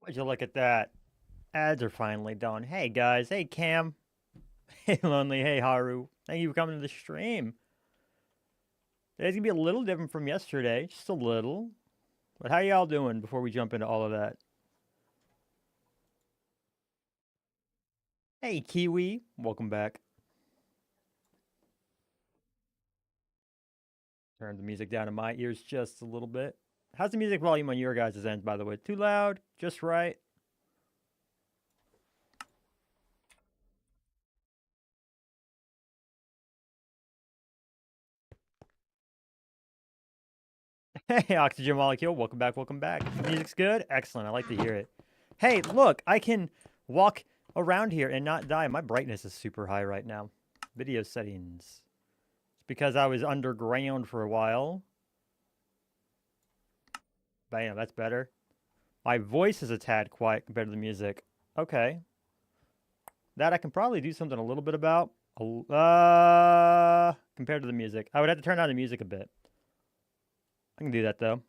Would you look at that? Ads are finally done. Hey guys, hey Cam, hey Lonely, hey Haru. Thank you for coming to the stream. Today's gonna be a little different from yesterday, just a little. But how y'all doing before we jump into all of that? Hey Kiwi, welcome back. Turn the music down in my ears just a little bit. How's the music volume on your guys' end, by the way? Too loud? Just right? Hey, Oxygen Molecule, welcome back, welcome back. Music's good? Excellent, I like to hear it. Hey, look, I can walk around here and not die. My brightness is super high right now. Video settings. It's because I was underground for a while. Bam, that's better. My voice is a tad quiet compared to the music. Okay. That I can probably do something a little bit about. Compared to the music. I would have to turn down the music a bit. I can do that, though.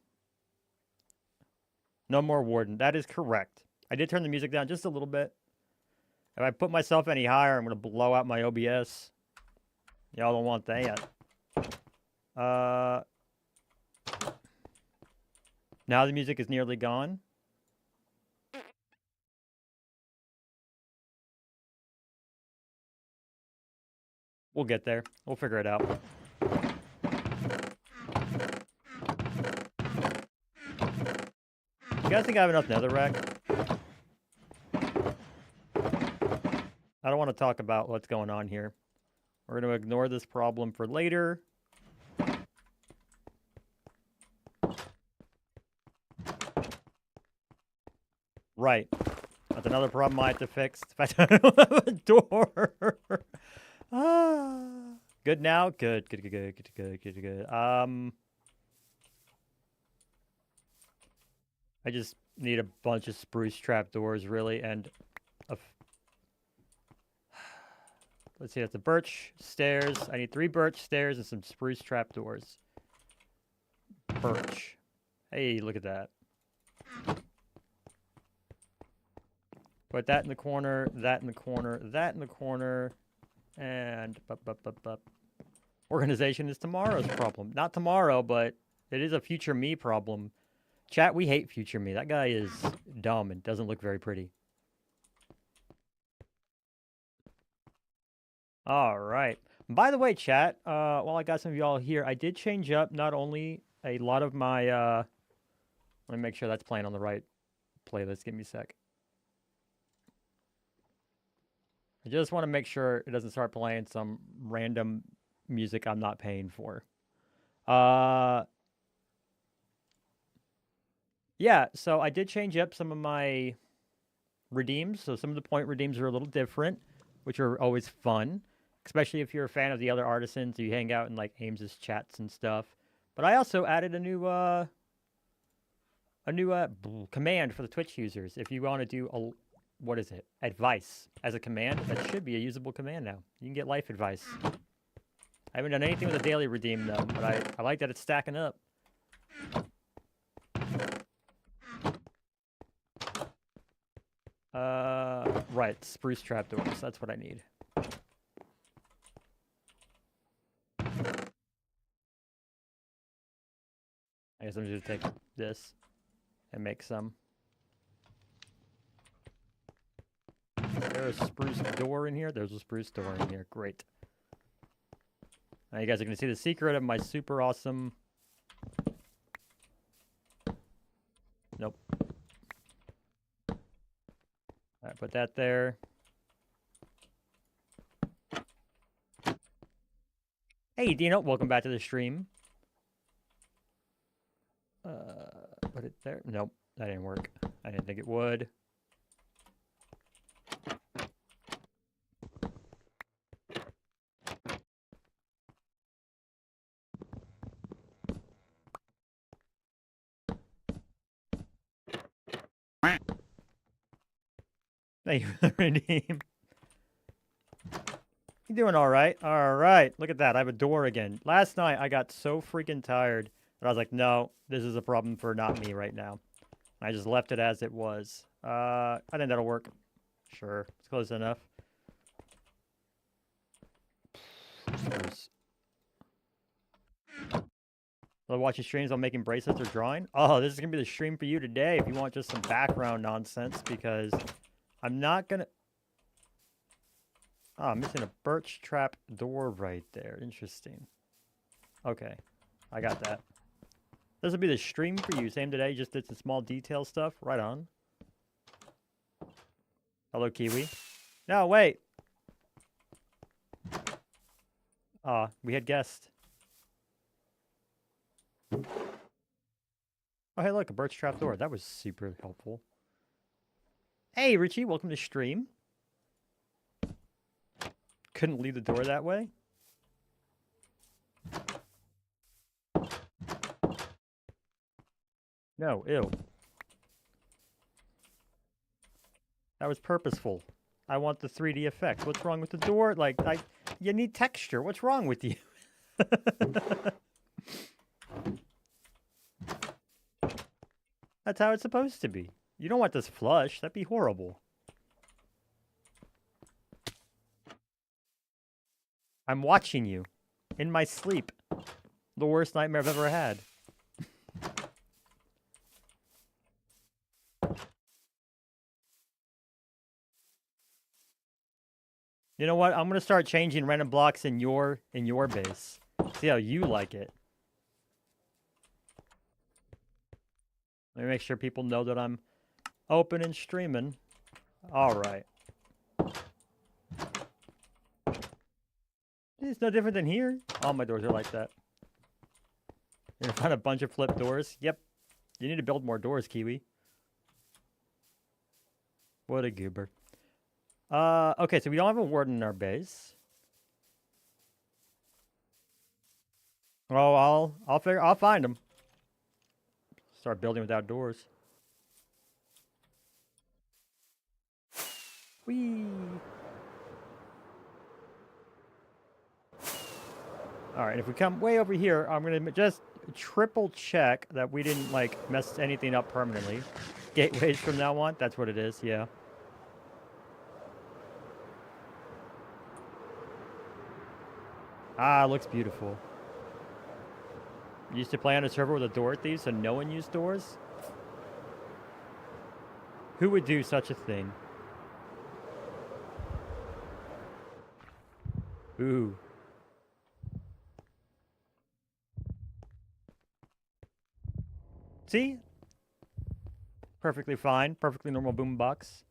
No more Warden. That is correct. I did turn the music down just a little bit. If I put myself any higher, I'm going to blow out my OBS. Y'all don't want that. Now the music is nearly gone. We'll get there. We'll figure it out. You guys think I have enough netherrack? I don't want to talk about what's going on here. We're going to ignore this problem for later. Right. That's another problem I have to fix. In fact, I don't have a door. Good now? Good. I just need a bunch of spruce trapdoors, really, and let's see, that's the birch stairs. I need 3 birch stairs and some spruce trapdoors. Birch. Hey, look at that. Put that in the corner, that in the corner, that in the corner, and organization is tomorrow's problem. Not tomorrow, but it is a future me problem. Chat, we hate future me. That guy is dumb and doesn't look very pretty. All right. By the way, chat, while I got some of y'all here, I did change up not only a lot of my, let me make sure that's playing on the right playlist. Give me a sec. I just want to make sure it doesn't start playing some random music I'm not paying for. Yeah, so I did change up some of my redeems. So some of the point redeems are a little different, which are always fun, especially if you're a fan of the other artisans. You hang out in like Ames's chats and stuff. But I also added a new command for the Twitch users. If you want to do what is it? Advice as a command. That should be a usable command now. You can get life advice. I haven't done anything with a daily redeem though, but I like that it's stacking up. Right, spruce trapdoors. That's what I need. I guess I'm just gonna take this and make some. Is there a spruce door in here? There's a spruce door in here. Great. Now you guys are gonna see the secret of my super awesome. Nope. Alright, put that there. Hey, Dino, welcome back to the stream. Put it there. Nope, that didn't work. I didn't think it would. Thank you for the redeem. You doing all right? All right. Look at that. I have a door again. Last night, I got so freaking tired that I was like, no, this is a problem for not me right now. I just left it as it was. I think that'll work. Sure, it's close enough. Love watching streams on making bracelets or drawing. Oh, this is gonna be the stream for you today if you want just some background nonsense, because I'm not gonna... Oh, I'm missing a birch trap door right there. Interesting. Okay, I got that. This will be the stream for you. Same today, just did some small detail stuff. Right on. Hello, Kiwi. No, wait. We had guests. Oh, hey, look, a birch trap door. That was super helpful. Hey, Richie, welcome to stream. Couldn't leave the door that way? No, ew. That was purposeful. I want the 3D effect. What's wrong with the door? Like, you need texture. What's wrong with you? That's how it's supposed to be. You don't want this flush. That'd be horrible. I'm watching you. In my sleep. The worst nightmare I've ever had. You know what? I'm gonna start changing random blocks in your base. See how you like it. Let me make sure people know that I'm open and streaming. All right. It's no different than here. All my doors are like that. You're gonna find a bunch of flip doors. Yep. You need to build more doors, Kiwi. What a goober. Okay, so we don't have a warden in our base. Oh, I'll find him. Start building without doors. Whee! Alright, if we come way over here, I'm gonna just triple check that we didn't, like, mess anything up permanently. Gateways from now on? That's what it is, yeah. Ah, looks beautiful. Used to play on a server with a door thief, so no one used doors? Who would do such a thing? Ooh. See? Perfectly fine. Perfectly normal boombox.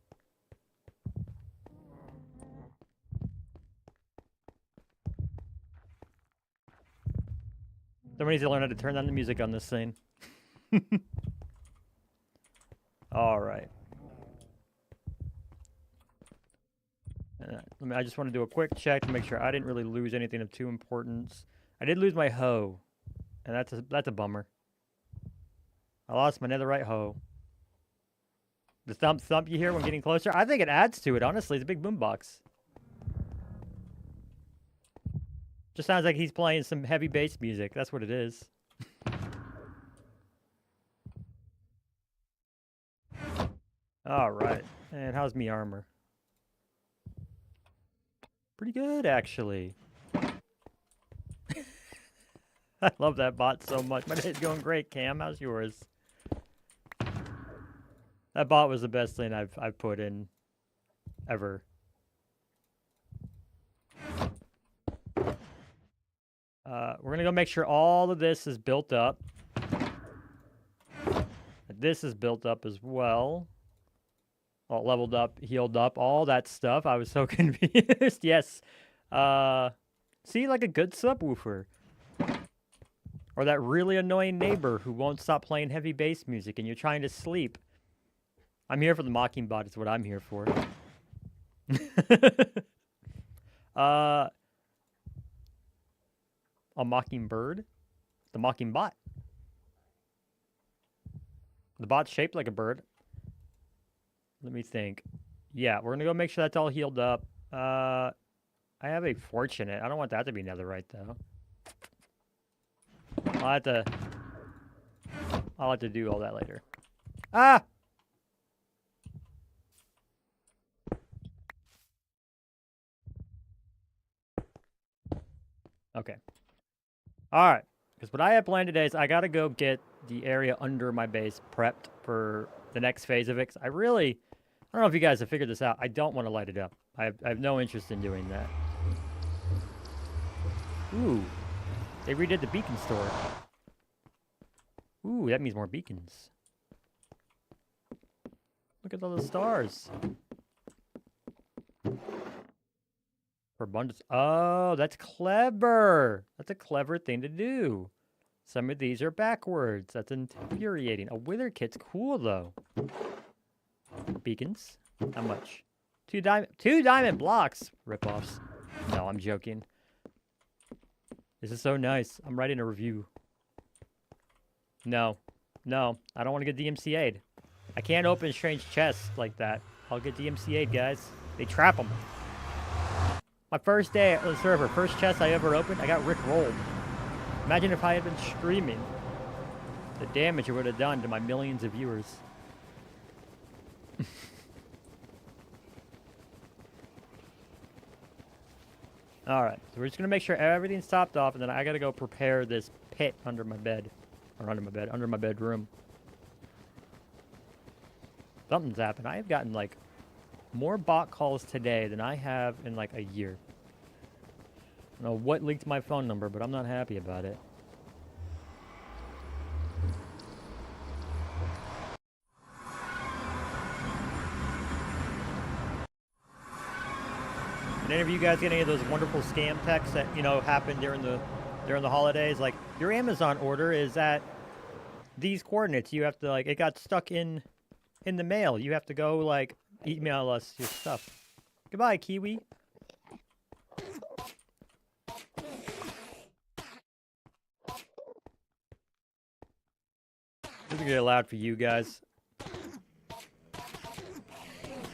Someone needs to learn how to turn on the music on this thing. All right. I just want to do a quick check to make sure I didn't really lose anything of too importance. I did lose my hoe, and that's a bummer. I lost my netherite hoe. The thump you hear when getting closer, I think it adds to it. Honestly, it's a big boombox. Just sounds like he's playing some heavy bass music. That's what it is. All right. And how's me armor? Pretty good, actually. I love that bot so much. My day's going great, Cam. How's yours? That bot was the best thing I've put in ever. We're gonna go make sure all of this is built up. This is built up as well. All leveled up, healed up, all that stuff. I was so confused. Yes. See, like a good subwoofer. Or that really annoying neighbor who won't stop playing heavy bass music and you're trying to sleep. I'm here for the mocking bot is what I'm here for. A mockingbird? The mocking bot. The bot's shaped like a bird. Let me think. Yeah, we're gonna go make sure that's all healed up. I have a fortunate. I don't want that to be netherite though. I'll have to do all that later. Ah! Okay. All right. Because what I have planned today is I got to go get the area under my base prepped for the next phase of it. 'Cause I don't know if you guys have figured this out. I don't want to light it up. I have no interest in doing that. Ooh. They redid the beacon store. Ooh, that means more beacons. Look at all the stars. For abundance. Oh, that's clever. That's a clever thing to do. Some of these are backwards. That's infuriating. A wither kit's cool, though. Beacons. How much? Two diamond blocks. Rip-offs. No, I'm joking. This is so nice. I'm writing a review. No. No. I don't want to get DMCA'd. I can't open strange chests like that. I'll get DMCA'd, guys. They trap them. My first day on the server, first chest I ever opened, I got rickrolled. Imagine if I had been streaming. The damage it would have done to my millions of viewers. Alright, so we're just going to make sure everything's topped off, and then I got to go prepare this pit under my bed. Or under my bedroom. Something's happened. I have gotten, like, more bot calls today than I have in, like, a year. I don't know what leaked my phone number, but I'm not happy about it. Did any of you guys get any of those wonderful scam texts that, you know, happened during the holidays? Like, your Amazon order is at these coordinates. You have to, like, it got stuck in the mail. You have to go, like, email us your stuff. Goodbye, Kiwi. This is gonna get loud for you guys.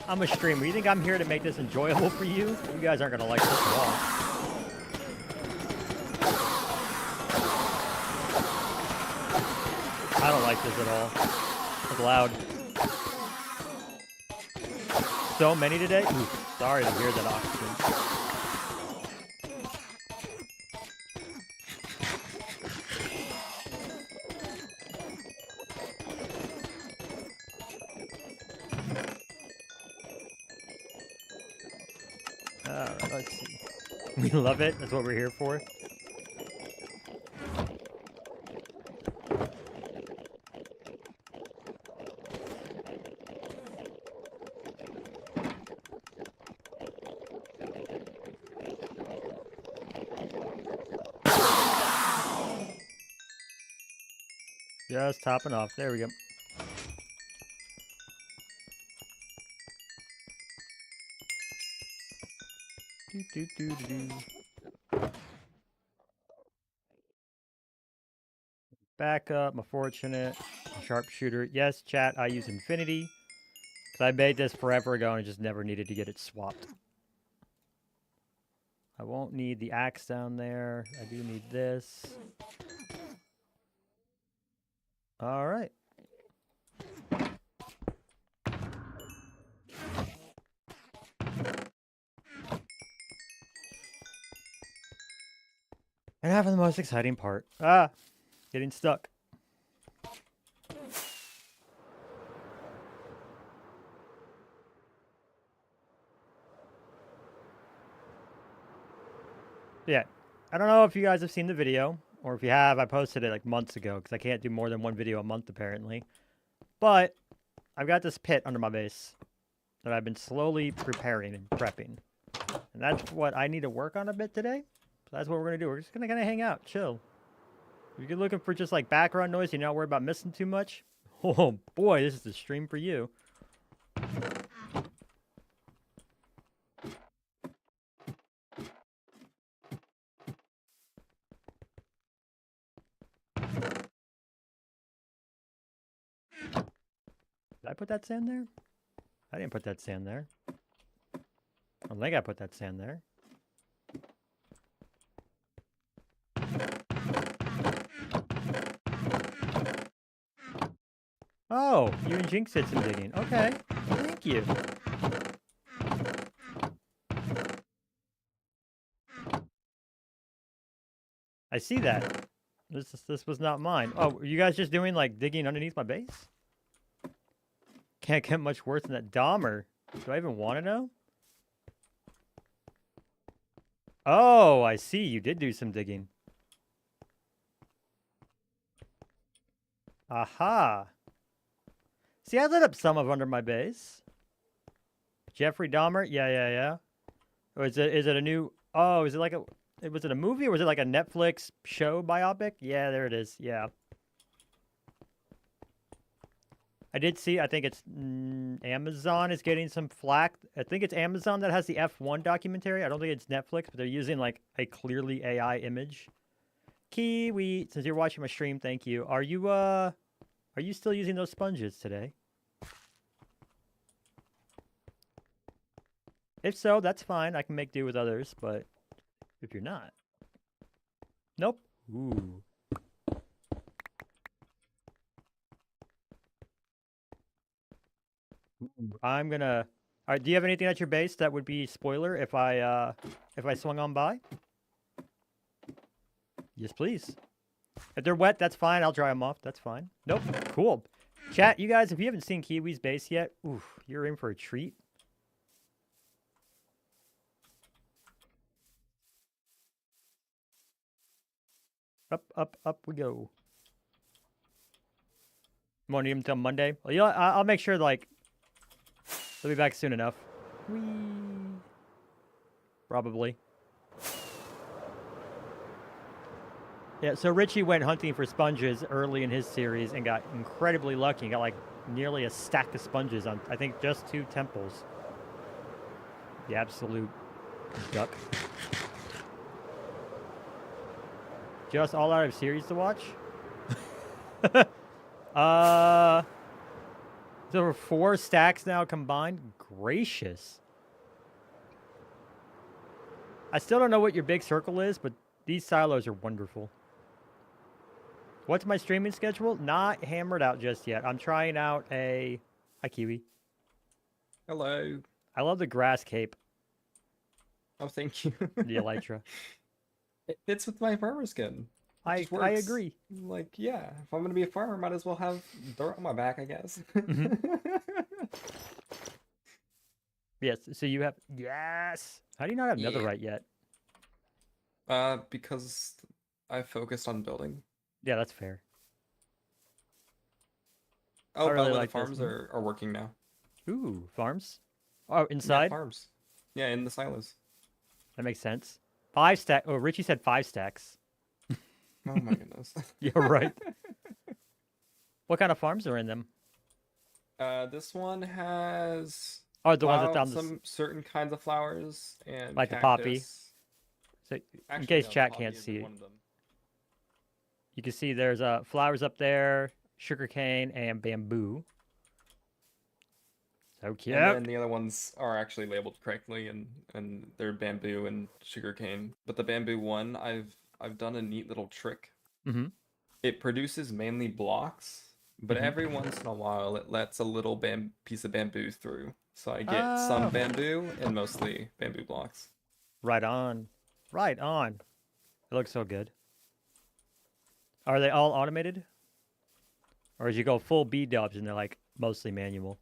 I'm a streamer. You think I'm here to make this enjoyable for you? You guys aren't gonna like this at all. I don't like this at all. It's loud. So many today? Ooh, sorry to hear that, oxygen. Alright, let's see. We love it. That's what we're here for. Just topping off. There we go. Backup, my fortunate, sharpshooter. Yes, chat, I use Infinity. Because I made this forever ago and I just never needed to get it swapped. I won't need the axe down there. I do need this. Alright. And now for the most exciting part. Getting stuck. Yeah. I don't know if you guys have seen the video, or if you have, I posted it like months ago, because I can't do more than one video a month apparently. But I've got this pit under my base that I've been slowly preparing and prepping. And that's what I need to work on a bit today. So that's what we're going to do. We're just going to kind of hang out, chill. If you're looking for just like background noise, you're not worried about missing too much. Oh boy, this is the stream for you. Did I put that sand there? I didn't put that sand there. I don't think I put that sand there. Oh, you and Jinx did some digging. Okay, thank you. I see that. This was not mine. Oh, are you guys just doing like digging underneath my base? Can't get much worse than that. Dahmer. Do I even want to know? Oh, I see. You did do some digging. Aha. See, I lit up some of under my base. Jeffrey Dahmer? Yeah. Or is it a new... Oh, is it like a... Was it a movie or was it like a Netflix show biopic? Yeah, there it is. Yeah. I did see, I think it's Amazon is getting some flack. I think it's Amazon that has the F1 documentary. I don't think it's Netflix, but they're using like a clearly AI image. Kiwi, since you're watching my stream, thank you. Are you still using those sponges today? If so, that's fine. I can make do with others, but if you're not. Nope. Ooh. I'm gonna... All right, do you have anything at your base that would be spoiler if I swung on by? Yes, please. If they're wet, that's fine. I'll dry them off. That's fine. Nope. Cool. Chat, you guys, if you haven't seen Kiwi's base yet, oof, you're in for a treat. Up we go. Won't need them until Monday. Well, I'll make sure, like, they'll be back soon enough. Whee. Probably. Yeah, so Richie went hunting for sponges early in his series and got incredibly lucky. He got, like, nearly a stack of sponges on, I think, just 2 temples. The absolute duck. Just all out of series to watch? There were 4 stacks now combined. Gracious. I still don't know what your big circle is, but these silos are wonderful. What's my streaming schedule? Not hammered out just yet. I'm trying out a... Hi, Kiwi. Hello. I love the grass cape. Oh, thank you. The elytra. It fits with my farmer skin. I agree. Like, yeah, if I'm gonna be a farmer, might as well have dirt on my back, I guess. Yes, so you have... Yes! How do you not have netherite yet? Because I focused on building. Yeah, that's fair. Oh, really by the way, like the farms are working now. Ooh, farms? Oh, inside? Yeah, farms. Yeah, in the silos. That makes sense. 5 stack. Oh, Richie said 5 stacks. Oh my goodness. You're right. What kind of farms are in them? This one has the ones that found some certain kinds of flowers and like cactus. the poppy. So Actually, in case no, chat poppy can't isn't see, one of them. you can see there's flowers up there, sugarcane, and bamboo. So cute. And then the other ones are actually labeled correctly, and they're bamboo and sugarcane. But the bamboo one, I've done a neat little trick. Mm-hmm. It produces mainly blocks, but every once in a while it lets a little piece of bamboo through. So I get some bamboo and mostly bamboo blocks. Right on. Right on. It looks so good. Are they all automated? Or as you go full B-dubs and they're like mostly manual?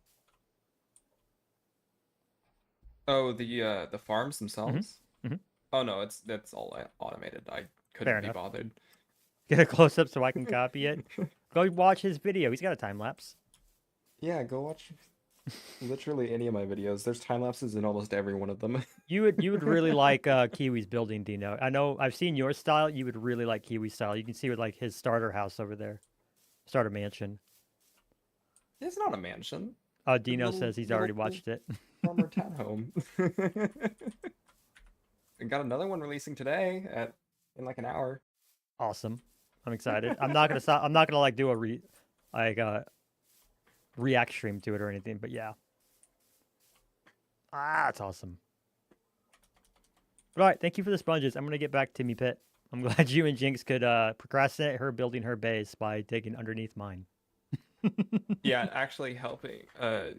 Oh, the farms themselves? Mm-hmm. Oh no, that's all automated. I couldn't be bothered. Get a close-up so I can copy it. Go watch his video. He's got a time-lapse. Yeah, go watch literally any of my videos. There's time-lapses in almost every one of them. You would really like Kiwi's building, Dino. I know I've seen your style. You would really like Kiwi's style. You can see with like his starter house over there. Starter mansion. It's not a mansion. Dino says he's already watched it. Farmer townhome. I got another one releasing today in like an hour. Awesome. I'm excited. I'm not gonna stop. I'm not gonna like do a react stream to it or anything. But yeah. That's awesome. All right. Thank you for the sponges. I'm gonna get back to me pit. I'm glad you and Jinx could procrastinate her building her base by digging underneath mine. Yeah, actually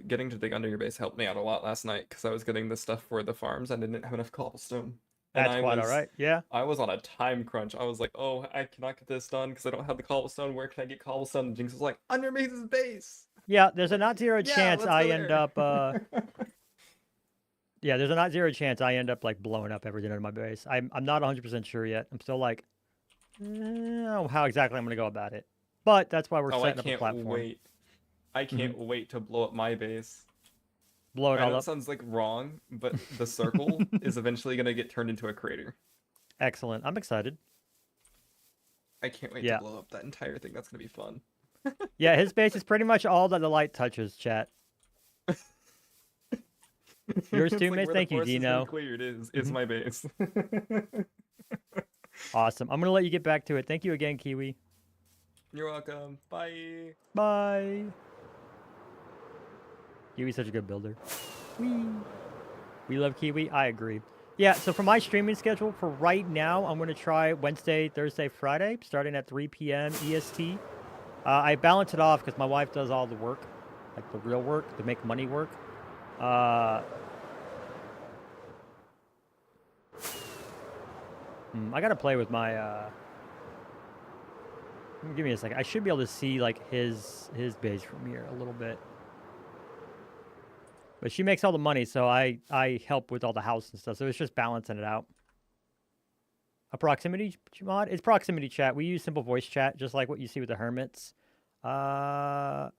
getting to dig under your base helped me out a lot last night because I was getting the stuff for the farms and I didn't have enough cobblestone. And That's quite all right. Yeah. I was on a time crunch. I was like, oh, I cannot get this done because I don't have the cobblestone. Where can I get cobblestone? And Jinx was like, on your base's base. Yeah, there's a Like, not zero yeah, chance let's go I there. end up yeah, there's a not zero chance I end up like blowing up everything in my base. I'm not 100% sure yet. I'm still like how exactly I'm going to go about it. But that's why we're Oh, I setting up a can't platform. wait. I can't wait to blow up my base. Blow it I all know it up. sounds like wrong, but the circle is eventually going to get turned into a crater. Excellent. I'm excited. I can't wait Yeah. to blow up that entire thing. That's going to be fun. Yeah, his base is pretty much all that the light touches, chat. Yours It's too, like Miss. where Thank the you, forest has been Dino. cleared is my base. Awesome. I'm going to let you get back to it. Thank you again, Kiwi. You're welcome. Bye. Bye. Kiwi's such a good builder. Whee. We love Kiwi. I agree. Yeah, so for my streaming schedule, for right now, I'm going to try Wednesday, Thursday, Friday, starting at 3 p.m. EST. I balance it off because my wife does all the work, like the real work, the make money work. I got to play with my... give me a second. I should be able to see like his base from here a little bit. But she makes all the money, so I help with all the house and stuff. So it's just balancing it out. A proximity mod? It's proximity chat. We use simple voice chat, just like what you see with the hermits. What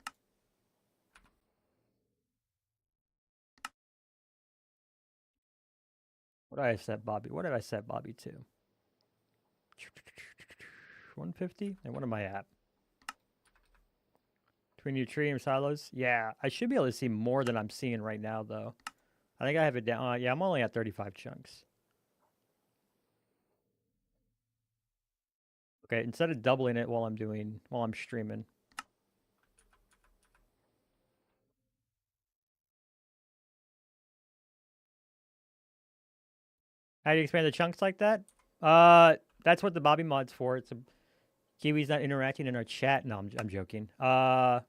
did I set Bobby? What did I set Bobby to? 150? And what am I at? Between Neutrium silos? Yeah, I should be able to see more than I'm seeing right now, though. I think I have it down. Yeah, I'm only at 35 chunks. Okay, instead of doubling it while I'm streaming. How do you expand the chunks like that? That's what the Bobby mod's for. It's a Kiwi's not interacting in our chat. No, I'm joking. So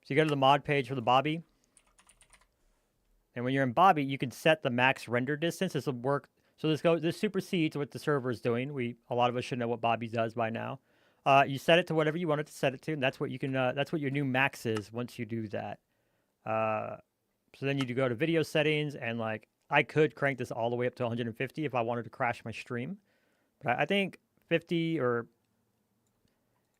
you go to the mod page for the Bobby. And when you're in Bobby, you can set the max render distance. This will work. So this supersedes what the server is doing. A lot of us should know what Bobby does by now. You set it to whatever you want it to set it to, and that's what you can. That's what your new max is once you do that. So then you go to video settings, and like I could crank this all the way up to 150 if I wanted to crash my stream, but I think 50 or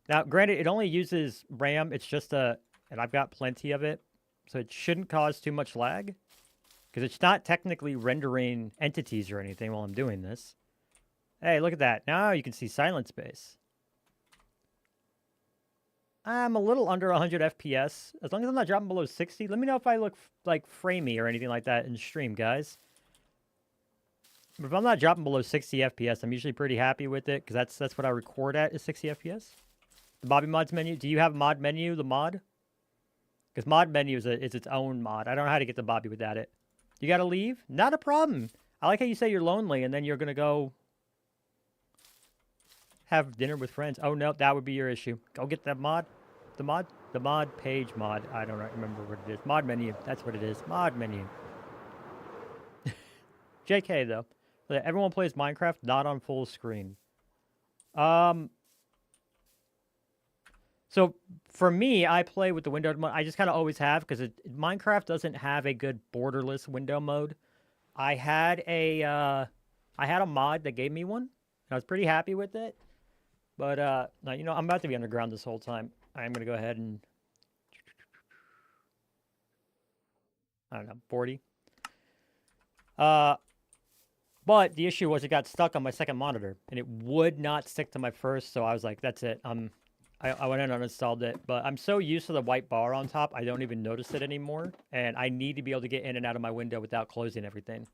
now. Granted, it only uses RAM. It's just and I've got plenty of it, so it shouldn't cause too much lag. Because it's not technically rendering entities or anything while I'm doing this. Hey, look at that. Now you can see silent space. I'm a little under 100 FPS. As long as I'm not dropping below 60. Let me know if I look like framey or anything like that in stream, guys. But if I'm not dropping below 60 FPS, I'm usually pretty happy with it. Because that's what I record at is 60 FPS. The Bobby Mods menu. Do you have mod menu, the mod? Because mod menu is its own mod. I don't know how to get the Bobby without it. You got to leave? Not a problem. I like how you say you're lonely and then you're going to go have dinner with friends. Oh, no, that would be your issue. Go get that mod. The mod page mod. I don't remember what it is. Mod menu. That's what it is. Mod menu. JK, though. Everyone plays Minecraft, not on full screen. So for me, I play with the windowed mode. I just kind of always have because Minecraft doesn't have a good borderless window mode. I had a mod that gave me one, and I was pretty happy with it. But now, you know, I'm about to be underground this whole time. I'm gonna go ahead and I don't know 40. But the issue was it got stuck on my second monitor, and it would not stick to my first. So I was like, that's it. I went in and uninstalled it, but I'm so used to the white bar on top, I don't even notice it anymore. And I need to be able to get in and out of my window without closing everything.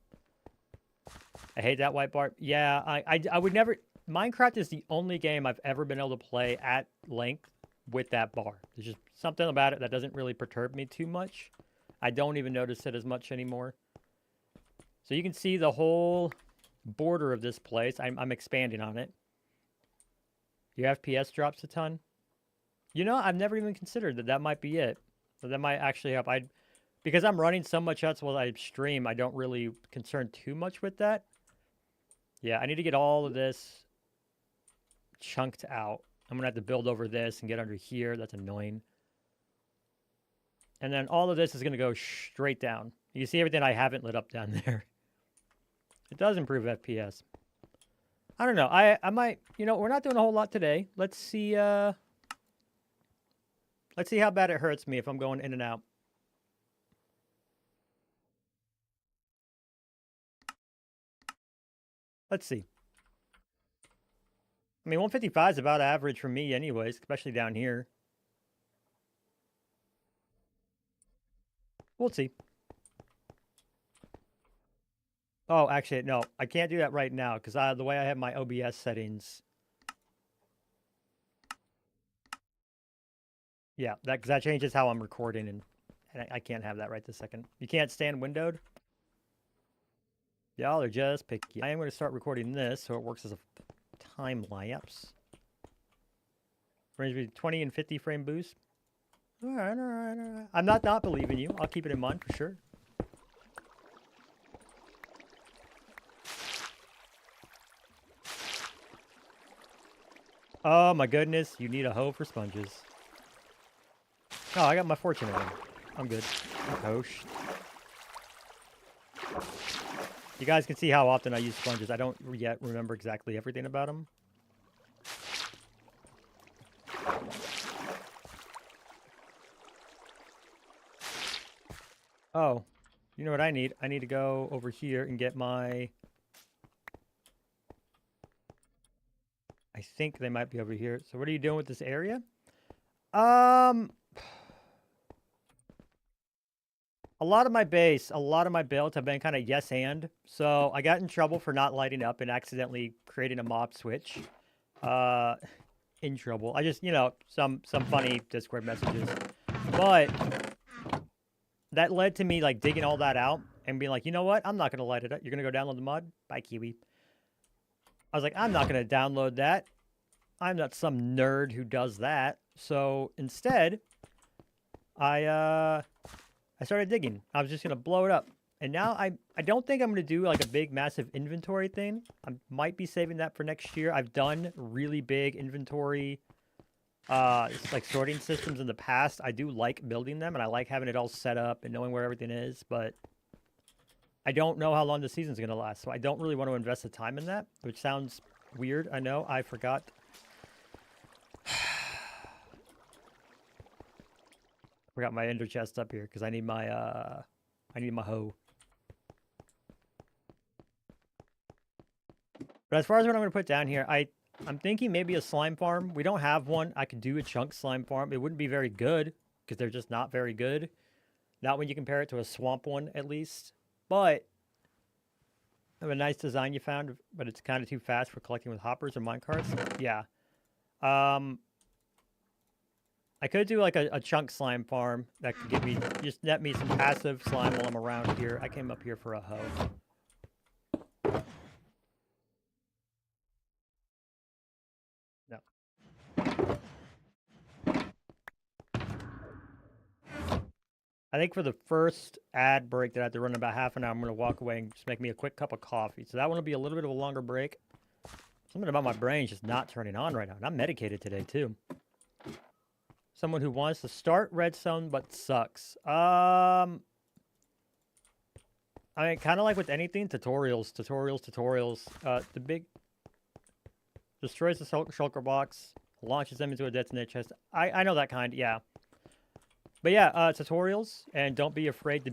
I hate that white bar. Yeah, I would never... Minecraft is the only game I've ever been able to play at length with that bar. There's just something about it that doesn't really perturb me too much. I don't even notice it as much anymore. So you can see the whole border of this place. I'm expanding on it. Your FPS drops a ton. You know, I've never even considered that might be it. So that might actually help. Because I'm running so much else while I stream, I don't really concern too much with that. Yeah, I need to get all of this chunked out. I'm going to have to build over this and get under here. That's annoying. And then all of this is going to go straight down. You see everything I haven't lit up down there. It does improve FPS. I don't know. I might, you know, we're not doing a whole lot today. Let's see how bad it hurts me if I'm going in and out. Let's see. I mean, 155 is about average for me anyways, especially down here. We'll see. Oh, actually, no. I can't do that right now because the way I have my OBS settings. Yeah, because that changes how I'm recording, and I can't have that right this second. You can't stand windowed? Y'all are just picky. I am going to start recording this so it works as a time lapse. Range between 20 and 50 frame boost. All right. I'm not believing you. I'll keep it in mind for sure. Oh my goodness, you need a hoe for sponges. Oh, I got my fortune one. I'm good. Oh, you guys can see how often I use sponges. I don't yet remember exactly everything about them. Oh, you know what I need? I need to go over here and get my... I think they might be over here. So what are you doing with this area? A lot of my base, a lot of my builds have been kind of yes and. So I got in trouble for not lighting up and accidentally creating a mob switch. In trouble. I just, you know, some funny Discord messages. But that led to me like digging all that out and being like, you know what? I'm not going to light it up. You're going to go download the mod? Bye, Kiwi. I was like, I'm not going to download that. I'm not some nerd who does that. So instead, I started digging. I was just going to blow it up. And now I don't think I'm going to do like a big, massive inventory thing. I might be saving that for next year. I've done really big inventory, like sorting systems in the past. I do like building them, and I like having it all set up and knowing where everything is. But I don't know how long the season's going to last, so I don't really want to invest the time in that, which sounds weird. I know. I forgot. Forgot my ender chest up here because I need my hoe. But as far as what I'm going to put down here, I'm thinking maybe a slime farm. We don't have one. I could do a chunk slime farm. It wouldn't be very good because they're just not very good. Not when you compare it to a swamp one, at least. But I have a nice design you found, but it's kind of too fast for collecting with hoppers or minecarts. Yeah. I could do like a chunk slime farm that could give me, just net me some passive slime while I'm around here. I came up here for a hoe. No. I think for the first ad break that I have to run about half an hour, I'm going to walk away and just make me a quick cup of coffee. So that one will be a little bit of a longer break. Something about my brain's just not turning on right now. And I'm medicated today, too. Someone who wants to start redstone but sucks. I mean, kind of like with anything, tutorials. The big... Destroys the shulker box, launches them into a detonate chest. I know that kind, yeah. But yeah, tutorials, and don't be afraid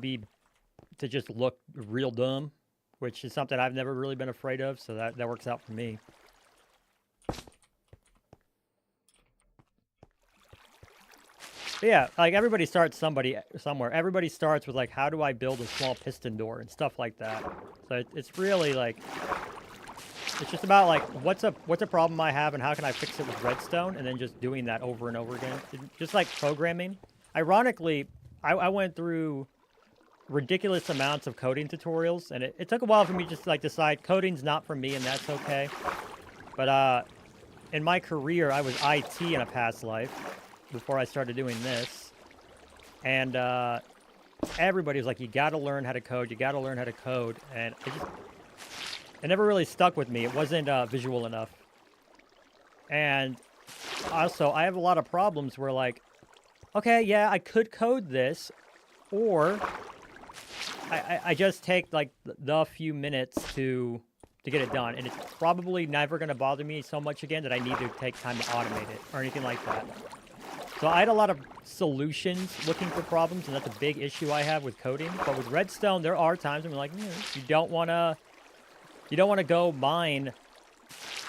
to just look real dumb, which is something I've never really been afraid of, so that works out for me. But yeah, like everybody starts somewhere. Everybody starts with like, how do I build a small piston door and stuff like that. So it's really like, it's just about like, what's a problem I have and how can I fix it with redstone, and then just doing that over and over again. Just like programming. Ironically, I went through ridiculous amounts of coding tutorials, and it took a while for me to just like decide coding's not for me, and that's okay. But in my career, I was IT in a past life before I started doing this, and everybody was like, you gotta learn how to code, and it never really stuck with me. It wasn't visual enough. And also, I have a lot of problems where, like, okay, yeah, I could code this, or I just take, like, the few minutes to get it done, and it's probably never going to bother me so much again that I need to take time to automate it or anything like that. So I had a lot of solutions looking for problems, and that's a big issue I have with coding. But with Redstone, there are times when I'm like, you don't want to go mine,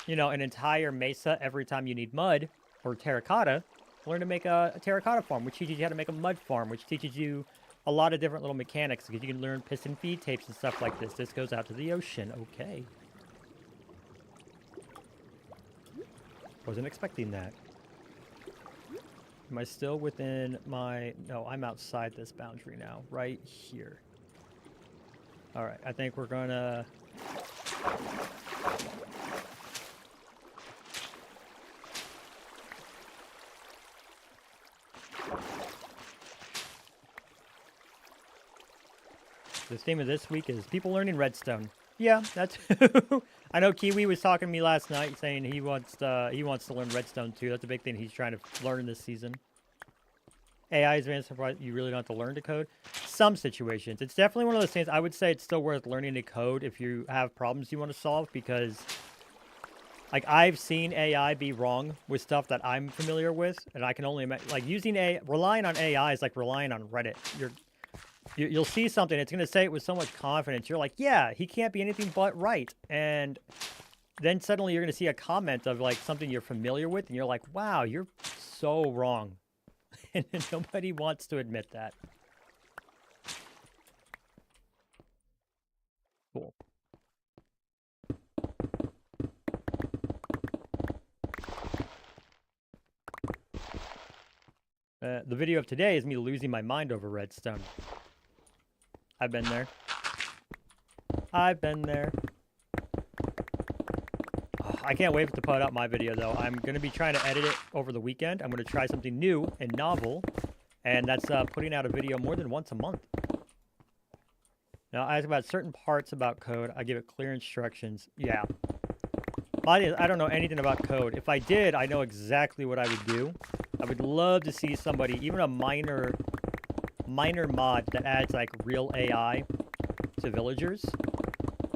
you know, an entire mesa every time you need mud or terracotta. Learn to make a terracotta farm, which teaches you how to make a mud farm, which teaches you a lot of different little mechanics, because you can learn piston feed tapes and stuff like this. This goes out to the ocean. Okay. Wasn't expecting that. Am I still within my... No, I'm outside this boundary now. Right here. Alright, I think we're gonna... The theme of this week is people learning redstone. Yeah, that's... I know Kiwi was talking to me last night saying he wants to learn redstone too. That's a big thing he's trying to learn this season. AI is advanced, you really don't have to learn to code. Some situations. It's definitely one of those things. I would say it's still worth learning to code if you have problems you want to solve, because like I've seen AI be wrong with stuff that I'm familiar with, and I can only imagine, like, relying on AI is like relying on Reddit. You'll see something, it's going to say it with so much confidence. You're like, yeah, he can't be anything but right. And then suddenly you're going to see a comment of like something you're familiar with, and you're like, wow, you're so wrong. And nobody wants to admit that. Cool. The video of today is me losing my mind over redstone. I've been there. I've been there. Oh, I can't wait to put out my video, though. I'm going to be trying to edit it over the weekend. I'm going to try something new and novel, and that's putting out a video more than once a month. Now, I ask about certain parts about code. I give it clear instructions. Yeah. I don't know anything about code. If I did, I know exactly what I would do. I would love to see somebody, even a minor mod that adds like real AI to villagers.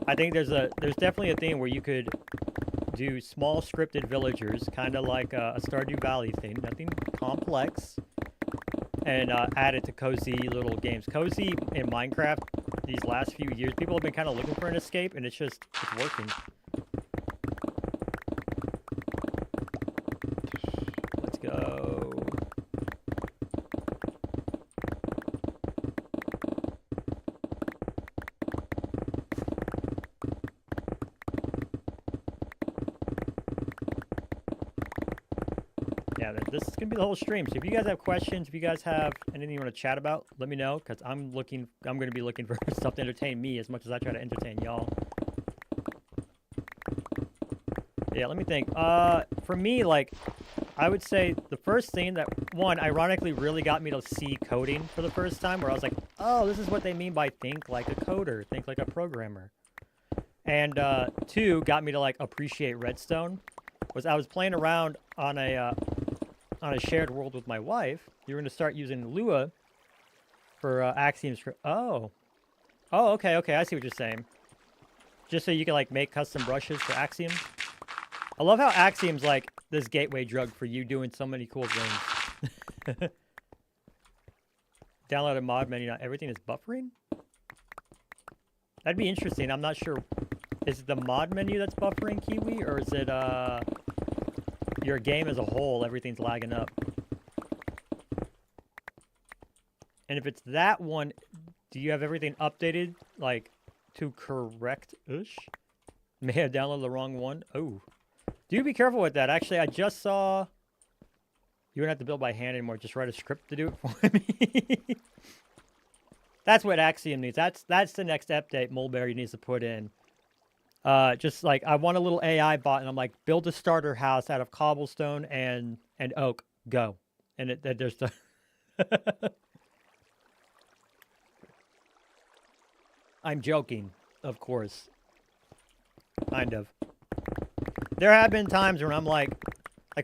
I think there's definitely a thing where you could do small scripted villagers, kind of like a Stardew Valley thing, nothing complex, and add it to cozy little games. Cozy in Minecraft these last few years, people have been kind of looking for an escape, and it's working. Let's go. Yeah, this is gonna be the whole stream. So if you guys have questions, if you guys have anything you want to chat about, let me know, because I'm gonna be looking for stuff to entertain me as much as I try to entertain y'all. Yeah, let me think. For me, like, I would say the first thing that, one, ironically really got me to see coding for the first time, where I was like, oh, this is what they mean by think like a coder, think like a programmer. And two, got me to like appreciate redstone, was I was playing around on a shared world with my wife. You're going to start using Lua for axioms for... Oh, okay, I see what you're saying. Just so you can like make custom brushes for axioms. I love how axioms like this gateway drug for you doing so many cool things. Download a mod menu, not everything is buffering? That'd be interesting. I'm not sure. Is it the mod menu that's buffering, Kiwi, or is it your game as a whole, everything's lagging up? And if it's that one, do you have everything updated, like, to correct-ish? May have downloaded the wrong one. Oh. Do be careful with that. Actually, I just saw... You don't have to build by hand anymore. Just write a script to do it for me. That's what Axiom needs. That's the next update Mulberry needs to put in. Just like, I want a little AI bot, and I'm like, build a starter house out of cobblestone and oak. Go. And there's the... I'm joking, of course. Kind of. There have been times when I'm like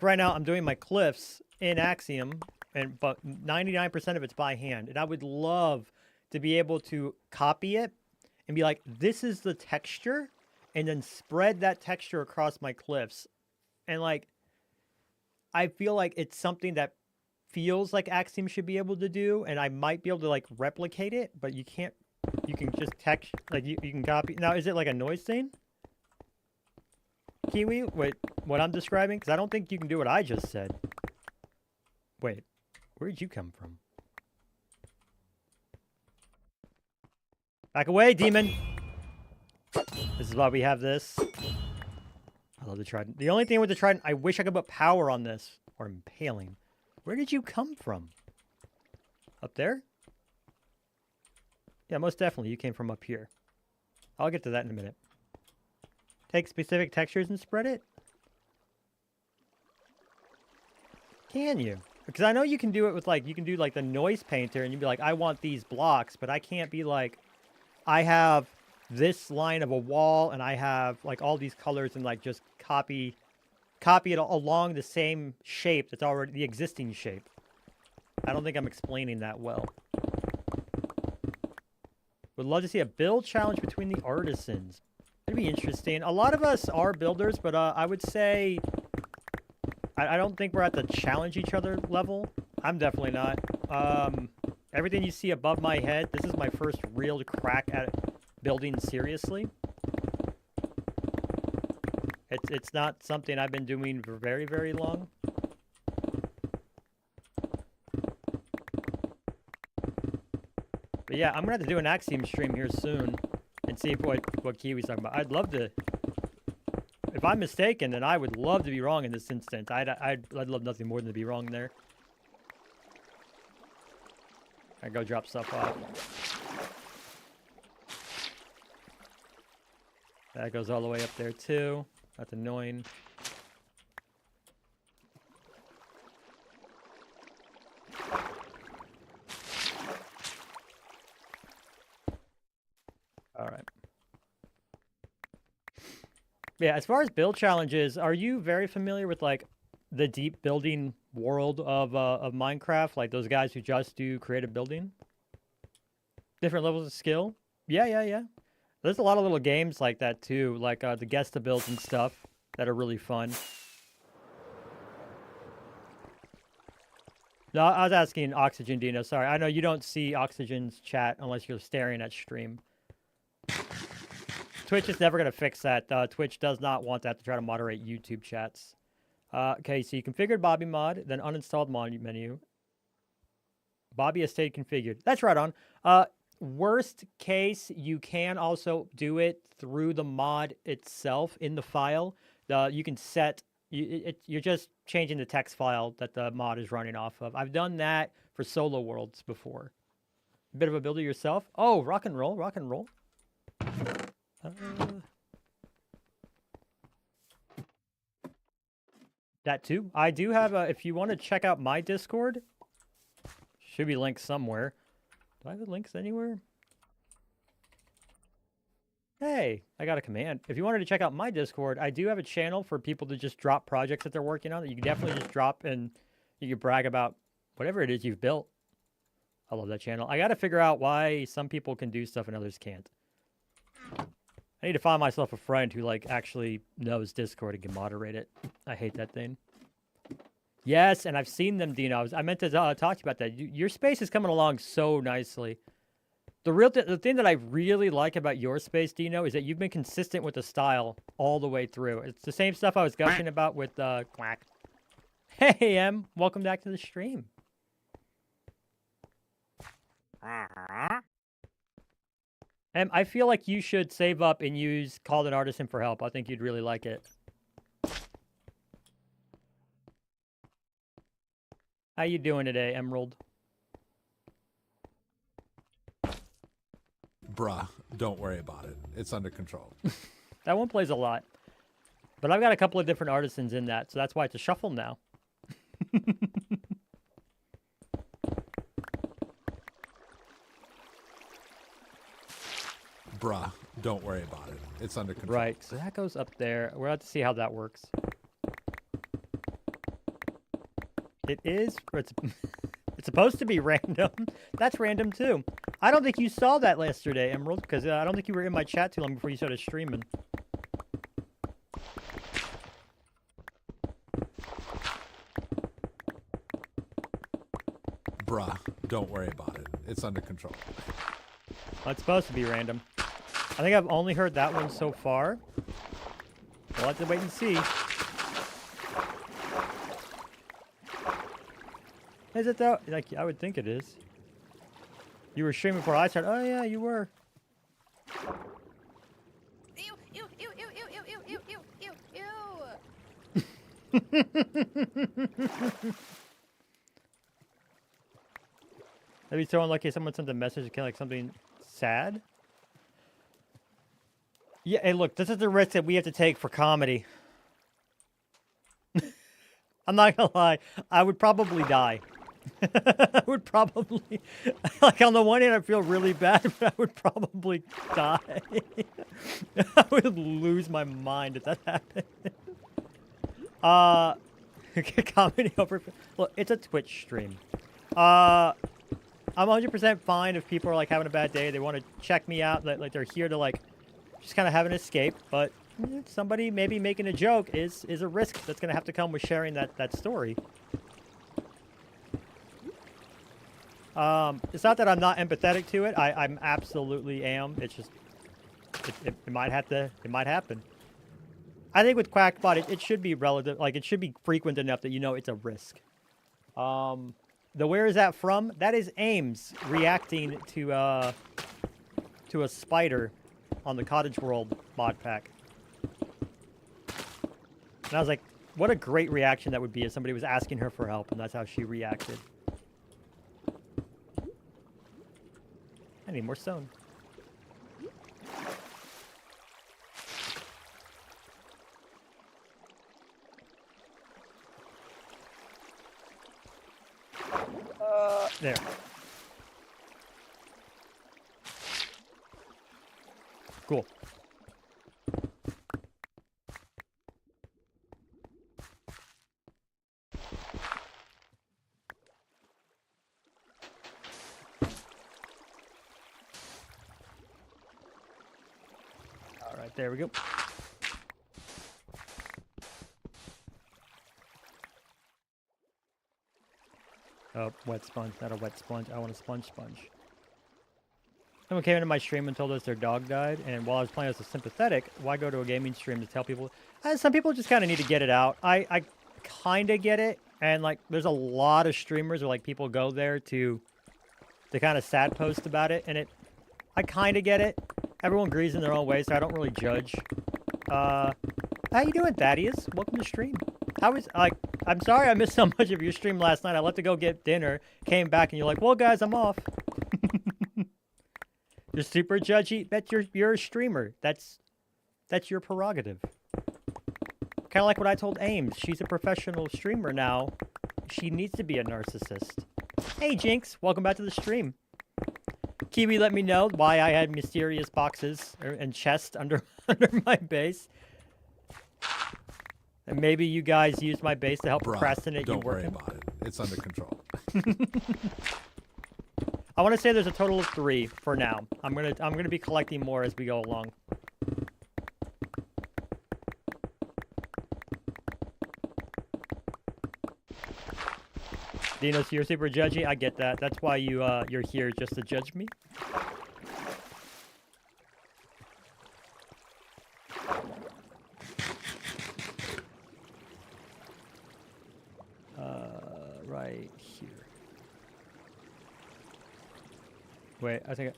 right now I'm doing my cliffs in Axiom, but 99% of it's by hand, and I would love to be able to copy it and be like, this is the texture, and then spread that texture across my cliffs, and like, I feel like it's something that feels like Axiom should be able to do, and I might be able to like replicate it, but you can't. You can just text, like you can copy. Now, is it like a noise thing? Kiwi, wait, what I'm describing? Because I don't think you can do what I just said. Wait, where did you come from? Back away, demon! This is why we have this. I love the trident. The only thing with the trident, I wish I could put power on this. Or impaling. Where did you come from? Up there? Yeah, most definitely. You came from up here. I'll get to that in a minute. Take specific textures and spread it? Can you? Because I know you can do it with, like, you can do, like, the noise painter, and you'd be like, I want these blocks, but I can't be like, I have this line of a wall, and I have, like, all these colors, and, like, just copy it along the same shape that's already the existing shape. I don't think I'm explaining that well. Would love to see a build challenge between the artisans. It'd be interesting. A lot of us are builders, but I would say I don't think we're at the challenge each other level. I'm definitely not. Everything you see above my head, this is my first real crack at building seriously. It's not something I've been doing for very, very long. But yeah, I'm gonna have to do an Axiom stream here soon and see what Kiwi's talking about. I'd love to. If I'm mistaken, then I would love to be wrong in this instance. I'd love nothing more than to be wrong there. I go drop stuff off. That goes all the way up there too. That's annoying. All right. Yeah, as far as build challenges, are you very familiar with like the deep building world of Minecraft? Like those guys who just do creative building? Different levels of skill? Yeah. There's a lot of little games like that too, like the guest-to-builds and stuff that are really fun. No, I was asking Oxygen Dino. Sorry, I know you don't see Oxygen's chat unless you're staring at stream. Twitch is never going to fix that. Twitch does not want that to try to moderate YouTube chats. Okay, so you configured Bobby mod, then uninstalled mod menu. Bobby has stayed configured. That's right on. Worst case, you can also do it through the mod itself in the file. You can set, you're just changing the text file that the mod is running off of. I've done that for solo worlds before. A bit of a builder yourself. Oh, rock and roll, rock and roll. That too. I do have a, if you want to check out my Discord, should be linked somewhere. Do I have the links anywhere? Hey, I got a command. If you wanted to check out my Discord, I do have a channel for people to just drop projects that they're working on that you can definitely just drop and you can brag about whatever it is you've built. I love that channel. I got to figure out why some people can do stuff and others can't. I need to find myself a friend who like actually knows Discord and can moderate it. I hate that thing. Yes, and I've seen them, Dino. I meant to talk to you about that. Your space is coming along so nicely. The thing that I really like about your space, Dino, is that you've been consistent with the style all the way through. It's the same stuff I was gushing about with Quack. Hey, Em, welcome back to the stream. I feel like you should save up and use Call an Artisan for help. I think you'd really like it. How you doing today, Emerald? Bruh, don't worry about it. It's under control. That one plays a lot. But I've got a couple of different artisans in that, so that's why it's a shuffle now. Bruh, don't worry about it. It's under control. Right, so that goes up there. We'll have to see how that works. It is, it's, it's supposed to be random. That's random too. I don't think you saw that yesterday, Emerald, because I don't think you were in my chat too long before you started streaming. Bruh, don't worry about it. It's under control. Well, it's supposed to be random. I think I've only heard that one so far. We'll have to wait and see. Is it though? Like, I would think it is. You were streaming before I started. Oh yeah, you were. Ew, ew, ew, ew, ew, ew, ew, ew, ew, ew. Maybe so unlucky someone sent a message, kind of like something sad. Yeah, hey, look, this is the risk that we have to take for comedy. I'm not gonna lie, I would probably die. I would probably, like, on the one hand, I feel really bad, but I would probably die. I would lose my mind if that happened. Comedy over. Look, it's a Twitch stream. I'm 100% fine if people are like having a bad day. They want to check me out. Like they're here to like just kind of have an escape. But somebody maybe making a joke is a risk that's gonna have to come with sharing that story. It's not that I'm not empathetic to it. I'm absolutely am. It's just it might have to. It might happen. I think with Quackbot, it should be relative. Like it should be frequent enough that you know it's a risk. The where is that from? That is Ames reacting to a spider on the Cottage World mod pack. And I was like, what a great reaction that would be if somebody was asking her for help and that's how she reacted. I need more stone. There. Cool. All right, there we go. Oh, wet sponge, not a wet sponge. I want a sponge. Someone came into my stream and told us their dog died, and while I was playing as a sympathetic, why go to a gaming stream to tell people? Some people just kind of need to get it out. I kind of get it, and like, there's a lot of streamers where like people go there to kind of sad post about it, and I kind of get it. Everyone grieves in their own way, so I don't really judge. How you doing, Thaddeus? Welcome to stream. I'm sorry I missed so much of your stream last night. I left to go get dinner, came back, and you're like, well, guys, I'm off. You're super judgy. Bet you're a streamer. That's your prerogative. Kind of like what I told Ames. She's a professional streamer now. She needs to be a narcissist. Hey, Jinx. Welcome back to the stream. Kiwi let me know why I had mysterious boxes and chests under my base. And maybe you guys used my base to help procrastinate you working. Don't worry about it. It's under control. I want to say there's a total of 3 for now. I'm gonna be collecting more as we go along. Dinos, you're super judgy. I get that. That's why you're here, just to judge me. Right here. Wait, I think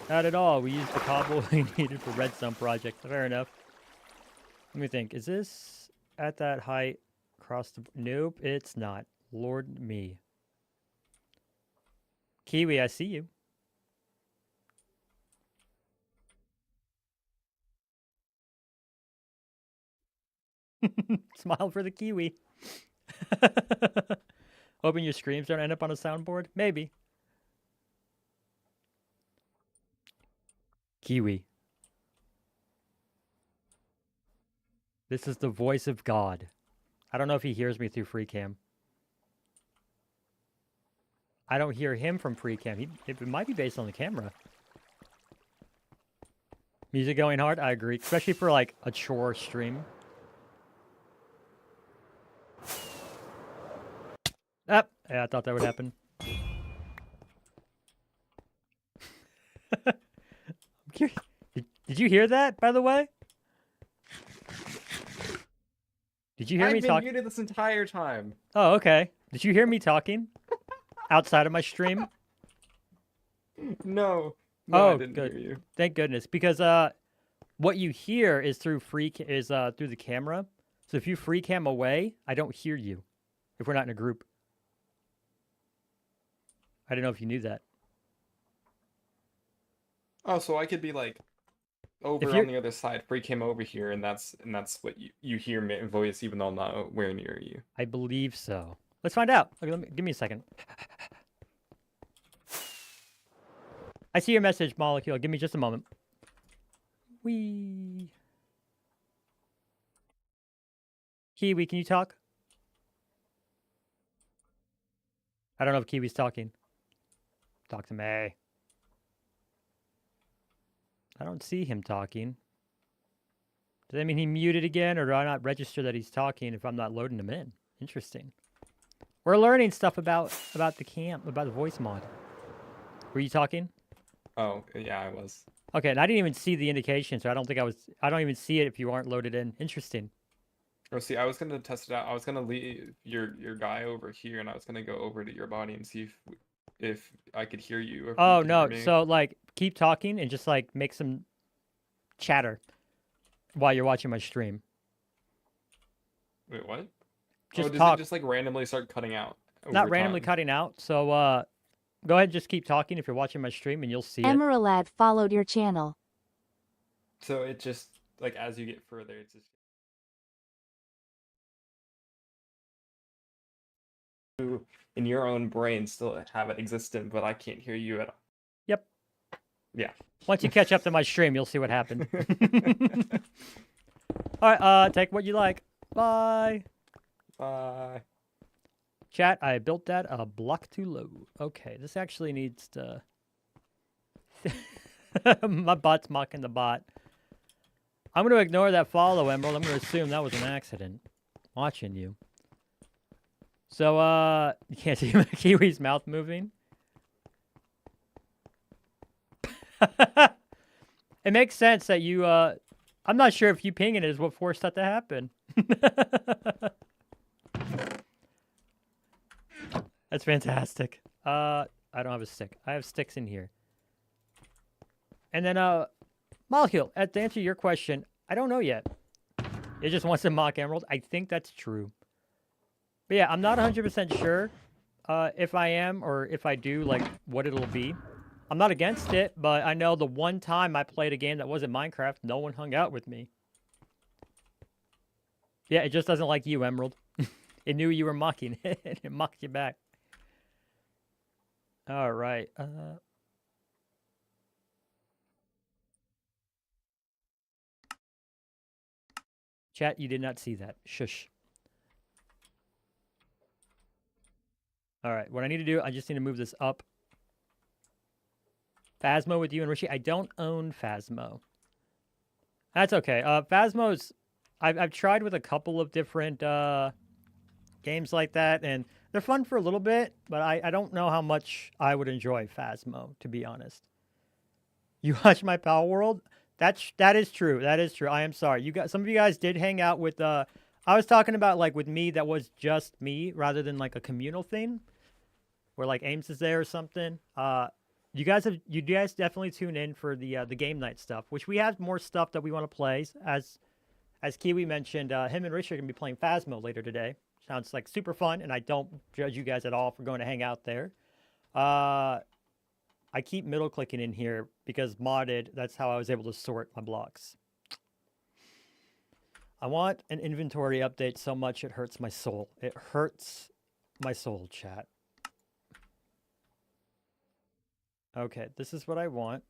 not at all. We used the cobble we needed for Redstone project. Fair enough. Let me think. Is this at that height across the... Nope, it's not. Lord me. Kiwi, I see you. Smile for the Kiwi. Hoping your screams don't end up on a soundboard? Maybe. Kiwi. This is the voice of God. I don't know if he hears me through free cam. I don't hear him from free cam. It might be based on the camera. Music going hard? I agree. Especially for like a chore stream. Ah, yeah, I thought that would happen. I'm curious. Did you hear that, by the way? Did you hear me I've been talk? muted this entire time. Oh, okay. Did you hear me talking outside of my stream? No, Oh, I didn't good. hear you. Thank goodness, because what you hear is through through the camera. So if you free cam away, I don't hear you if we're not in a group. I don't know if you knew that. Oh, so I could be like over you're- on the other side, free cam over here, and that's what you hear my voice, even though I'm not nowhere near you. I believe so. Let's find out. Okay, give me a second. I see your message, Molecule. Give me just a moment. Wee. Kiwi, can you talk? I don't know if Kiwi's talking. Talk to me. I don't see him talking. Does that mean he muted again, or do I not register that he's talking if I'm not loading him in? Interesting. We're learning stuff about the camp, about the voice mod. Were you talking? Oh, yeah, I was. Okay, and I didn't even see the indication, so I don't think I was. I don't even see it if you aren't loaded in. Interesting. Oh, see, I was gonna test it out. I was gonna leave your guy over here, and I was gonna go over to your body and see if I could hear you. Or if you Oh could no! hear me. So like, keep talking and just like make some chatter while you're watching my stream. Wait, what? Just oh, does talk. it just like randomly start cutting out? Not over randomly time? cutting out. So go ahead and just keep talking if you're watching my stream, and you'll see it. Emerald followed your channel. So it just like as you get further, it's just you in your own brain still have it existent, but I can't hear you at all. Yep. Yeah. Once you catch up to my stream, you'll see what happened. All right. Take what you like. Bye. Bye. Chat, I built that a block too low. Okay, this actually needs to... My bot's mocking the bot. I'm going to ignore that follow, Emerald. I'm going to assume that was an accident. Watching you. So, you can't see Kiwi's mouth moving? It makes sense that you, I'm not sure if you pinging it is what forced that to happen. That's fantastic. I don't have a stick. I have sticks in here. And then, Molecule, to answer your question, I don't know yet. It just wants to mock Emerald. I think that's true. But yeah, I'm not 100% sure if I am or if I do, like, what it'll be. I'm not against it, but I know the one time I played a game that wasn't Minecraft, no one hung out with me. Yeah, it just doesn't like you, Emerald. It knew you were mocking it, and it mocked you back. All right. Chat, you did not see that. Shush. All right, what I need to do, I just need to move this up. Phasmo with you and Richie. I don't own Phasmo. That's okay. Phasmo's... I've tried with a couple of different games like that, and they're fun for a little bit, but I don't know how much I would enjoy Phasmo, to be honest. You watch my Pal World? That is true. That is true. I am sorry. You guys, some of you guys did hang out with. I was talking about like with me. That was just me, rather than like a communal thing, where like Ames is there or something. You guys definitely tune in for the game night stuff, which we have more stuff that we want to play. As Kiwi mentioned, him and Richie are gonna be playing Phasmo later today. Sounds like super fun, and I don't judge you guys at all for going to hang out there. I keep middle clicking in here because modded, that's how I was able to sort my blocks. I want an inventory update so much it hurts my soul. It hurts my soul, chat. Okay, this is what I want.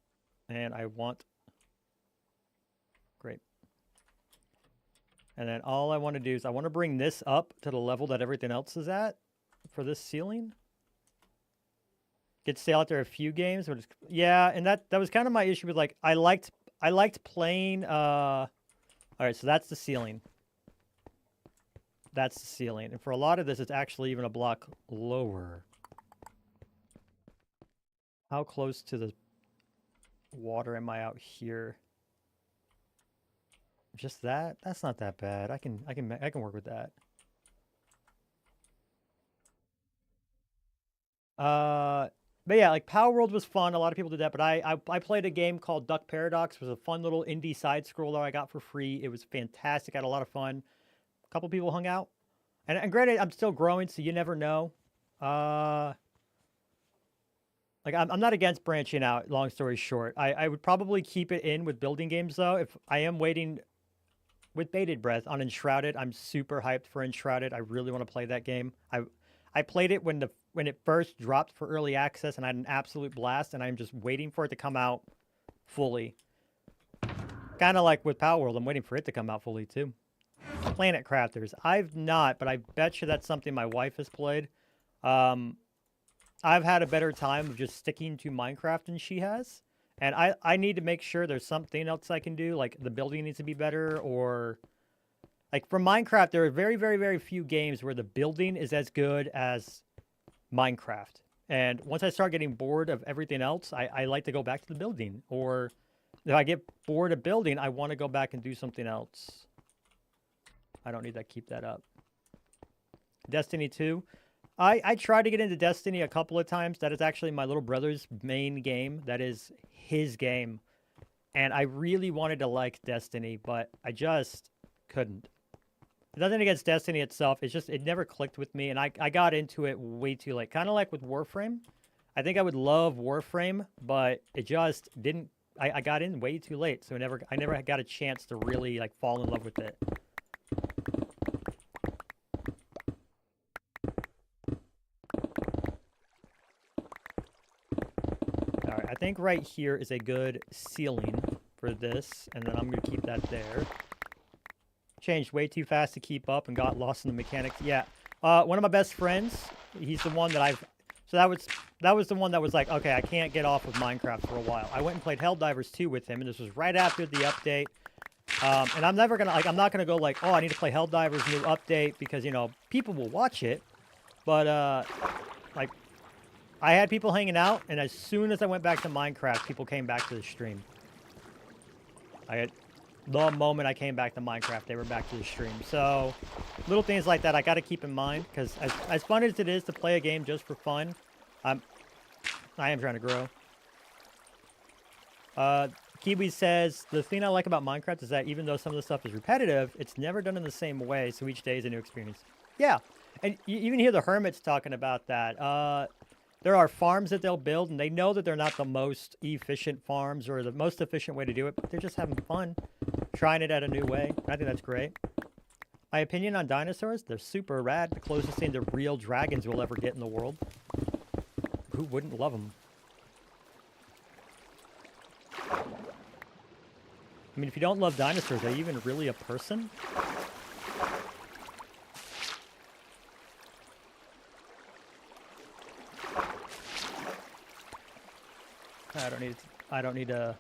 And I want... Great. And then all I want to do is I want to bring this up to the level that everything else is at for this ceiling. Get stale after a few games, but yeah, and that was kind of my issue with like I liked playing. All right, so that's the ceiling. That's the ceiling, and for a lot of this, it's actually even a block lower. How close to the water am I out here? Just that? That's not that bad. I can work with that. But yeah, like Power World was fun. A lot of people did that, but I played a game called Duck Paradox. It was a fun little indie side scroller I got for free. It was fantastic. I had a lot of fun. A couple people hung out. And granted, I'm still growing, so you never know. Like I'm not against branching out, long story short. I would probably keep it in with building games though. If I am waiting with bated breath on Enshrouded, I'm super hyped for Enshrouded. I really want to play that game. I played it when it first dropped for early access, and I had an absolute blast, and I'm just waiting for it to come out fully. Kind of like with Power World, I'm waiting for it to come out fully too. Planet Crafters. I've not, but I bet you that's something my wife has played. I've had a better time of just sticking to Minecraft than she has. And I need to make sure there's something else I can do, like the building needs to be better, or... Like, for Minecraft, there are very, very, very few games where the building is as good as Minecraft. And once I start getting bored of everything else, I like to go back to the building. Or if I get bored of building, I want to go back and do something else. I don't need that. Keep that up. Destiny 2. I tried to get into Destiny a couple of times. That is actually my little brother's main game. That is his game. And I really wanted to like Destiny, but I just couldn't. Nothing against Destiny itself. It's just, it never clicked with me, and I got into it way too late. Kind of like with Warframe. I think I would love Warframe, but it just didn't... I got in way too late, so I never got a chance to really, like, fall in love with it. Alright, I think right here is a good ceiling for this, and then I'm going to keep that there. Changed way too fast to keep up and got lost in the mechanics. Yeah, one of my best friends, he's the one that so that was the one that was like, okay, I can't get off of Minecraft for a while. I went and played Helldivers 2 with him, and this was right after the update. And I'm never gonna, like, I'm not gonna go like, oh, I need to play Helldivers new update, because, you know, people will watch it. But like, I had people hanging out, and as soon as I went back to Minecraft, people came back to the stream. The moment I came back to Minecraft, they were back to the stream. So, little things like that I got to keep in mind, because as fun as it is to play a game just for fun, I am trying to grow. Kiwi says, the thing I like about Minecraft is that even though some of the stuff is repetitive, it's never done in the same way, so each day is a new experience. Yeah, and you even hear the hermits talking about that. There are farms that they'll build, and they know that they're not the most efficient farms or the most efficient way to do it, but they're just having fun, trying it at a new way. I think that's great. My opinion on dinosaurs, they're super rad. The closest thing to real dragons we'll ever get in the world. Who wouldn't love them? I mean, if you don't love dinosaurs, are you even really a person? I don't need to...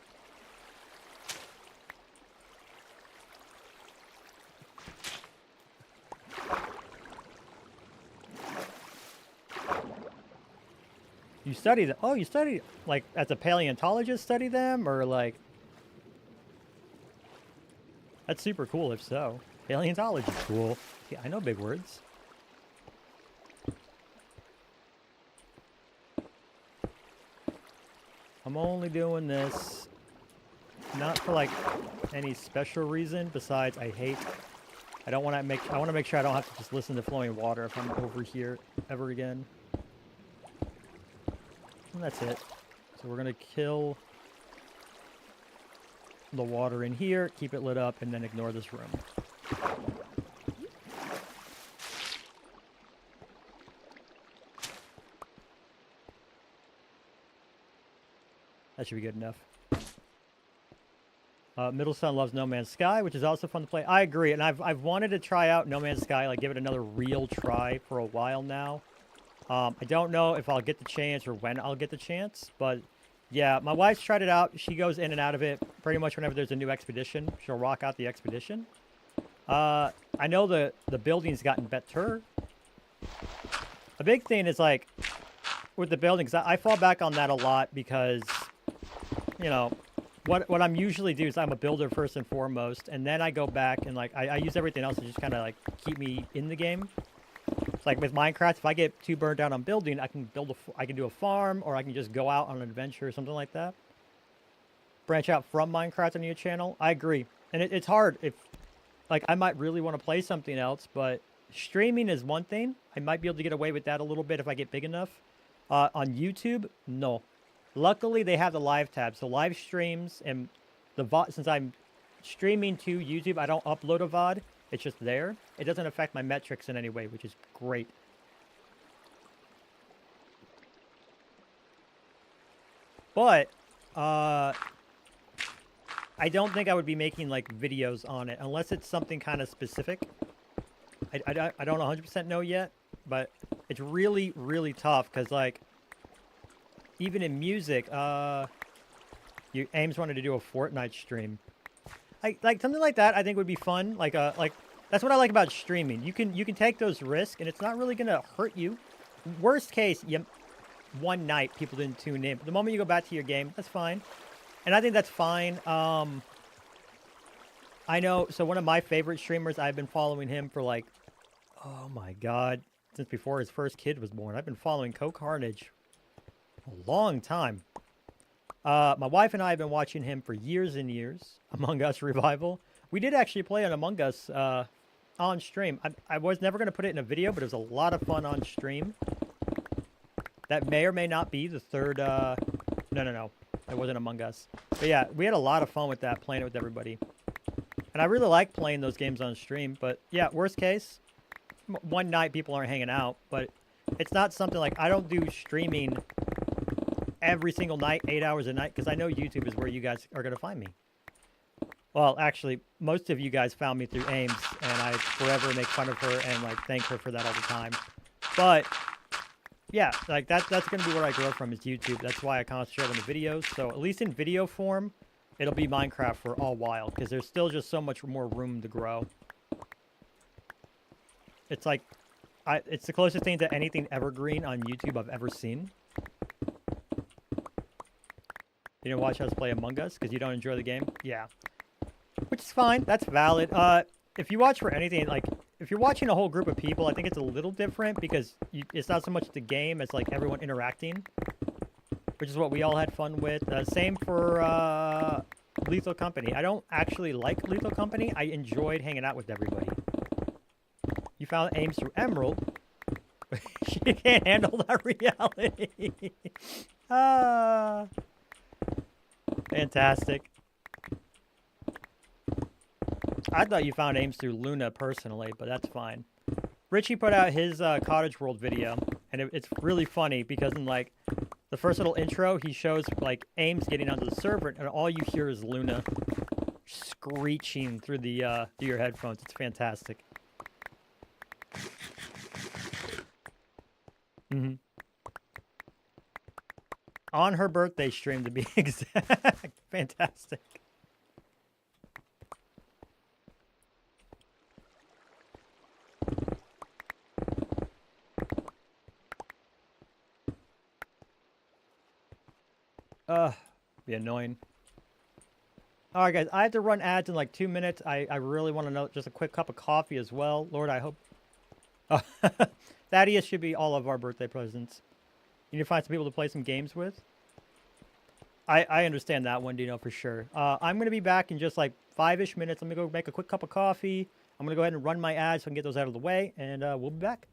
You study them? Oh, you study, like, as a paleontologist study them? Or, like... That's super cool, if so. Paleontology is cool. Yeah, I know big words. I'm only doing this not for like any special reason besides I want to make sure I don't have to just listen to flowing water if I'm over here ever again. And that's it. So we're going to kill the water in here, keep it lit up, and then ignore this room. That should be good enough. Middle son loves No Man's Sky, which is also fun to play. I agree, and I've wanted to try out No Man's Sky, like give it another real try for a while now. I don't know if I'll get the chance or when I'll get the chance, but yeah, my wife's tried it out. She goes in and out of it pretty much whenever there's a new expedition. She'll rock out the expedition. I know the building's gotten better. A big thing is like with the buildings, I fall back on that a lot because, you know, what I'm usually do is I'm a builder first and foremost, and then I go back and like I use everything else to just kind of like keep me in the game. It's like with Minecraft, if I get too burned out on building, I can I can do a farm, or I can just go out on an adventure or something like that. Branch out from Minecraft on your channel. I agree, and it's hard if, like, I might really want to play something else, but streaming is one thing. I might be able to get away with that a little bit if I get big enough. On YouTube, no. Luckily, they have the live tab, so live streams and the VOD. Since I'm streaming to YouTube, I don't upload a VOD. It's just there. It doesn't affect my metrics in any way, which is great. But I don't think I would be making like videos on it unless it's something kind of specific. I don't 100% know yet, but it's really, really tough because like even in music, Ames wanted to do a Fortnite stream. Like something like that I think would be fun. Like that's what I like about streaming. You can take those risks and it's not really gonna hurt you. Worst case, one night people didn't tune in. But the moment you go back to your game, that's fine. And I think that's fine. I know, so one of my favorite streamers, I've been following him for like, oh my god, since before his first kid was born. I've been following Carnage a long time. My wife and I have been watching him for years and years. Among Us Revival. We did actually play on Among Us on stream. I was never going to put it in a video, but it was a lot of fun on stream. That may or may not be the third... No. It wasn't Among Us. But yeah, we had a lot of fun with that, playing it with everybody. And I really like playing those games on stream. But yeah, worst case, one night people aren't hanging out. But it's not something like... I don't do streaming every single night, 8 hours a night, because I know YouTube is where you guys are going to find me. Well, actually, most of you guys found me through Ames, and I forever make fun of her and like thank her for that all the time. But yeah, like that's going to be where I grow from is YouTube. That's why I concentrate on the videos. So at least in video form, it'll be Minecraft for a while because there's still just so much more room to grow. It's like, it's the closest thing to anything evergreen on YouTube I've ever seen. You didn't watch us play Among Us because you don't enjoy the game? Yeah. Which is fine. That's valid. If you watch for anything, like, if you're watching a whole group of people, I think it's a little different because it's not so much the game as, like, everyone interacting. Which is what we all had fun with. Same for Lethal Company. I don't actually like Lethal Company. I enjoyed hanging out with everybody. You found Ames through Emerald. She can't handle that reality. Fantastic. I thought you found Ames through Luna personally, but that's fine. Richie put out his Cottage World video, and it's really funny because in like the first little intro, he shows like Ames getting onto the server, and all you hear is Luna screeching through the through your headphones. It's fantastic. On her birthday stream, to be exact. Fantastic. Be annoying. Alright guys, I have to run ads in like 2 minutes. I really want to know just a quick cup of coffee as well. Lord, I hope... Oh, Thaddeus should be all of our birthday presents. You need to find some people to play some games with. I understand that one, Dino, for sure. I'm going to be back in just like 5-ish minutes. I'm going to go make a quick cup of coffee. I'm going to go ahead and run my ads so I can get those out of the way, and we'll be back.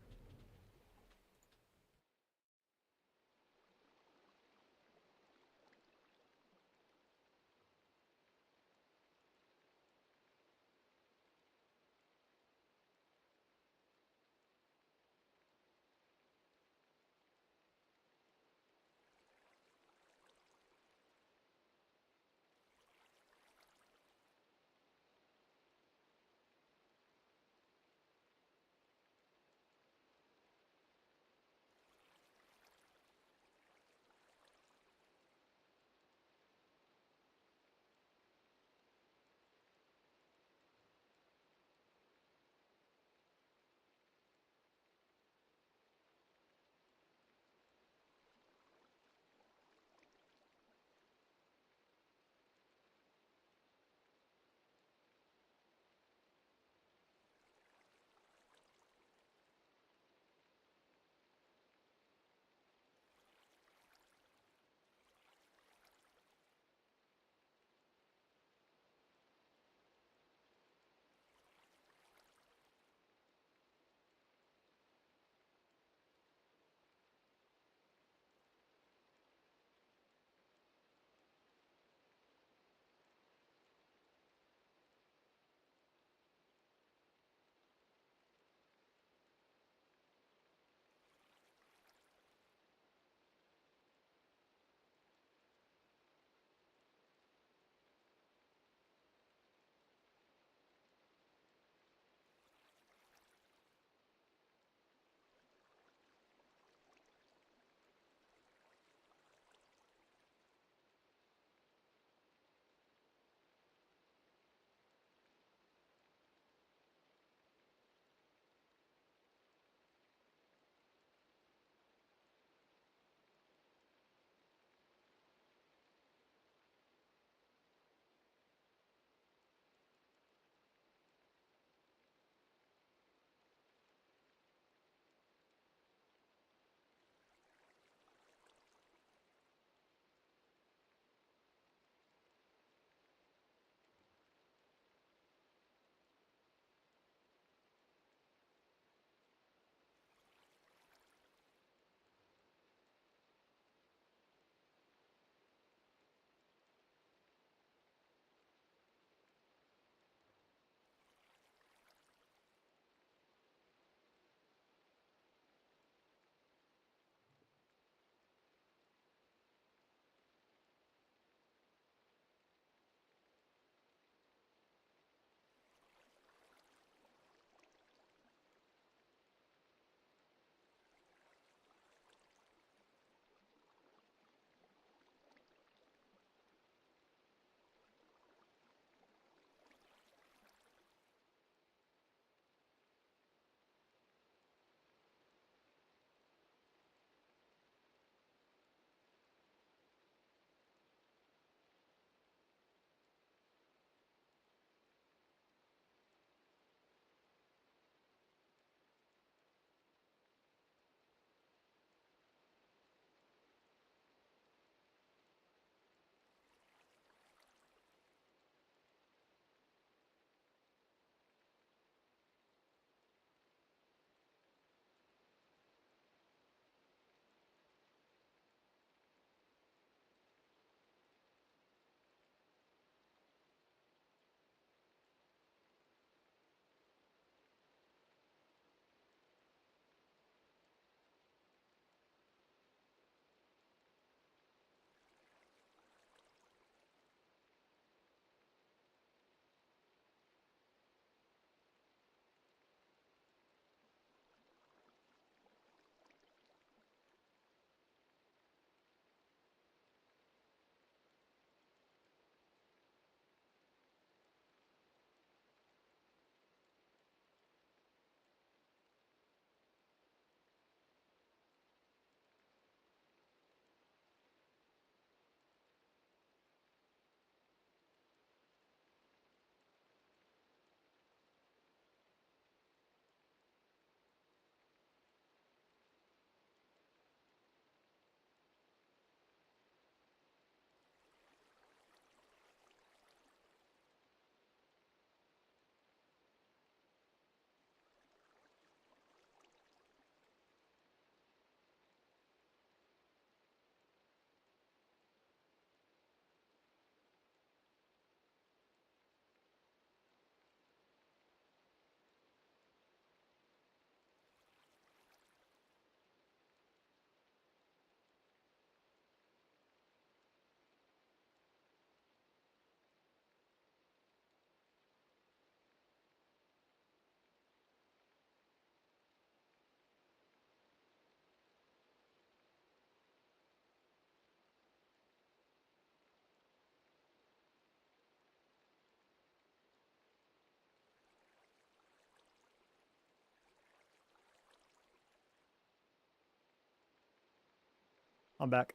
I'm back.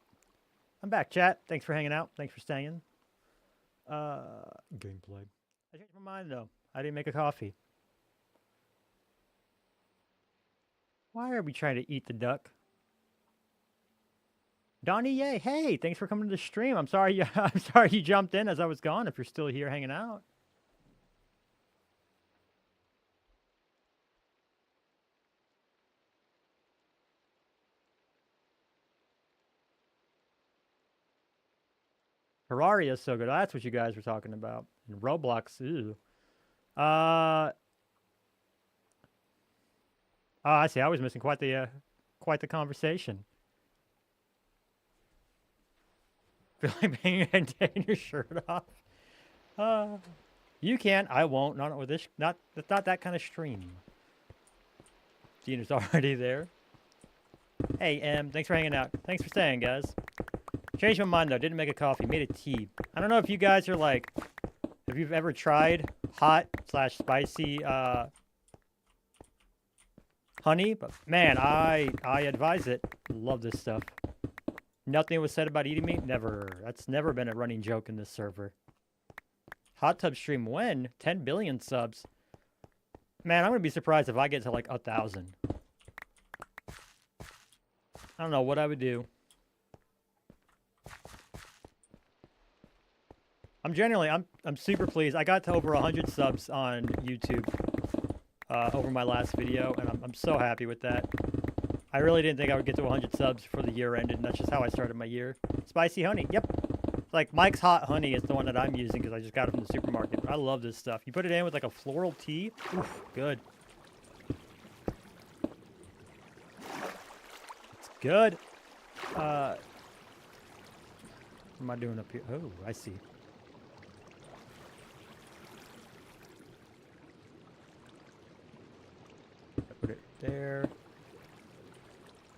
I'm back, chat. Thanks for hanging out. Thanks for staying. Gameplay. I changed my mind though. I didn't make a coffee. Why are we trying to eat the duck? Donnie, yay! Hey, thanks for coming to the stream. I'm sorry. I'm sorry you jumped in as I was gone. If you're still here hanging out. Terraria is so good. That's what you guys were talking about. And Roblox, ew. Oh, I see. I was missing quite the conversation. Feel like being and taking your shirt off. You can. I won't. Not with this. Not that kind of stream. Gina's already there. Hey, thanks for hanging out. Thanks for staying, guys. Changed my mind though. Didn't make a coffee. Made a tea. I don't know if you guys are like, if you've ever tried hot/spicy honey, but man, I advise it. Love this stuff. Nothing was said about eating meat. Never. That's never been a running joke in this server. Hot tub stream when 10 billion subs. Man, I'm gonna be surprised if I get to like 1,000. I don't know what I would do. I'm super pleased. I got to over 100 subs on YouTube over my last video, and I'm so happy with that. I really didn't think I would get to 100 subs before the year ended, and that's just how I started my year. Spicy honey, yep. Like Mike's Hot Honey is the one that I'm using because I just got it from the supermarket. I love this stuff. You put it in with like a floral tea. Oof, good. It's good. What am I doing up here? Oh, I see. Put it there.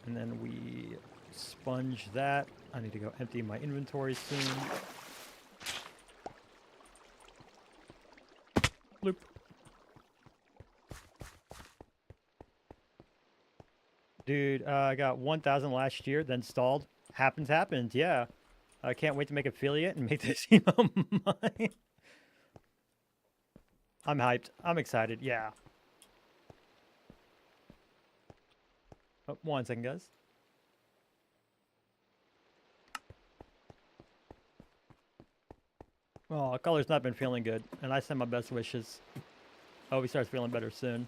And then we sponge that. I need to go empty my inventory soon. Bloop. Dude, I got 1,000 last year, then stalled. Happens, yeah. I can't wait to make affiliate and make this emo mine. I'm hyped. I'm excited, yeah. Oh, 1 second, guys. Oh, Color's not been feeling good, and I send my best wishes. Hope he starts feeling better soon.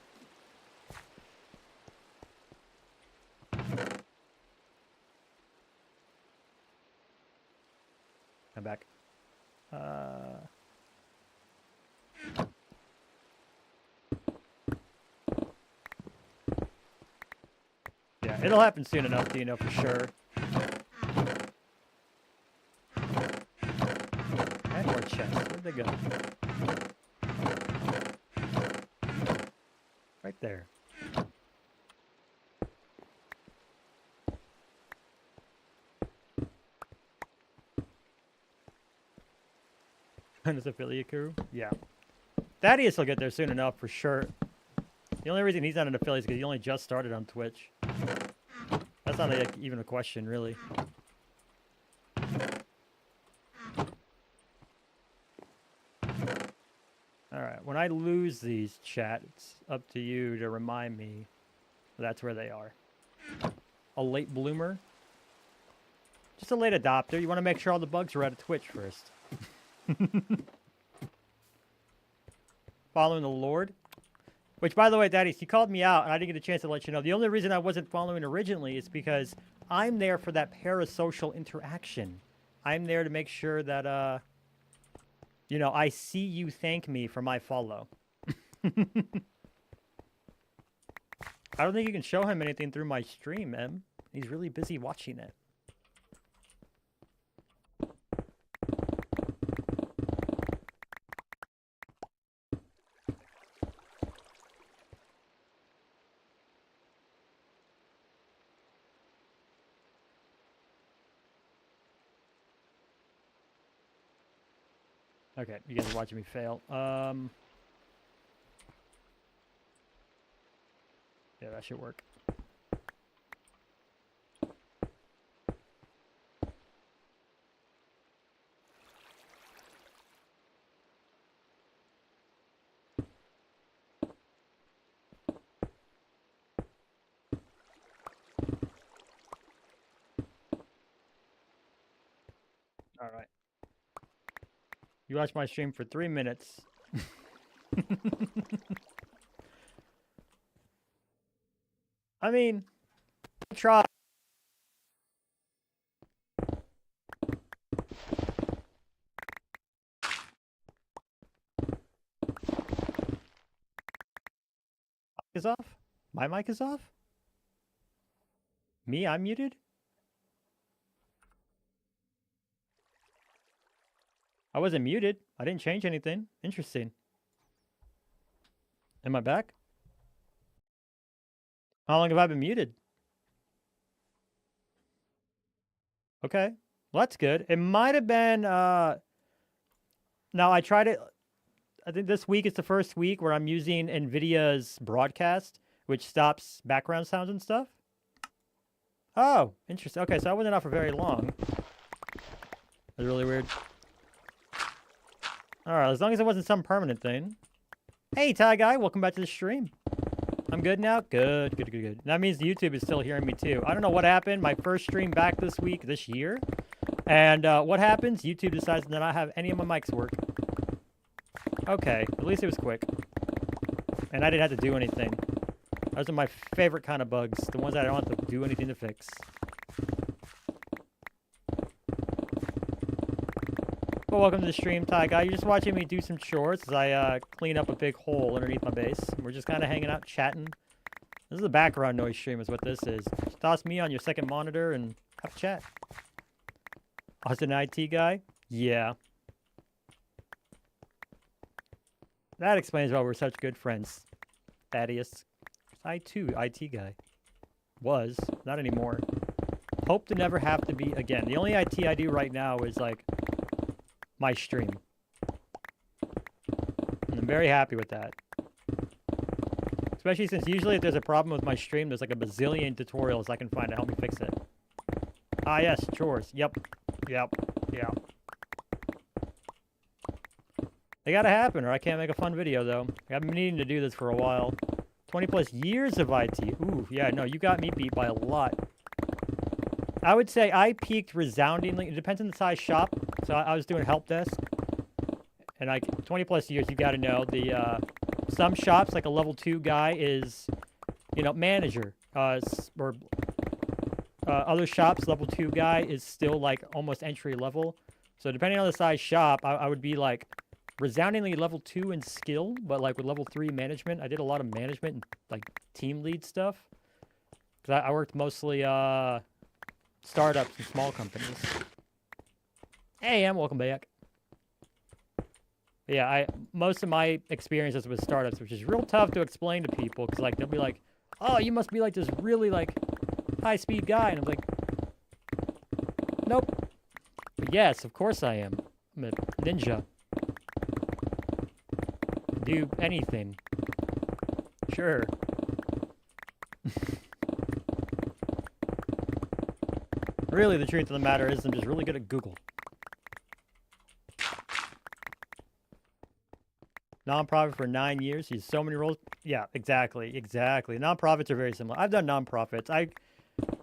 I'm back. Yeah, it'll happen soon enough, you know, for sure. And more chests. Where'd they go? Right there. And his affiliate crew? Yeah. Thaddeus will get there soon enough, for sure. The only reason he's not an affiliate is because he only just started on Twitch. That's not like, even a question, really. Alright, when I lose these, chat, it's up to you to remind me that's where they are. A late bloomer? Just a late adopter. You want to make sure all the bugs are out of Twitch first. Following the Lord? Which, by the way, Daddy, you called me out, and I didn't get a chance to let you know. The only reason I wasn't following originally is because I'm there for that parasocial interaction. I'm there to make sure that, you know, I see you thank me for my follow. I don't think you can show him anything through my stream, Em. He's really busy watching it. Okay, you guys are watching me fail. Yeah, that should work. All right. You watched my stream for 3 minutes. I mean, try. Is off? My mic is off? Me, I'm muted? I wasn't muted. I didn't change anything. Interesting. Am I back? How long have I been muted? Okay. Well, that's good. It might have been, now I tried it. I think this week is the first week where I'm using NVIDIA's broadcast, which stops background sounds and stuff. Oh, interesting. Okay, so I wasn't out for very long. That's really weird. Alright, as long as it wasn't some permanent thing. Hey, Ty Guy, welcome back to the stream. I'm good now? Good, good, good, good. That means YouTube is still hearing me too. I don't know what happened. My first stream back this week, this year. And what happens? YouTube decides to not have any of my mics work. Okay, at least it was quick. And I didn't have to do anything. Those are my favorite kind of bugs. The ones that I don't have to do anything to fix. Well, welcome to the stream, Ty Guy. You're just watching me do some chores as I clean up a big hole underneath my base. We're just kind of hanging out, chatting. This is a background noise stream is what this is. Just toss me on your second monitor and have a chat. Austin IT guy? Yeah. That explains why we're such good friends. Thaddeus. I too, IT guy. Was. Not anymore. Hope to never have to be again. The only IT I do right now is like my stream. And I'm very happy with that. Especially since usually if there's a problem with my stream, there's like a bazillion tutorials I can find to help me fix it. Ah yes, chores. Yep. Yep. Yep. They gotta happen or I can't make a fun video though. I've been needing to do this for a while. 20 plus years of IT. Ooh, yeah, no, you got me beat by a lot. I would say I peaked resoundingly. It depends on the size shop. So I was doing help desk. And like 20 plus years, you got to know the some shops like a level 2 guy is, you know, manager. Or other shops, level 2 guy is still like almost entry level. So depending on the size shop, I would be like resoundingly level 2 in skill, but like with level 3 management, I did a lot of management and like team lead stuff. Cause I worked mostly startups and small companies. Hey, welcome back. But yeah, most of my experiences with startups, which is real tough to explain to people, because like they'll be like, "Oh, you must be like this really like high-speed guy," and I'm like, "Nope." But yes, of course I am. I'm a ninja. Do anything. Sure. Really, the truth of the matter is I'm just really good at Google. Nonprofit for 9 years. He's so many roles. Yeah, exactly. Exactly. Nonprofits are very similar. I've done nonprofits. I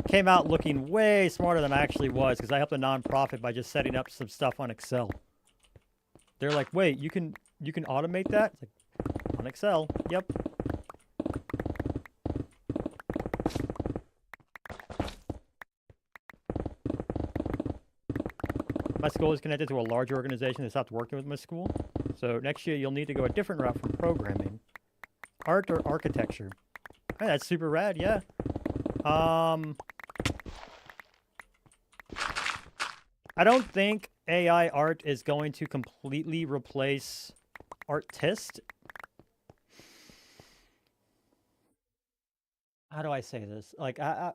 came out looking way smarter than I actually was because I helped a nonprofit by just setting up some stuff on Excel. They're like, wait, you can automate that? It's like, on Excel. Yep. My school is connected to a large organization that stopped working with my school. So next year you'll need to go a different route from programming. Art or architecture. Hey, that's super rad, yeah. I don't think AI art is going to completely replace artist. How do I say this? Like, I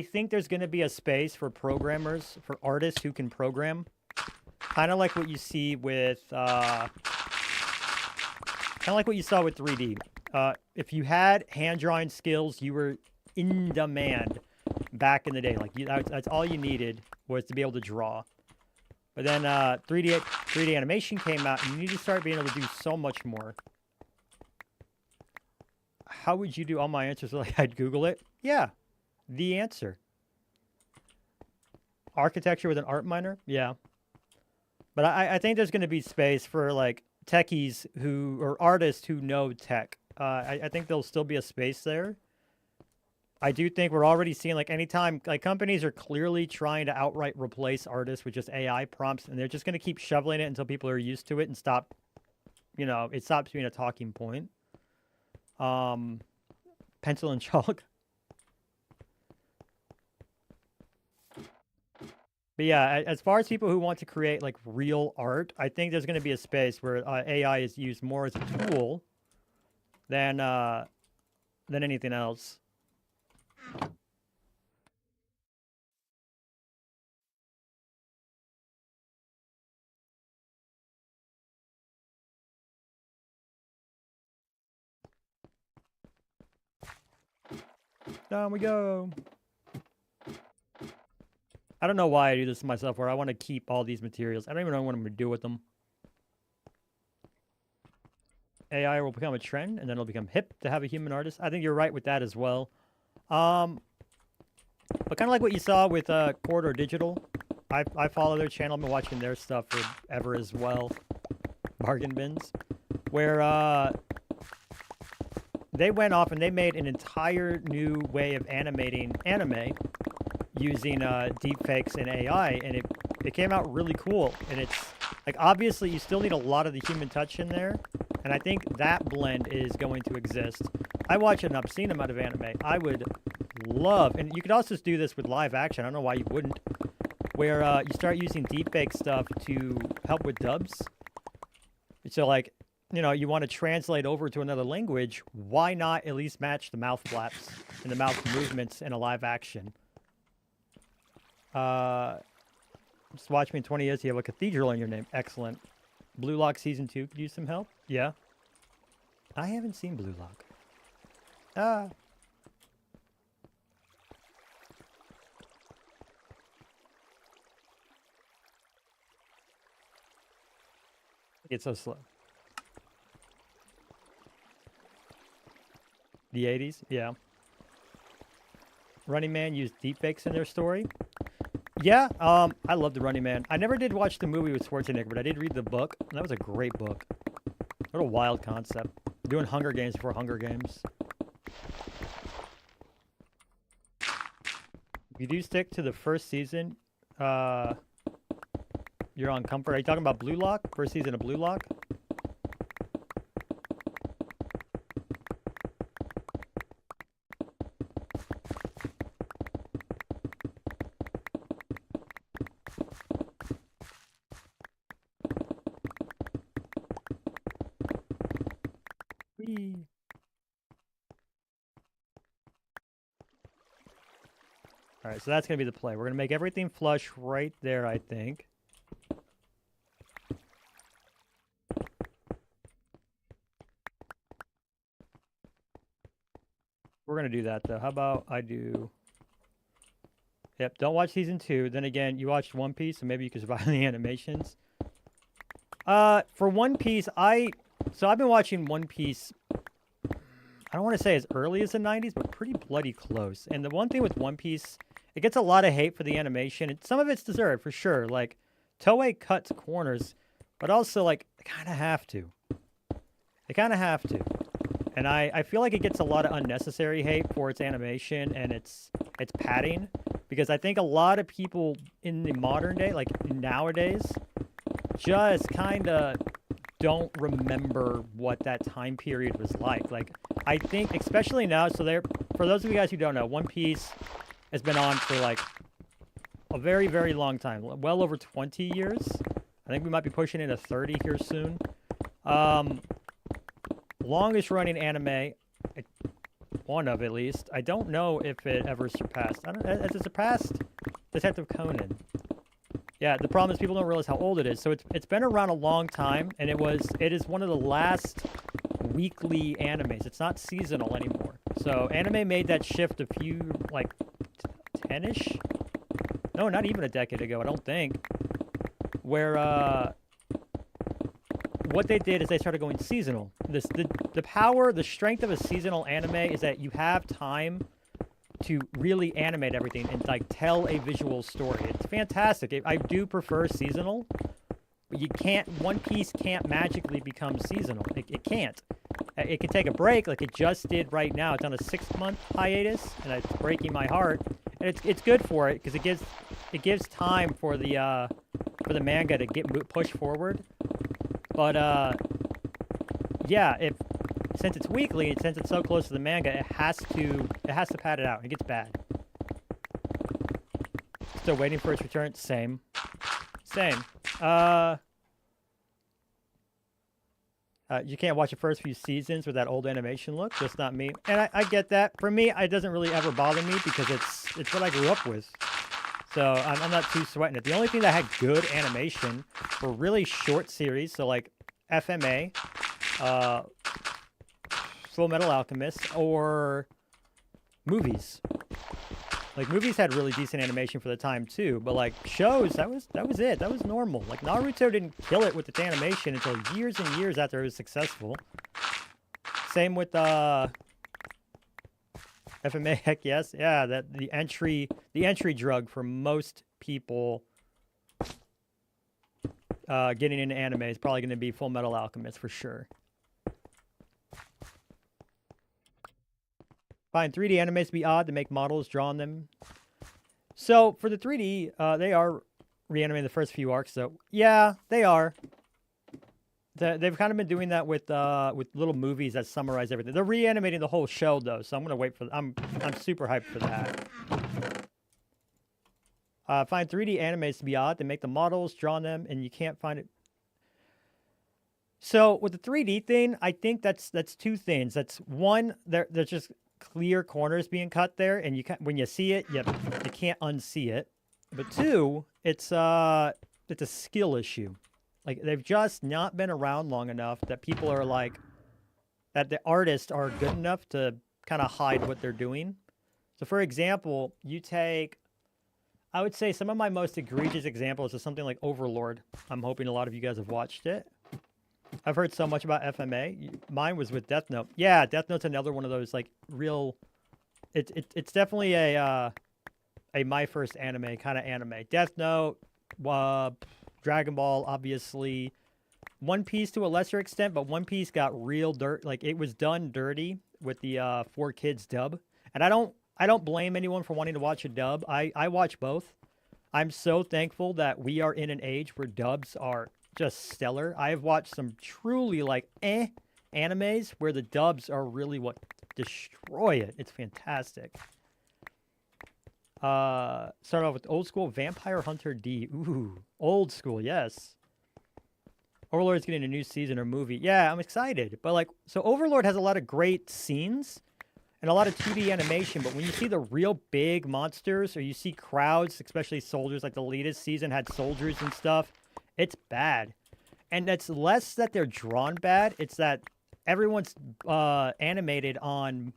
think there's going to be a space for programmers, for artists who can program. Kind of like what you see with, kind of like what you saw with 3D. If you had hand-drawing skills, you were in demand back in the day. Like, that's all you needed was to be able to draw. But then 3D animation came out, and you need to start being able to do so much more. How would you do all my answers? Like, I'd Google it? Yeah. The answer. architecture with an art minor. Yeah. But I think there's going to be space for like techies or artists who know tech. I think there'll still be a space there. I do think we're already seeing like anytime like companies are clearly trying to outright replace artists with just AI prompts, and they're just going to keep shoveling it until people are used to it and stop, it stops being a talking point. Pencil and chalk. But yeah, as far as people who want to create like real art, I think there's going to be a space where AI is used more as a tool than anything else. Down we go. I don't know why I do this to myself, where I want to keep all these materials. I don't even know what I'm going to do with them. AI will become a trend, and then it'll become hip to have a human artist. I think you're right with that as well. But kind of like what you saw with Corridor Digital. I follow their channel. I've been watching their stuff forever as well. Bargain bins. Where they went off and they made an entire new way of animating anime using deepfakes and AI, and it came out really cool. And it's like, obviously you still need a lot of the human touch in there, and I think that blend is going to exist. I watch an obscene amount of anime. I would love, and you could also do this with live action, I don't know why you wouldn't, where you start using deepfake stuff to help with dubs. So like, you want to translate over to another language, why not at least match the mouth flaps and the mouth movements in a live action? Just watch me in 20 years, you have a cathedral in your name. Excellent. Blue Lock Season 2 could use some help? Yeah. I haven't seen Blue Lock. It's so slow. The 80s? Yeah. Running Man used deepfakes in their story. Yeah, I love the Running Man. I never did watch the movie with Schwarzenegger, but I did read the book. And that was a great book. What a wild concept. Doing Hunger Games before Hunger Games. If you do stick to the first season, you're on comfort. Are you talking about Blue Lock? First season of Blue Lock? Whee. All right, so that's going to be the play. We're going to make everything flush right there, I think. We're going to do that, though. How about I do... Yep, don't watch Season 2. Then again, you watched One Piece, so maybe you can survive the animations. For One Piece, So I've been watching One Piece, I don't want to say as early as the 90s, but pretty bloody close. And the one thing with One Piece, it gets a lot of hate for the animation. And some of it's deserved, for sure. Like, Toei cuts corners, but also, like, they kind of have to. They kind of have to. And I feel like it gets a lot of unnecessary hate for its animation and its padding. Because I think a lot of people in the modern day, like nowadays, just kind of don't remember what that time period was like. Like, I think, especially now, so for those of you guys who don't know, One Piece has been on for like a very, very long time. Well over 20 years. I think we might be pushing into 30 here soon. Longest running anime, one of at least. I don't know if it ever surpassed. Has it surpassed Detective Conan? Yeah, the problem is people don't realize how old it is. So it's been around a long time, and it is one of the last weekly animes. It's not seasonal anymore. So anime made that shift a few, like, 10-ish? No, not even a decade ago, I don't think. Where, what they did is they started going seasonal. The power, the strength of a seasonal anime is that you have time to really animate everything and like tell a visual story. It's fantastic. I do prefer seasonal, but you can't. One Piece can't magically become seasonal. It can't. It can take a break like it just did right now. It's on a 6-month hiatus, and it's breaking my heart. And it's good for it because it gives time for the manga to get pushed forward. But yeah, since it's weekly, since it's so close to the manga, it has to pad it out. It gets bad. Still waiting for its return. Same. You can't watch the first few seasons with that old animation look. Just not me. And I get that. For me, it doesn't really ever bother me because it's what I grew up with. So I'm not too sweating it. The only thing that had good animation were really short series. So like FMA, Full Metal Alchemist, or movies. Like movies had really decent animation for the time too, but like shows, that was it. That was normal. Like Naruto didn't kill it with its animation until years and years after it was successful. Same with FMA, heck yes. Yeah, that the entry drug for most people getting into anime is probably going to be Full Metal Alchemist for sure. Find 3D animes to be odd to make models draw on them. So for the 3D, they are reanimating the first few arcs. So yeah, they are. They've kind of been doing that with little movies that summarize everything. They're reanimating the whole show though, so I'm gonna wait for. I'm super hyped for that. Find 3D animes to be odd to make the models draw on them, and you can't find it. So with the 3D thing, I think that's two things. That's one, there's just clear corners being cut there, and you when you see it, you can't unsee it. But two, it's a skill issue. Like they've just not been around long enough that people are like that the artists are good enough to kind of hide what they're doing. So for example, you take, I would say some of my most egregious examples is something like Overlord. I'm hoping a lot of you guys have watched it. I've heard so much about FMA. Mine was with Death Note. Yeah, Death Note's another one of those like real. It's definitely a my first anime kind of anime. Death Note, Dragon Ball, obviously. One Piece to a lesser extent, but One Piece got real dirt. Like it was done dirty with the 4Kids dub, and I don't blame anyone for wanting to watch a dub. I watch both. I'm so thankful that we are in an age where dubs are just stellar. I have watched some truly like animes where the dubs are really what destroy it. It's fantastic. Start off with old school Vampire Hunter D. Ooh, old school, yes. Overlord's getting a new season or movie. Yeah, I'm excited. But like, so Overlord has a lot of great scenes and a lot of 2D animation, but when you see the real big monsters or you see crowds, especially soldiers, like the latest season had soldiers and stuff, it's bad. And it's less that they're drawn bad, it's that everyone's animated on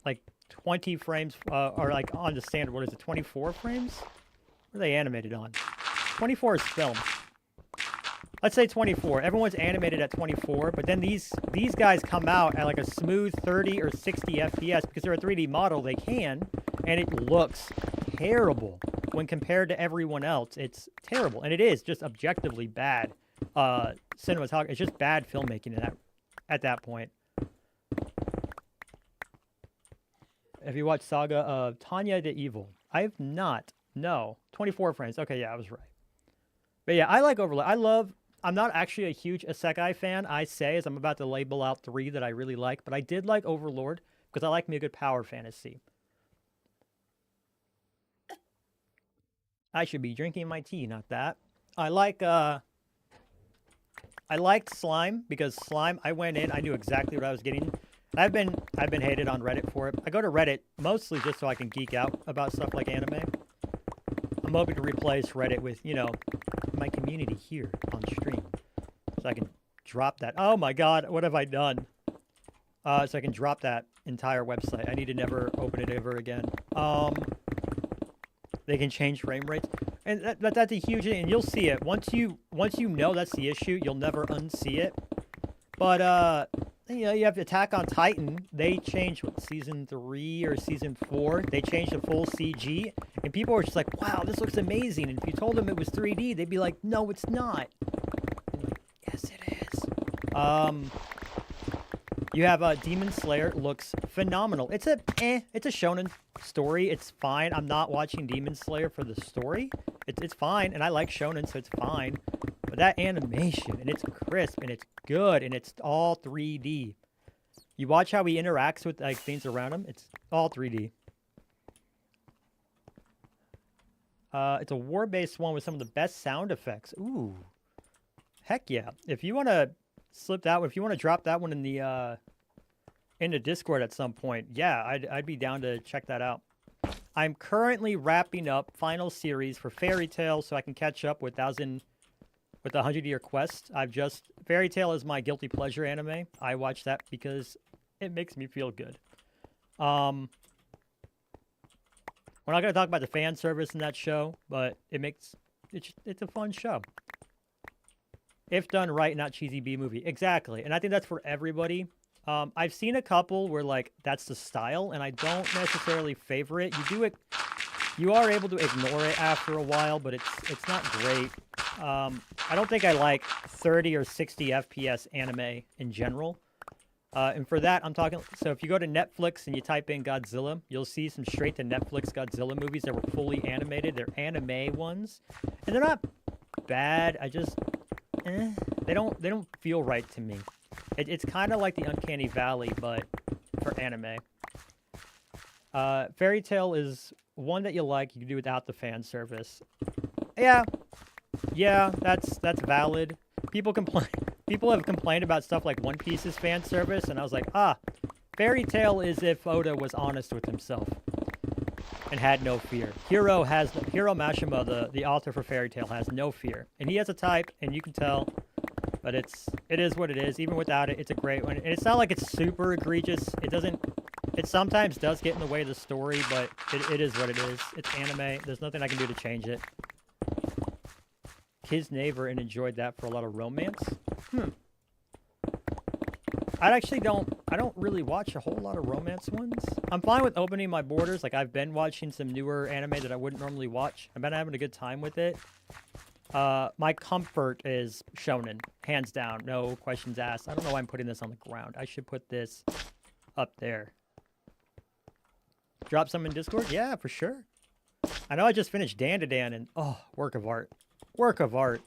like 20 frames, or like on the standard, what is it, 24 frames? What are they animated on? 24 is film. Let's say 24. Everyone's animated at 24, but then these guys come out at like a smooth 30 or 60 FPS because they're a 3D model, they can, and it looks terrible. When compared to everyone else, it's terrible. And it is just objectively bad cinematography. It's just bad filmmaking at that point. Have you watched Saga of Tanya the Evil? I have not. No. 24 frames. Okay, yeah, I was right. But yeah, I like Overlord. I'm not actually a huge Isekai fan, I say, as I'm about to label out 3 that I really like. But I did like Overlord because I like me a good power fantasy. I should be drinking my tea, not that. I liked Slime because Slime, I went in, I knew exactly what I was getting. I've been hated on Reddit for it. I go to Reddit mostly just so I can geek out about stuff like anime. I'm hoping to replace Reddit with, you know, my community here on stream. So I can drop that. Oh my god, what have I done? So I can drop that entire website. I need to never open it ever again. They can change frame rates, and that's a huge thing. And you'll see it once you know that's the issue. You'll never unsee it. But you know, you have Attack on Titan. They changed, what, season 3 or season 4? They changed the full CG, and people were just like, wow, this looks amazing. And if you told them it was 3D, they'd be like, no, it's not. I'm like, yes, it is. You have Demon Slayer. Looks phenomenal. It's a shonen story. It's fine. I'm not watching Demon Slayer for the story. It's fine, and I like shonen, so it's fine. But that animation, and it's crisp, and it's good, and it's all 3D. You watch how he interacts with like things around him. It's all 3D. It's a war-based one with some of the best sound effects. Ooh, heck yeah! If you want to slip that one, if you want to drop that one in the Discord at some point, yeah, I'd be down to check that out. I'm currently wrapping up final series for Fairy Tail, so I can catch up with the 100-Year Quest. Fairy Tail is my guilty pleasure anime. I watch that because it makes me feel good. We're not going to talk about the fan service in that show, but it's a fun show. If done right, not cheesy B movie. Exactly. And I think that's for everybody. I've seen a couple where like that's the style, and I don't necessarily favor it. You are able to ignore it after a while, but it's not great. I don't think I like 30 or 60 FPS anime in general. And for that, I'm talking... So if you go to Netflix and you type in Godzilla, you'll see some straight-to-Netflix Godzilla movies that were fully animated. They're anime ones. And they're not bad. I just... They don't feel right to me. It's kind of like the Uncanny Valley, but for anime. Fairy Tail is one that you like. You can do without the fan service. Yeah, that's valid. People have complained about stuff like One Piece's fan service, and I was like, Fairy Tail is if Oda was honest with himself and had no fear. Hiro Mashima, the author for Fairy Tail, has no fear, and he has a type, and you can tell. But it is what it is. Even without it, it's a great one. And it's not like it's super egregious. It sometimes does get in the way of the story, but it is what it is. It's anime. There's nothing I can do to change it. Kids Neighbor and enjoyed that for a lot of romance. I don't really watch a whole lot of romance ones. I'm fine with opening my borders. Like, I've been watching some newer anime that I wouldn't normally watch. I've been having a good time with it. My comfort is shonen, hands down, no questions asked. I don't know why I'm putting this on the ground. I should put this up there. Drop some in Discord? Yeah, for sure. I know I just finished Dan to Dan, and work of art. Work of art.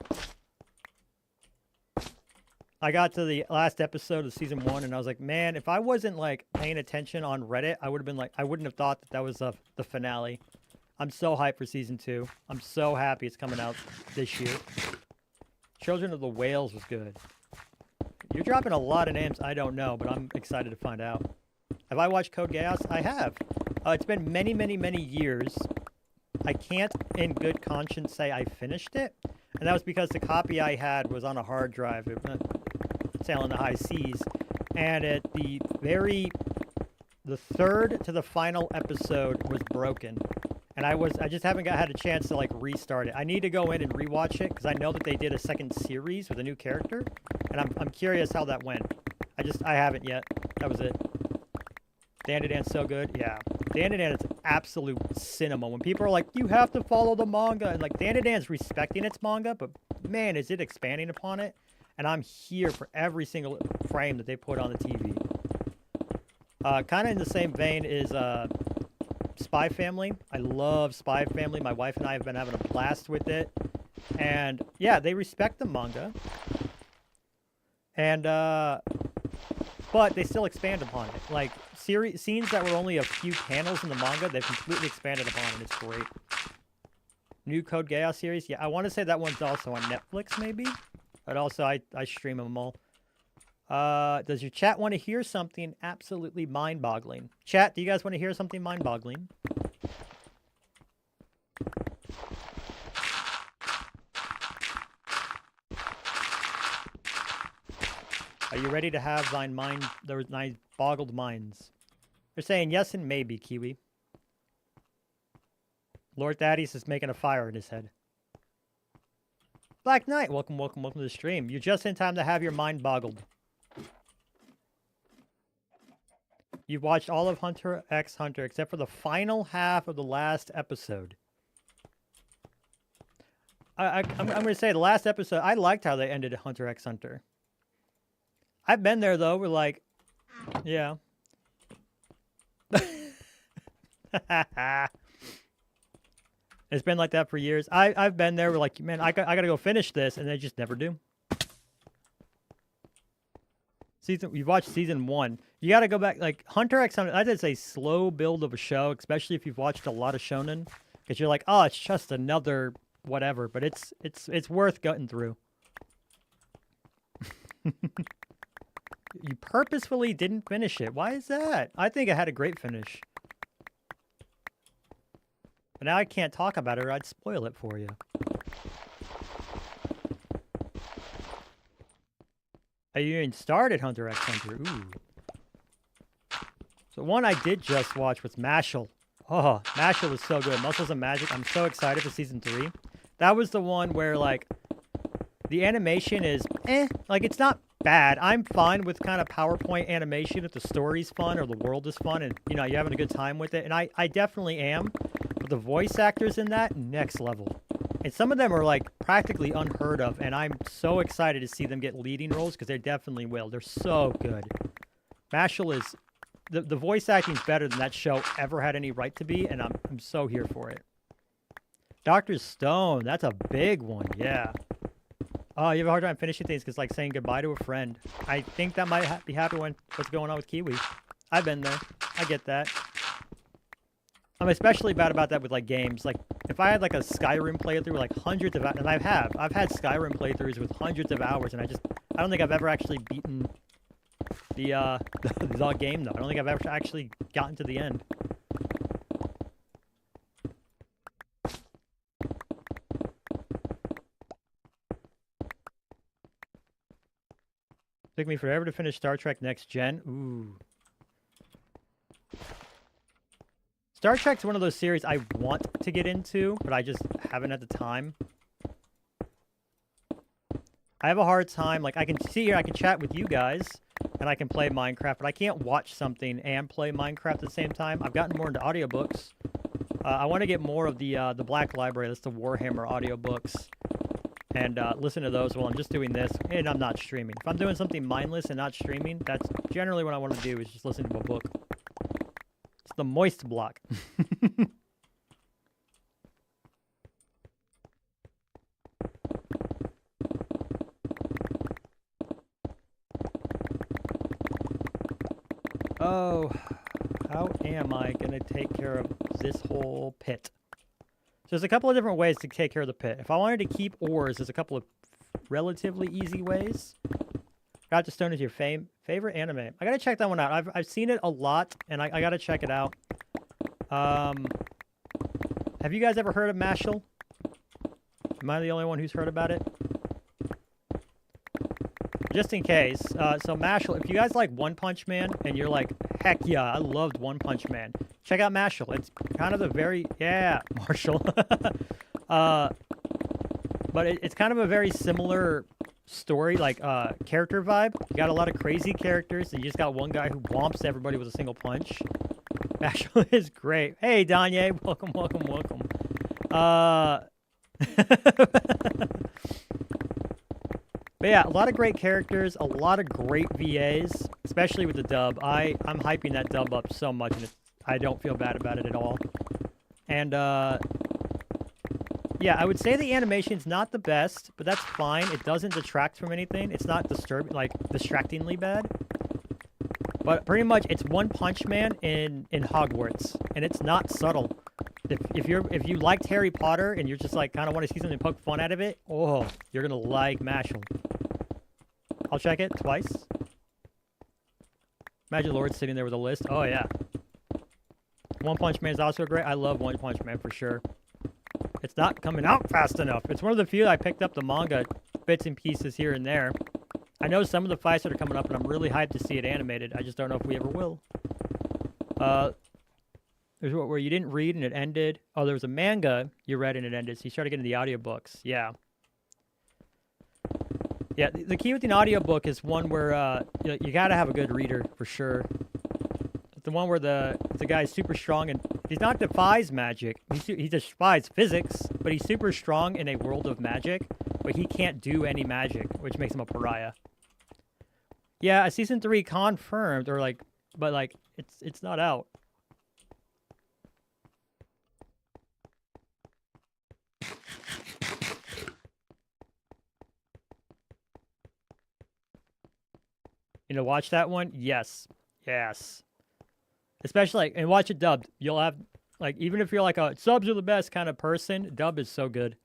I got to the last episode of season 1, and I was like, man, if I wasn't like paying attention on Reddit, I would have been like, I wouldn't have thought that was the finale. I'm so hyped for season 2. I'm so happy it's coming out this year. Children of the Whales was good. You're dropping a lot of names I don't know, but I'm excited to find out. Have I watched Code Geass? I have. It's been many, many, many years. I can't in good conscience say I finished it. And that was because the copy I had was on a hard drive. It was sailing the high seas. And at the third to the final episode was broken. And I just haven't had a chance to like restart it. I need to go in and rewatch it because I know that they did a second series with a new character, and I'm curious how that went. I haven't yet. That was it. Dan to Dan's so good. Yeah, Dan to Dan is absolute cinema. When people are like, you have to follow the manga, and like Dan to Dan's respecting its manga, but man, is it expanding upon it? And I'm here for every single frame that they put on the TV. Kind of in the same vein is Spy Family. I love Spy Family. My wife and I have been having a blast with it. And yeah, they respect the manga. And but they still expand upon it. Like scenes that were only a few panels in the manga, they've completely expanded upon it. It's great. New Code Geass series. Yeah, I want to say that one's also on Netflix maybe. But also I stream them all. Does your chat want to hear something absolutely mind-boggling? Chat, do you guys want to hear something mind-boggling? Are you ready to have thine boggled minds? They're saying yes and maybe, Kiwi. Lord Thaddeus is making a fire in his head. Black Knight, welcome to the stream. You're just in time to have your mind boggled. You've watched all of Hunter x Hunter except for the final half of the last episode. I'm going to say the last episode, I liked how they ended Hunter x Hunter. I've been there, though. We're like, yeah. It's been like that for years. I've been there. We're like, man, I got to go finish this, and they just never do. You've watched season 1. You got to go back. Like, Hunter x Hunter, I did say slow build of a show, especially if you've watched a lot of shonen. Because you're like, oh, it's just another whatever. But it's worth getting through. You purposefully didn't finish it. Why is that? I think it had a great finish. But now I can't talk about it or I'd spoil it for you. You even started Hunter x Hunter. Ooh. So one I did just watch was Mashal. Oh, Mashal was so good. Muscles and Magic. I'm so excited for season 3. That was the one where, like, the animation is like, it's not bad. I'm fine with kind of PowerPoint animation if the story's fun or the world is fun and, you know, you're having a good time with it. And I definitely am. But the voice actors in that, next level. And some of them are, like, practically unheard of. And I'm so excited to see them get leading roles because they definitely will. They're so good. Mashal is... The voice acting's better than that show ever had any right to be. And I'm so here for it. Dr. Stone. That's a big one. Yeah. Oh, you have a hard time finishing things because, like, saying goodbye to a friend. I think that might be happy when what's going on with Kiwi. I've been there. I get that. I'm especially bad about that with, like, games. Like, if I had, like, a Skyrim playthrough with, like, hundreds of hours, and I've had Skyrim playthroughs with hundreds of hours, and I don't think I've ever actually beaten the game, though. I don't think I've ever actually gotten to the end. Took me forever to finish Star Trek Next Gen. Ooh. Star Trek's one of those series I want to get into, but I just haven't had the time. I have a hard time. Like, I can see here, I can chat with you guys, and I can play Minecraft, but I can't watch something and play Minecraft at the same time. I've gotten more into audiobooks. I want to get more of the Black Library. That's the Warhammer audiobooks. And listen to those while I'm just doing this, and I'm not streaming. If I'm doing something mindless and not streaming, that's generally what I want to do, is just listen to a book. It's the moist block. Oh, how am I going to take care of this whole pit? So there's a couple of different ways to take care of the pit. If I wanted to keep ores, there's a couple of relatively easy ways. Got to Stone is your favorite anime. I gotta check that one out. I've seen it a lot, and I gotta check it out. Have you guys ever heard of Mashal? Am I the only one who's heard about it? Just in case. So Mashal, if you guys like One Punch Man, and you're like, heck yeah, I loved One Punch Man, check out Mashal. It's kind of a very... Yeah, Marshall. But it's kind of a very similar story, like character vibe. You got a lot of crazy characters, and you just got one guy who whomps everybody with a single punch. Mashal is great. Hey, Danye. Welcome, welcome, welcome. But yeah, a lot of great characters, a lot of great VAs, especially with the dub. I'm hyping that dub up so much, and I don't feel bad about it at all. And, yeah, I would say the animation's not the best, but that's fine. It doesn't detract from anything. It's not distractingly bad. But pretty much, it's One Punch Man in Hogwarts, and it's not subtle. If you liked Harry Potter and you're just like kind of want to see something poke fun out of it, oh, you're gonna like Mashal. I'll check it twice. Imagine Lord sitting there with a list. Oh yeah. One Punch Man is also great. I love One Punch Man for sure. It's not coming out fast enough. It's one of the few I picked up the manga bits and pieces here and there. I know some of the fights that are coming up, and I'm really hyped to see it animated. I just don't know if we ever will. There's what where you didn't read and it ended. Oh, there was a manga you read and it ended, so you started getting the audiobooks. Yeah. Yeah, the key with an audiobook is one where you gotta have a good reader for sure. The one where the guy's super strong and he's not defies magic. He defies physics, but he's super strong in a world of magic. But he can't do any magic, which makes him a pariah. Yeah, a season 3 confirmed, or like, but like it's not out. You know, watch that one. Yes, yes. Especially like, and watch it dubbed. You'll have like, even if you're like a subs are the best kind of person, dub is so good.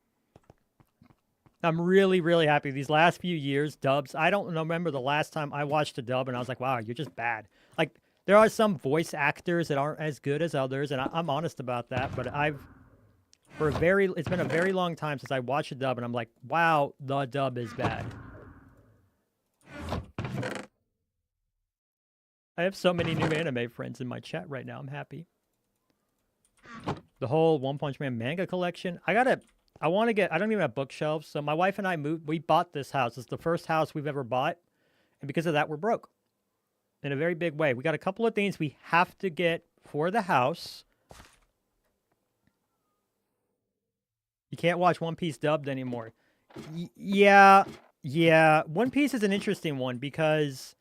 I'm really, really happy. These last few years, dubs, I don't remember the last time I watched a dub and I was like, wow, you're just bad. Like, there are some voice actors that aren't as good as others, and I'm honest about that, but it's been a very long time since I watched a dub and I'm like, wow, the dub is bad. I have so many new anime friends in my chat right now. I'm happy. The whole One Punch Man manga collection. I don't even have bookshelves. So my wife and I we bought this house. It's the first house we've ever bought. And because of that, we're broke. In a very big way. We got a couple of things we have to get for the house. You can't watch One Piece dubbed anymore. Yeah. One Piece is an interesting one because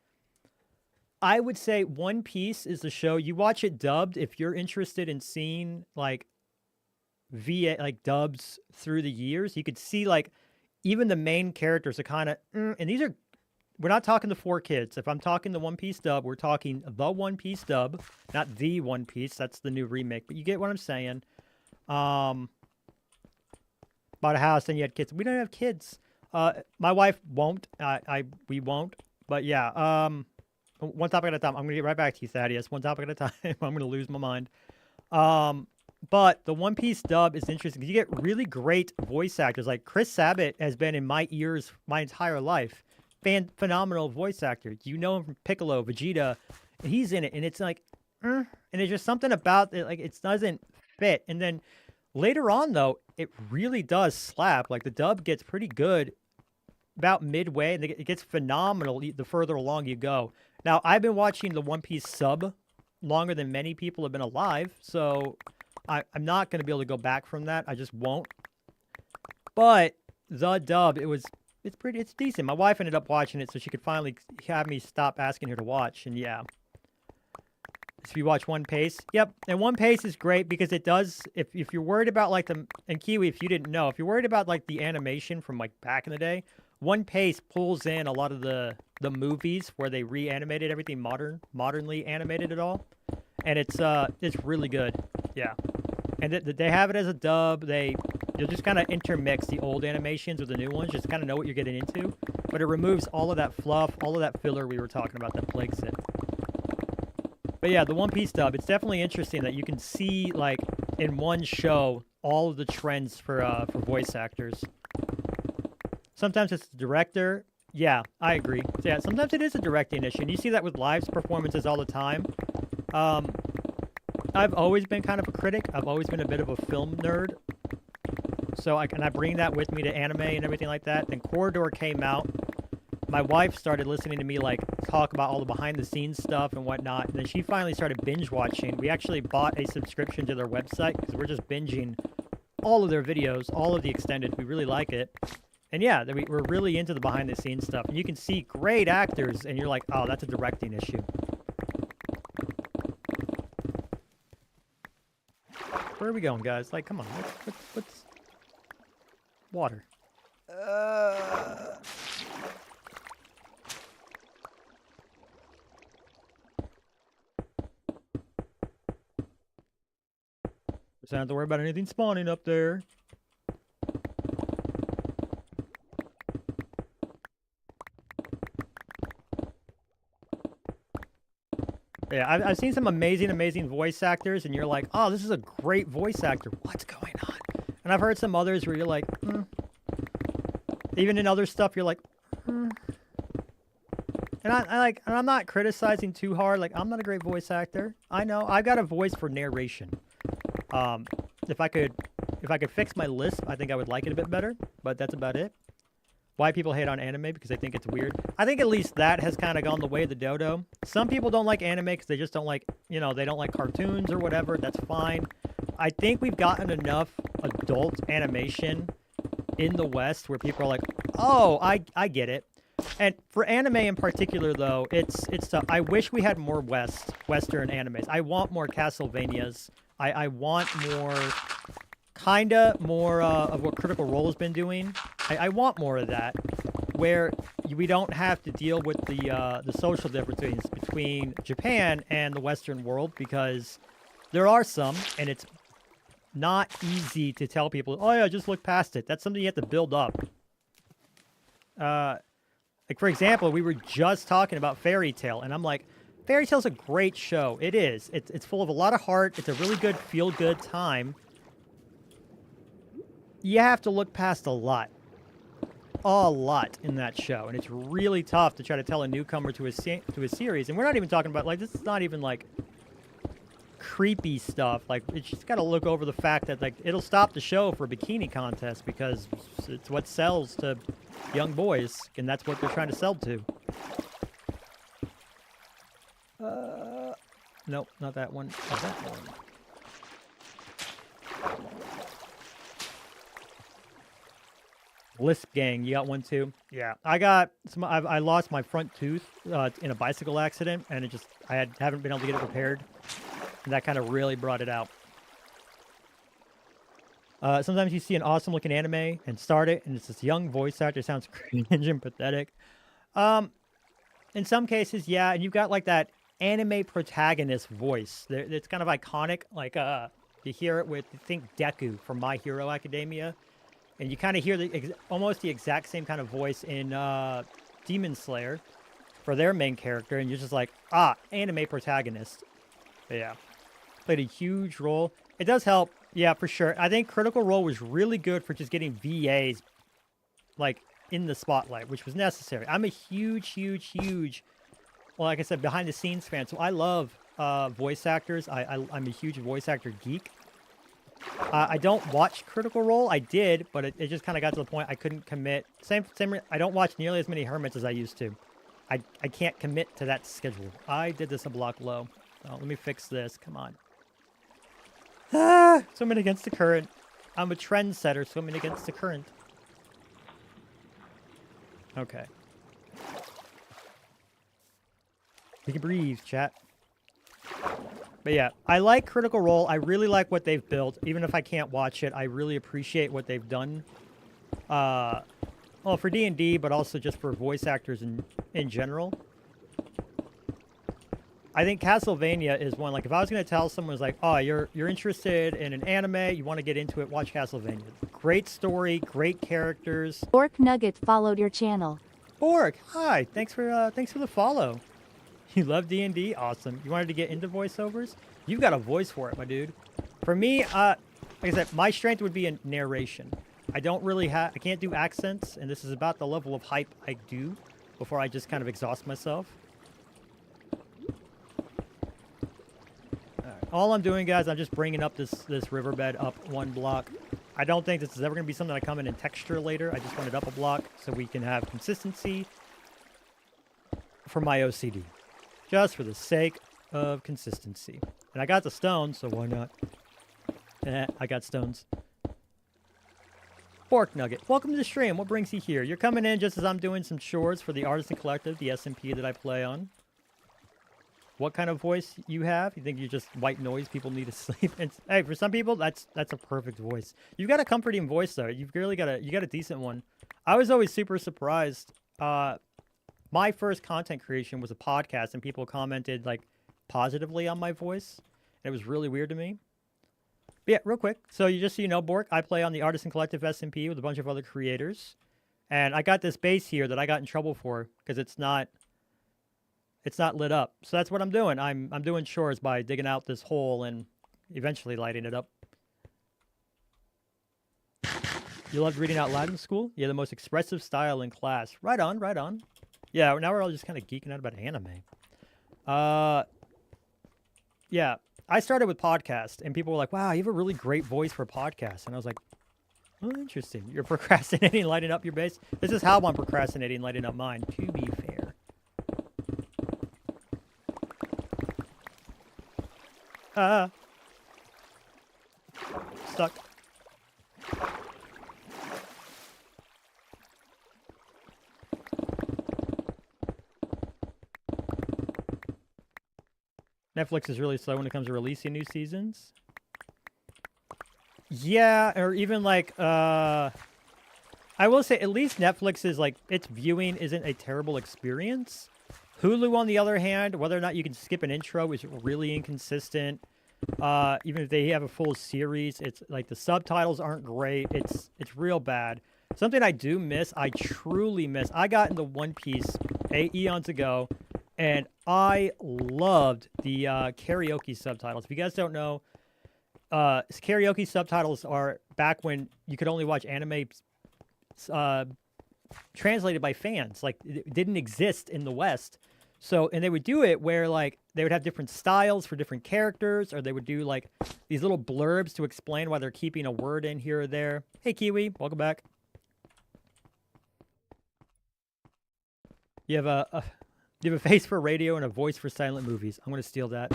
I would say One Piece is the show. You watch it dubbed if you're interested in seeing like dubs through the years. You could see like even the main characters are kind of and we're not talking the 4Kids. If I'm talking the One Piece dub, we're talking the One Piece dub, not the One Piece. That's the new remake, but you get what I'm saying. Bought a house, then you had kids. We don't have kids. My wife won't. We won't. But yeah. One topic at a time. I'm gonna get right back to you, Thaddeus. One topic at a time. I'm gonna lose my mind. But the One Piece dub is interesting because you get really great voice actors. Like Chris Sabat has been in my ears my entire life. Phenomenal voice actor. You know him from Piccolo, Vegeta. He's in it, and it's like, and it's just something about it. Like it doesn't fit. And then later on, though, it really does slap. Like the dub gets pretty good about midway, and it gets phenomenal the further along you go. Now, I've been watching the One Piece sub longer than many people have been alive, so I'm not going to be able to go back from that. I just won't. But the dub, it's decent. My wife ended up watching it so she could finally have me stop asking her to watch, and yeah. So if you watch One Piece, yep, and One Piece is great because it does, if you're worried about like and Kiwi, if you didn't know, if you're worried about like the animation from like back in the day, One Piece pulls in a lot of the movies where they reanimated everything modernly animated it all, and it's really good, yeah. And they have it as a dub. You'll just kind of intermix the old animations with the new ones, just kind of know what you're getting into. But it removes all of that fluff, all of that filler we were talking about that plagues it. But yeah, the One Piece dub, it's definitely interesting that you can see like in one show all of the trends for voice actors. Sometimes it's the director. Yeah, I agree. So yeah, sometimes it is a directing issue. And you see that with live performances all the time. I've always been kind of a critic. I've always been a bit of a film nerd. So I bring that with me to anime and everything like that. Then Corridor came out. My wife started listening to me like talk about all the behind the scenes stuff and whatnot. And then she finally started binge watching. We actually bought a subscription to their website because we're just binging all of their videos, all of the extended. We really like it. And yeah, we're really into the behind the scenes stuff. And you can see great actors and you're like, oh, that's a directing issue. Where are we going, guys? Like, come on. What's water? Just don't have to worry about anything spawning up there. Yeah, I've seen some amazing voice actors, and you're like, oh, this is a great voice actor. What's going on? And I've heard some others where you're like, Even in other stuff, you're like, And I'm not criticizing too hard. Like, I'm not a great voice actor. I know. I've got a voice for narration. If I could fix my lisp, I think I would like it a bit better. But that's about it. why people hate on anime, because they think it's weird. I think at least that has kind of gone the way of the dodo. Some people don't like anime because they just don't like, you know, they don't like cartoons or whatever. That's fine. I think we've gotten enough adult animation in the West where people are like, oh, I get it. And for anime in particular, though, it's tough. I wish we had more Western animes. I want more Castlevanias. I want more, more of what Critical Role has been doing. I want more of that, where we don't have to deal with the social differences between Japan and the Western world, because there are some, and it's not easy to tell people, oh yeah, just look past it. That's something you have to build up. Like, for example, we were just talking about Fairy Tail, and I'm like, Fairy Tail's a great show. It is. It's full of a lot of heart. It's a really good feel-good time. You have to look past a lot in that show, and it's really tough to try to tell a newcomer to a series. And we're not even talking about, like, this is not even like creepy stuff. Like, it's just got to look over the fact that, like, it'll stop the show for a bikini contest because it's what sells to young boys, and that's what they're trying to sell to. Nope, not that one. Not that one. Lisp Gang, you got one too? Yeah, I got some. I lost my front tooth in a bicycle accident, and it just haven't been able to get it repaired, and that kind of really brought it out. Sometimes you see an awesome looking anime and start it, and it's this young voice actor. Sounds cringe and pathetic. In some cases, yeah, and you've got like that anime protagonist voice. It's kind of iconic. Like you hear it with, think Deku from My Hero Academia. And you kind of hear almost the exact same kind of voice in Demon Slayer for their main character, and you're just like, anime protagonist. But yeah, played a huge role. It does help, yeah, for sure. I think Critical Role was really good for just getting VAs, like, in the spotlight, which was necessary. I'm a huge, well, like I said, behind-the-scenes fan, so I love voice actors. I'm a huge voice actor geek. I don't watch Critical Role. I did, but it just kind of got to the point I couldn't commit. Same. I don't watch nearly as many Hermits as I used to. I can't commit to that schedule. I did this a block low. Oh, let me fix this. Come on. Swimming against the current. I'm a trendsetter swimming against the current. Okay. You can breathe, chat. But yeah, I like Critical Role. I really like what they've built. Even if I can't watch it, I really appreciate what they've done. Well, for D&D, but also just for voice actors in general. I think Castlevania is one. Like, if I was going to tell someone, like, oh, you're interested in an anime, you want to get into it, watch Castlevania. Great story, great characters. Orc Nugget followed your channel. Orc, hi. Thanks for the follow. You love D&D? Awesome. You wanted to get into voiceovers? You've got a voice for it, my dude. For me, like I said, my strength would be in narration. I don't really I can't do accents, and this is about the level of hype I do before I just kind of exhaust myself. All I'm doing, guys, I'm just bringing up this riverbed up one block. I don't think this is ever going to be something I come in and texture later. I just want it up a block so we can have consistency for my OCD. Just for the sake of consistency. And I got the stones, so why not? I got stones. Pork Nugget, welcome to the stream. What brings you here? You're coming in just as I'm doing some chores for the Artisan Collective, the SMP that I play on. What kind of voice you have? You think you're just white noise? People need to sleep. And, hey, for some people, that's a perfect voice. You've got a comforting voice, though. You've really got a decent one. I was always super surprised. My first content creation was a podcast, and people commented like positively on my voice. And it was really weird to me. But yeah, real quick. So just so you know, Bork, I play on the Artisan Collective SMP with a bunch of other creators. And I got this base here that I got in trouble for because it's not lit up. So that's what I'm doing. I'm doing chores by digging out this hole and eventually lighting it up. You loved reading out loud in school? Yeah, the most expressive style in class. Right on, right on. Yeah, now we're all just kind of geeking out about anime. Yeah, I started with podcast, and people were like, wow, you have a really great voice for podcast. And I was like, Oh, interesting. You're procrastinating lighting up your base? This is how I'm procrastinating lighting up mine, to be fair. Stuck. Netflix is really slow when it comes to releasing new seasons. Yeah, or even like, I will say at least Netflix is like, its viewing isn't a terrible experience. Hulu, on the other hand, whether or not you can skip an intro is really inconsistent. Even if they have a full series, it's like the subtitles aren't great. It's real bad. Something I do miss, I truly miss. I got into One Piece eons ago, and I loved the karaoke subtitles. If you guys don't know, karaoke subtitles are back when you could only watch anime translated by fans. Like, it didn't exist in the West. So, and they would do it where, like, they would have different styles for different characters, or they would do, like, these little blurbs to explain why they're keeping a word in here or there. Hey, Kiwi, welcome back. You have a face for radio and a voice for silent movies. I'm going to steal that.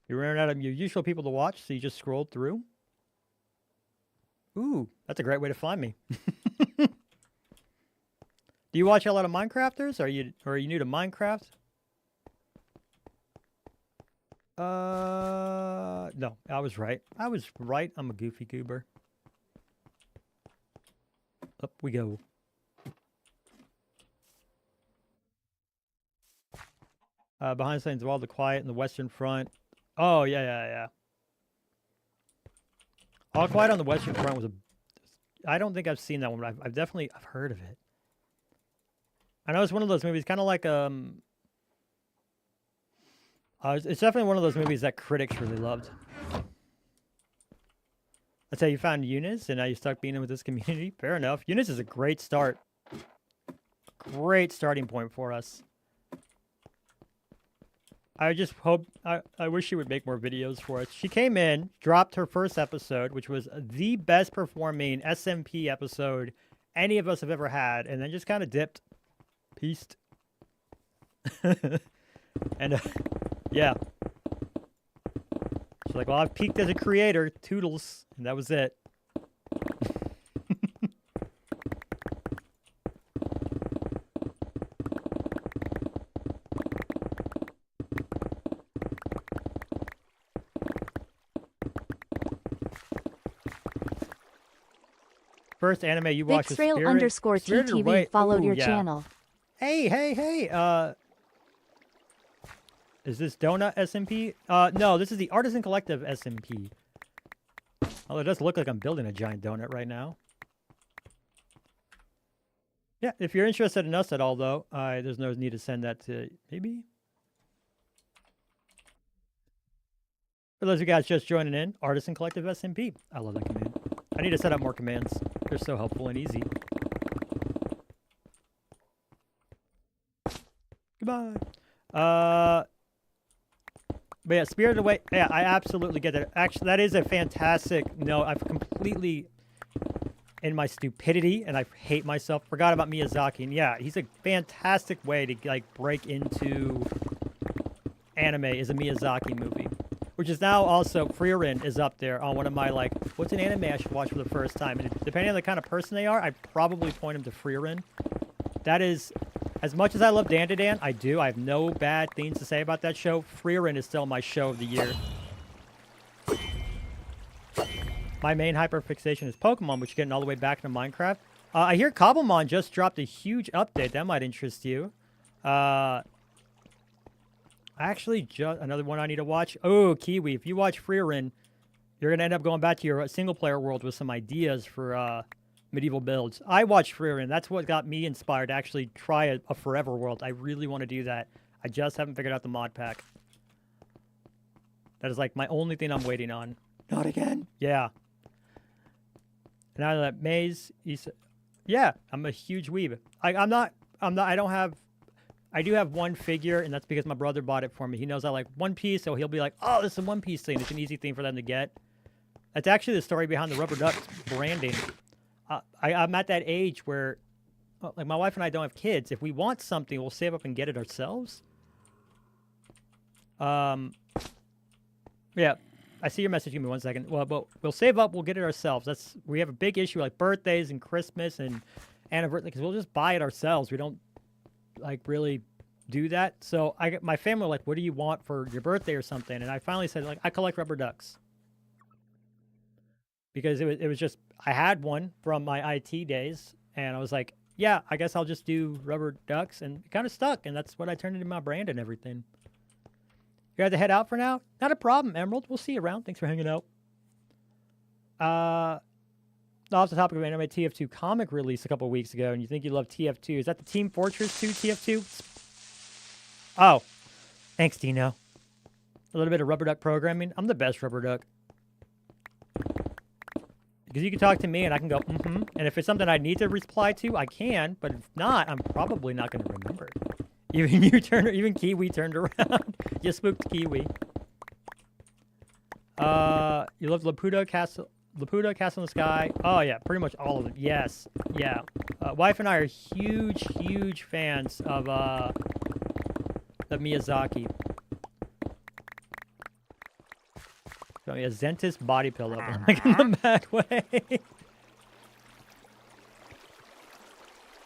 You ran out of your usual people to watch, so you just scrolled through. Ooh, that's a great way to find me. Do you watch a lot of Minecrafters? Are you new to Minecraft? No, I was right. I'm a goofy goober. Up we go. Behind the scenes of All the Quiet in the Western Front. Oh, yeah. All Quiet on the Western Front was I don't think I've seen that one, but I've heard of it. I know it's one of those movies, kind of like, it's definitely one of those movies that critics really loved. That's how you found Eunice, and now you're stuck being in with this community. Fair enough. Eunice is a great start. Great starting point for us. I just hope, I wish she would make more videos for us. She came in, dropped her first episode, which was the best performing SMP episode any of us have ever had, and then just kind of dipped. Peaced. And, yeah. She's like, well, I've peaked as a creator, toodles, and that was it. First anime you watched was Bixrail_TTV followed your channel. Hey. Is this Donut SMP? No, this is the Artisan Collective SMP. Although it does look like I'm building a giant donut right now. Yeah, if you're interested in us at all, though, there's no need to send that to maybe. For those of you guys just joining in, Artisan Collective SMP. I love that command. I need to set up more commands. They're so helpful and easy. Goodbye. But yeah, Spirited Away. Yeah, I absolutely get that. Actually, that is a fantastic. No, I've completely, in my stupidity, and I hate myself, forgot about Miyazaki. And yeah, he's a fantastic way to like break into anime. Is a Miyazaki movie, which is now also Frieren is up there on one of my like, what's an anime I should watch for the first time? And depending on the kind of person they are, I'd probably point them to Frieren. That is. As much as I love Dandadan, I do. I have no bad things to say about that show. Frieren is still my show of the year. My main hyperfixation is Pokemon, which is getting all the way back into Minecraft. I hear Cobblemon just dropped a huge update. That might interest you. Actually, just another one I need to watch. Oh, Kiwi. If you watch Frieren, you're going to end up going back to your single-player world with some ideas for... medieval builds. I watched Frieren. That's what got me inspired to actually try a forever world. I really want to do that. I just haven't figured out the mod pack. That is like my only thing I'm waiting on. Not again. Yeah. And now that Maze, yeah, I'm a huge weeb. I I do have one figure, and that's because my brother bought it for me. He knows I like One Piece, so he'll be like, "Oh, this is a One Piece thing." It's an easy thing for them to get. That's actually the story behind the rubber ducks branding. I'm at that age where, like, my wife and I don't have kids. If we want something, we'll save up and get it ourselves. Yeah, I see your message. Give me 1 second. Well, but we'll save up. We'll get it ourselves. We have a big issue like birthdays and Christmas and anniversary because we'll just buy it ourselves. We don't like really do that. So my family were like, "What do you want for your birthday or something?" And I finally said, like, I collect rubber ducks because it was just I had one from my IT days, and I was like, "Yeah, I guess I'll just do rubber ducks," and it kind of stuck, and that's what I turned into my brand and everything. You have to head out for now? Not a problem, Emerald. We'll see you around. Thanks for hanging out. Off the topic of anime, TF2 comic release a couple weeks ago, and you think you love TF2. Is that the Team Fortress 2 TF2? Oh. Thanks, Dino. A little bit of rubber duck programming. I'm the best rubber duck. Because you can talk to me, and I can go, mm-hmm. And if it's something I need to reply to, I can. But if not, I'm probably not going to remember. Even Kiwi turned around. You spooked Kiwi. You love Laputa Castle in the Sky. Oh yeah, pretty much all of them. Yes, yeah. Wife and I are huge fans of Miyazaki. Got me a Zentis body pillow, but like in the bad way.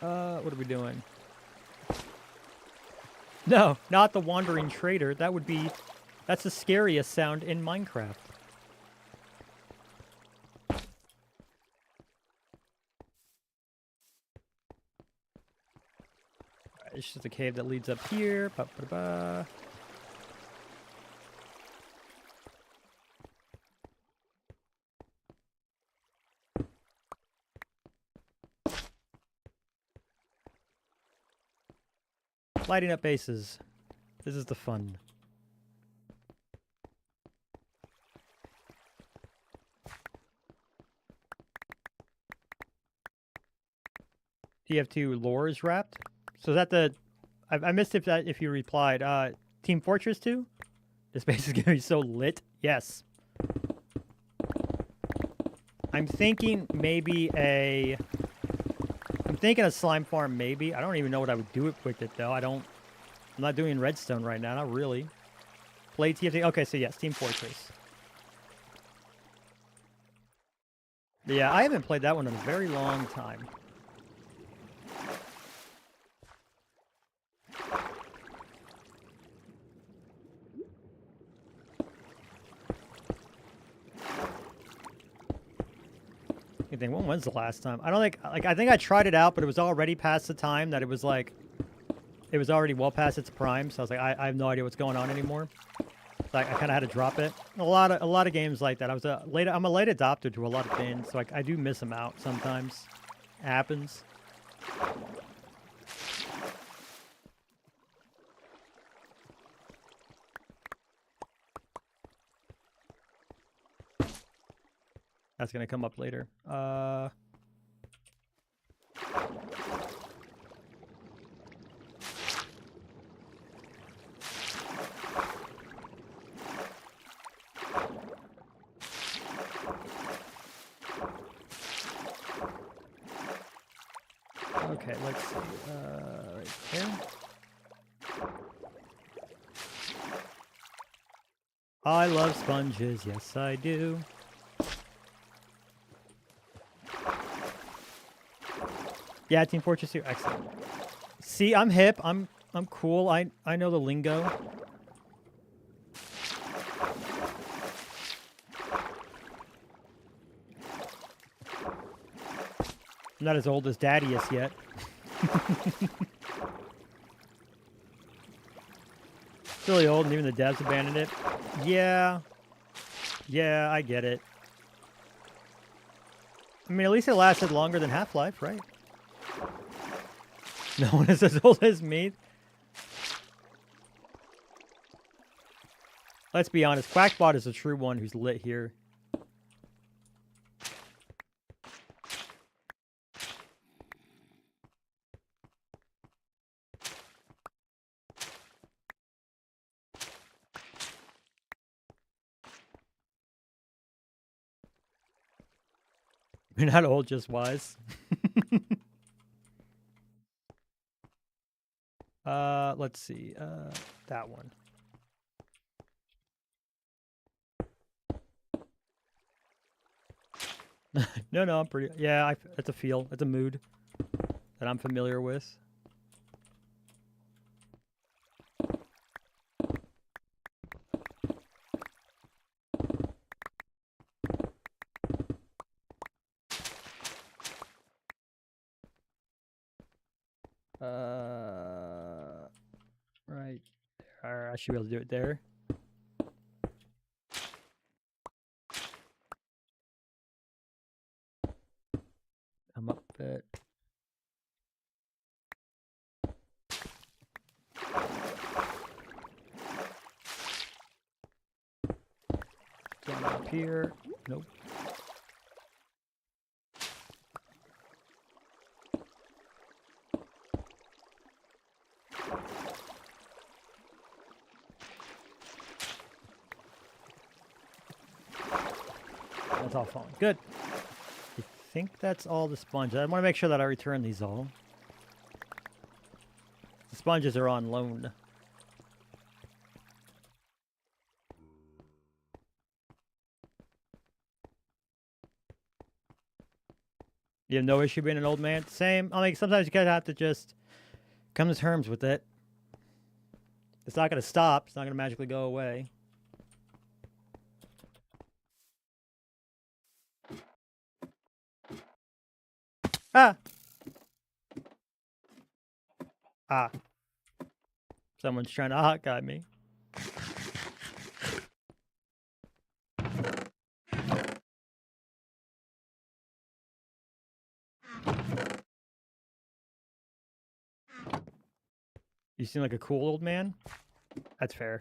What are we doing? No, not the Wandering Trader. That's the scariest sound in Minecraft. It's just a cave that leads up here. Ba-ba-ba. Lighting up bases. This is the fun. TF2 lore is wrapped. So is that the... I missed if you replied. Team Fortress 2? This base is going to be so lit. Yes. I'm thinking maybe a... I'm thinking a slime farm, maybe. I don't even know what I would do with it, though. I'm not doing redstone right now. Not really. Play TFT. Okay, so yes, Team Fortress. But yeah, I haven't played that one in a very long time. When was the last time? I don't think, like, I think I tried it out, but it was already past the time that it was like, it was already well past its prime. So I was like, I have no idea what's going on anymore. So I kind of had to drop it. A lot of games like that. I'm a late adopter to a lot of things, so I do miss them out sometimes. It happens. That's going to come up later. Okay, let's see. Right there. I love sponges. Yes, I do. Yeah, Team Fortress 2, excellent. See, I'm hip. I'm cool. I know the lingo. I'm not as old as Daddy is yet. It's really old, and even the devs abandoned it. Yeah. Yeah, I get it. I mean, at least it lasted longer than Half-Life, right? No one is as old as me. Let's be honest. Quackbot is a true one who's lit here. You're not old, just wise. Let's see. That one. No, I'm pretty. Yeah, it's a feel. It's a mood that I'm familiar with. Right there. I should be able to do it there. Come up a bit. Going up here. Nope. That's all falling. Good. I think that's all the sponges. I want to make sure that I return these all. The sponges are on loan. You have no issue being an old man? Same. I mean, sometimes you gotta have to just come to terms with it. It's not gonna stop. It's not gonna magically go away. Ah! Ah. Someone's trying to hot guy me. You seem like a cool old man. That's fair.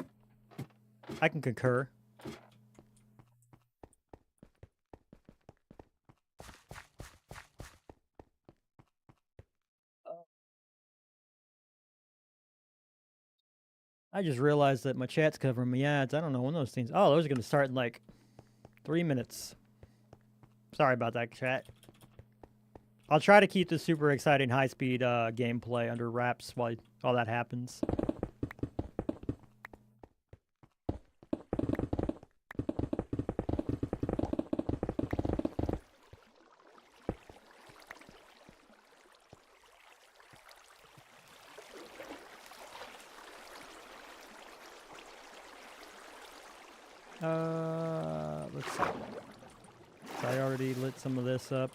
I can concur. I just realized that my chat's covering my ads. I don't know when those things... Oh, those are going to start in like 3 minutes. Sorry about that, chat. I'll try to keep the super exciting high-speed gameplay under wraps while all that happens. Let's see. So I already lit some of this up.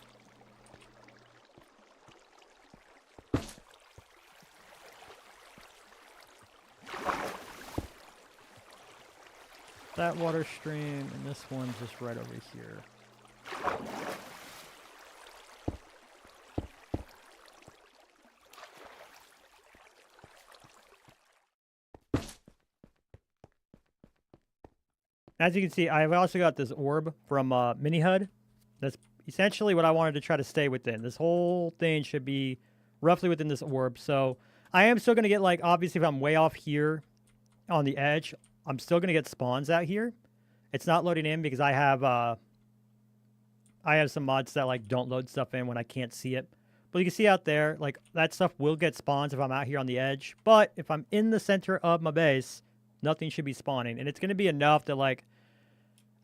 That water stream, and this one's just right over here. As you can see, I've also got this orb from Mini HUD. That's essentially what I wanted to try to stay within. This whole thing should be roughly within this orb. So I am still going to get, like, obviously if I'm way off here on the edge, I'm still going to get spawns out here. It's not loading in because I have some mods that, like, don't load stuff in when I can't see it. But you can see out there, like, that stuff will get spawns if I'm out here on the edge. But if I'm in the center of my base, nothing should be spawning. And it's going to be enough that, like,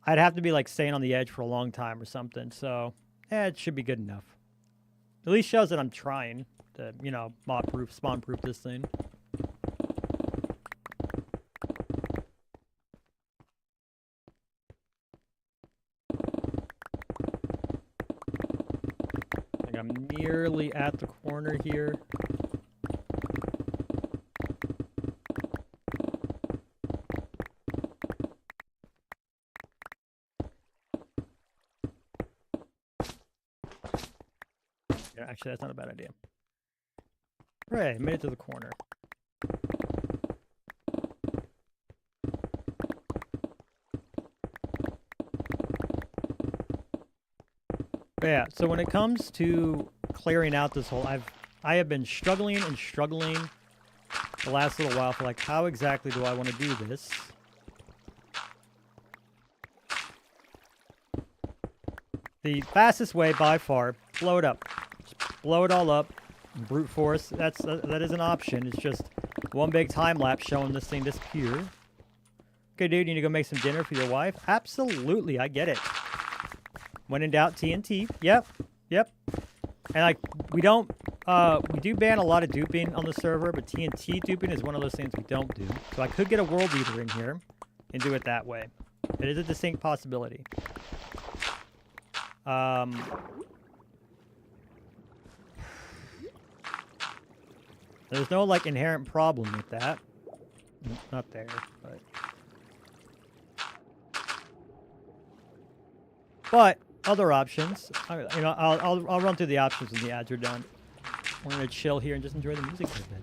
I'd have to be, like, staying on the edge for a long time or something. So, yeah, it should be good enough. At least shows that I'm trying to, you know, mod-proof, spawn-proof this thing. I think I'm nearly at the corner here. Actually, that's not a bad idea. Hooray, made it to the corner. But yeah, so when it comes to clearing out this whole, I have been struggling and struggling the last little while for, like, how exactly do I want to do this? The fastest way by far, blow it up. Just blow it all up. Brute force, that is an option. It's just one big time lapse showing this thing disappear. Okay, dude, you need to go make some dinner for your wife? Absolutely, I get it. When in doubt, TNT. Yep. And like, we do ban a lot of duping on the server, but TNT duping is one of those things we don't do. So I could get a world eater in here and do it that way. It is a distinct possibility. There's no, like, inherent problem with that. Not there, but other options. You know, I'll run through the options when the ads are done. We're gonna chill here and just enjoy the music for a bit.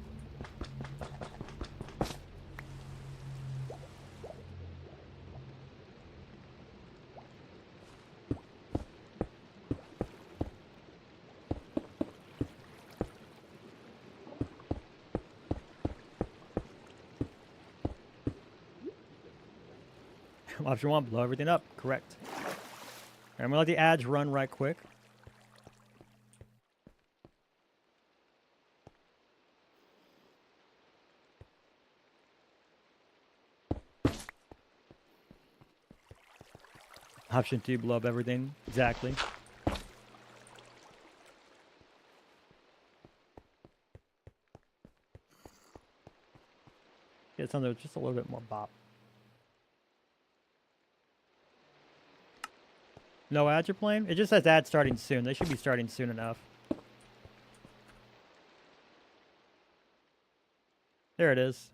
Option 1, blow everything up. Correct. I'm gonna let the ads run right quick. Option 2, blow up everything. Exactly. Get something with just a little bit more bop. No ads are playing? It just says ads starting soon. They should be starting soon enough. There it is.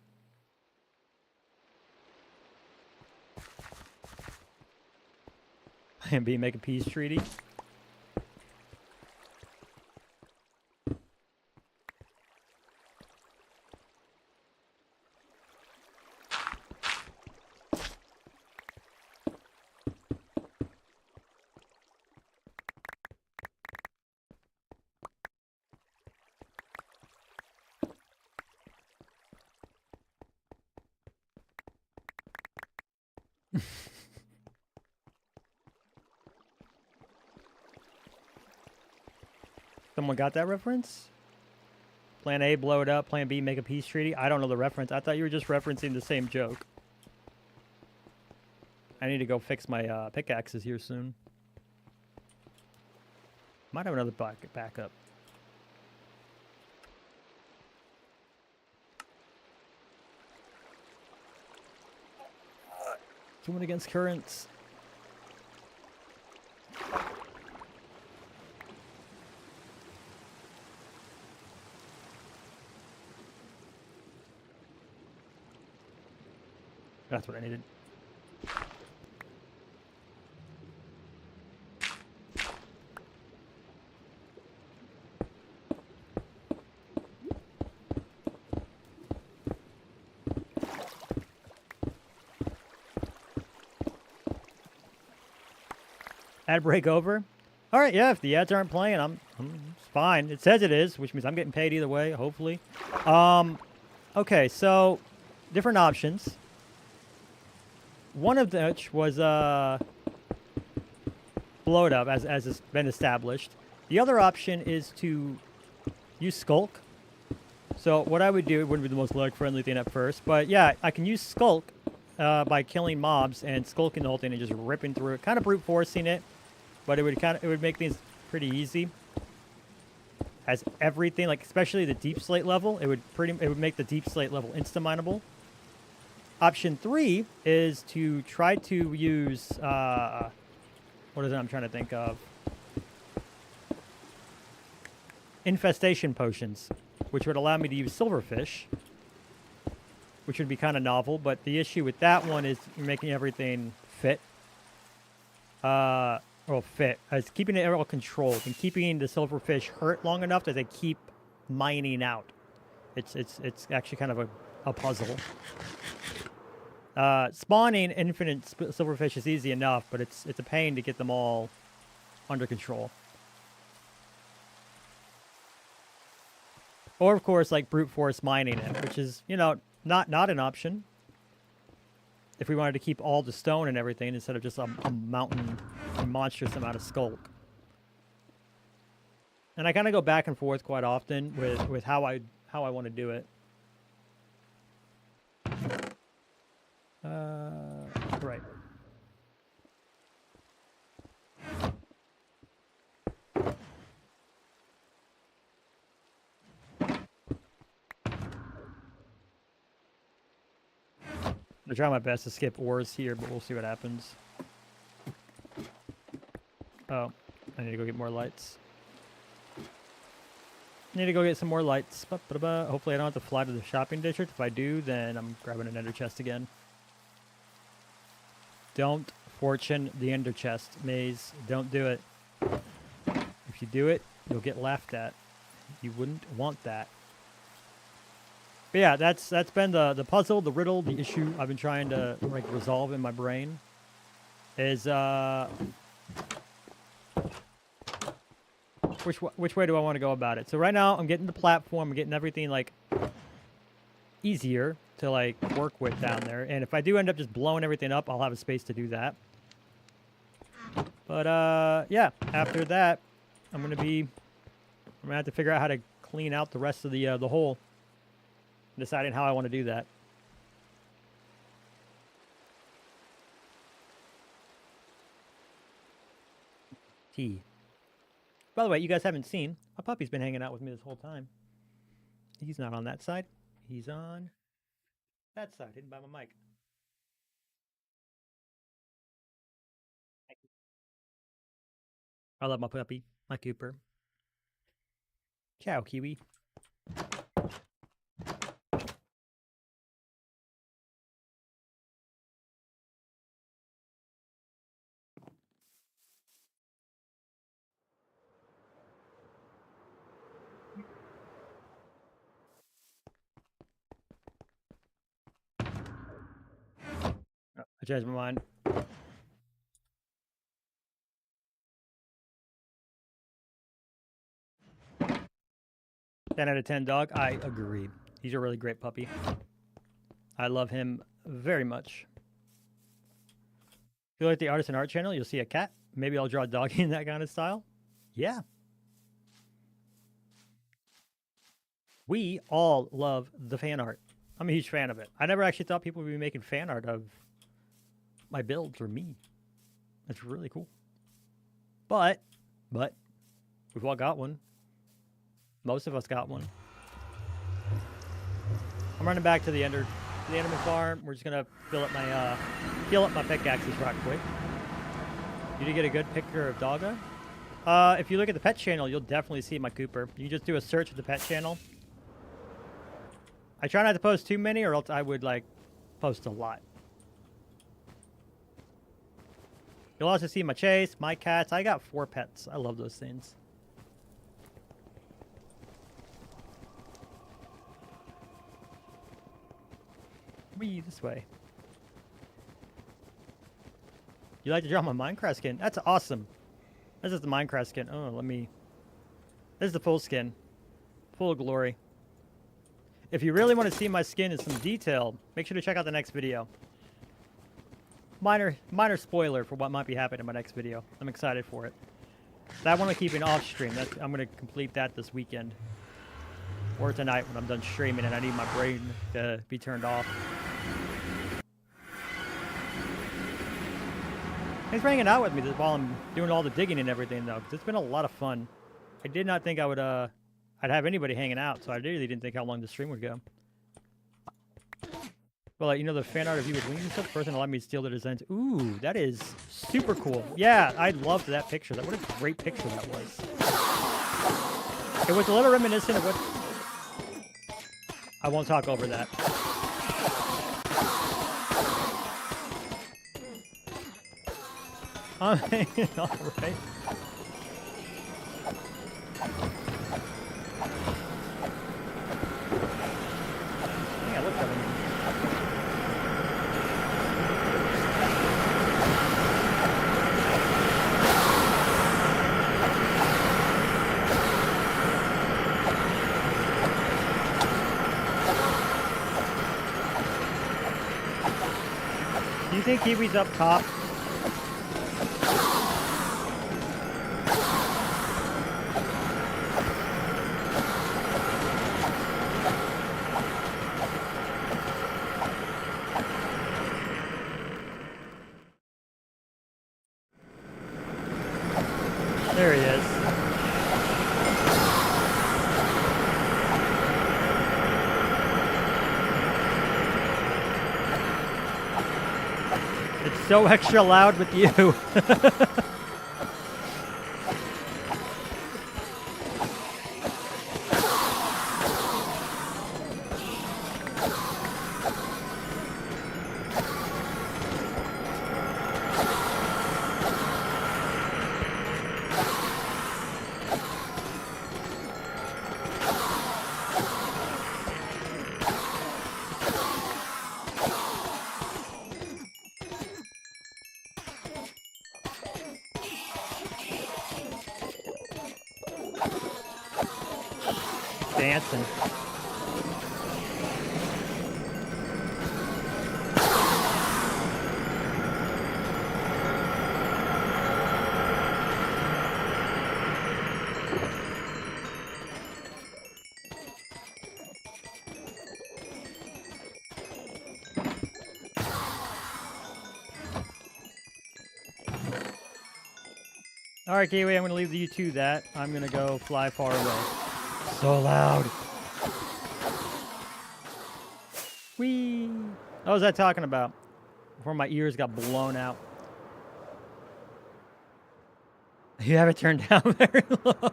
And B, make a peace treaty. Someone got that reference? Plan A, blow it up. Plan B, make a peace treaty. I don't know the reference. I thought you were just referencing the same joke. I need to go fix my pickaxes here soon. Might have another backup. Swimming against currents. That's what I needed. Ad break over. All right, yeah. If the ads aren't playing, I'm it's fine. It says it is, which means I'm getting paid either way. Hopefully. Okay, so different options. One of which was blow it up, as has been established. The other option is to use Skulk. So what I would do, it wouldn't be the most lag-friendly thing at first, but yeah, I can use Skulk by killing mobs and skulking the whole thing and just ripping through it, kind of brute forcing it, but it would make things pretty easy. Has everything, like especially the deep slate level, it would make the deep slate level insta-mineable. Option 3 is to try to use, what is it I'm trying to think of? Infestation potions, which would allow me to use silverfish, which would be kind of novel, but the issue with that one is you're making everything fit. It's keeping it all controlled and keeping the silverfish hurt long enough that they keep mining out. It's actually kind of a puzzle. Spawning infinite silverfish is easy enough, but it's a pain to get them all under control. Or of course, like brute force mining it, which is, you know, not an option. If we wanted to keep all the stone and everything instead of just a mountain, a monstrous amount of skulk. And I kind of go back and forth quite often with how I want to do it. Right. I try my best to skip ores here, but we'll see what happens. Oh, I need to go get more lights. Need to go get some more lights. Hopefully I don't have to fly to the shopping district. If I do, then I'm grabbing an ender chest again. Don't fortune the ender chest, Maze. Don't do it. If you do it, you'll get laughed at. You wouldn't want that. But yeah, that's been the puzzle, the riddle, the issue I've been trying to like resolve in my brain. Is which way do I want to go about it? So right now I'm getting the platform, I'm getting everything like easier to like work with down there. And if I do end up just blowing everything up, I'll have a space to do that. But yeah, after that, I'm gonna have to figure out how to clean out the rest of the hole. Deciding how I want to do that. Tea. By the way, you guys haven't seen, my puppy's been hanging out with me this whole time. He's not on that side. He's on that side, hidden by my mic. I love my puppy, my Cooper. Ciao, Kiwi. I changed my mind. 10 out of 10 dog. I agree. He's a really great puppy. I love him very much. If you look at the Artisan art channel, you'll see a cat. Maybe I'll draw a dog in that kind of style. Yeah. We all love the fan art. I'm a huge fan of it. I never actually thought people would be making fan art of my builds or me. That's really cool. But we've all got one. Most of us got one. I'm running back to the Enderman farm. We're just gonna fill up my pickaxes right quick. You did get a good picture of Dogga. If you look at the pet channel, you'll definitely see my Cooper. You just do a search of the pet channel. I try not to post too many, or else I would like post a lot. You'll also see my Chase, my cats. I got 4 pets. I love those things. Wee, this way. You like to draw my Minecraft skin? That's awesome. This is the Minecraft skin. Oh, this is the full skin. Full of glory. If you really want to see my skin in some detail, make sure to check out the next video. Minor spoiler for what might be happening in my next video. I'm excited for it. That one I'm keeping off stream. I'm going to complete that this weekend. Or tonight when I'm done streaming and I need my brain to be turned off. Thanks for hanging out with me while I'm doing all the digging and everything, though, because it's been a lot of fun. I did not think I'd have anybody hanging out, so I really didn't think how long the stream would go. Well, like, you know, the fan art of you with wings and stuff, the person allowed me to steal the designs. Ooh, that is super cool. Yeah, I loved that picture. What a great picture that was. It was a little reminiscent of what... I won't talk over that. All right. Yeah, look at him. Do you think Kiwi's up top? It's so extra loud with you. Dancing. All right, Kiwi, I'm going to leave you to that. I'm going to go fly far away. So loud. Whee! What was I talking about? Before my ears got blown out. You have it turned down very low.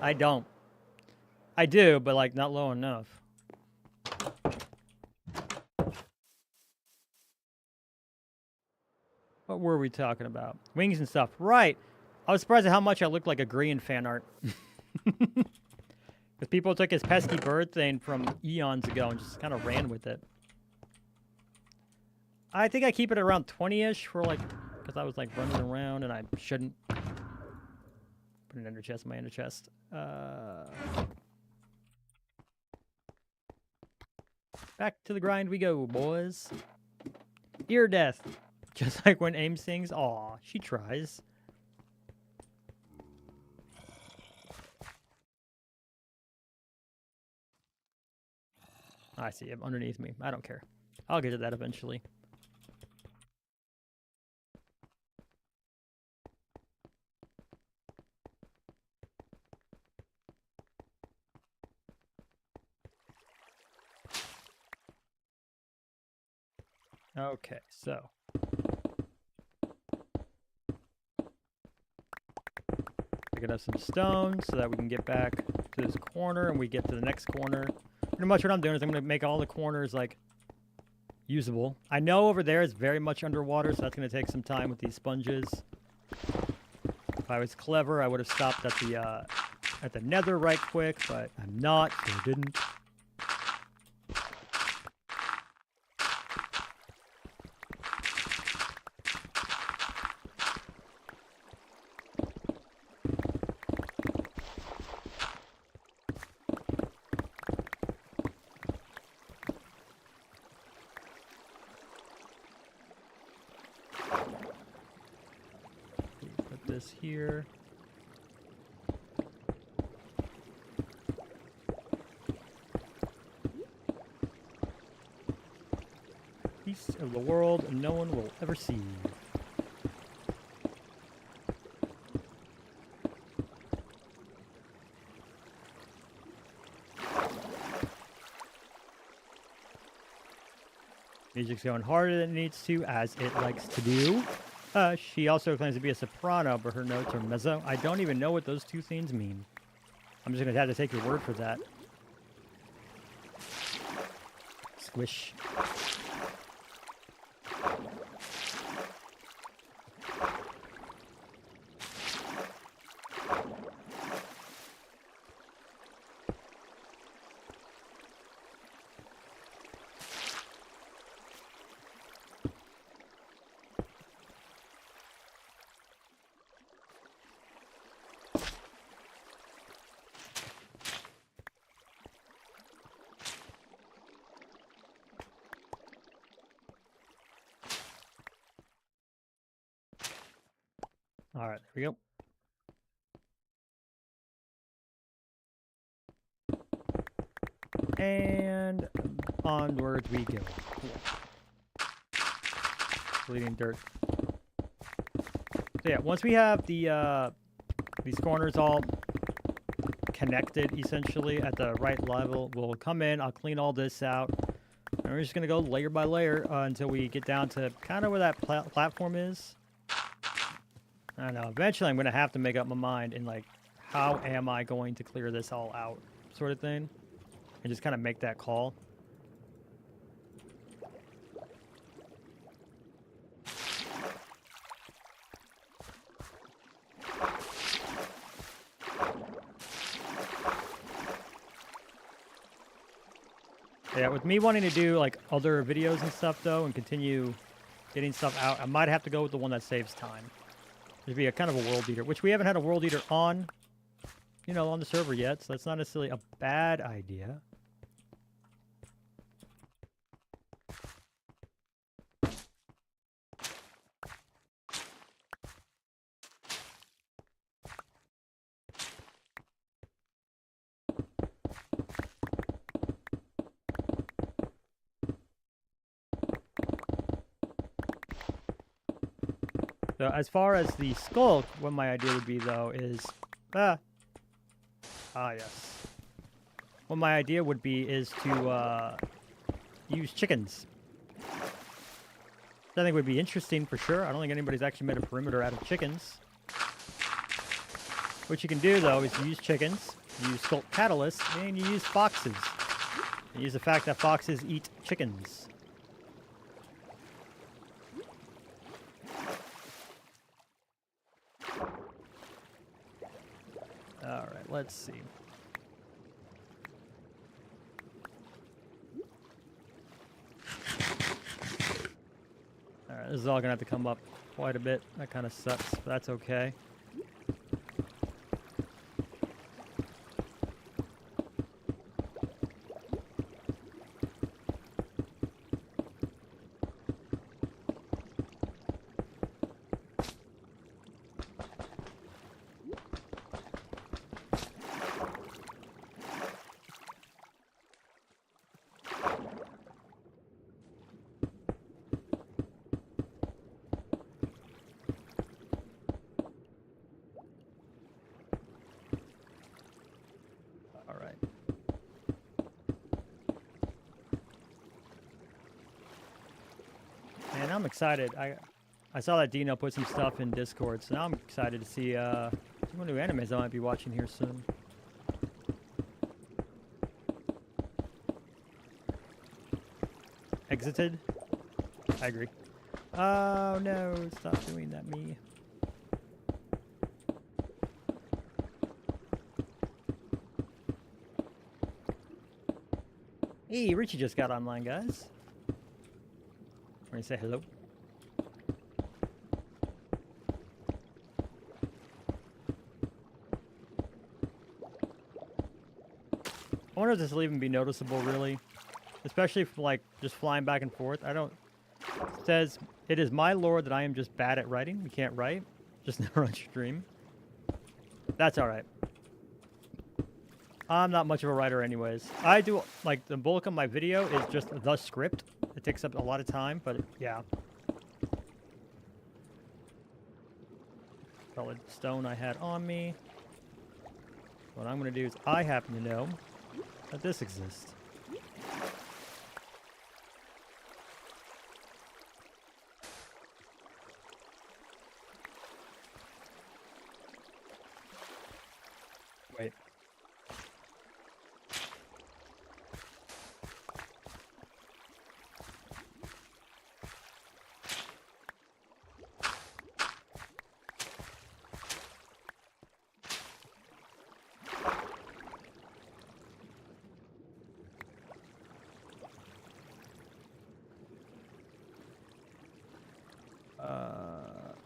I don't. I do, but like not low enough. What were we talking about? Wings and stuff. Right. I was surprised at how much I looked like a Green fan art. Because people took his pesky bird thing from eons ago and just kind of ran with it. I think I keep it around 20-ish for like, because I was like running around and I shouldn't. Put an ender chest in my ender chest. Back to the grind we go, boys. Ear death. Just like when AIM sings. Aw, she tries. I see him underneath me. I don't care. I'll get to that eventually. Okay, so. Picking up some stones so that we can get back to this corner and we get to the next corner. Pretty much what I'm doing is I'm going to make all the corners, like, usable. I know over there is very much underwater, so that's going to take some time with these sponges. If I was clever, I would have stopped at the nether right quick, but I'm not, so I didn't. Here. Piece of the world no one will ever see. Music's going harder than it needs to, as it likes to do. She also claims to be a soprano, but her notes are mezzo. I don't even know what those two things mean. I'm just going to have to take your word for that. Squish. All right, there we go. And onwards we go. Cool. Bleeding dirt. So yeah, once we have the these corners all connected essentially at the right level, we'll come in, I'll clean all this out, and And we're just going to go layer by layer until we get down to kind of where that platform is. I don't know. Eventually, I'm going to have to make up my mind in, like, how am I going to clear this all out sort of thing. And just kind of make that call. Yeah, with me wanting to do like other videos and stuff though, and continue getting stuff out, I might have to go with the one that saves time. There'd be a kind of a world eater, which we haven't had a world eater on, you know, on the server yet, so that's not necessarily a bad idea. So as far as the skulk, what my idea would be though is, yes. What my idea would be is to use chickens. I think would be interesting for sure. I don't think anybody's actually made a perimeter out of chickens. What you can do though is use chickens, use skulk catalyst, and you use foxes. You use the fact that foxes eat chickens. Alright, let's see. Alright, this is all gonna have to come up quite a bit. That kind of sucks, but that's okay. And I'm excited. I saw that Dino put some stuff in Discord, so now I'm excited to see some new animes I might be watching here soon. Exited? I agree. Oh no, stop doing that, me. Hey, Richie just got online, guys. We're gonna say hello. I wonder if this will even be noticeable, really. Especially for, like, just flying back and forth. I don't... It says, it is my lore that I am just bad at writing. We can't write. Just never on stream. That's alright. I'm not much of a writer anyways. I do, like, the bulk of my video is just the script. It takes up a lot of time, but yeah. Solid stone I had on me. What I'm going to do is I happen to know that this exists. Wait.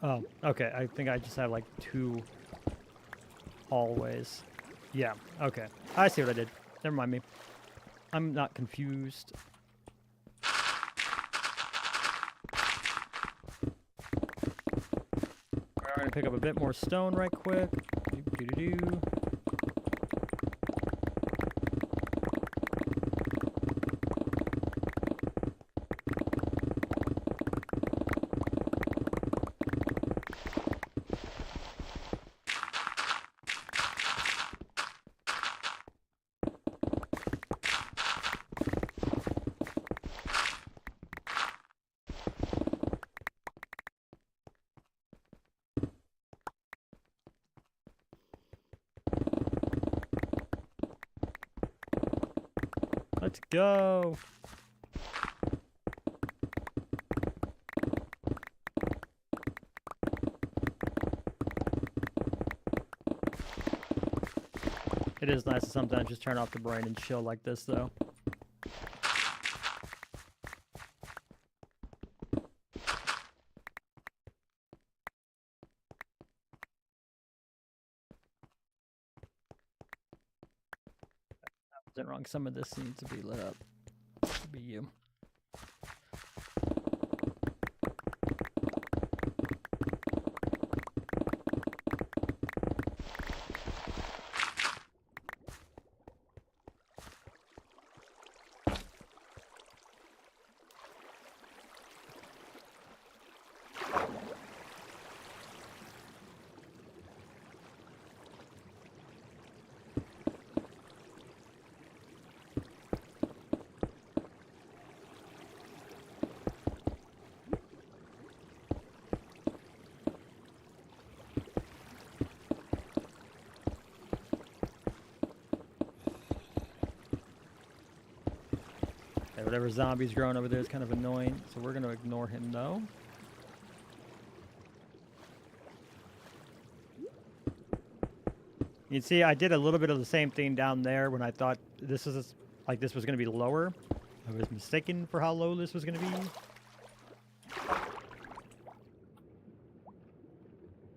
Oh, okay. I think I just have like 2 hallways. Yeah, okay. I see what I did. Never mind me. I'm not confused. I'm gonna pick up a bit more stone right quick. Doo-doo-doo-doo. Let's go. It is nice to sometimes just turn off the brain and chill like this, though. Isn't wrong. Some of this needs to be lit up. Could be you. Whatever zombie's growing over there is kind of annoying, so we're going to ignore him, though. You can see I did a little bit of the same thing down there when I thought this was like this was going to be lower. I was mistaken for how low this was going to be.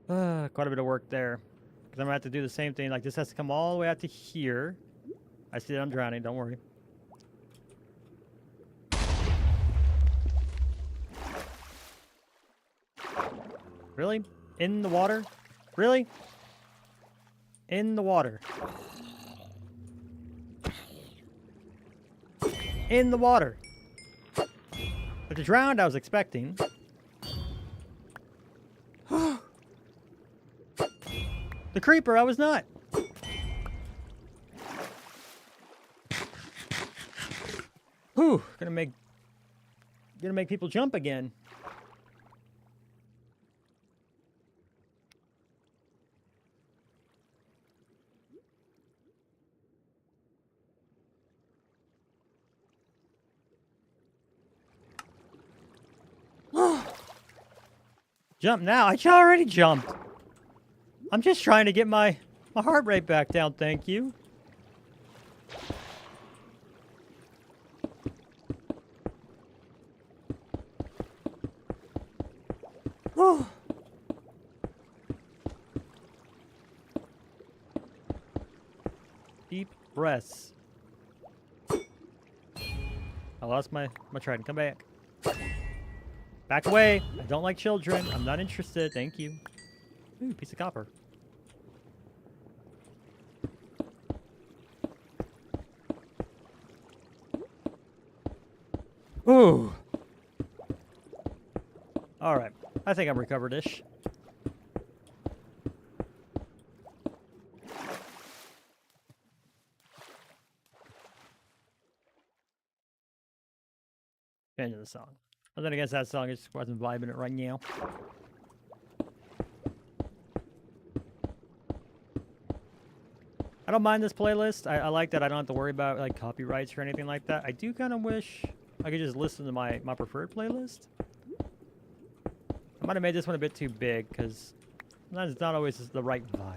Quite a bit of work there. Because I'm going to have to do the same thing. Like this has to come all the way out to here. I see that I'm drowning, don't worry. Really? In the water? Really? In the water. In the water. But the drowned I was expecting. The creeper I was not. Whew, gonna make people jump again. Jump now. I already jumped. I'm just trying to get my heart rate back down, thank you. Deep breaths. I lost my trident. Come back. Back away. I don't like children. I'm not interested. Thank you. Ooh, piece of copper. Ooh. All right. I think I'm recovered-ish. End of the song. Nothing against that song, I just wasn't vibing it right now. I don't mind this playlist. I like that I don't have to worry about like copyrights or anything like that. I do kind of wish I could just listen to my preferred playlist. I might have made this one a bit too big because it's not always the right vibe.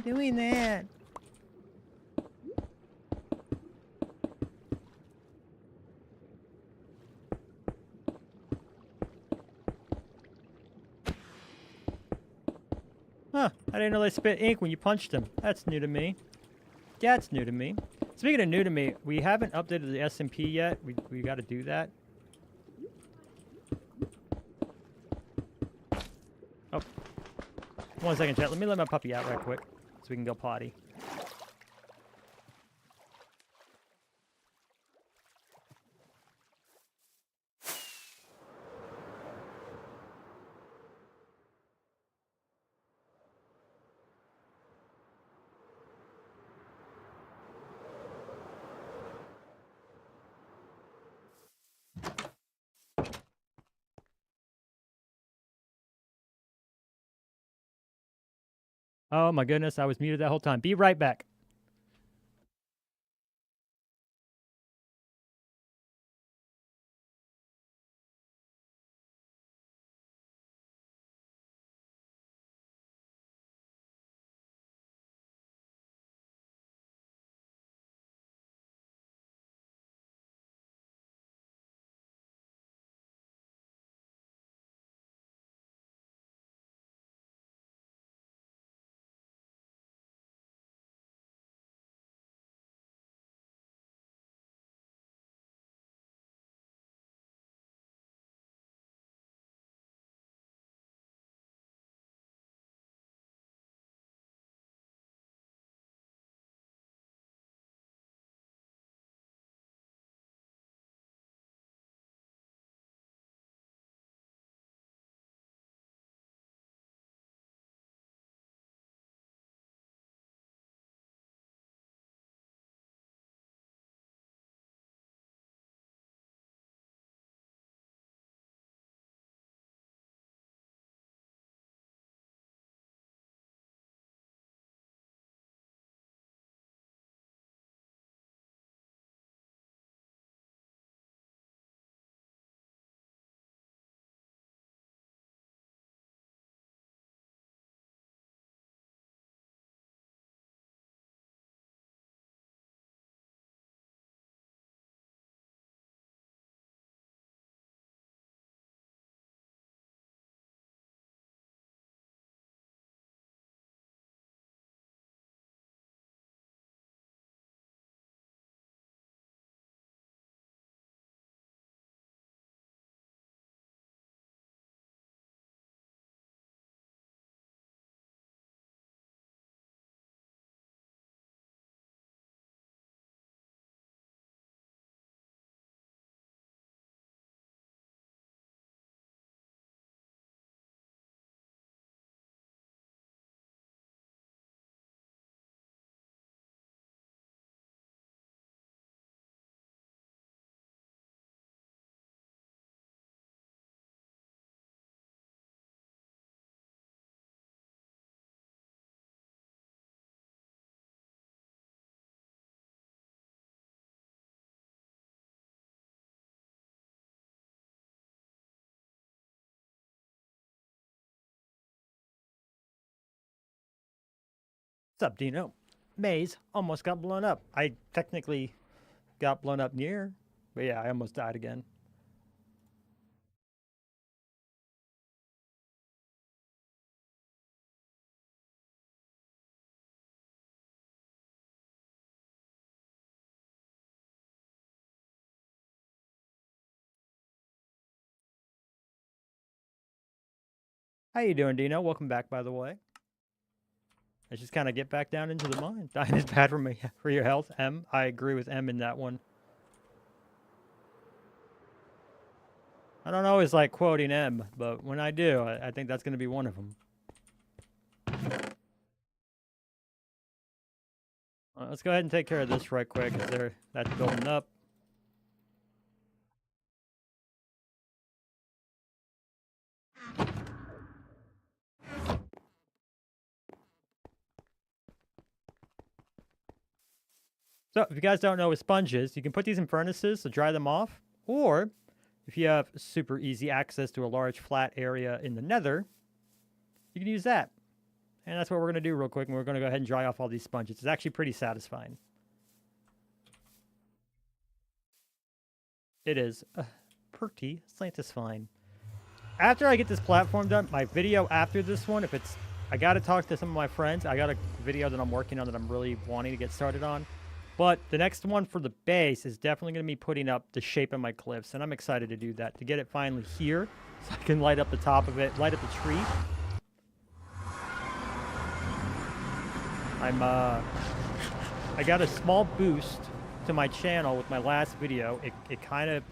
Doing that. Huh, I didn't know they spit ink when you punched them. That's new to me. That's new to me. Speaking of new to me, we haven't updated the SMP yet. We got to do that. Oh. 1 second, chat. Let me let my puppy out right quick. So we can go potty. Oh my goodness, I was muted that whole time. Be right back. What's up, Dino? Maze almost got blown up. I technically got blown up near, but yeah, I almost died again. How you doing, Dino? Welcome back, by the way. Let's just kind of get back down into the mine. Dying is bad for your health. M, I agree with M in that one. I don't always like quoting M, but when I do, I think that's going to be one of them. Let's go ahead and take care of this right quick, because that's building up. So, if you guys don't know what sponges, you can put these in furnaces to dry them off, or if you have super easy access to a large flat area in the nether, you can use that. And that's what we're going to do real quick, and we're going to go ahead and dry off all these sponges. It's actually pretty satisfying. It is pretty satisfying. After I get this platform done, my video after this one, I got to talk to some of my friends. I got a video that I'm working on that I'm really wanting to get started on. But the next one for the base is definitely going to be putting up the shape of my cliffs. And I'm excited to do that, to get it finally here. So I can light up the top of it, light up the tree. I got a small boost to my channel with my last video. It kind of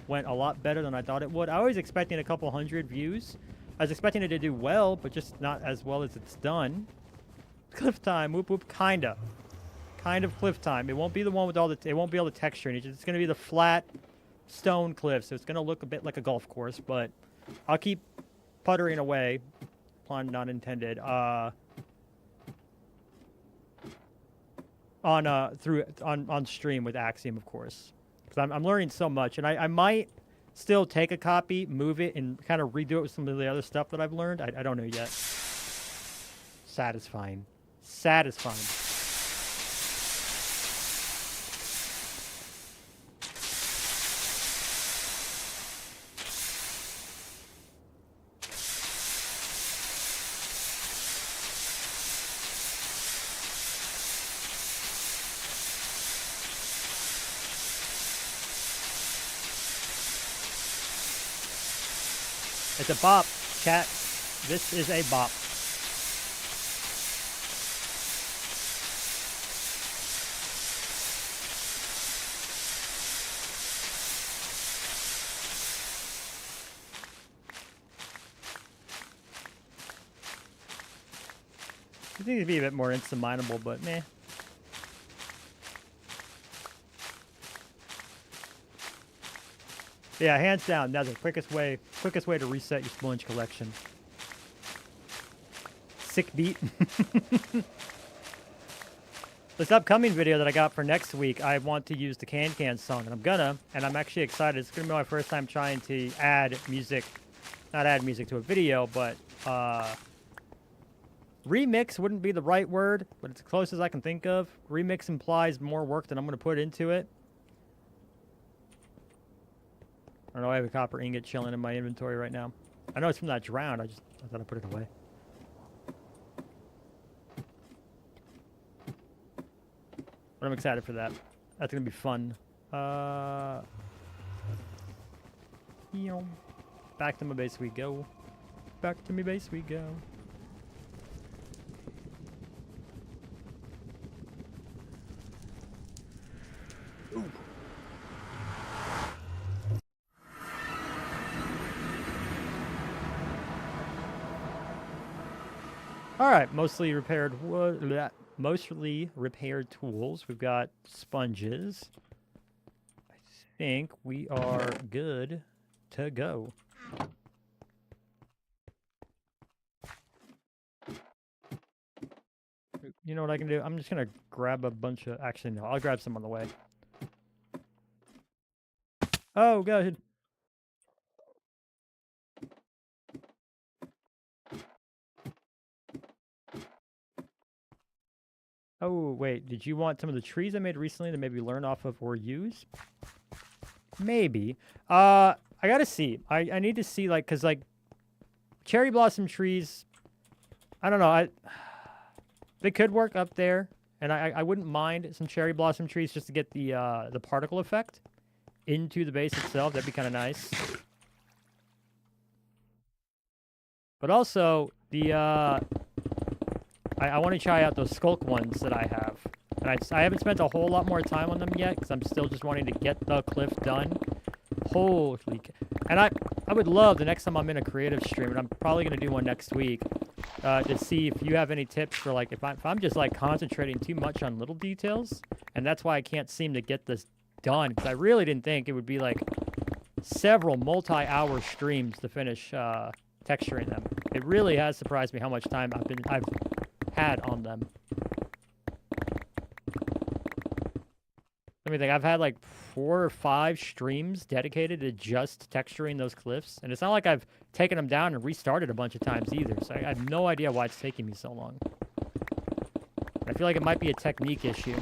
went a lot better than I thought it would. I was expecting a couple hundred views. I was expecting it to do well, but just not as well as it's done. Cliff time, whoop whoop, kind of cliff time. It won't be the one with all the, it won't be all the texture in it. It's going to be the flat stone cliff, so it's going to look a bit like a golf course, but I'll keep puttering away, pun not intended, on on stream with Axiom, of course, because I'm learning so much, and I might still take a copy, move it, and kind of redo it with some of the other stuff that I've learned. I don't know yet. Satisfying. Satisfying. It's a bop, chat. This is a bop. I think it'd be a bit more instant mineable, but meh. Yeah, hands down, that's the quickest way to reset your sponge collection. Sick beat. This upcoming video that I got for next week, I want to use the Can song, and I'm actually excited. It's gonna be my first time trying to add music, not add music to a video, but remix wouldn't be the right word, but it's as close as I can think of. Remix implies more work than I'm gonna put into it. I don't know, I have a copper ingot chilling in my inventory right now. I know it's from that drown, I thought I put it away. But I'm excited for that. That's gonna be fun. Back to my base we go. Back to my base we go. Ooh. All right, mostly repaired tools. We've got sponges. I think we are good to go. You know what I can do? I'm just gonna grab a bunch of. Actually, no, I'll grab some on the way. Oh, go ahead. Oh, wait, did you want some of the trees I made recently to maybe learn off of or use? Maybe. I gotta see. I need to see, like, because, like, cherry blossom trees, I don't know, they could work up there, and I wouldn't mind some cherry blossom trees just to get the particle effect into the base itself. That'd be kind of nice. But also, I want to try out those skulk ones that I have. And I haven't spent a whole lot more time on them yet, because I'm still just wanting to get the cliff done. Holy... And I would love, the next time I'm in a creative stream, and I'm probably going to do one next week, to see if you have any tips for, like, if I'm just, like, concentrating too much on little details, and that's why I can't seem to get this done, because I really didn't think it would be, like, several multi-hour streams to finish texturing them. It really has surprised me how much time I've had on them. Let me think, I've had like 4 or 5 streams dedicated to just texturing those cliffs, and it's not like I've taken them down and restarted a bunch of times either, so I have no idea why it's taking me so long. I feel like it might be a technique issue.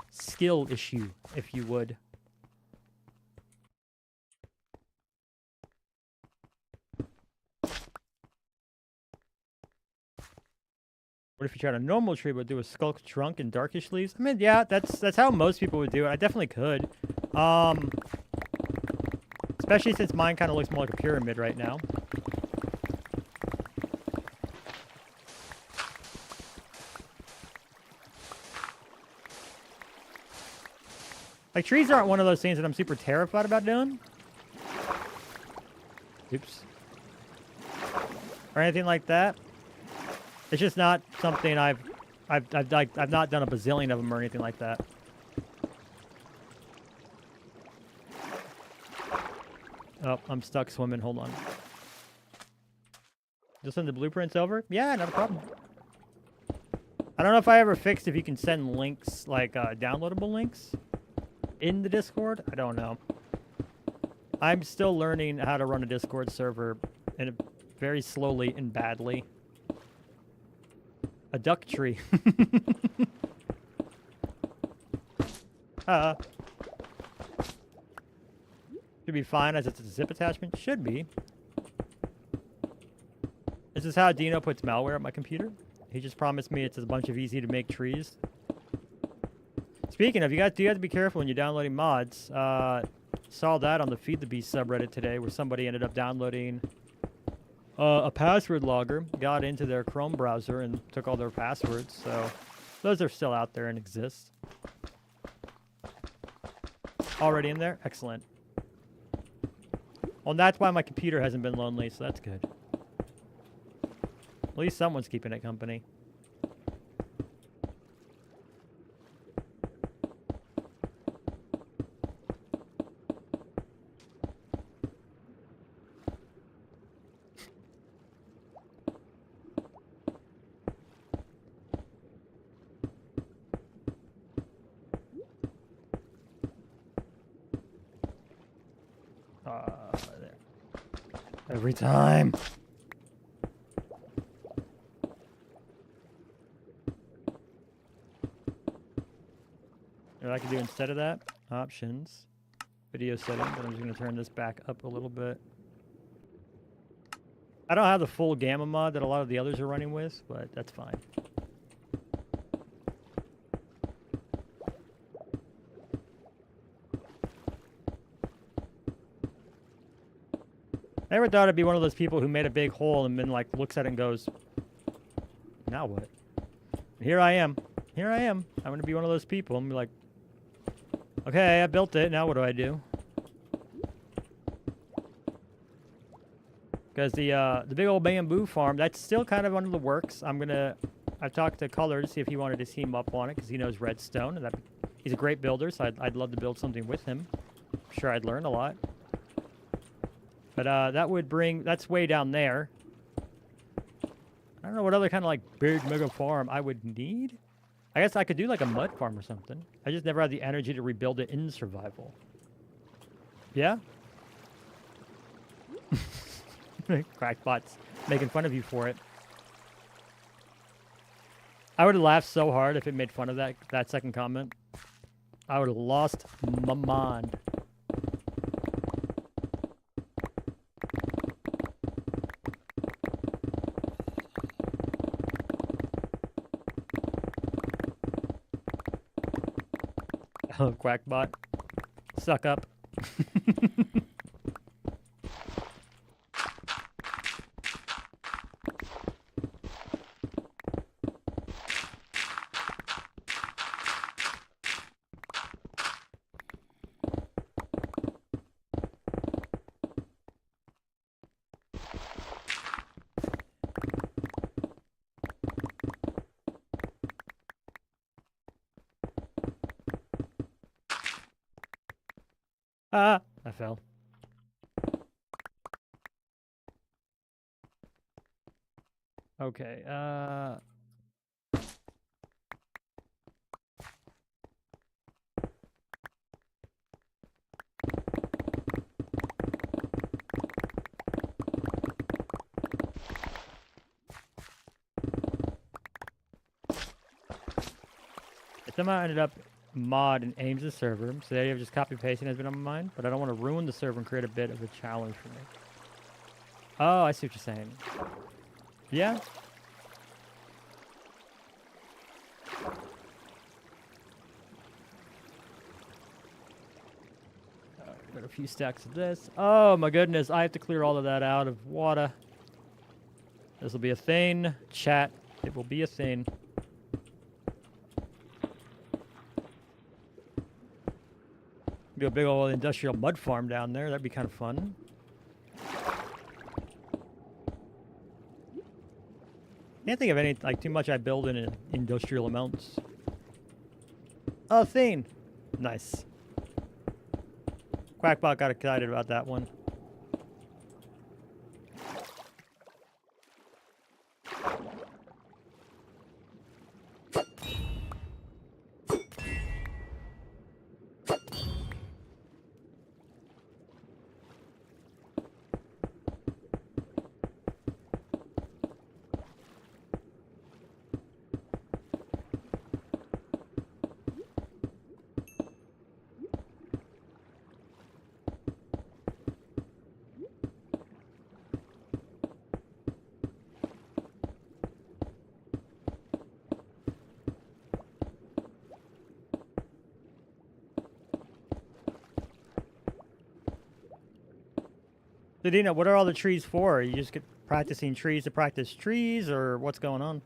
Skill issue, if you would. What if you tried a normal tree but do a skulk trunk and darkish leaves? I mean, yeah, that's how most people would do it. I definitely could. Especially since mine kind of looks more like a pyramid right now. Like, trees aren't one of those things that I'm super terrified about doing. Oops. Or anything like that. It's just not something I've not done a bazillion of them or anything like that. Oh, I'm stuck swimming. Hold on. Just send the blueprints over? Yeah, not a problem. I don't know if I ever fixed if you can send links, like downloadable links in the Discord. I don't know. I'm still learning how to run a Discord server and very slowly and badly. A duck tree. Should be fine as it's a zip attachment. Should be. This is how Dino puts malware at my computer. He just promised me it's a bunch of easy to make trees. Speaking of, you have to be careful when you're downloading mods. Saw that on the Feed the Beast subreddit today, where somebody ended up downloading a password logger, got into their Chrome browser, and took all their passwords. So those are still out there and exist. Already in there? Excellent. Well, that's why my computer hasn't been lonely, so that's good. At least someone's keeping it company. There. Every time. What I can do instead of that, options, video settings, and I'm just going to turn this back up a little bit. I don't have the full gamma mod that a lot of the others are running with, but that's fine. I never thought I'd be one of those people who made a big hole and then like looks at it and goes, now what? Here I am. Here I am. I'm going to be one of those people. I'm like, okay, I built it. Now what do I do? Because the big old bamboo farm, that's still kind of under the works. I've talked to Color to see if he wanted to team up on it because he knows redstone. And he's a great builder, so I'd love to build something with him. I'm sure I'd learn a lot. But that's way down there. I don't know what other kind of like big mega farm I would need. I guess I could do like a mud farm or something. I just never had the energy to rebuild it in survival. Yeah? Crackbot's making fun of you for it. I would have laughed so hard if it made fun of that second comment. I would have lost my mind. Oh, Quackbot. Suck up. Ah, I fell. Okay, somehow ended up mod and aims the server, so the idea of just copy pasting has been on my mind, but I don't want to ruin the server and create a bit of a challenge for me. Oh, I see what you're saying. Yeah. Got a few stacks of this. Oh my goodness, I have to clear all of that out of water. This will be a thing. Chat, it will be a thing. Do a big old industrial mud farm down there. That'd be kind of fun. Can't think of any, like, too much I build in industrial amounts. Oh, thing. Nice. Quackbot got excited about that one. So Dina, what are all the trees for? Are you just practicing trees to practice trees, or what's going on?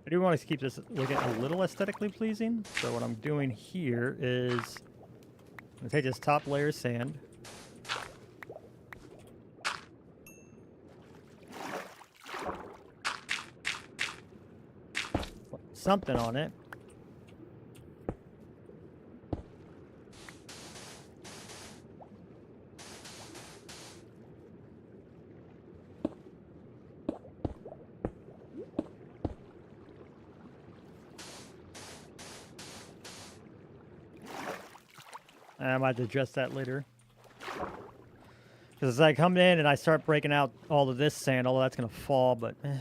I do want to keep this looking a little aesthetically pleasing. So what I'm doing here is I'm gonna take this top layer of sand. Put something on it. I might have to address that later. Because as I come in and I start breaking out all of this sand, although that's going to fall, but... I'm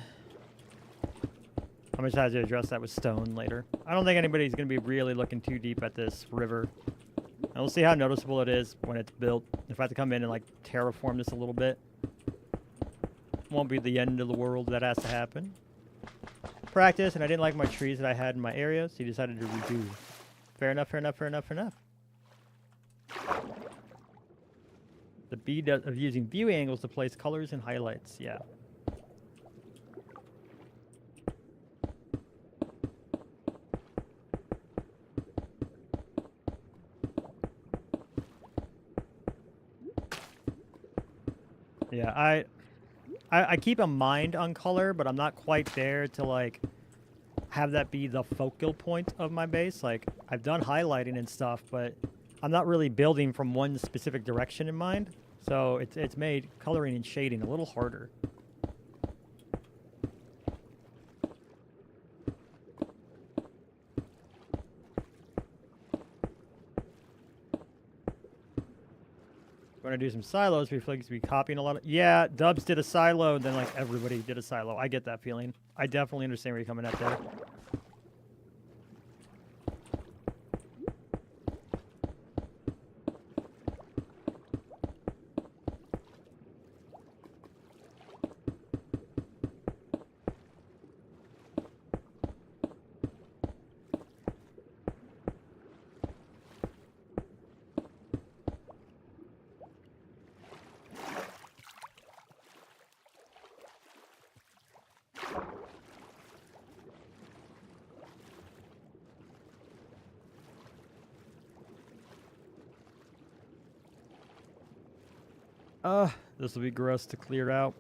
going to have to address that with stone later. I don't think anybody's going to be really looking too deep at this river. And we'll see how noticeable it is when it's built. If I have to come in and, like, terraform this a little bit. Won't be the end of the world. That has to happen. Practice, and I didn't like my trees that I had in my area, so he decided to redo. Fair enough, fair enough, fair enough, fair enough. The B of using view angles to place colors and highlights, yeah. Yeah, I keep a mind on color, but I'm not quite there to like have that be the focal point of my base. Like I've done highlighting and stuff, but I'm not really building from one specific direction in mind. So it's made coloring and shading a little harder. We're gonna do some silos. We feel like we copying a lot of. Yeah, Dubs did a silo, and then like everybody did a silo. I get that feeling. I definitely understand where you're coming at there. This will be gross to clear out.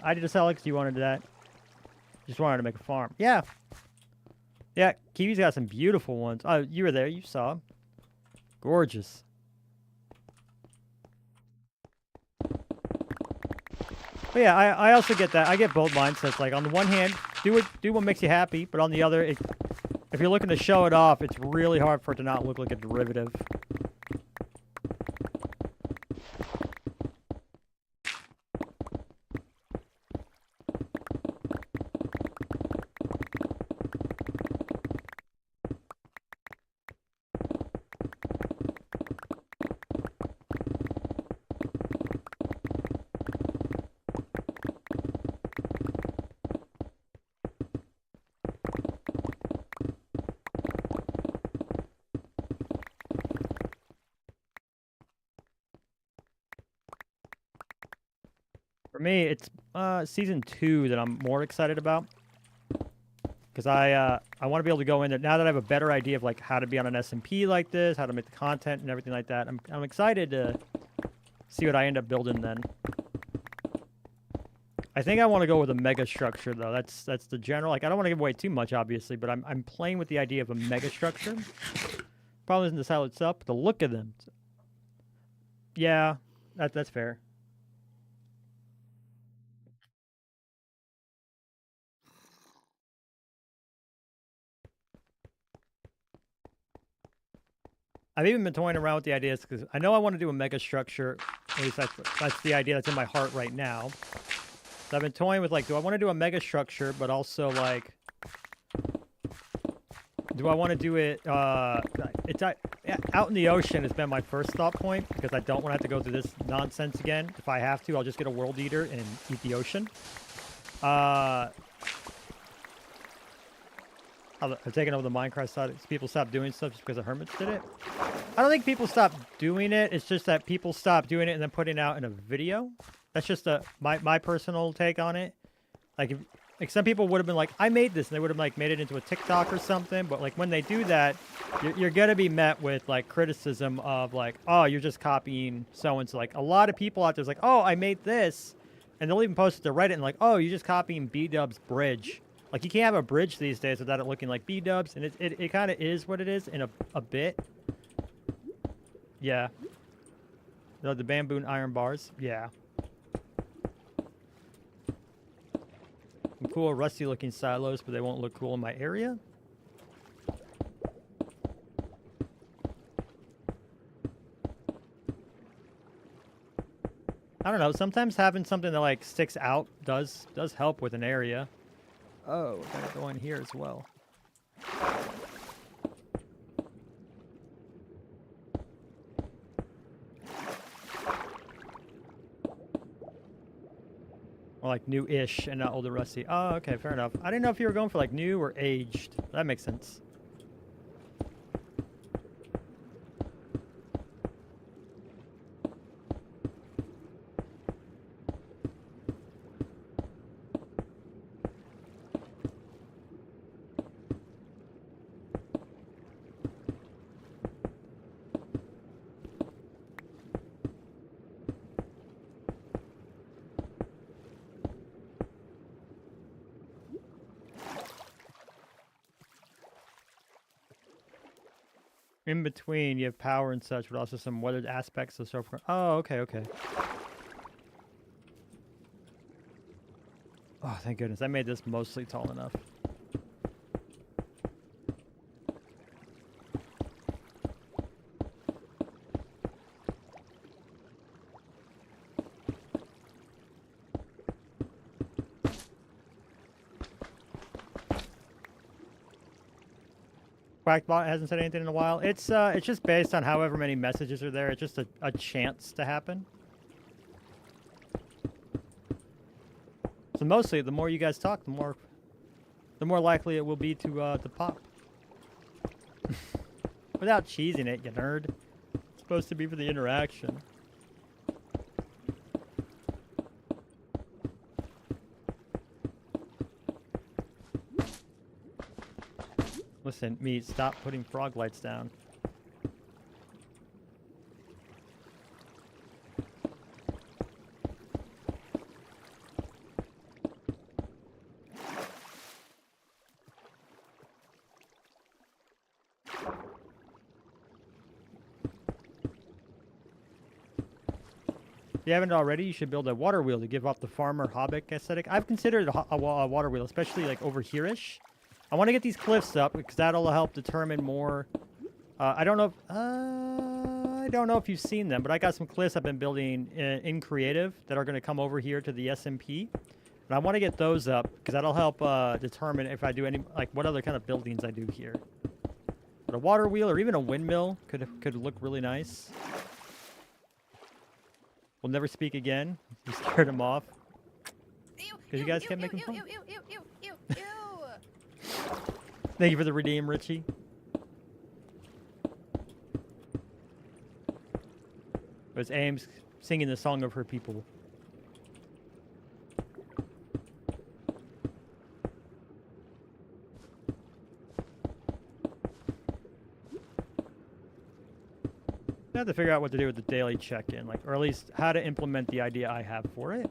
I did a sell because you wanted that. Just wanted to make a farm. Yeah. Yeah, Kiwi's got some beautiful ones. Oh, you were there. You saw. Gorgeous. But yeah, I also get that. I get both mindsets. Like, on the one hand, do what makes you happy. But on the other, if you're looking to show it off, it's really hard for it to not look like a derivative. For me, it's season 2 that I'm more excited about, because I want to be able to go in there now that I have a better idea of like how to be on an SMP like this, how to make the content and everything like that. I'm excited to see what I end up building then. I think I want to go with a mega structure though. That's the general. Like I don't want to give away too much, obviously, but I'm playing with the idea of a mega structure. Problem isn't the silo itself, but the look of them. Yeah, that's fair. I've even been toying around with the ideas because I know I want to do a mega structure At least that's the idea that's in my heart right now. So I've been toying with, like, do I want to do a mega structure, but also, like, do I want to do it, it's out in the ocean has been my first thought point, because I don't want to have to go through this nonsense again. If I have to, I'll just get a world eater and eat the ocean. I've taken over the Minecraft side. People stopped doing stuff just because the hermits did it. I don't think people stopped doing it. It's just that people stopped doing it and then putting it out in a video. That's just my personal take on it. Like, like some people would have been like, I made this, and they would have like made it into a TikTok or something. But like when they do that, you're gonna be met with like criticism of like, oh, you're just copying so and so. Like a lot of people out there's like, oh, I made this, and they'll even post it to Reddit and like, oh, you're just copying B-Dub's bridge. Like, you can't have a bridge these days without it looking like B-Dubs, and it kind of is what it is in a bit. Yeah. The bamboo and iron bars. Yeah. Some cool rusty-looking silos, but they won't look cool in my area. I don't know. Sometimes having something that, like, sticks out does help with an area. Oh, I gotta go in here as well. Or like new-ish and not old and rusty. Oh, okay, fair enough. I didn't know if you were going for like new or aged. That makes sense. In between, you have power and such, but also some weathered aspects of so forth. Oh, okay, okay. Oh, thank goodness. I made this mostly tall enough. Quackbot hasn't said anything in a while. It's just based on however many messages are there. It's just a chance to happen. So mostly, the more you guys talk, the more likely it will be to pop. Without cheesing it, you nerd. It's supposed to be for the interaction. Listen, Meat, stop putting frog lights down. If you haven't already, you should build a water wheel to give off the farmer hobbit aesthetic. I've considered a water wheel, especially like over here-ish. I want to get these cliffs up because that'll help determine more. I don't know if you've seen them, but I got some cliffs I've been building in creative that are going to come over here to the SMP, and I want to get those up because that'll help determine if I do any what other kind of buildings I do here. But a water wheel or even a windmill could look really nice. We'll never speak again. You scared him off because you guys kept making fun. Thank you for the redeem, Richie. It was Ames singing the song of her people. I have to figure out what to do with the daily check-in, or at least how to implement the idea I have for it.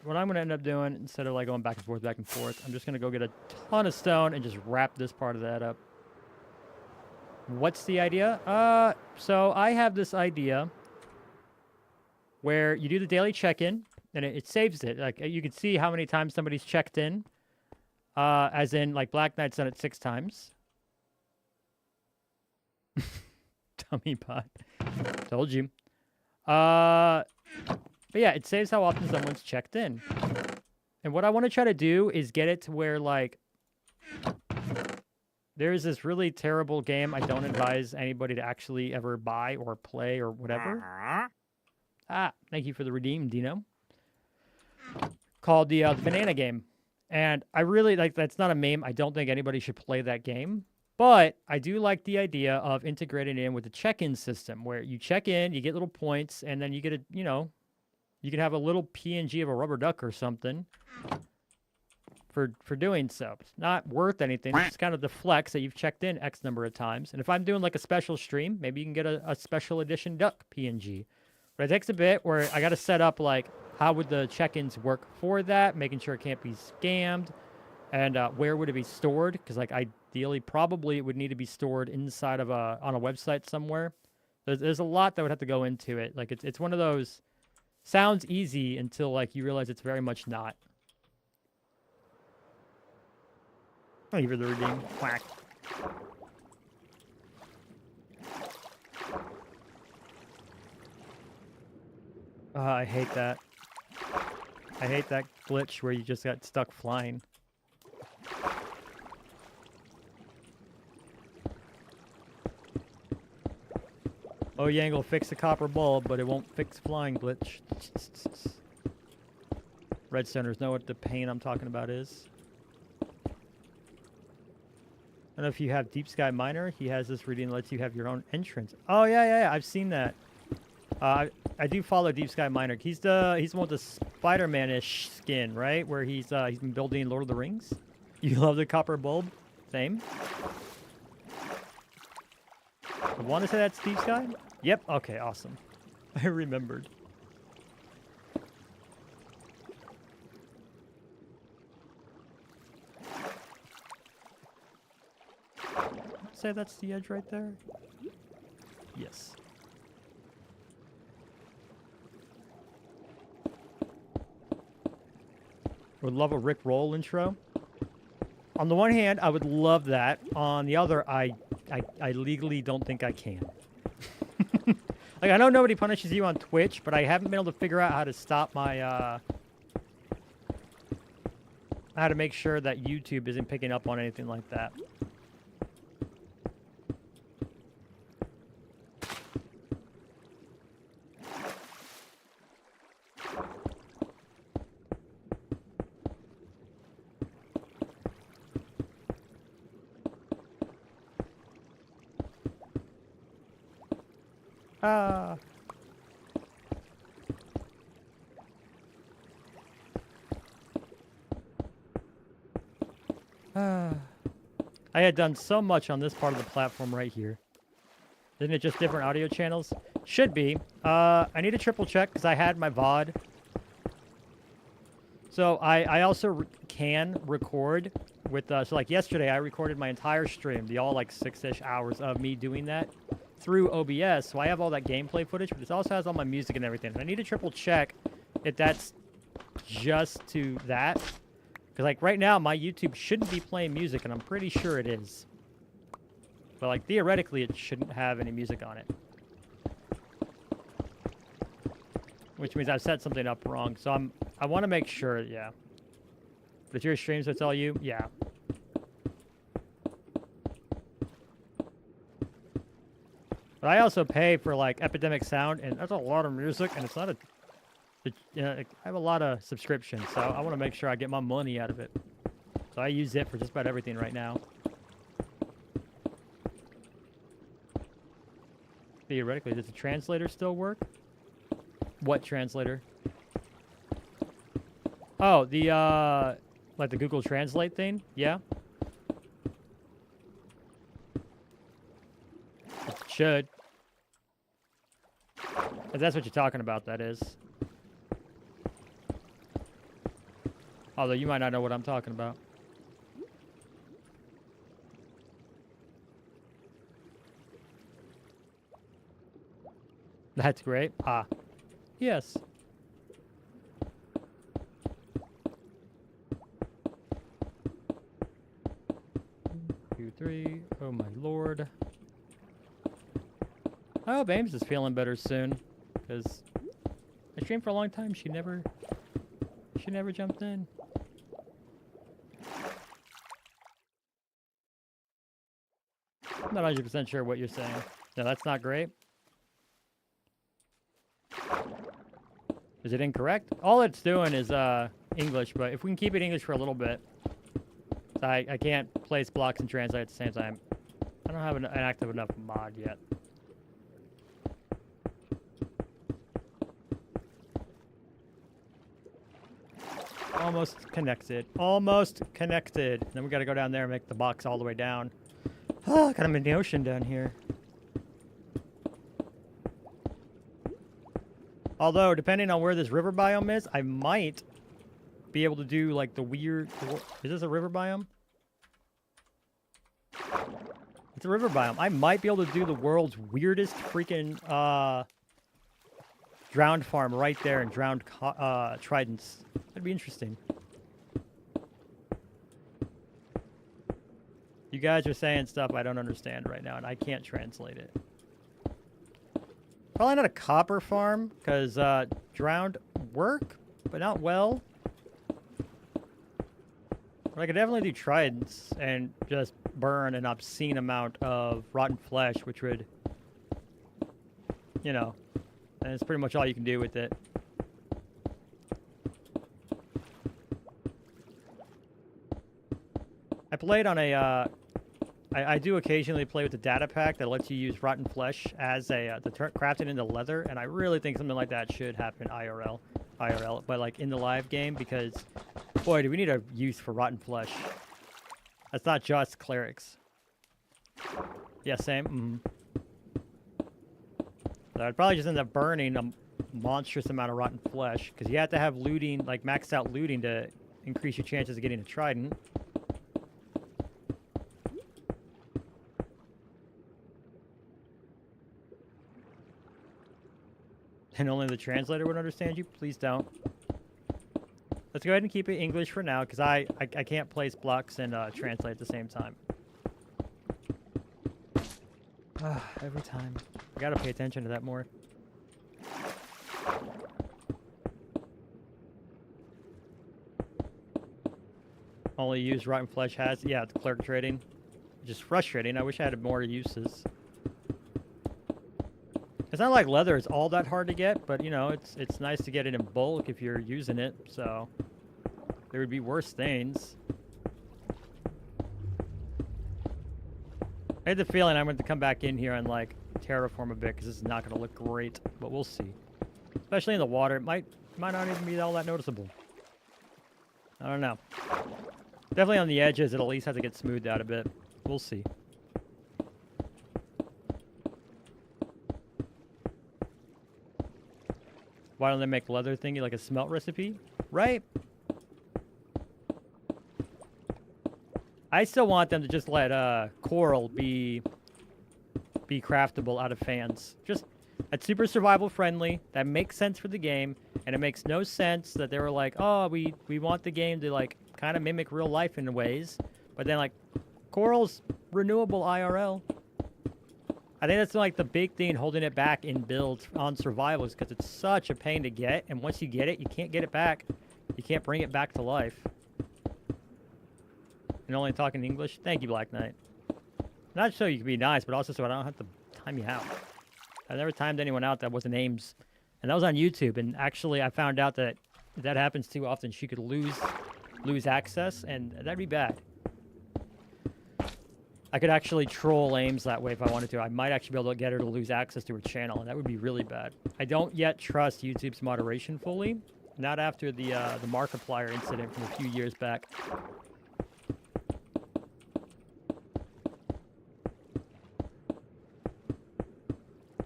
What I'm going to end up doing, instead of going back and forth, I'm just going to go get a ton of stone and just wrap this part of that up. What's the idea? So I have this idea where you do the daily check-in, and it saves it. Like, you can see how many times somebody's checked in. As in, like, Black Knight's done it 6 times. Dummy bot. Told you. But yeah, it saves how often someone's checked in. And what I want to try to do is get it to where, like, there's this really terrible game I don't advise anybody to actually ever buy or play or whatever. Thank you for the redeem, Dino. Called the banana game. And I really, like, that's not a meme. I don't think anybody should play that game. But I do like the idea of integrating it in with the check-in system where you check in, you get little points, and then you get a, you know, you can have a little PNG of a rubber duck or something for doing so. It's not worth anything. It's kind of the flex that you've checked in X number of times. And if I'm doing like a special stream, maybe you can get a special edition duck PNG. But it takes a bit where I got to set up like how would the check-ins work for that, making sure it can't be scammed, and where would it be stored? Because like ideally, probably it would need to be stored inside of on a website somewhere. There's a lot that would have to go into it. Like it's one of those sounds easy until like you realize it's very much not. Thank you for the redeem. Quack. I hate that. I hate that glitch where you just got stuck flying. Oh, Yang will fix the copper bulb, but it won't fix flying glitch. Redstoners know what the pain I'm talking about is. I don't know if you have Deep Sky Miner. He has this reading that lets you have your own entrance. Oh, yeah. I've seen that. I do follow Deep Sky Miner. He's the one with the Spider-Man-ish skin, right? Where he's been building Lord of the Rings. You love the copper bulb? Same. I want to say that's Deep Sky? Yep. Okay, awesome. I remembered. Say that's the edge right there? Yes. Would love a Rick Roll intro. On the one hand, I would love that. On the other, I legally don't think I can. Like, I know nobody punishes you on Twitch, but I haven't been able to figure out how to stop my, how to make sure that YouTube isn't picking up on anything like that. I had done so much on this part of the platform right here. Isn't it just different audio channels? Should be. I need a triple check because I had my VOD. So I also can record with, so like yesterday I recorded my entire stream, the all like 6-ish hours of me doing that through OBS. So I have all that gameplay footage, but it also has all my music and everything. And I need to triple check if that's just to that. Because, like, right now, my YouTube shouldn't be playing music, and I'm pretty sure it is. But, like, theoretically, it shouldn't have any music on it. Which means I've set something up wrong. So I want to make sure, yeah. But it's your stream, so it's all you? Yeah. But I also pay for, like, Epidemic Sound, and that's a lot of music, and it's not a... I have a lot of subscriptions, so I want to make sure I get my money out of it. So I use it for just about everything right now. Theoretically, does the translator still work? What translator? Oh, the, like the Google Translate thing? Yeah. It should. If that's what you're talking about, that is. Although you might not know what I'm talking about. That's great. Ah. Yes. 3. Oh my lord. I hope Ames is feeling better soon, because I streamed for a long time. She never jumped in. I'm not 100% sure what you're saying. No, that's not great. Is it incorrect? All it's doing is English, but if we can keep it English for a little bit. I can't place blocks and translate at the same time. I don't have an active enough mod yet. Almost connected. Almost connected. Then we gotta go down there and make the box all the way down. Oh, kind of in the ocean down here. Although, depending on where this river biome is, I might be able to do like the weird... Is this a river biome? It's a river biome. I might be able to do the world's weirdest freaking drowned farm right there and drowned tridents. That'd be interesting. You guys are saying stuff I don't understand right now, and I can't translate it. Probably not a copper farm, because drowned work, but not well. But I could definitely do tridents and just burn an obscene amount of rotten flesh, which would, you know, and it's pretty much all you can do with it. I played on a, I do occasionally play with the data pack that lets you use rotten flesh as a, to craft it into leather, and I really think something like that should happen IRL, but like in the live game, because, boy, do we need a use for rotten flesh. That's not just clerics. Yeah, same. So I'd probably just end up burning a monstrous amount of rotten flesh, because you have to have looting, like maxed out looting to increase your chances of getting a trident. And only the translator would understand you? Please don't. Let's go ahead and keep it English for now, because I can't place blocks and translate at the same time. Every time. I gotta pay attention to that more. Only use rotten flesh has? Yeah, it's clerk trading. Just frustrating. I wish I had more uses. It's not like leather is all that hard to get, but, you know, it's nice to get it in bulk if you're using it, so there would be worse things. I had the feeling I'm going to come back in here and, like, terraform a bit, because this is not going to look great, but we'll see. Especially in the water, it might not even be all that noticeable. I don't know. Definitely on the edges, it'll at least have to get smoothed out a bit. We'll see. Why don't they make leather thingy like a smelt recipe? Right? I still want them to just let coral be craftable out of fans. Just, that's super survival friendly. That makes sense for the game, and it makes no sense that they were like, oh, we want the game to like kind of mimic real life in ways, but then like coral's renewable IRL. I think that's like the big thing holding it back in builds on survival, is because it's such a pain to get, and once you get it, you can't get it back. You can't bring it back to life. And only talking English? Thank you, Black Knight. Not so you can be nice, but also so I don't have to time you out. I've never timed anyone out that wasn't Ames. And that was on YouTube, and actually I found out that if that happens too often, she could lose access, and that'd be bad. I could actually troll Ames that way if I wanted to. I might actually be able to get her to lose access to her channel, and that would be really bad. I don't yet trust YouTube's moderation fully. Not after the Markiplier incident from a few years back.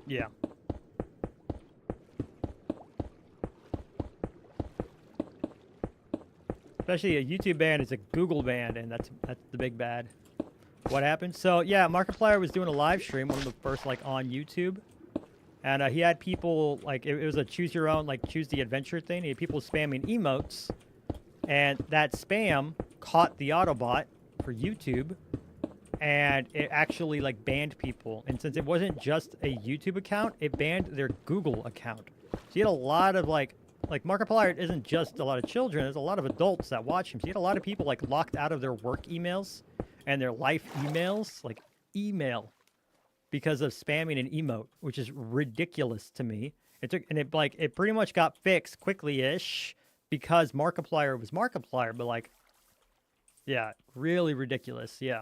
Yeah. Especially a YouTube ban is a Google ban, and that's the big bad. What happened? So yeah, Markiplier was doing a live stream, one of the first like on YouTube, and he had people like it was a choose your own, like choose the adventure thing. He had people spamming emotes, and that spam caught the Autobot for YouTube, and it actually like banned people. And since it wasn't just a YouTube account, it banned their Google account. So you had a lot of like Markiplier isn't just a lot of children. There's a lot of adults that watch him. So you had a lot of people like locked out of their work emails and their life emails, like email, because of spamming an emote, which is ridiculous to me. It pretty much got fixed quickly-ish because Markiplier was Markiplier, but like, yeah, really ridiculous. Yeah.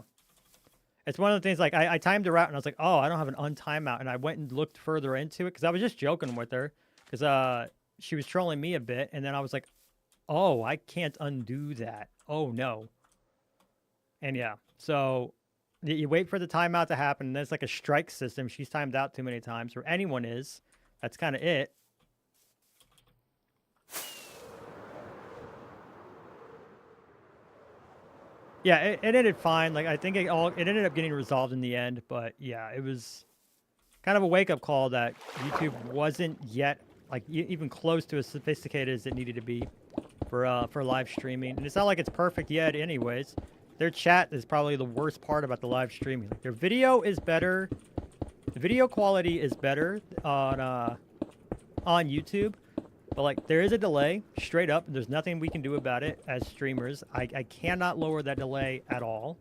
It's one of the things, like, I timed her out, and I was like, oh, I don't have an untimeout. And I went and looked further into it, because I was just joking with her, because she was trolling me a bit, and then I was like, oh, I can't undo that. Oh, no. And yeah, so you wait for the timeout to happen, and there's like a strike system. She's timed out too many times, or anyone is. That's kind of it. Yeah, it ended fine. Like, I think it ended up getting resolved in the end, but yeah, it was kind of a wake-up call that YouTube wasn't yet like even close to as sophisticated as it needed to be for live streaming. And it's not like it's perfect yet anyways. Their chat is probably the worst part about the live streaming. Like, their video is better. The video quality is better on YouTube. But, like, there is a delay, straight up. There's nothing we can do about it as streamers. I cannot lower that delay at all.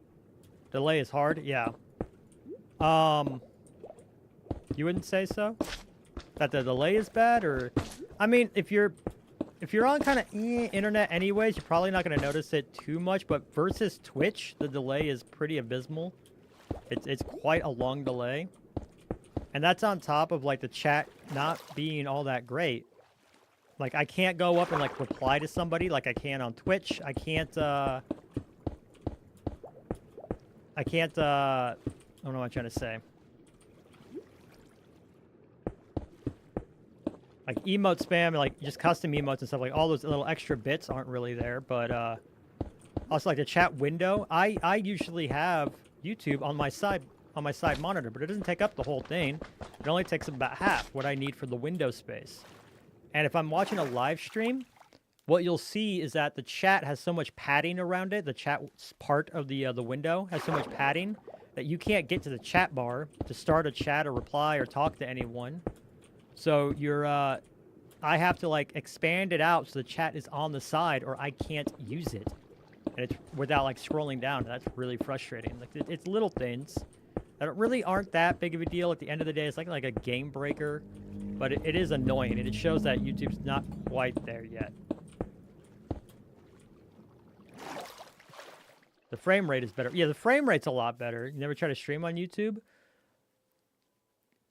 Delay is hard, yeah. You wouldn't say so? That the delay is bad, or... I mean, if you're on kind of internet anyways, you're probably not going to notice it too much, but versus Twitch, the delay is pretty abysmal. It's quite a long delay. And that's on top of, like, the chat not being all that great. Like, I can't go up and, like, reply to somebody like I can on Twitch. I don't know what I'm trying to say. Like, emote spam, like, just custom emotes and stuff, like, all those little extra bits aren't really there, but, also, like, the chat window, I usually have YouTube on my side monitor, but it doesn't take up the whole thing. It only takes up about half what I need for the window space. And if I'm watching a live stream, what you'll see is that the chat has so much padding around it. The chat part of the window has so much padding that you can't get to the chat bar to start a chat or reply or talk to anyone. So I have to, like, expand it out so the chat is on the side, or I can't use it. And it's without, like, scrolling down. That's really frustrating. Like, it's little things that really aren't that big of a deal. At the end of the day, it's like a game breaker. But it is annoying, and it shows that YouTube's not quite there yet. The frame rate is better. Yeah, the frame rate's a lot better. You never try to stream on YouTube?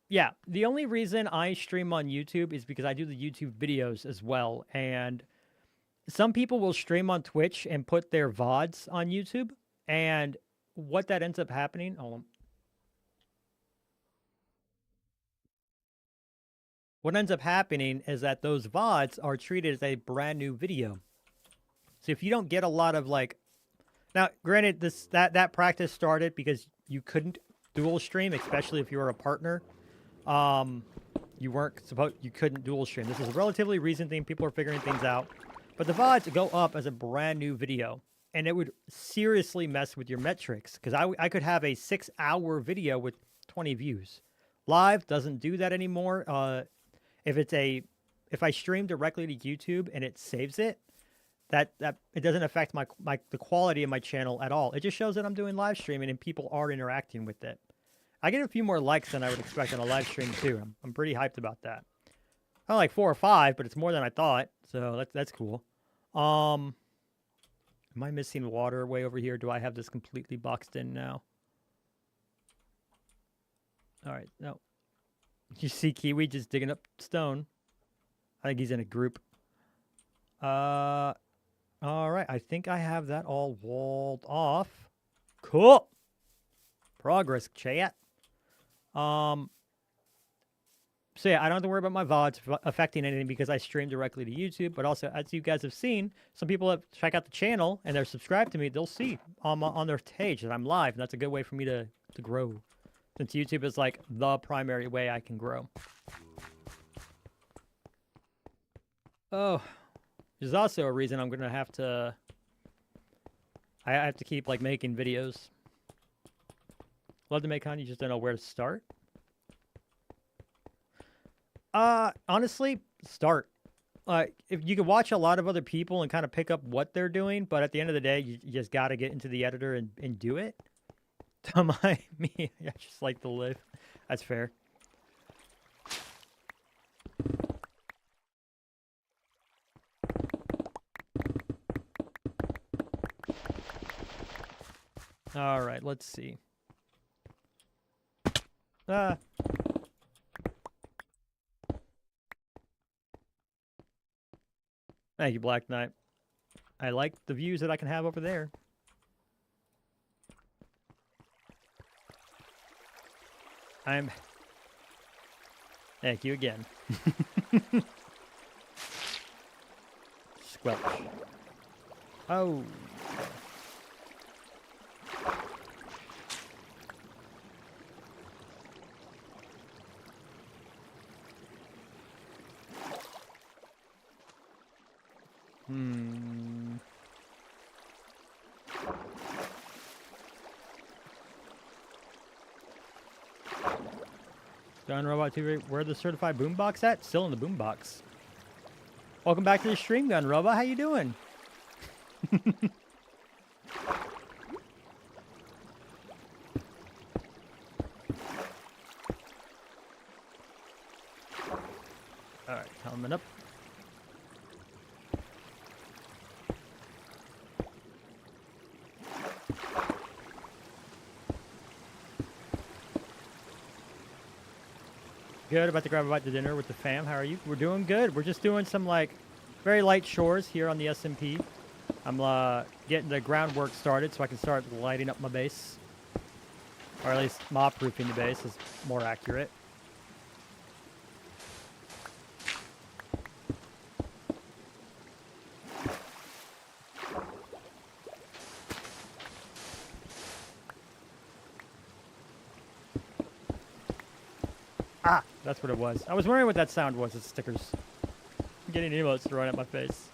Yeah, the only reason I stream on YouTube is because I do the YouTube videos as well. And some people will stream on Twitch and put their VODs on YouTube. And what that ends up happening... Hold on. What ends up happening is that those VODs are treated as a brand new video. So if you don't get a lot of, like... Now, granted, that practice started because you couldn't dual stream, especially if you were a partner. You couldn't dual stream. This is a relatively recent thing. People are figuring things out. But the VODs go up as a brand new video. And it would seriously mess with your metrics. Because I could have a 6-hour video with 20 views. Live doesn't do that anymore. If I stream directly to YouTube and it saves it, that it doesn't affect the quality of my channel at all. It just shows that I'm doing live streaming and people are interacting with it. I get a few more likes than I would expect on a live stream too. I'm pretty hyped about that. Not like 4 or 5, but it's more than I thought, so that's cool. Am I missing water way over here? Do I have this completely boxed in now? All right, no. You see Kiwi just digging up stone. I think he's in a group. All right. I think I have that all walled off. Cool. Progress, chat. So yeah, I don't have to worry about my VODs affecting anything because I stream directly to YouTube. But also, as you guys have seen, some people that check out the channel and they're subscribed to me, they'll see on their page that I'm live. And that's a good way for me to grow. Since YouTube is, like, the primary way I can grow. Oh, there's also a reason I'm going to have to... I have to keep, like, making videos. Love to make content, you just don't know where to start. Honestly, start. If you can watch a lot of other people and kind of pick up what they're doing, but at the end of the day, you just got to get into the editor and do it. Don't mind me. I just like to live. That's fair. All right, let's see. Thank you, Black Knight. I like the views that I can have over there. Thank you again. Squelch. Oh. Gun Robot 2, where the certified boombox at? Still in the boombox. Welcome back to the stream, Gun Robot. How you doing? All right, helmet up. Good. About to grab a bite to dinner with the fam. How are you? We're doing good. We're just doing some like very light chores here on the SMP. I'm getting the groundwork started so I can start lighting up my base, or at least mob-proofing the base is more accurate. Ah, that's what it was. I was wondering what that sound was. It's stickers. I'm getting emotes thrown at my face.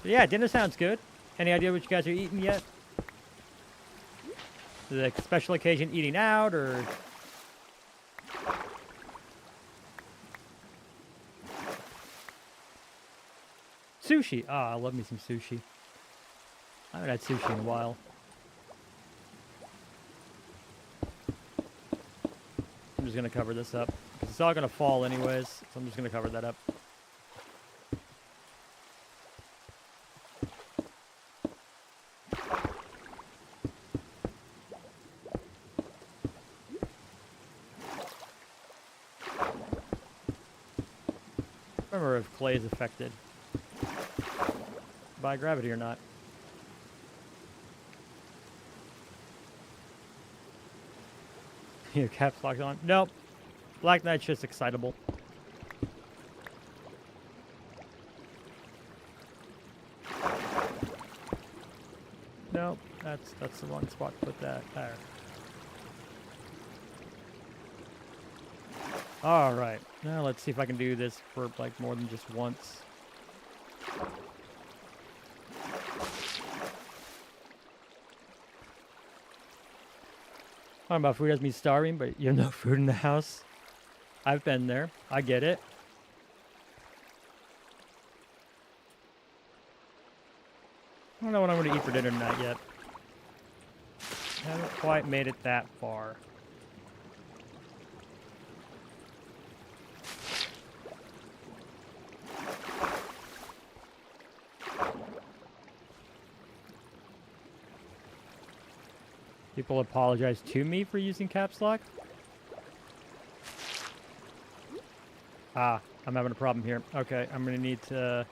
But yeah, dinner sounds good. Any idea what you guys are eating yet? Is it a special occasion eating out, or... Sushi. Ah, I love me some sushi. I haven't had sushi in a while. I'm just going to cover this up, because it's all going to fall anyways, so I'm just going to cover that up. Remember if clay is affected by gravity or not. Your caps locked on? Nope. Black Knight's just excitable. Nope. That's the wrong spot to put that. There. Alright. Now let's see if I can do this for like more than just once. Talking about food has me starving, but you have no food in the house. I've been there. I get it. I don't know what I'm going to eat for dinner tonight yet. Haven't quite made it that far. People apologize to me for using caps lock. Ah, I'm having a problem here. Okay, I'm gonna need to...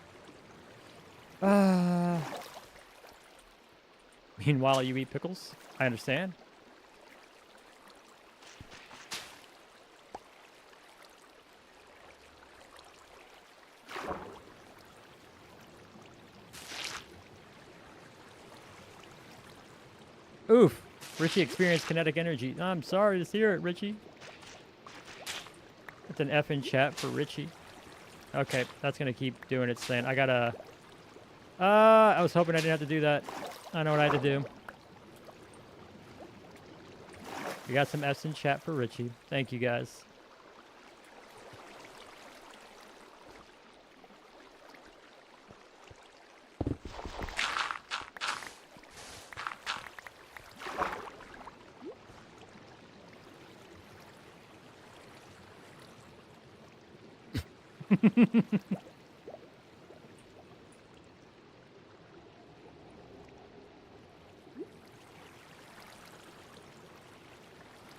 Meanwhile, you eat pickles? I understand. Oof. Richie experienced kinetic energy. I'm sorry to hear it, Richie. It's an F in chat for Richie. Okay, that's going to keep doing its thing. I gotta... I was hoping I didn't have to do that. I know what I had to do. We got some F's in chat for Richie. Thank you guys.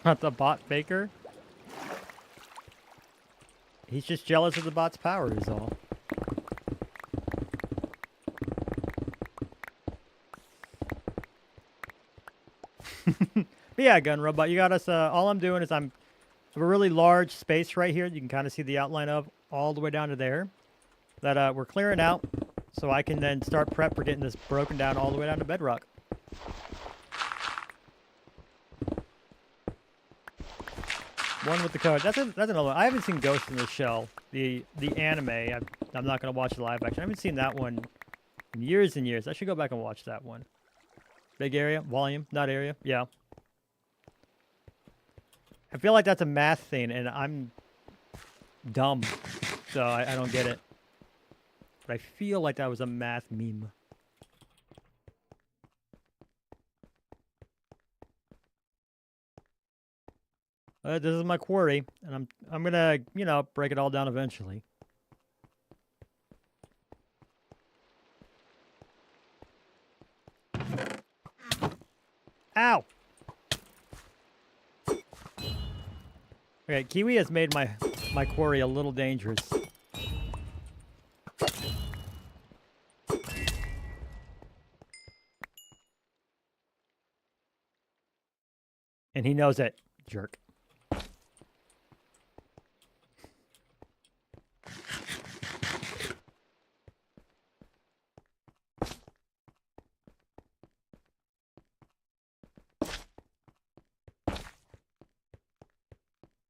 Not the bot baker. He's just jealous of the bot's power is all. But yeah, Gun Robot, you got us. All I'm doing is I'm a really large space right here. You can kind of see the outline of all the way down to there. That we're clearing out, so I can then start prep for getting this broken down all the way down to bedrock. One with the code. That's another one. I haven't seen Ghost in the Shell, the anime. I'm not gonna watch the live action. I haven't seen that one in years and years. I should go back and watch that one. Big area, volume, not area. Yeah. I feel like that's a math thing, and I'm dumb, so I don't get it. But I feel like that was a math meme. This is my quarry, and I'm gonna, you know, break it all down eventually. Ow! Okay, Kiwi has made my quarry a little dangerous. And he knows it, jerk.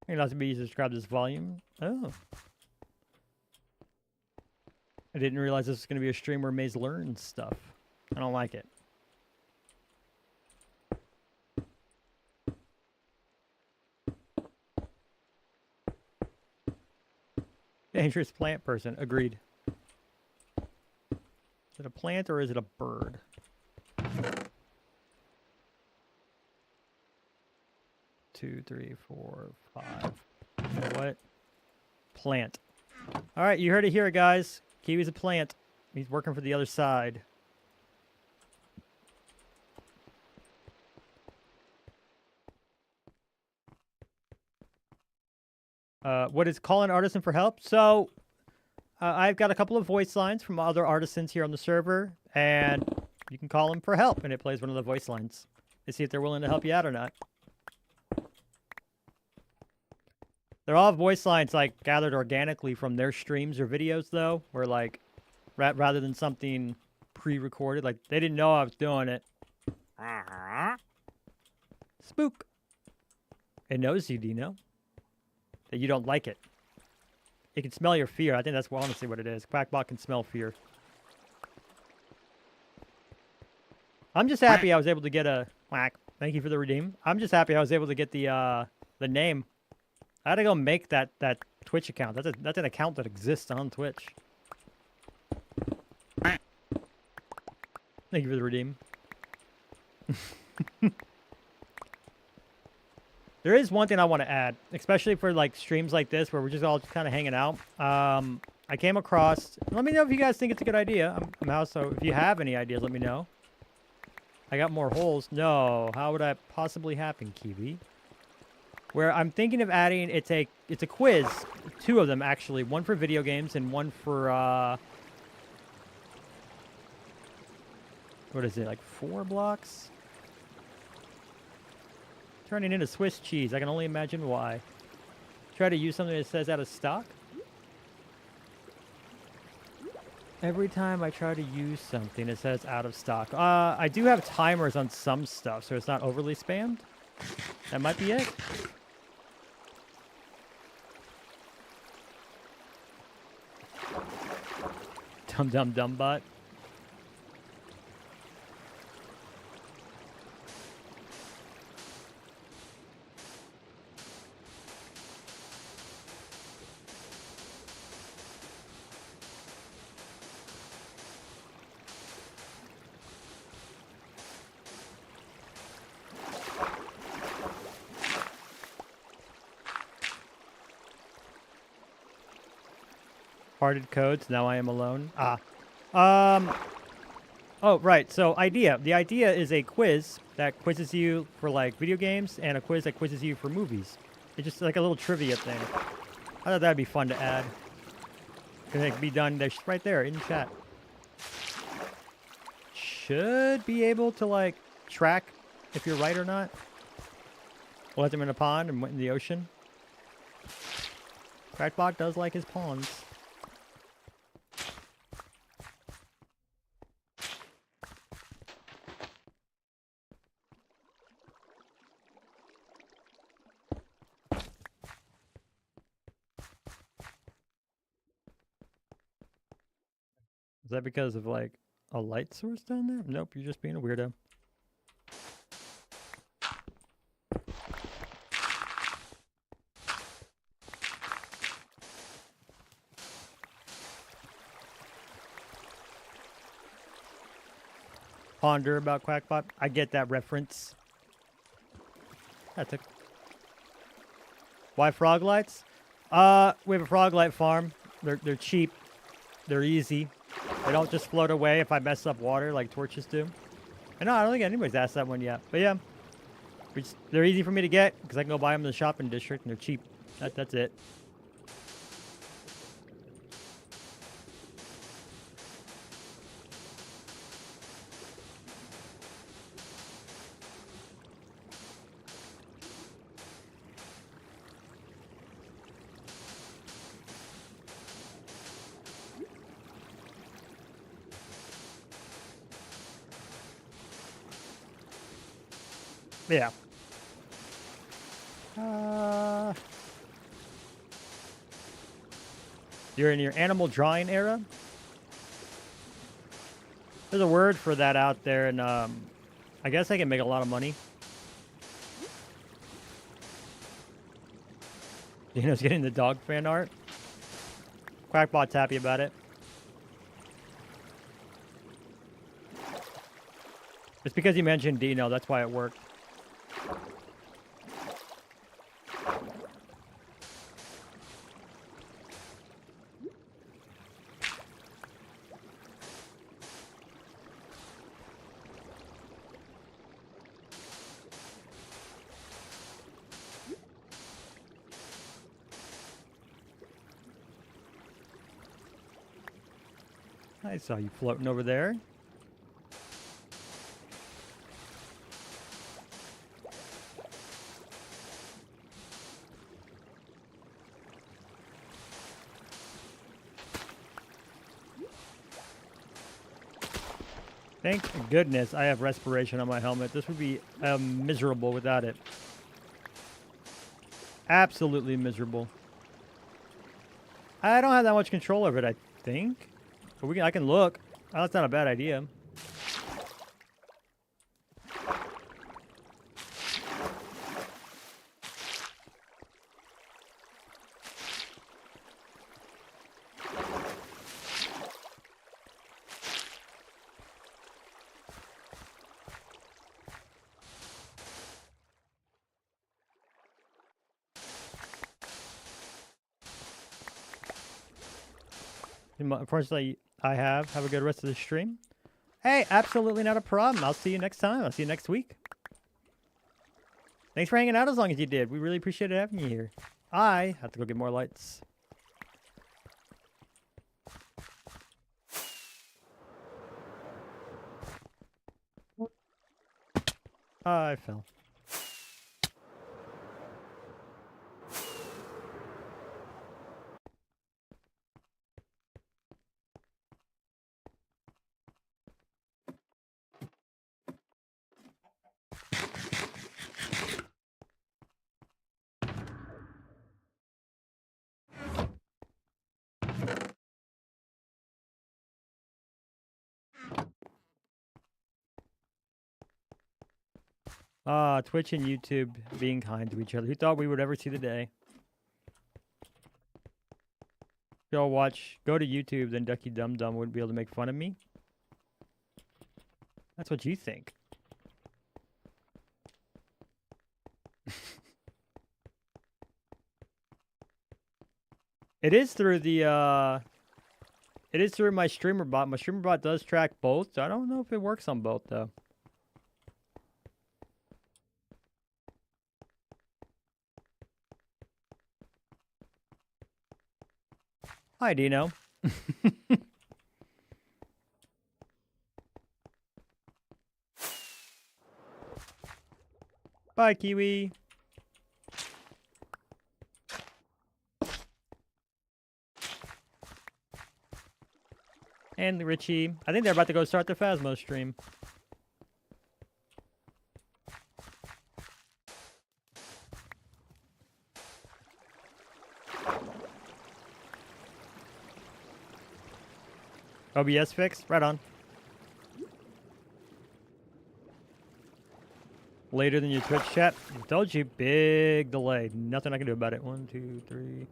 It allows me to describe this volume. Oh. I didn't realize this was going to be a stream where Maze learns stuff. I don't like it. Dangerous plant person. Agreed. Is it a plant or is it a bird? Two, three, four, five. You know what? Plant. All right, you heard it here, guys. Kiwi's a plant. He's working for the other side. What is call an artisan for help? So, I've got a couple of voice lines from other artisans here on the server, and you can call them for help, and it plays one of the voice lines to see if they're willing to help you out or not. They're all voice lines like gathered organically from their streams or videos, though, where like rather than something pre-recorded, like they didn't know I was doing it. Spook. It knows you, Dino. That you don't like it. It can smell your fear. I think that's honestly what it is. Quackbot can smell fear. I'm just happy I was able to get a whack. Thank you for the redeem. I'm just happy I was able to get the name. I had to go make that Twitch account. That's an account that exists on Twitch. Thank you for the redeem. There is one thing I want to add, especially for like streams like this where we're just all kind of hanging out. I came across. Let me know if you guys think it's a good idea. So if you have any ideas, let me know. I got more holes. No, how would that possibly happen, Kiwi? Where I'm thinking of adding, it's a quiz, 2 of them actually, one for video games and one for what is it, like 4 blocks? Turning into Swiss cheese. I can only imagine why. Try to use something that says out of stock. Every time I try to use something, it says out of stock. I do have timers on some stuff, so it's not overly spammed. That might be it. Dumb bot. Parted codes. Now I am alone. Oh, right. So the idea is a quiz that quizzes you for like video games and a quiz that quizzes you for movies. It's just like a little trivia thing. I thought that'd be fun to add. Cause it can be done there, right there in chat. Should be able to like track if you're right or not. Let them in a pond and went in the ocean. Crackbot does like his ponds. Is that because of like a light source down there? Nope, you're just being a weirdo. Ponder about Quackbot. I get that reference. That's it. Why frog lights? We have a frog light farm. They're cheap. They're easy. They don't just float away if I mess up water like torches do. And no, I don't think anybody's asked that one yet. But yeah, they're easy for me to get because I can go buy them in the shopping district and they're cheap. That's it. Yeah. You're in your animal drawing era? There's a word for that out there, and I guess I can make a lot of money. Dino's getting the dog fan art. Quackbot's happy about it. It's because you mentioned Dino, that's why it worked. I saw you floating over there. Thank goodness I have respiration on my helmet. This would be miserable without it. Absolutely miserable. I don't have that much control over it, I think. But I can look. Oh, that's not a bad idea. Unfortunately, I have. Have a good rest of the stream. Hey, absolutely not a problem. I'll see you next time. I'll see you next week. Thanks for hanging out as long as you did. We really appreciated having you here. I have to go get more lights. I fell. Twitch and YouTube being kind to each other. Who thought we would ever see the day? Go to YouTube, then Ducky Dum Dum wouldn't be able to make fun of me. That's what you think. It is through the It is through my streamer bot. My streamer bot does track both, so I don't know if it works on both though. Hi, Dino. Bye, Kiwi. And Richie. I think they're about to go start the Phasmo stream. OBS fixed? Right on. Later than your Twitch chat? I told you, big delay. Nothing I can do about it. 1, 2, 3.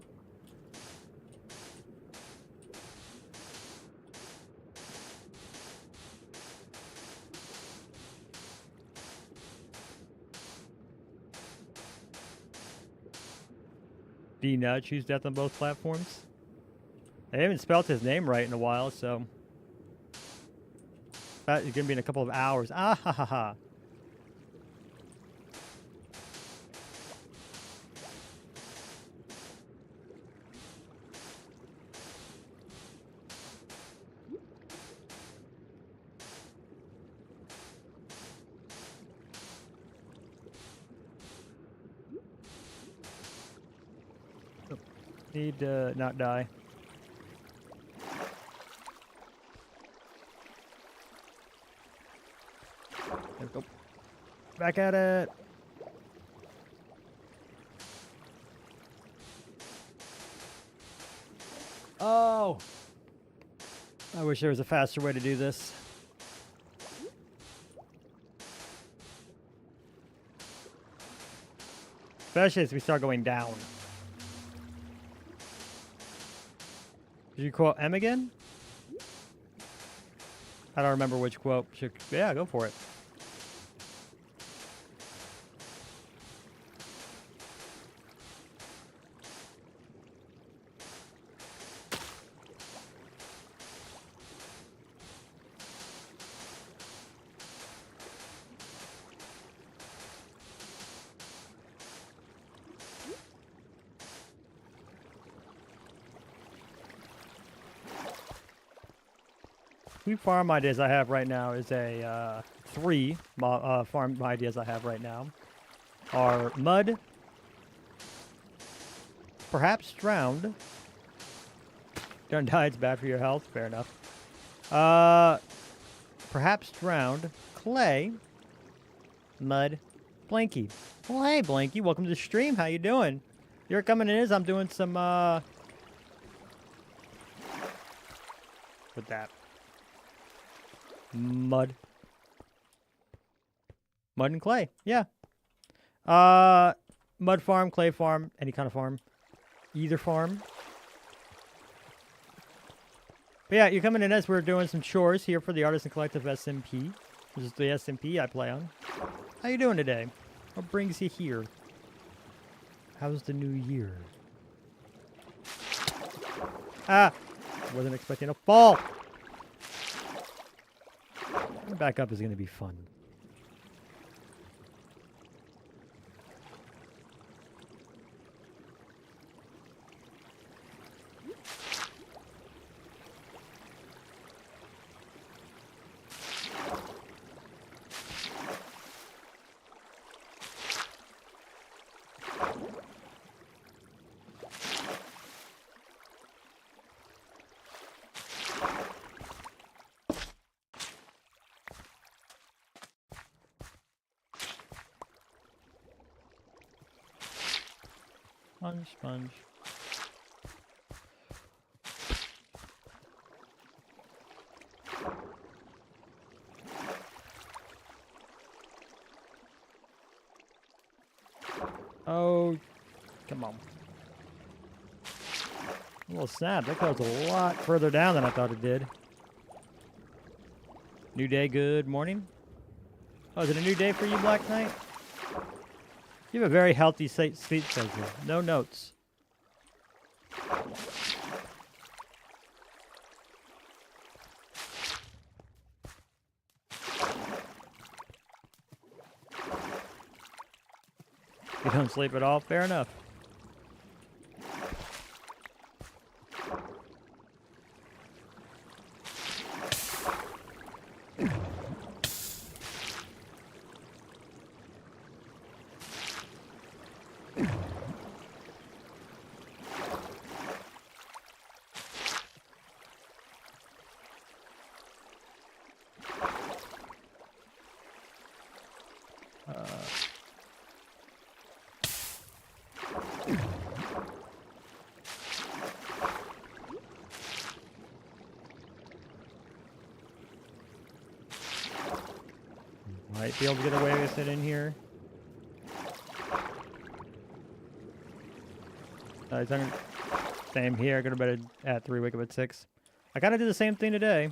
Do you not choose death on both platforms? I haven't spelled his name right in a while, so that is gonna be in a couple of hours. Ah ha ha ha. Need to not die. There we go. Back at it. Oh! I wish there was a faster way to do this. Especially as we start going down. Did you quote M again? I don't remember which quote. Yeah, go for it. Two farm ideas I have right now is a three farm ideas I have right now are mud, perhaps drowned. Don't die, it's bad for your health. Fair enough. Perhaps drowned, clay, mud, Blanky. Well, hey Blanky, welcome to the stream. How you doing? You're coming in as I'm doing some with that. Mud and clay, yeah. Mud farm, clay farm, any kind of farm. Either farm. But yeah, you're coming in as we're doing some chores here for the Artisan Collective SMP. This is the SMP I play on. How you doing today? What brings you here? How's the new year? Ah! Wasn't expecting a fall! Back up is going to be fun. Sponge. Oh, come on. A little snap. That goes a lot further down than I thought it did. New day, good morning. Oh, is it a new day for you, Black Knight? You have a very healthy sleep schedule. No notes. You don't sleep at all? Fair enough. Might be able to get away with it in here. Same here. Go to bed at 3, wake up at 6. I kind of do the same thing today.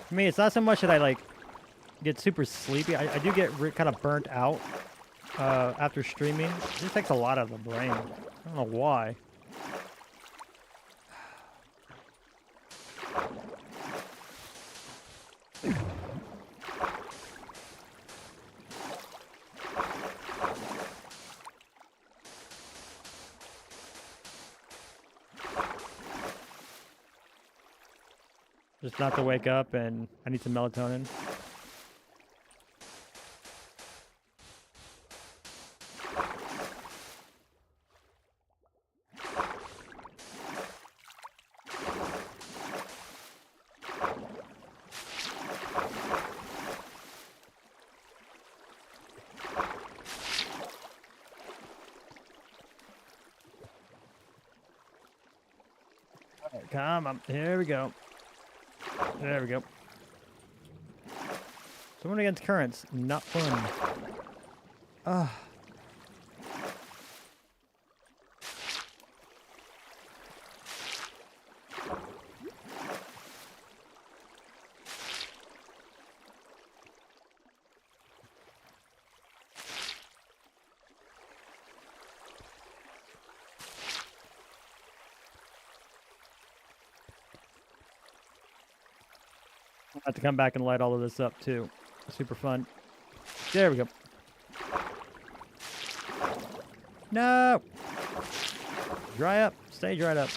For me, it's not so much that I like get super sleepy. I do get kind of burnt out after streaming. It just takes a lot of the brain. I don't know why. Just not to wake up, and I need some melatonin. All right, come on. Here we go. There we go. Swimming against currents, not fun. Ah. I have to come back and light all of this up too. Super fun. There we go. No! Dry up. Stay dried up.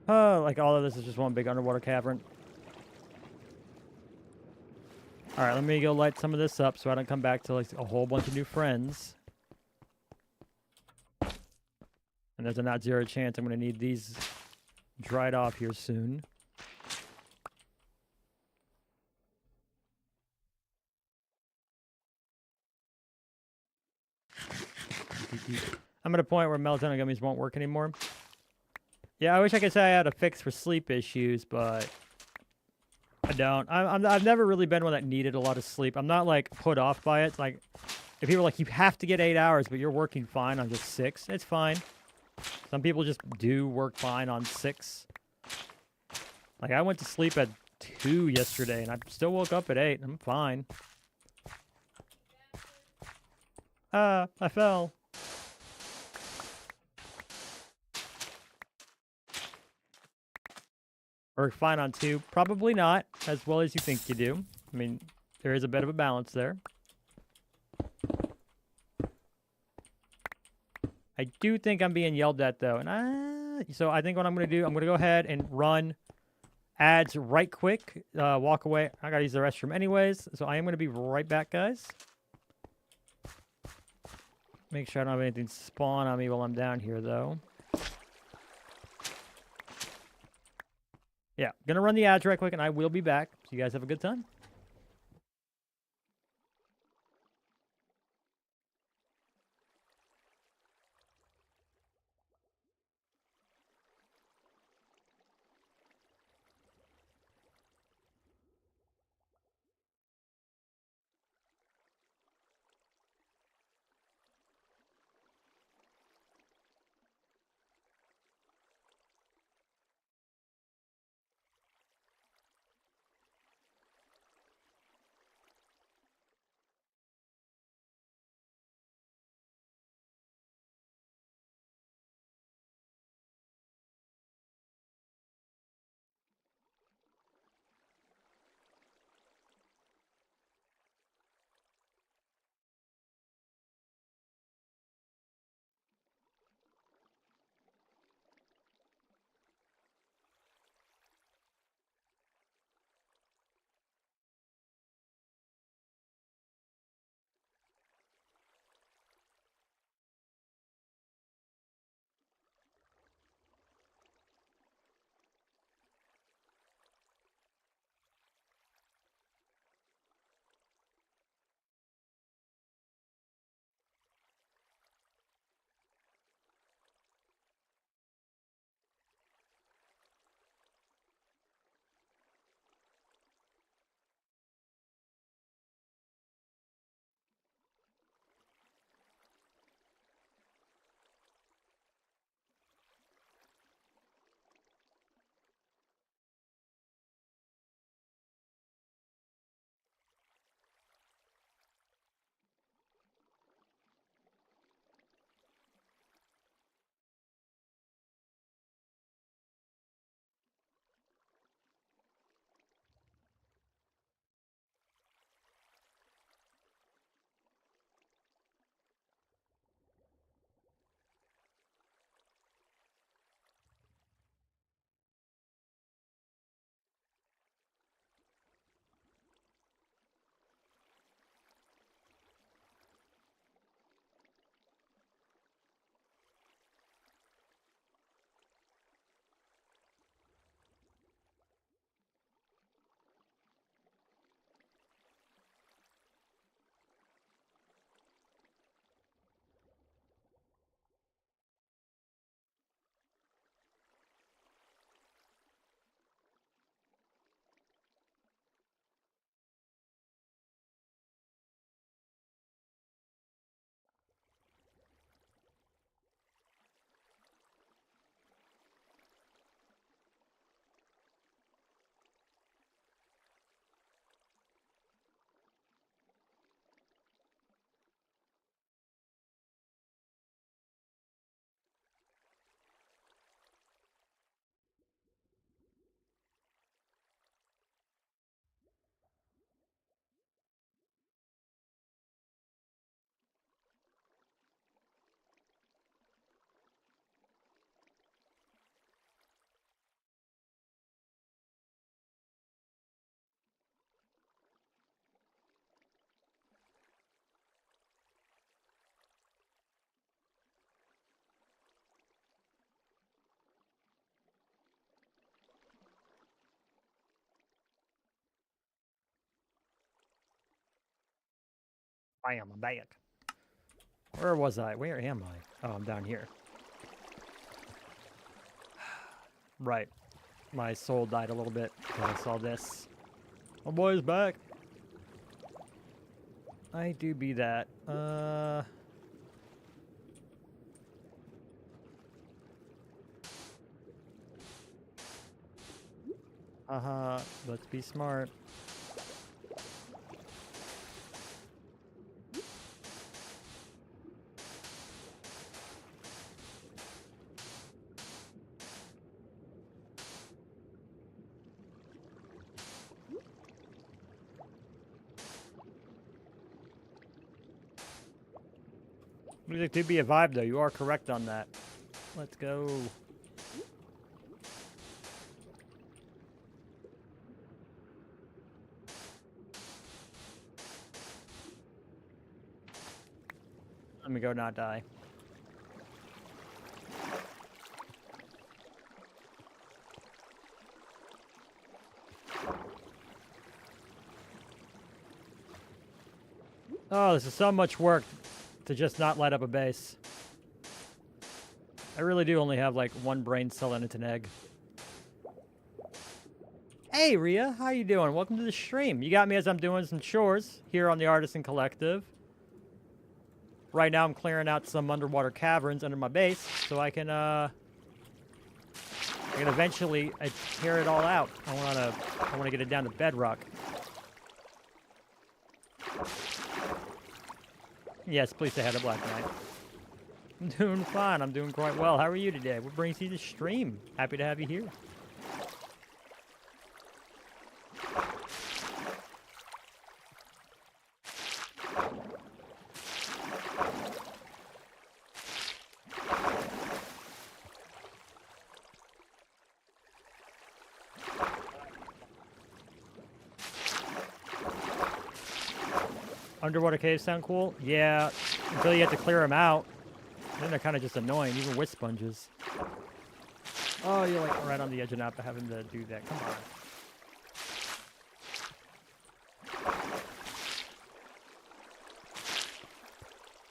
Oh, like all of this is just one big underwater cavern. Alright, let me go light some of this up so I don't come back to like a whole bunch of new friends. And there's a not zero chance I'm going to need these dried off here soon. I'm at a point where melatonin gummies won't work anymore. Yeah, I wish I could say I had a fix for sleep issues, but I don't. I've never really been one that needed a lot of sleep. I'm not like put off by it. It's like if people are like, you have to get 8 hours, but you're working fine on just 6, it's fine. Some people just do work fine on 6. Like I went to sleep at 2 yesterday, and I still woke up at 8. I'm fine. I fell. Or fine on 2. Probably not as well as you think you do. I mean, there is a bit of a balance there. I do think I'm being yelled at, though. And so I think what I'm going to do, I'm going to go ahead and run ads right quick. Walk away. I got to use the restroom anyways. So I am going to be right back, guys. Make sure I don't have anything spawn on me while I'm down here, though. Yeah, gonna run the ads right quick, and I will be back. So you guys have a good time. Bam, I'm back. Where was I? Where am I? Oh, I'm down here. Right. My soul died a little bit when I saw this. My boy's back. I do be that. Let's be smart. Music do be a vibe, though. You are correct on that. Let's go. Let me go not die. Oh, this is so much work to just not light up a base. I really do only have like one brain cell and it's an egg. Hey, Rhea, how you doing? Welcome to the stream. You got me as I'm doing some chores here on the Artisan Collective. Right now I'm clearing out some underwater caverns under my base so I can eventually tear it all out. I wanna get it down to bedrock. Yes, please say hi to Black Knight. I'm doing fine. I'm doing quite well. How are you today? What brings you to stream? Happy to have you here. Underwater caves sound cool? Yeah, until you have to clear them out. Then they're kind of just annoying, even with sponges. Oh, you're like right on the edge of not having to do that. Come on.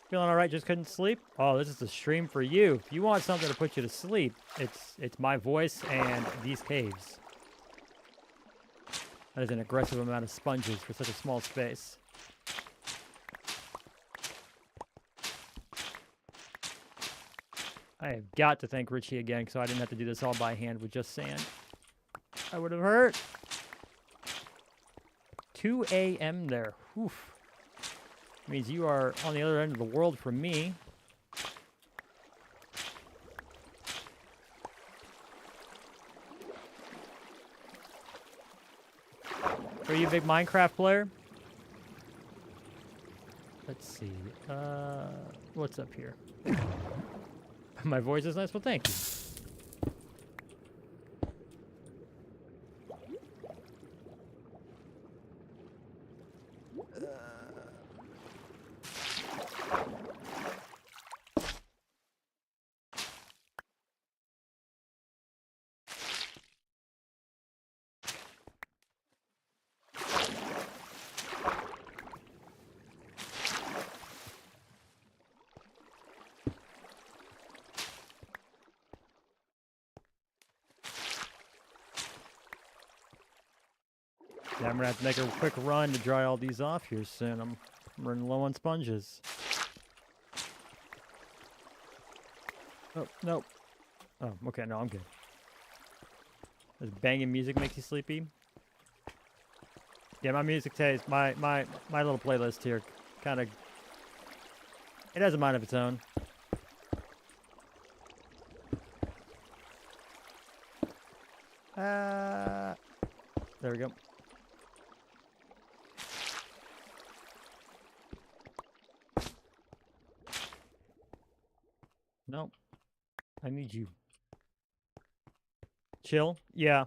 Feeling alright, just couldn't sleep? Oh, this is a stream for you. If you want something to put you to sleep, it's my voice and these caves. That is an aggressive amount of sponges for such a small space. I have got to thank Richie again so I didn't have to do this all by hand with just sand. I would have hurt. 2 a.m. there. Oof. Means you are on the other end of the world from me. Are you a big Minecraft player? Let's see. What's up here? My voice is nice? Well, thank you. Yeah, I'm gonna have to make a quick run to dry all these off here soon. I'm running low on sponges. Oh, no. Oh, okay, no, I'm good. Does banging music make you sleepy? Yeah, my music taste, my little playlist here, kind of, it has a mind of its own. There we go. Nope. I need you. Chill? Yeah.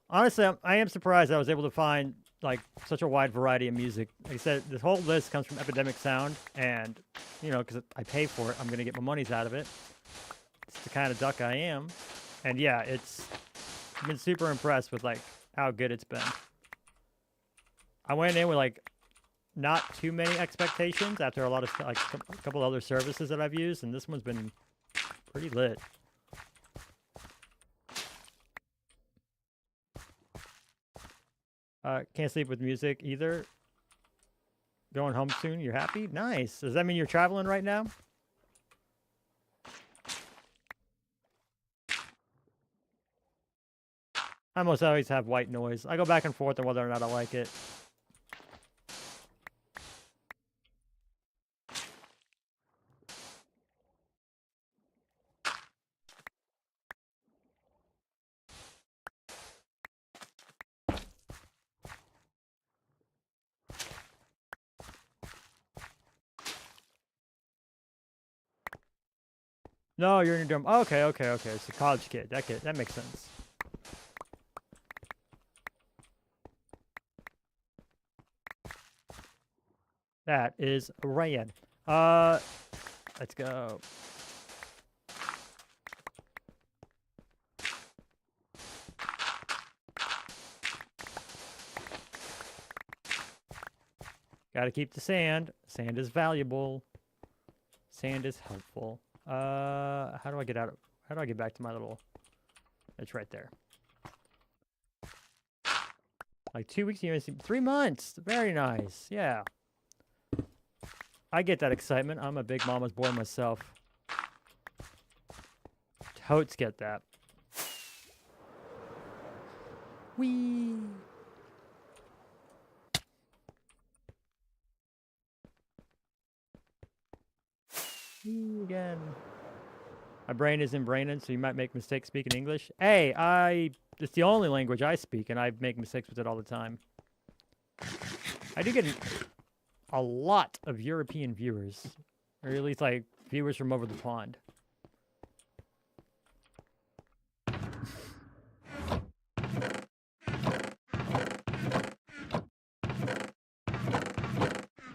Honestly, I am surprised I was able to find, like, such a wide variety of music. Like I said, this whole list comes from Epidemic Sound, and, you know, because I pay for it, I'm going to get my monies out of it. It's the kind of duck I am. And, yeah, I've been super impressed with, like, how good it's been. I went in with, like, not too many expectations after a lot of like a couple other services that I've used, and this one's been pretty lit. Can't sleep with music either. Going home soon. You're happy? Nice. Does that mean you're traveling right now? I almost always have white noise. I go back and forth on whether or not I like it. No, you're in your dorm. Okay, okay, okay. It's a college kid. That makes sense. That is rad. Let's go. Gotta keep the sand. Sand is valuable. Sand is helpful. How do I get out of... How do I get back to my little... It's right there. Like 2 weeks, 3 months. Very nice. Yeah. I get that excitement. I'm a big mama's boy myself. Totes get that. Whee! Again. My brain isn't braining, so you might make mistakes speaking English. Hey, it's the only language I speak, and I make mistakes with it all the time. I do get a lot of European viewers, or at least like viewers from over the pond.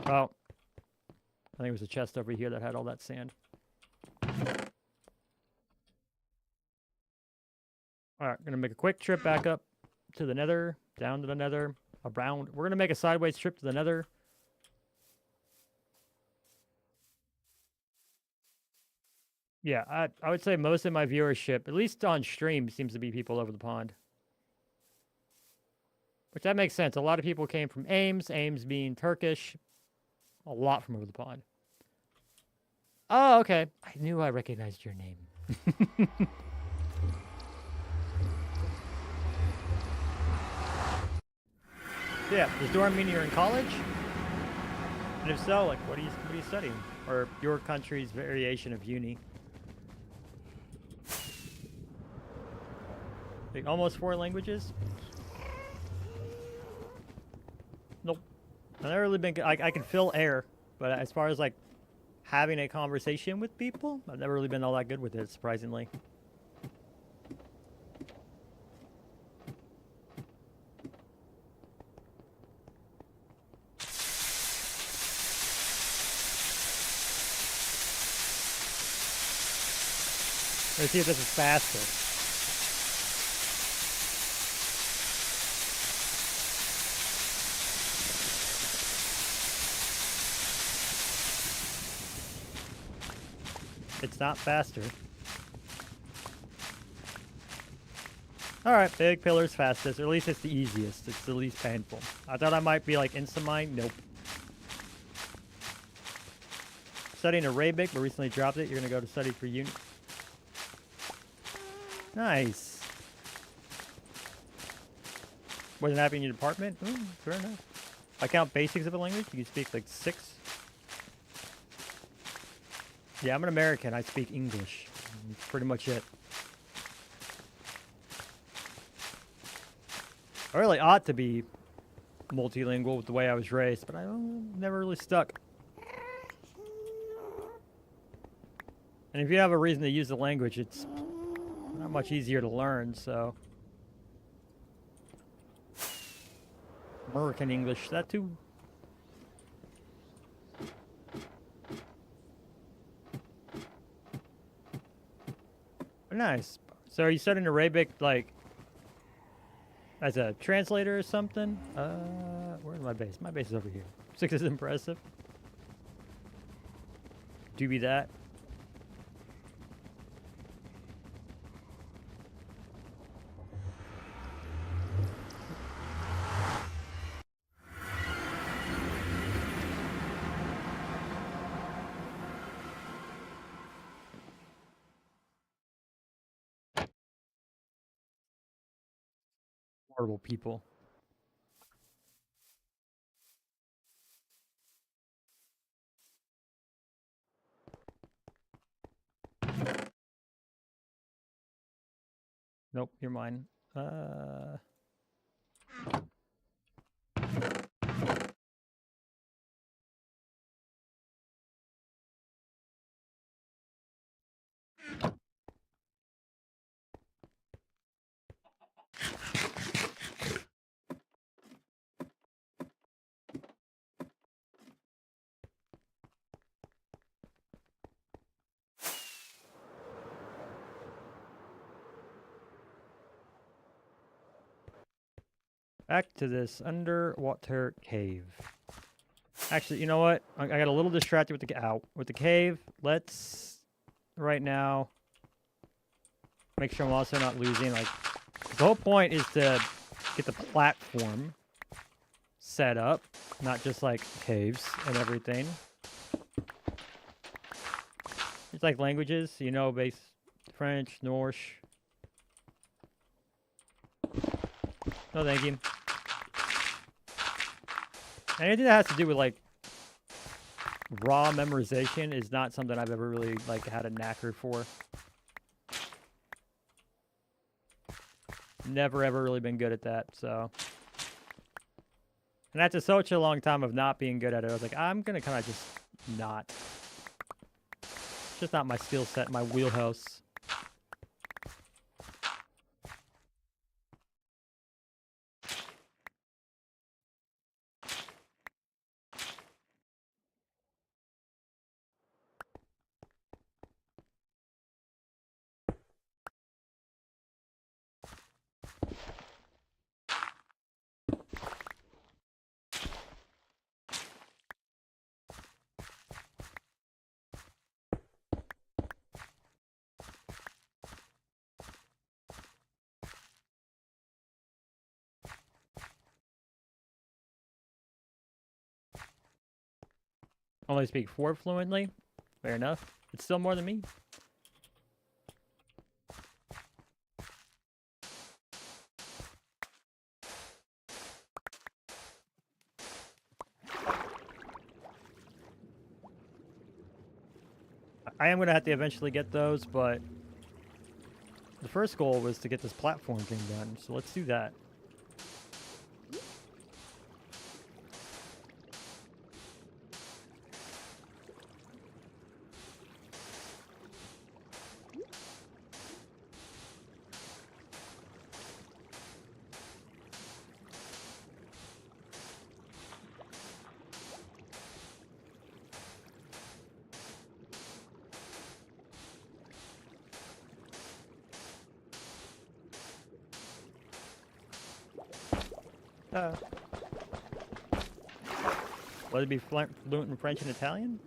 Well, I think it was a chest over here that had all that sand. Alright, gonna make a quick trip back up to the nether, down to the nether, around. We're gonna make a sideways trip to the nether. Yeah, I would say most of my viewership, at least on stream, seems to be people over the pond. Which that makes sense. A lot of people came from Ames being Turkish. A lot from over the pond. Oh, okay. I knew I recognized your name. Yeah, does dorm mean you're in college? And if so, like, what are you studying? Or your country's variation of uni? Like, almost 4 languages? Nope. I've never really been... I can fill air, but as far as, like, having a conversation with people, I've never really been all that good with it, surprisingly. Let's see if this is faster. It's not faster. Alright, big pillar's fastest, or at least it's the easiest. It's the least painful. I thought I might be like Instamine. Nope. Studying Arabic, but recently dropped it. You're gonna go to study for uni. Nice. Wasn't happy in your department? Ooh, fair enough. I count basics of a language. You can speak like 6. Yeah, I'm an American. I speak English. That's pretty much it. I really ought to be multilingual with the way I was raised, but I never really stuck. And if you have a reason to use the language, it's not much easier to learn, so. American English, that too. Nice. So are you studying Arabic, like, as a translator or something. Where's my base? My base is over here. 6 is impressive. Do be that. Horrible people. Nope, you're mine. Back to this underwater cave. Actually, you know what? I got a little distracted with the cave. Let's right now make sure I'm also not losing. Like, the whole point is to get the platform set up, not just like caves and everything. It's like languages, you know, base French, Norse. No, thank you. Anything that has to do with like raw memorization is not something I've ever really like had a knacker for. Never ever really been good at that, so. And after such a long time of not being good at it, I was like, I'm gonna kind of just not. It's just not my skill set, my wheelhouse. Only speak 4 fluently. Fair enough. It's still more than me. I am going to have to eventually get those, but the first goal was to get this platform thing done, so let's do that. Would it be fluent in French and Italian?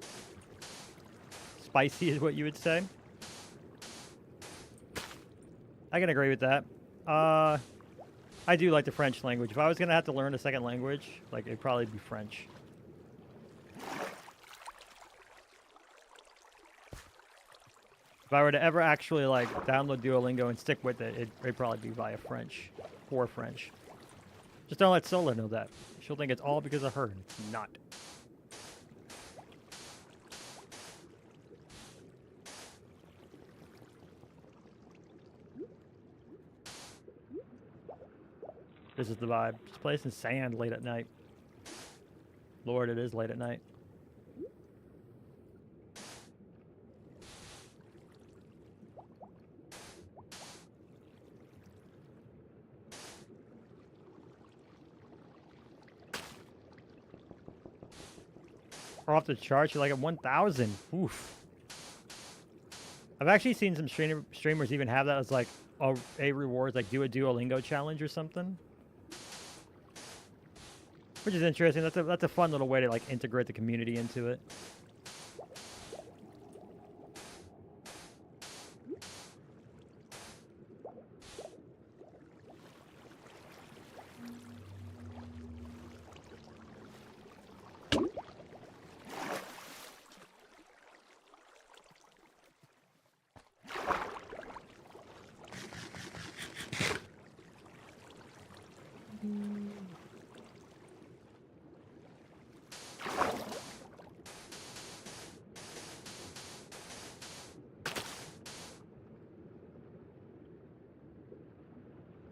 Spicy is what you would say. I can agree with that. I do like the French language. If I was gonna have to learn a second language, like it'd probably be French. If I were to ever actually like download Duolingo and stick with it, it'd probably be via French or French. Just don't let Sola know that. She'll think it's all because of her, and it's not. This is the vibe. Just placing sand late at night. Lord, it is late at night. We're off the charts. You're like at 1,000. Oof. I've actually seen some streamers even have that as like a reward, like do a Duolingo challenge or something. which is interesting. That's a fun little way to like integrate the community into it.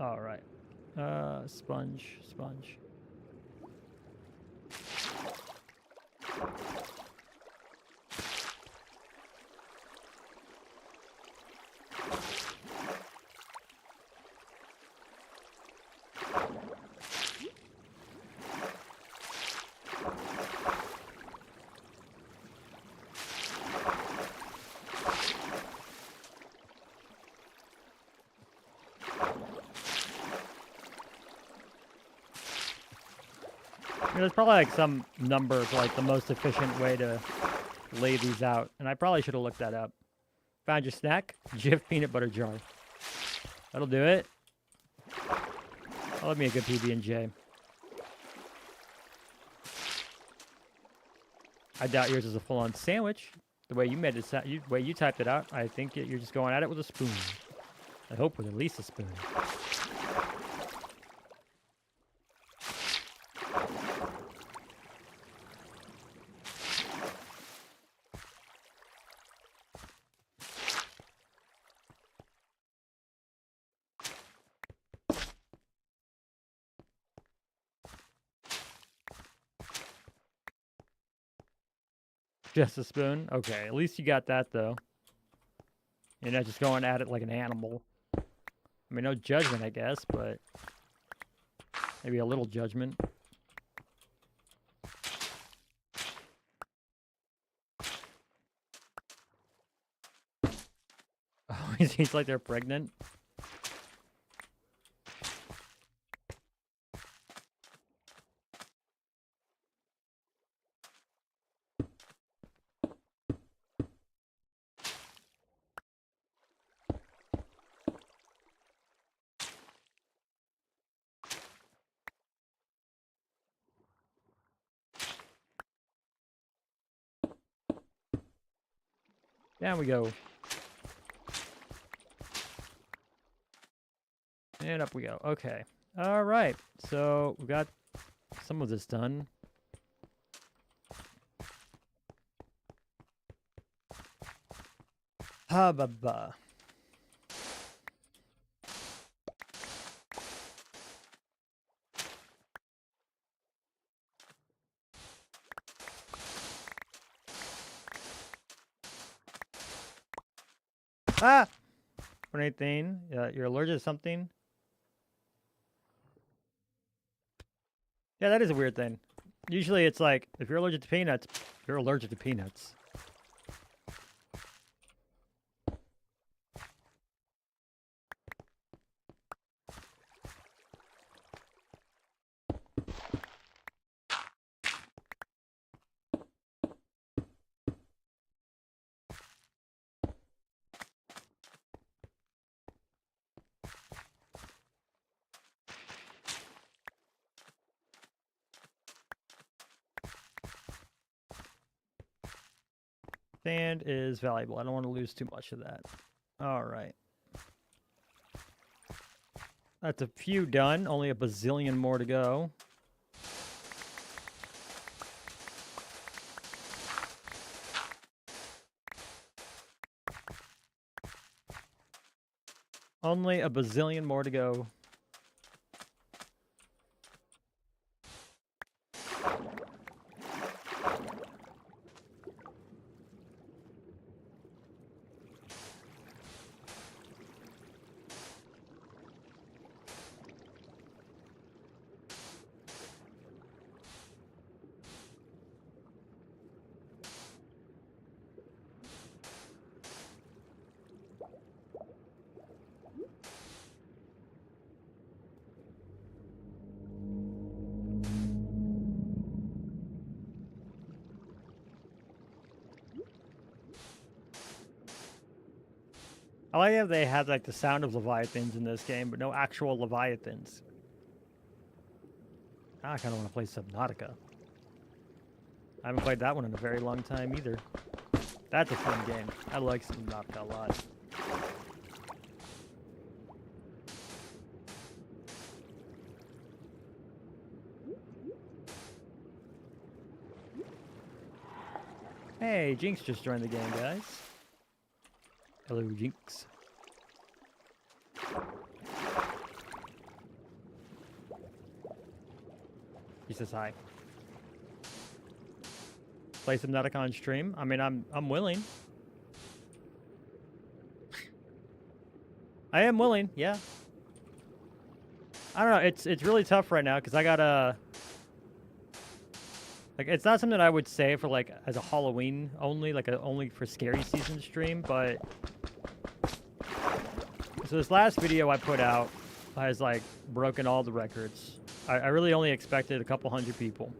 All right. Sponge. There's probably like some number for like the most efficient way to lay these out, and I probably should have looked that up. Found your snack, Jif peanut butter jar. That'll do it. I love me a good PB&J. I doubt yours is a full-on sandwich. The way you made it, the way you typed it out, I think you're just going at it with a spoon. I hope with at least a spoon. Just a spoon? Okay, at least you got that, though. You're not just going at it like an animal. I mean, no judgment, I guess, but maybe a little judgment. Oh, it seems like they're pregnant. Down we go. And up we go. Okay. All right. So we got some of this done. Ha-ba-ba. Ah! What anything? You're allergic to something? Yeah, that is a weird thing. Usually it's like, if you're allergic to peanuts, you're allergic to peanuts. Sand is valuable. I don't want to lose too much of that. All right. That's a few done. Only a bazillion more to go. Only a bazillion more to go. I like how they had like the sound of Leviathans in this game, but no actual Leviathans. Now I kind of want to play Subnautica. I haven't played that one in a very long time either. That's a fun game. I like Subnautica a lot. Hey, Jinx just joined the game, guys. Hello, Jinx. He says hi. Play Subnautica on stream. I mean, I'm willing. I am willing. Yeah. I don't know. It's really tough right now because I gotta. Like, it's not something I would say for like as a Halloween only, like only for scary season stream, but. So this last video I put out has like broken all the records. I really only expected a couple hundred people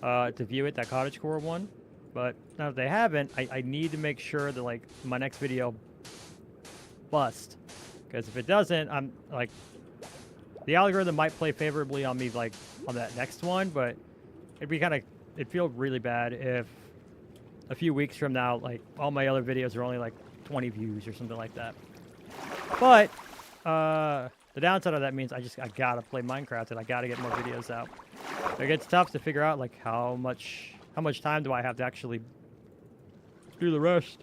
to view it, that cottagecore one. But now if they haven't, I need to make sure that like my next video bust. Because if it doesn't, I'm like, the algorithm might play favorably on me like on that next one, but it'd feel really bad if a few weeks from now, like all my other videos are only like 20 views or something like that. But the downside of that means I gotta play Minecraft and I gotta get more videos out. It gets tough to figure out like how much time do I have to actually do the rest.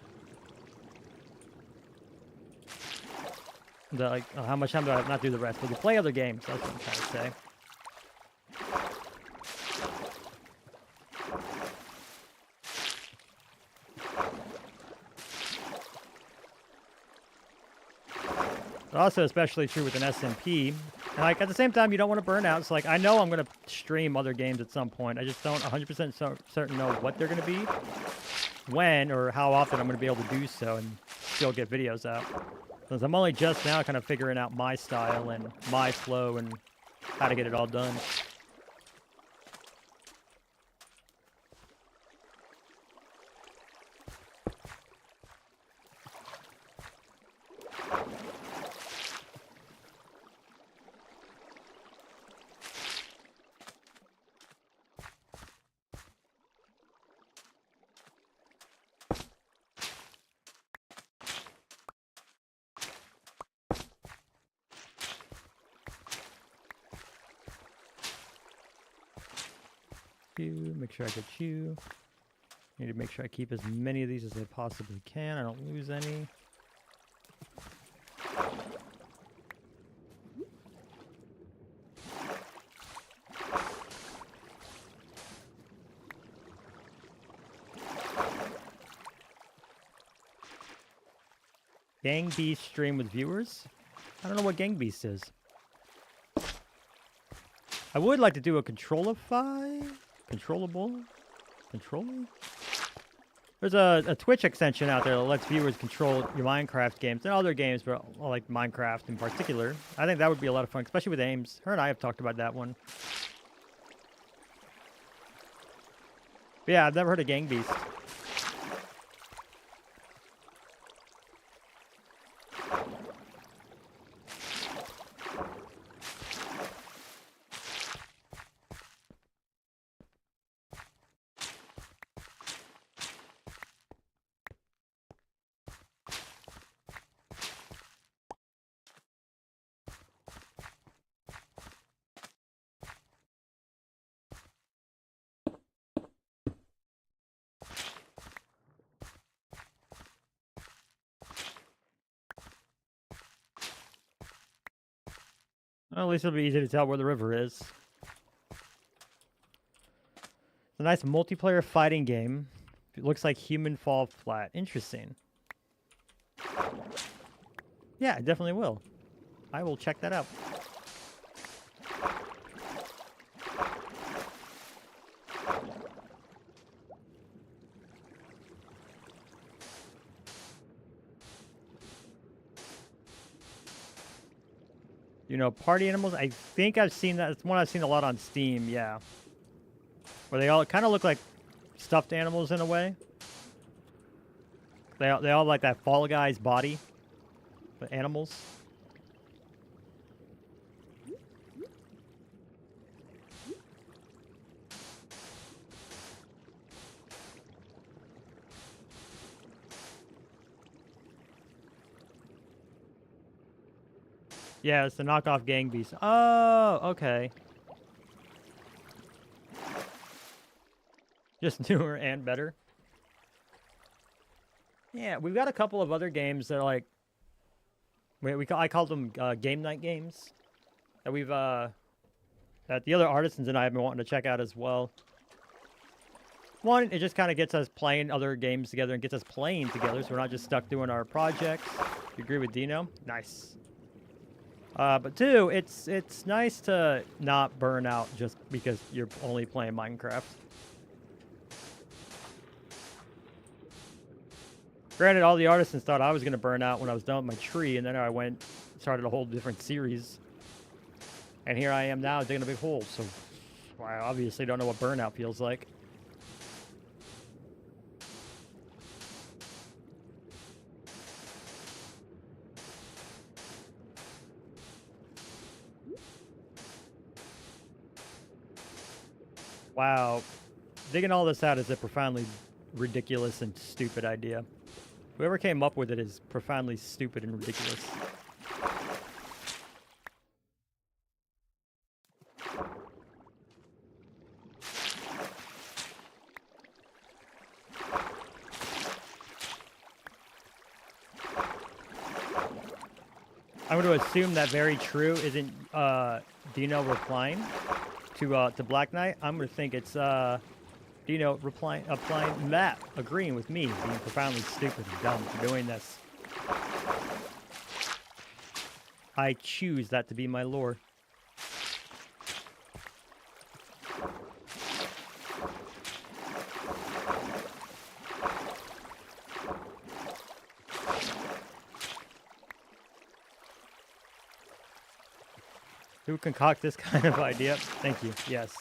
How much time do I have not do the rest, but to play other games? That's what I'm trying to say. Also, especially true with an SMP. And like at the same time, you don't want to burn out. So like, I know I'm gonna stream other games at some point. I just don't 100% certain know what they're gonna be, when, or how often I'm gonna be able to do so and still get videos out. Because I'm only just now kind of figuring out my style and my flow and how to get it all done. Make sure I get you. Need to make sure I keep as many of these as I possibly can. I don't lose any. Gang Beast stream with viewers? I don't know what Gang Beast is. I would like to do a controllable? There's a Twitch extension out there that lets viewers control your Minecraft games and other games, but like Minecraft in particular. I think that would be a lot of fun, especially with Ames. Her and I have talked about that one. But yeah, I've never heard of Gang Beast. Well, at least it'll be easy to tell where the river is. It's a nice multiplayer fighting game. It looks like human fall flat. Interesting. Yeah, I definitely will. I will check that out. You know, party animals? I think I've seen that. It's one I've seen a lot on Steam, yeah. Where they all kind of look like stuffed animals in a way. They all like that Fall Guy's body. The animals. Yeah, it's the knockoff gang beast. Oh, okay. Just newer and better. Yeah, we've got a couple of other games that are like, I called them game night games that we've that the other artisans and I have been wanting to check out as well. One, it just kind of gets us playing other games together and gets us playing together, so we're not just stuck doing our projects. You agree with Dino? Nice. But two, it's nice to not burn out just because you're only playing Minecraft. Granted, all the artisans thought I was going to burn out when I was done with my tree, and then I started a whole different series. And here I am now digging a big hole, so I obviously don't know what burnout feels like. Wow. Digging all this out is a profoundly ridiculous and stupid idea. Whoever came up with it is profoundly stupid and ridiculous. I'm going to assume that very true isn't Dino replying to Black Knight. I'm going to think it's Dino agreeing with me, being profoundly stupid and dumb for doing this. I choose that to be my lore. Who concoct this kind of idea? Thank you. Yes.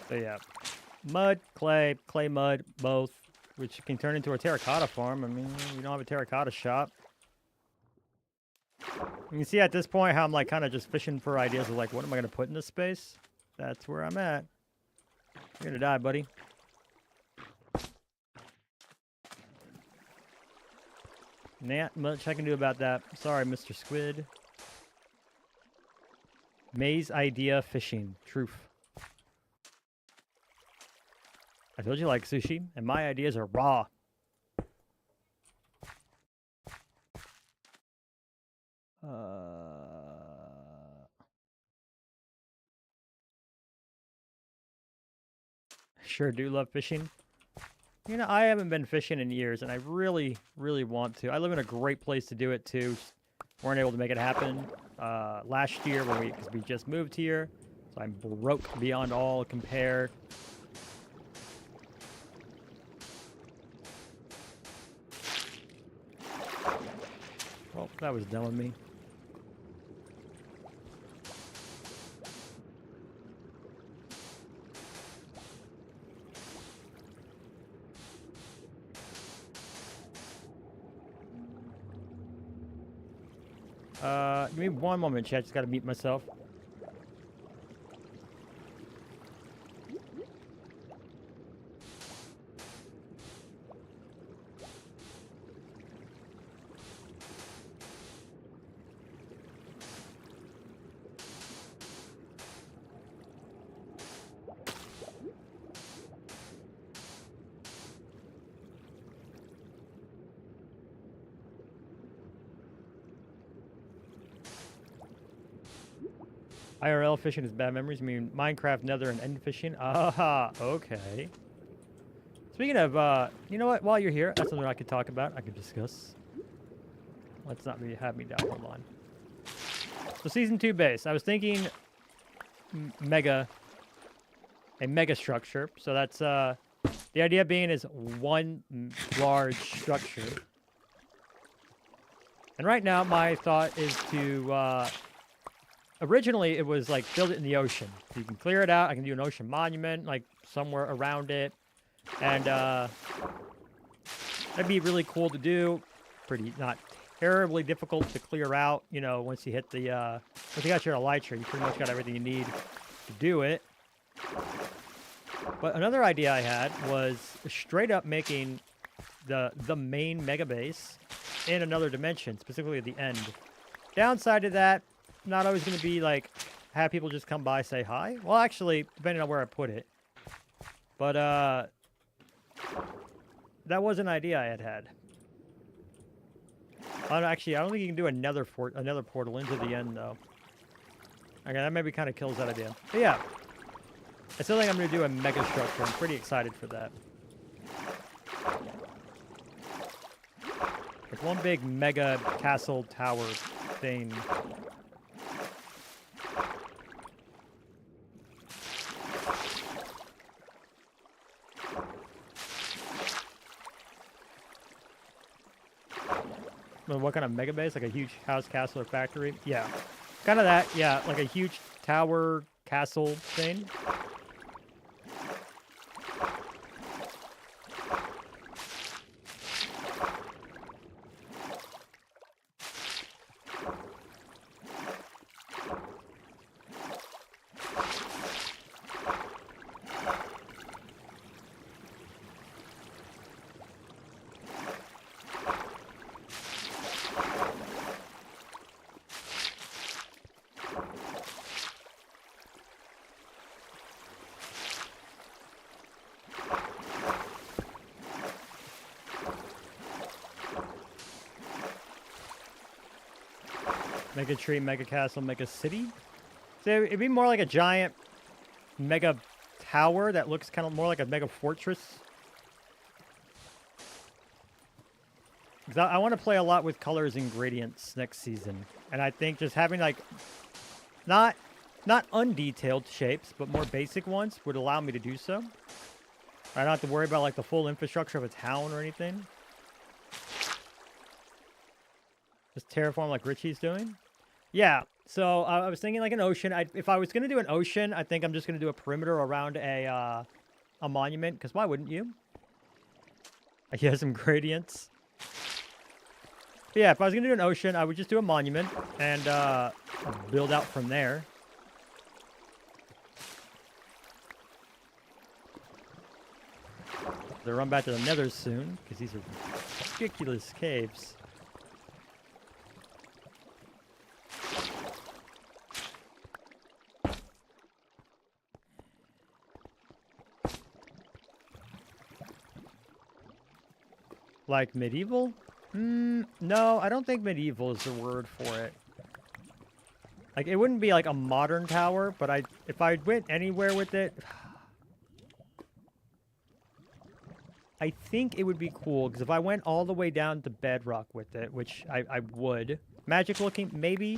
So yeah, mud, clay, mud, both, which can turn into a terracotta farm. I mean, we don't have a terracotta shop. You can see at this point how I'm like kind of just fishing for ideas of like, what am I going to put in this space? That's where I'm at. You're going to die, buddy. Not much I can do about that. Sorry, Mr. Squid. Maze idea fishing. Truth. I told you I like sushi, and my ideas are raw. Sure do love fishing. You know, I haven't been fishing in years, and I really, really want to. I live in a great place to do it, too. Just weren't able to make it happen last year because we just moved here. So I'm broke beyond all compare. Well, that was dumb of me. Give me one moment, chat. Just gotta mute myself. IRL fishing is bad memories. I mean, Minecraft, Nether, and End fishing. Ah, okay. That's Speaking of, you know what? While you're here, that's something I could talk about. I could discuss. Let's not have me down. Hold on. So season 2 base. I was thinking a mega structure. So that's the idea being is one large structure. And right now my thought is to originally it was like build it in the ocean. So you can clear it out. I can do an ocean monument like somewhere around it. And that'd be really cool to do. Pretty not terribly difficult to clear out, you know, once you hit the once you got your elytra, you pretty much got everything you need to do it. But another idea I had was straight up making the main mega base in another dimension, specifically at the end. Downside to that, not always going to be like have people just come by say hi. Well, actually, depending on where I put it. But that was an idea I had. Actually, I don't think you can do another portal into the end though. Okay, that maybe kind of kills that idea. But yeah, I still think I'm going to do a mega structure. I'm pretty excited for that. Like one big mega castle tower thing. What kind of mega base? Like a huge house, castle, or factory? Yeah. Kind of that, yeah. Like a huge tower, castle thing. Mega tree, mega castle, mega city. So it'd be more like a giant mega tower that looks kind of more like a mega fortress. Because I want to play a lot with colors and gradients next season. And I think just having like not undetailed shapes, but more basic ones would allow me to do so. I don't have to worry about like the full infrastructure of a town or anything. Just terraform like Richie's doing. Yeah, so I was thinking like an ocean. If I was going to do an ocean, I think I'm just going to do a perimeter around a monument, because why wouldn't you? I have some gradients. But yeah, if I was going to do an ocean, I would just do a monument and build out from there. They'll run back to the nether soon, because these are ridiculous caves. Like medieval? No, I don't think medieval is the word for it. Like, it wouldn't be like a modern tower, but if I went anywhere with it, I think it would be cool, because if I went all the way down to bedrock with it, which I would, magic looking, maybe,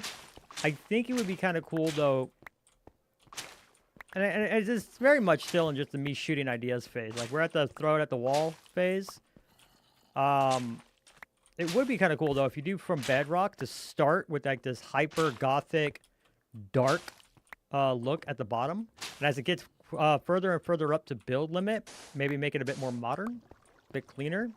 I think it would be kind of cool, though. And it's very much still in just the me shooting ideas phase. Like, we're at the throw it at the wall phase. It would be kind of cool though if you do from bedrock to start with like this hyper gothic dark look at the bottom, and as it gets further and further up to build limit, maybe make it a bit more modern, a bit cleaner.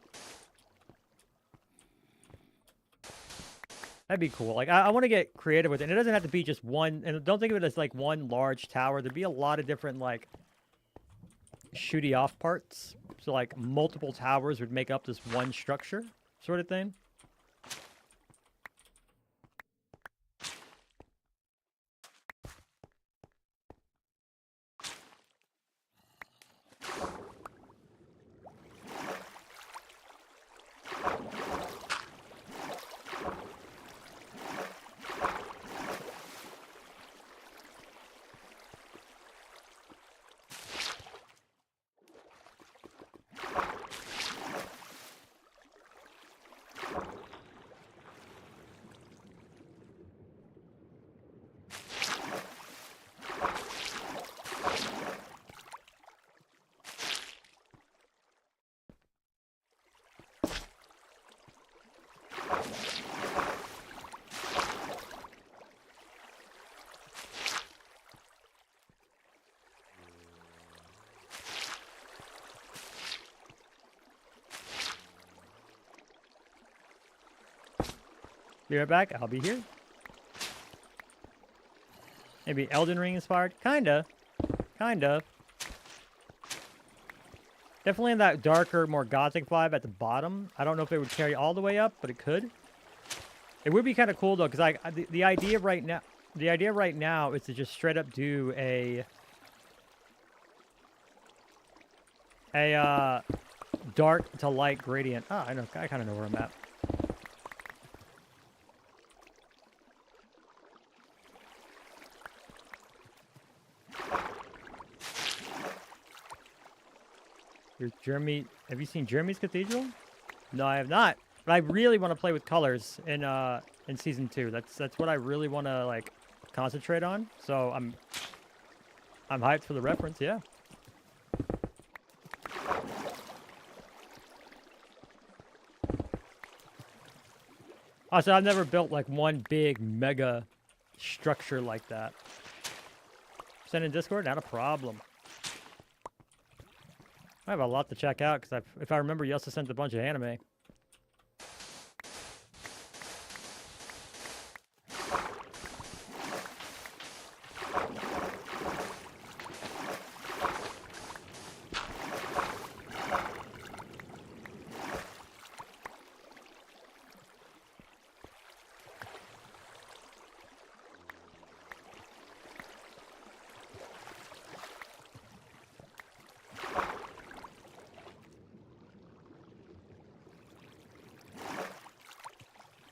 That'd be cool. Like I want to get creative with it. And it doesn't have to be just one, and don't think of it as like one large tower. There'd be a lot of different like shooty off parts. So like multiple towers would make up this one structure sort of thing. Be right back. I'll be here. Maybe Elden Ring inspired? Kinda. Kind of. Definitely in that darker, more gothic vibe at the bottom. I don't know if it would carry all the way up, but it could. It would be kind of cool though, because the idea right now is to just straight up do a dark to light gradient. Ah, I kind of know where I'm at. Jeremy, have you seen Jeremy's Cathedral? No, I have not. But I really want to play with colors in season 2. That's what I really want to like concentrate on. So I'm hyped for the reference. Yeah. Also, I've never built like one big mega structure like that. Send in Discord, not a problem. I have a lot to check out because if I remember, you also sent a bunch of anime.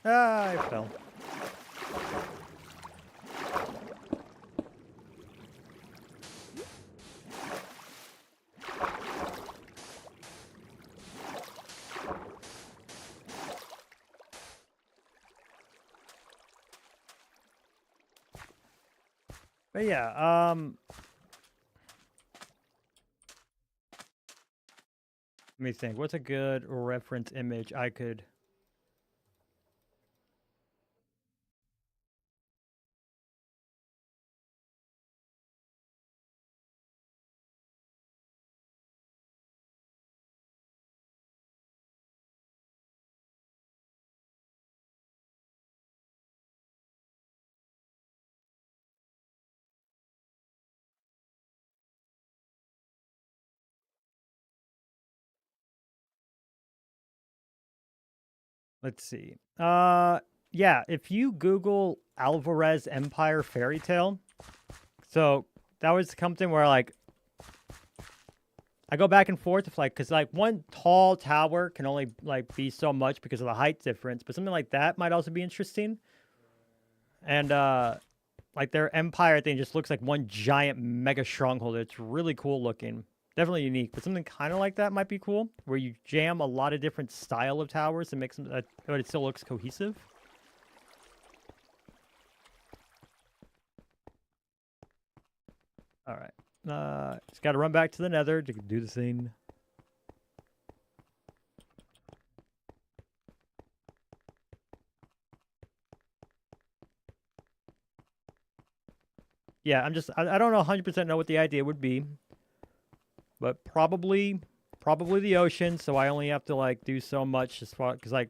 Ah, I fell. But yeah, let me think. What's a good reference image I could... Let's see. Yeah, if you Google Alvarez Empire Fairy Tale, so that was something where like I go back and forth with like, because like one tall tower can only like be so much because of the height difference, but something like that might also be interesting. And like their empire thing just looks like one giant mega stronghold. It's really cool looking. Definitely unique, but something kind of like that might be cool, where you jam a lot of different style of towers and make some, but it still looks cohesive. All right, just got to run back to the Nether to do the thing. Yeah, I don't know 100% know what the idea would be. But probably the ocean, so I only have to like do so much as far, because like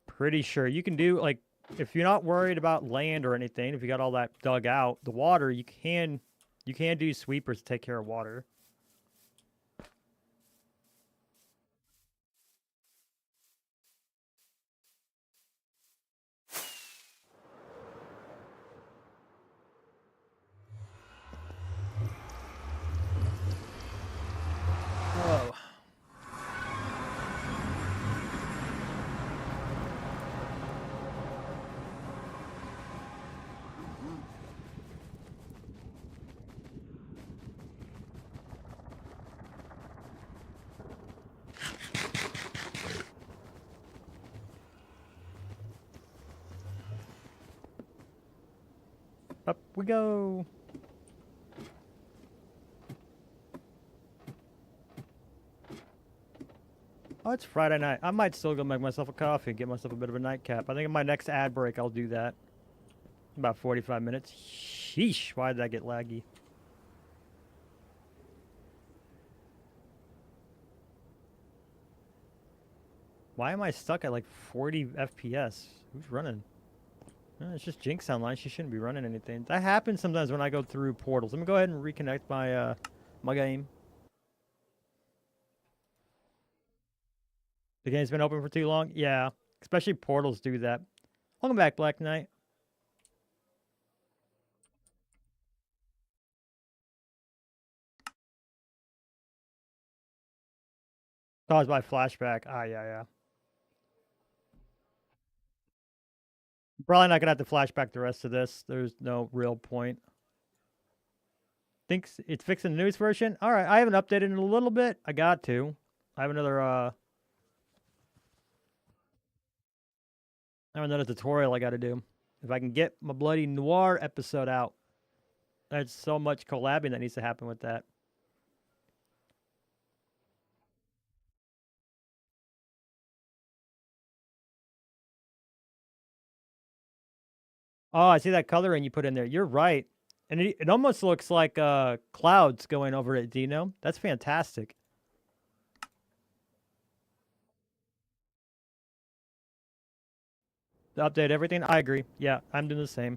pretty sure you can do like, if you're not worried about land or anything, if you got all that dug out, the water you can do sweepers to take care of water. Oh. Up we go. Oh, it's Friday night. I might still go make myself a coffee and get myself a bit of a nightcap. I think in my next ad break, I'll do that. About 45 minutes. Sheesh, why did that get laggy? Why am I stuck at like 40 FPS? Who's running? It's just Jinx online. She shouldn't be running anything. That happens sometimes when I go through portals. Let me go ahead and reconnect my my game. The game's been open for too long? Yeah. Especially portals do that. Welcome back, Black Knight. Caused by flashback. Ah, yeah. Probably not gonna have to flashback the rest of this. There's no real point. Thinks it's fixing the newest version. All right, I haven't updated in a little bit. I got to. I have another tutorial I got to do. If I can get my bloody noir episode out. There's so much collabing that needs to happen with that. Oh, I see that coloring you put in there. You're right. And it almost looks like clouds going over it, Dino. That's fantastic. To update everything? I agree. Yeah, I'm doing the same.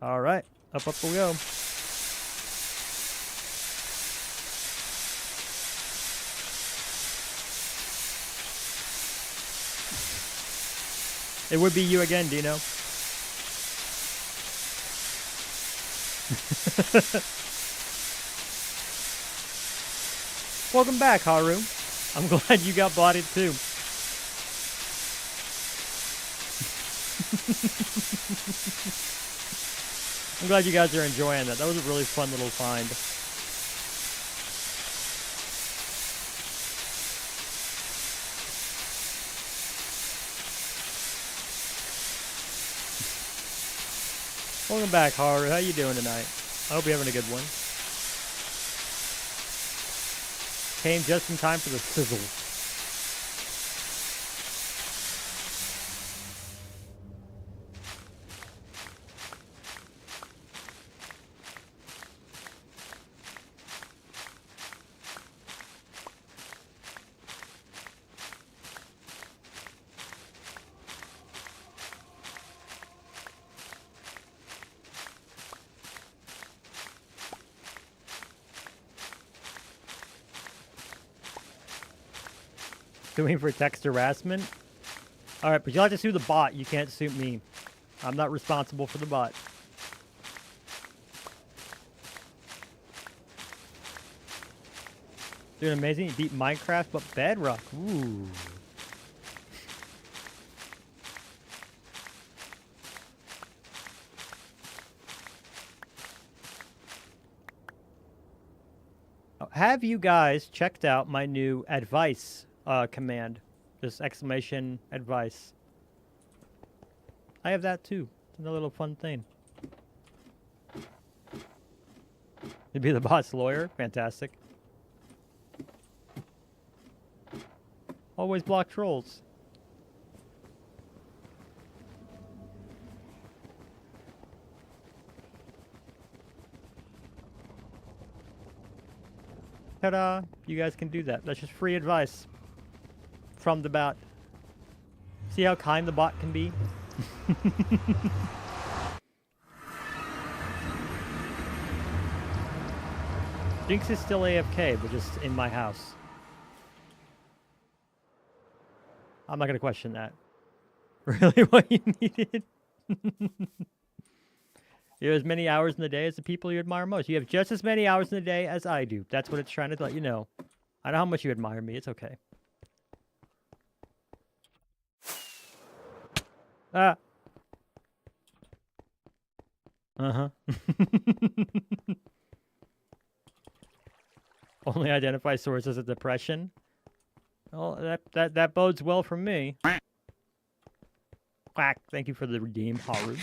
All right. Up we go. It would be you again, Dino. Welcome back, Haru. I'm glad you got bodied too. I'm glad you guys are enjoying that. That was a really fun little find. Welcome back, Haru. How you doing tonight? I hope you're having a good one. Came just in time for the sizzle. Doing for text harassment? Alright, but you'll have to sue the bot. You can't sue me. I'm not responsible for the bot. Doing amazing. You beat Minecraft, but Bedrock. Ooh. Have you guys checked out my new advice command? Just exclamation advice. I have that too. It's another little fun thing. You'd be the boss lawyer. Fantastic. Always block trolls. Ta-da! You guys can do that. That's just free advice from the bot. See how kind the bot can be? Jinx is still AFK, but just in my house. I'm not going to question that. Really what you needed? You have as many hours in the day as the people you admire most. You have just as many hours in the day as I do. That's what it's trying to let you know. I know how much you admire me. It's okay. Ah. Uh-huh. Only identify source as a depression. Well, that bodes well for me. Quack. Thank you for the redeem, Haru.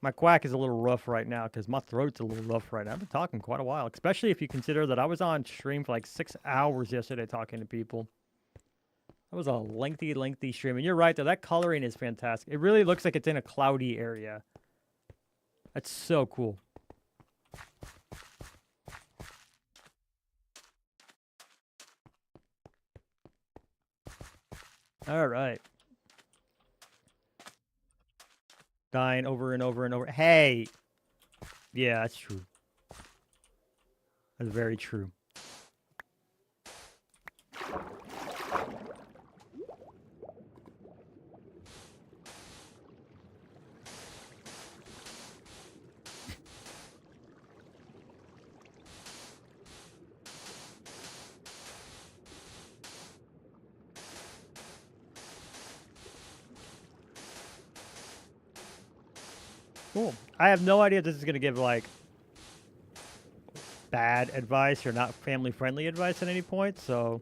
My quack is a little rough right now because my throat's a little rough right now. I've been talking quite a while, especially if you consider that I was on stream for like 6 hours yesterday talking to people. That was a lengthy, lengthy stream. And you're right, though. That coloring is fantastic. It really looks like it's in a cloudy area. That's so cool. All right. Dying over and over and over. Hey! Yeah, that's true. That's very true. Cool. I have no idea if this is going to give, like, bad advice or not family-friendly advice at any point, so...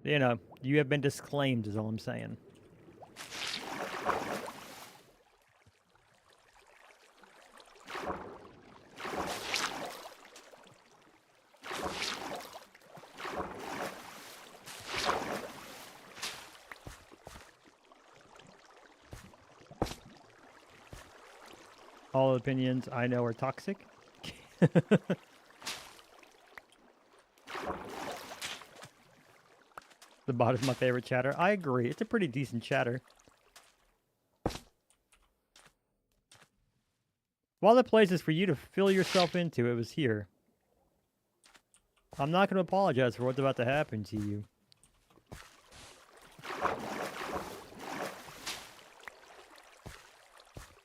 You know, you have been disclaimed is all I'm saying. All opinions I know are toxic. The bot is my favorite chatter. I agree. It's a pretty decent chatter. While the places for you to fill yourself into, it was here. I'm not going to apologize for what's about to happen to you.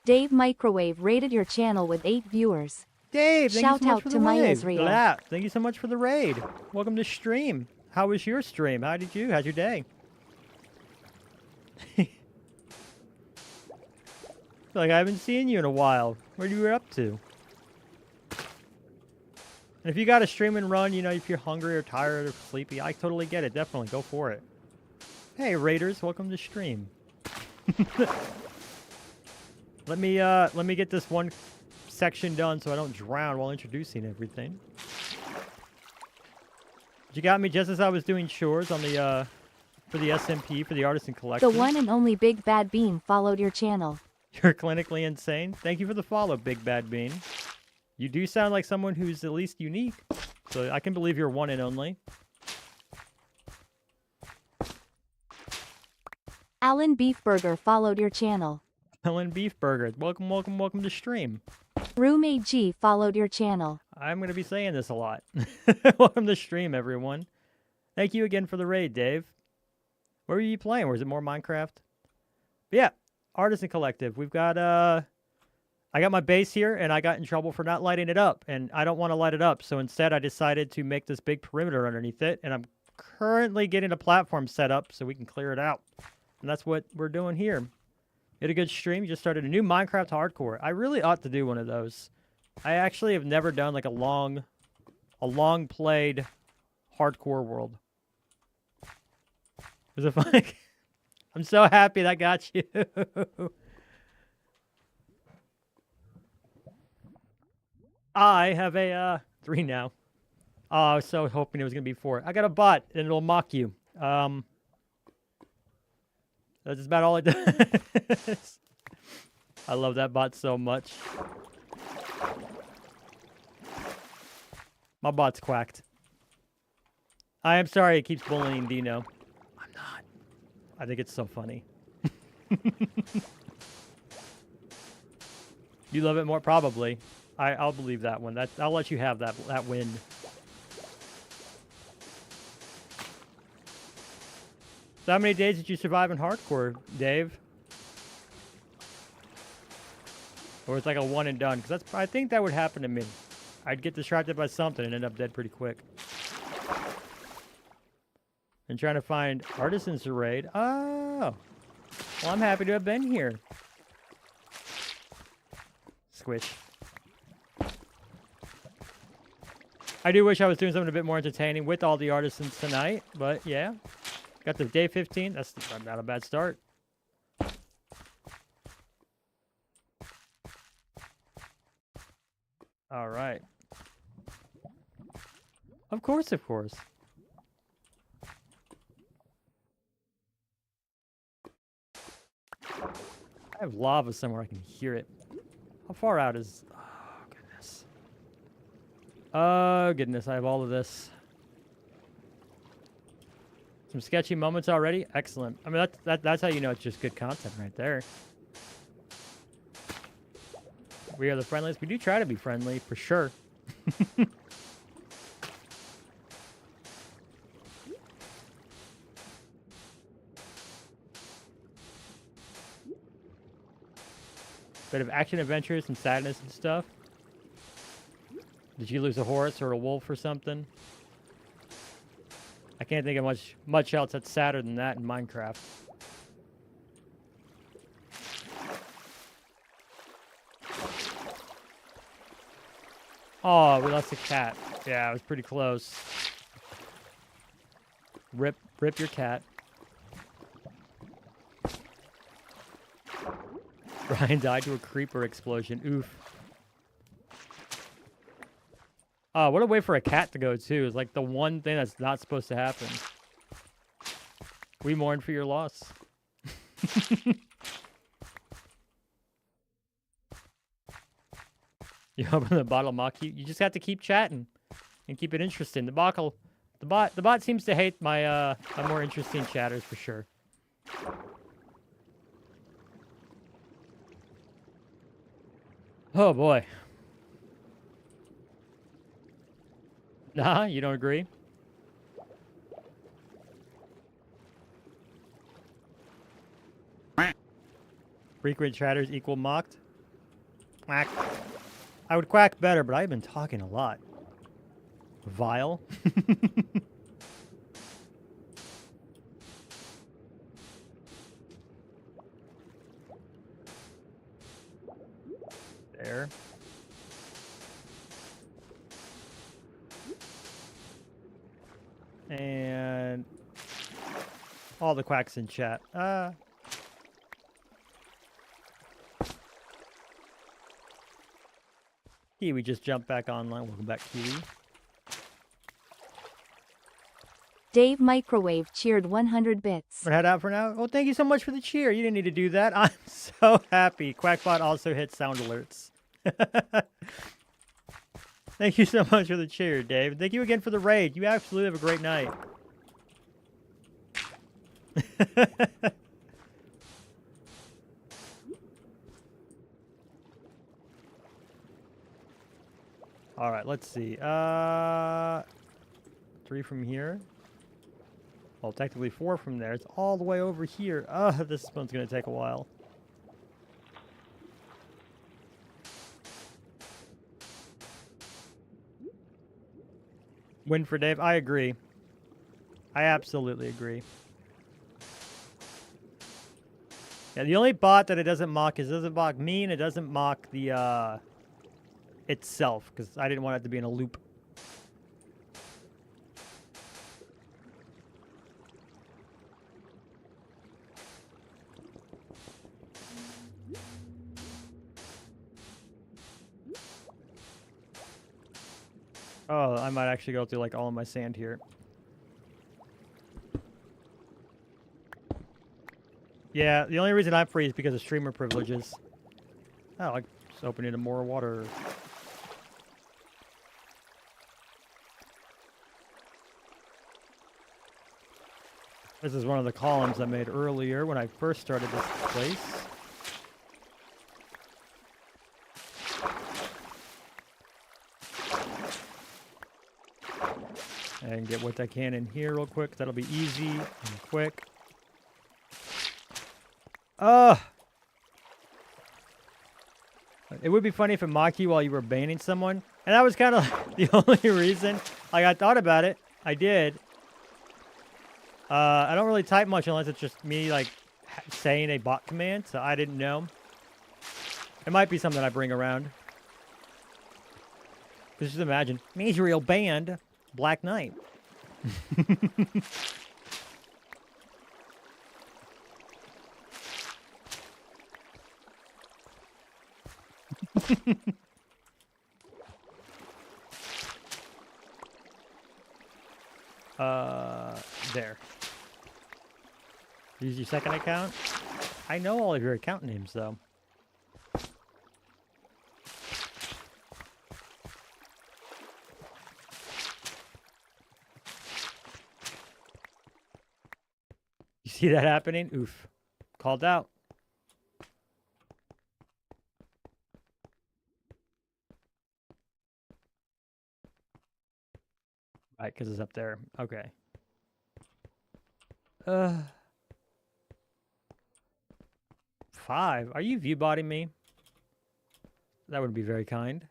Dave Microwave rated your channel with 8 viewers. Dave, thank Shout you so much out for to the my raid. Israel. Yeah, thank you so much for the raid. Welcome to stream. How was your stream? How's your day? Like I haven't seen you in a while. What you were up to? And if you got a stream and run, you know, if you're hungry or tired or sleepy, I totally get it. Definitely go for it. Hey Raiders, welcome to stream. Let me get this one section done so I don't drown while introducing everything. You got me just as I was doing chores on the for the SMP for the Artisan collection. The one and only Big Bad Bean followed your channel. You're clinically insane. Thank you for the follow, Big Bad Bean. You do sound like someone who's at least unique, so I can believe you're one and only. Alan Beefburger followed your channel. Helen Beefburger, welcome, welcome, welcome to stream. Roommate G followed your channel. I'm going to be saying this a lot. Welcome to stream, everyone. Thank you again for the raid, Dave. Where were you playing? Was it more Minecraft? But yeah, Artisan Collective. We've got, I got my base here, and I got in trouble for not lighting it up, and I don't want to light it up, so instead I decided to make this big perimeter underneath it, and I'm currently getting a platform set up so we can clear it out. And that's what we're doing here. Had a good stream. You just started a new Minecraft hardcore. I really ought to do one of those. I actually have never done like a long played hardcore world. Was it fun? I'm so happy that got you. I have a 3 now. Oh, I was so hoping it was gonna be 4. I got a bot and it'll mock you. That's about all it does. I love that bot so much. My bot's quacked. I am sorry it keeps bullying Dino. I'm not. I think it's so funny. You love it more? Probably. I'll believe that one. I'll let you have that win. So how many days did you survive in hardcore, Dave? Or it's like a one and done? Because I think that would happen to me. I'd get distracted by something and end up dead pretty quick. And trying to find Artisans to raid. Oh. Well, I'm happy to have been here. Squish. I do wish I was doing something a bit more entertaining with all the Artisans tonight, but yeah. Got the day 15. That's not a bad start. All right. Of course, of course. I have lava somewhere I can hear it. How far out is... Oh, goodness. Oh, goodness, I have all of this. Some sketchy moments already? Excellent. I mean, that's how you know it's just good content right there. We are the friendliest. We do try to be friendly, for sure. Bit of action adventures and sadness and stuff. Did you lose a horse or a wolf or something? I can't think of much else that's sadder than that in Minecraft. Oh, we lost a cat. Yeah, it was pretty close. Rip your cat. Brian died to a creeper explosion. Oof. Oh, what a way for a cat to go, too. It's like the one thing that's not supposed to happen. We mourn for your loss. You open the bottle mock you. You just have to keep chatting and keep it interesting. The bot seems to hate my my more interesting chatters for sure. Oh boy. Nah, you don't agree? Frequent chatters equal mocked? Quack. I would quack better, but I've been talking a lot. Vile. There. And all the quacks in chat. Kiwi just jumped back online. Welcome back, Kiwi. Dave Microwave cheered 100 bits. We're head out for now. Well, thank you so much for the cheer. You didn't need to do that. I'm so happy. Quackbot also hit sound alerts. Thank you so much for the cheer, Dave. Thank you again for the raid. You absolutely have a great night. All right, let's see. 3 from here. Well, technically 4 from there. It's all the way over here. This one's going to take a while. Win for Dave. I agree. I absolutely agree. Yeah, the only bot that it doesn't mock is it doesn't mock me and it doesn't mock the itself, because I didn't want it to be in a loop. Oh, I might actually go through like all of my sand here. Yeah, the only reason I'm free is because of streamer privileges. Oh, I just opened into more water. This is one of the columns I made earlier when I first started this place. And get what I can in here real quick. That'll be easy and quick. It would be funny if it mocked you while you were banning someone. And that was kind of the only reason. Like, I thought about it. I did. I don't really type much unless it's just me, like, saying a bot command. So I didn't know. It might be something I bring around. Just imagine. Majorial band. Black Knight. There. Use your second account? I know all of your account names, though. see that happening? Oof. Called out. Right, because it's up there. Okay. 5. Are you view-botting me? That would be very kind.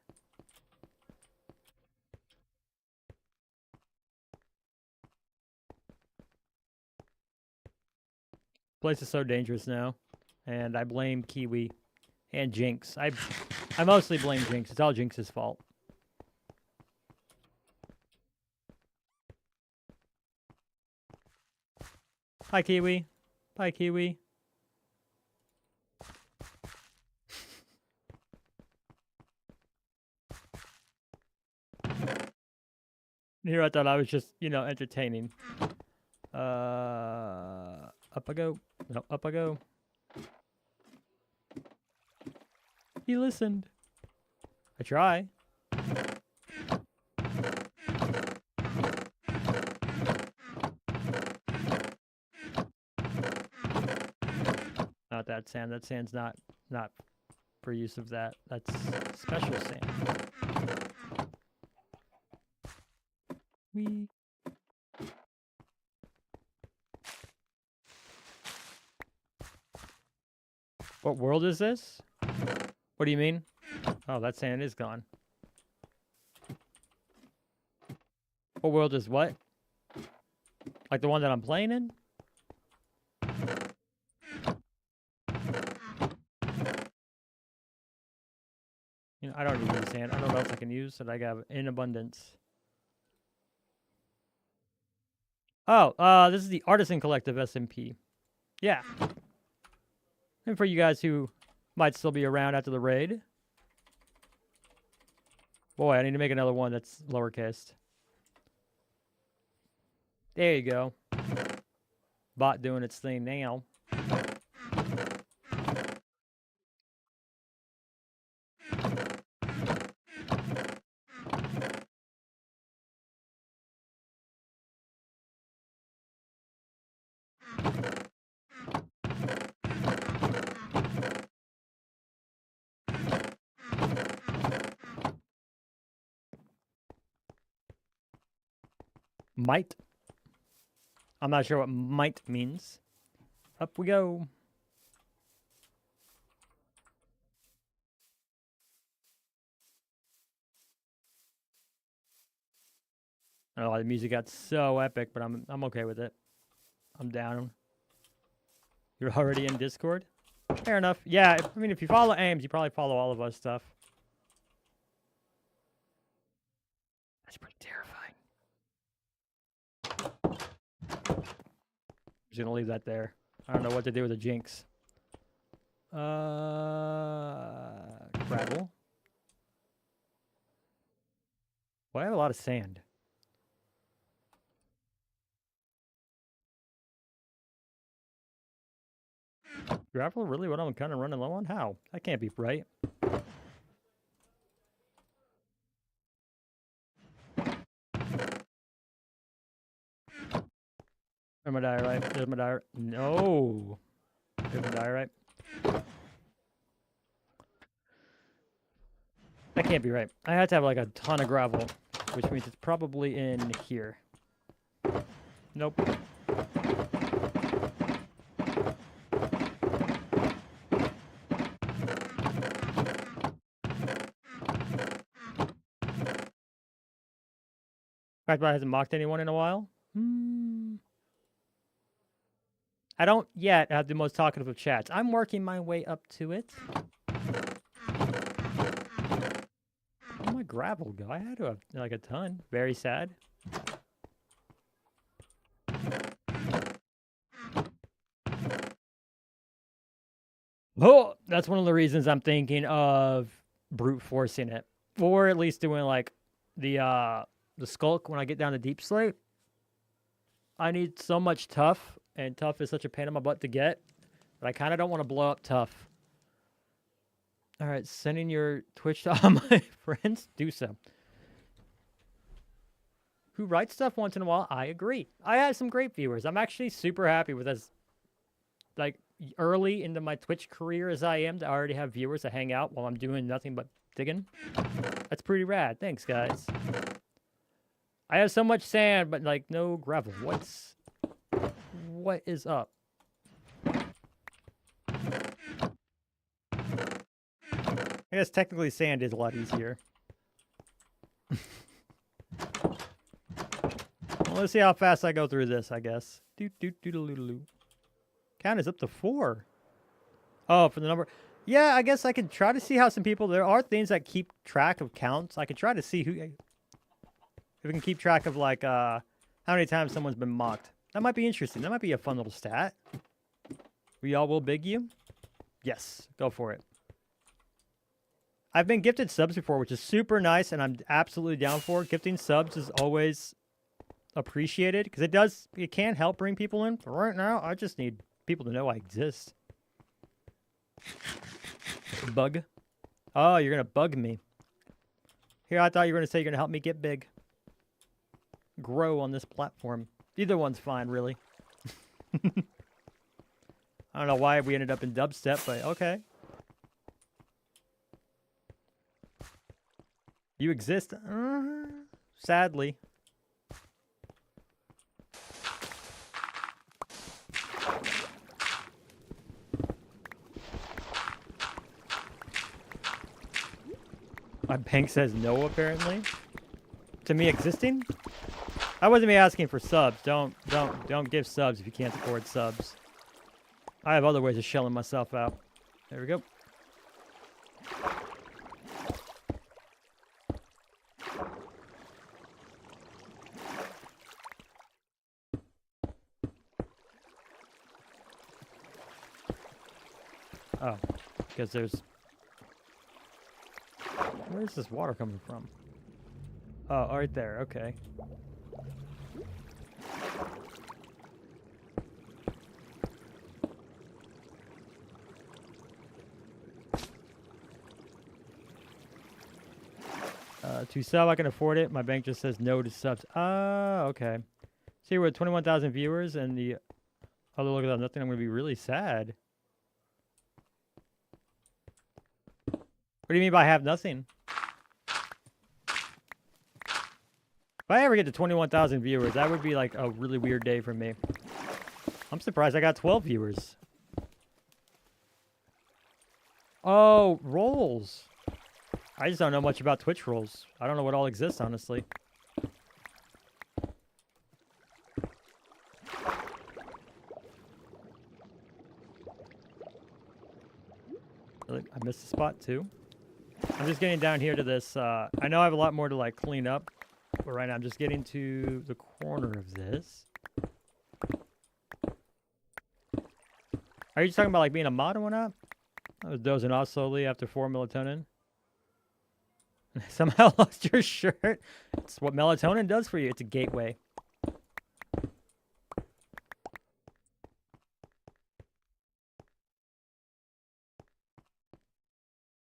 Place is so dangerous now. And I blame Kiwi and Jinx. I mostly blame Jinx. It's all Jinx's fault. Hi, Kiwi. Bye, Kiwi. Here I thought I was just, you know, entertaining. Up I go. No, up I go. He listened. I try. Not that sand. That sand's not for use of that. That's special sand. Wee. What world is this? What do you mean? Oh, that sand is gone. What world is what? Like the one that I'm playing in? You know, I don't need any sand. I don't know what else I can use that I got in abundance. Oh, this is the Artisan Collective SMP. Yeah. And for you guys who might still be around after the raid. Boy, I need to make another one that's lowercase. There you go. Bot doing its thing now. Might. I'm not sure what might means. Up we go. I don't know why the music got so epic, but I'm okay with it. I'm down. You're already in Discord? Fair enough. Yeah, I mean, if you follow AIMS, you probably follow all of us stuff. That's pretty terrifying. I'm just gonna leave that there. I don't know what to do with a Jinx. Gravel. Well, I have a lot of sand. Gravel, really? What I'm kind of running low on? How? That can't be right. There's my diorite. There's my diorite. No. There's my diorite. That can't be right. I had to have like a ton of gravel, which means it's probably in here. Nope. Fact, I hasn't mocked anyone in a while. I don't yet have the most talkative of chats. I'm working my way up to it. Oh, my gravel go. I had to have like a ton. Very sad. Oh, that's one of the reasons I'm thinking of brute forcing it, or at least doing like the skulk when I get down to deep slate. I need so much tough, and tough is such a pain in my butt to get, but I kind of don't want to blow up tough. All right, sending your Twitch to all my friends. Do so. Who writes stuff once in a while? I agree. I have some great viewers. I'm actually super happy with as like early into my Twitch career as I am to already have viewers to hang out while I'm doing nothing but digging. That's pretty rad. Thanks, guys. I have so much sand, but like no gravel. What is up? I guess technically sand is a lot easier. Well, let's see how fast I go through this, I guess. Count is up to 4. Oh, for the number. Yeah, I guess I could try to see how some people... There are things that keep track of counts. I could try to see who... If we can keep track of, like, how many times someone's been mocked. That might be interesting. That might be a fun little stat. We all will big you? Yes, go for it. I've been gifted subs before, which is super nice, and I'm absolutely down for it. Gifting subs is always appreciated, because it can help bring people in. But right now, I just need people to know I exist. Bug. Oh, you're going to bug me. Here, I thought you were going to say you're going to help me get big. Grow on this platform. Either one's fine, really. I don't know why we ended up in dubstep, but okay. You exist? Sadly. My bank says no, apparently. To me existing? I wasn't me asking for subs. Don't give subs if you can't afford subs. I have other ways of shelling myself out. There we go. Oh, because there's... Where's this water coming from? Oh, right there. Okay. To sub, I can afford it. My bank just says no to subs. Ah, okay. See, we're at 21,000 viewers, and the other look at that, nothing. I'm going to be really sad. What do you mean by have nothing? If I ever get to 21,000 viewers, that would be like a really weird day for me. I'm surprised I got 12 viewers. Oh, roles. I just don't know much about Twitch roles. I don't know what all exists, honestly. Really? I missed a spot, too. I'm just getting down here to this. I know I have a lot more to, like, clean up. But right now, I'm just getting to the corner of this. Are you just talking about, like, being a mod and whatnot? I was dozing off slowly after 4 melatonin. Somehow lost your shirt. It's what melatonin does for you. It's a gateway.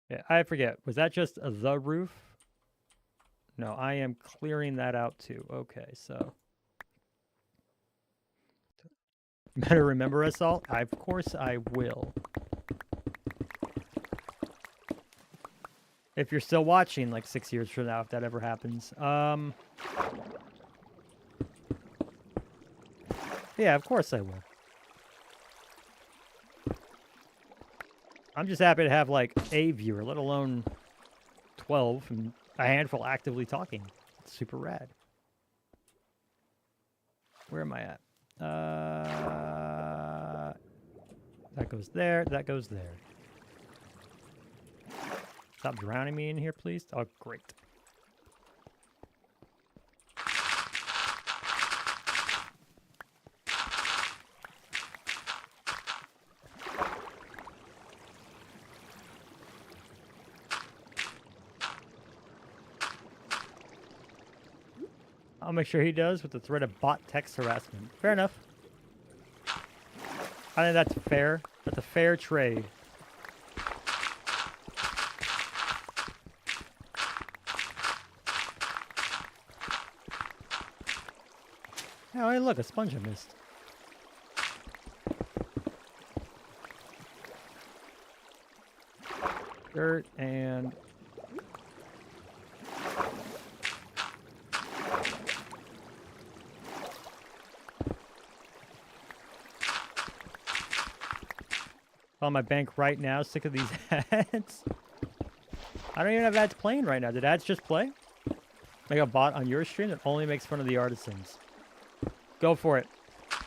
Yeah, I forget. Was that just the roof? No, I am clearing that out too. Okay, so. Better remember us all? Of course I will. If you're still watching, like 6 years from now, if that ever happens. Yeah, of course I will. I'm just happy to have, like, a viewer, let alone 12, and a handful actively talking. It's super rad. Where am I at? That goes there, that goes there. Stop drowning me in here, please. Oh, great. I'll make sure he does with the threat of bot text harassment. Fair enough. I think that's fair. That's a fair trade. Oh, hey, look, a sponge I missed. dirt and... on my bank right now, sick of these ads. I don't even have ads playing right now. Did ads just play? Make a bot on your stream that only makes fun of the artisans. Go for it.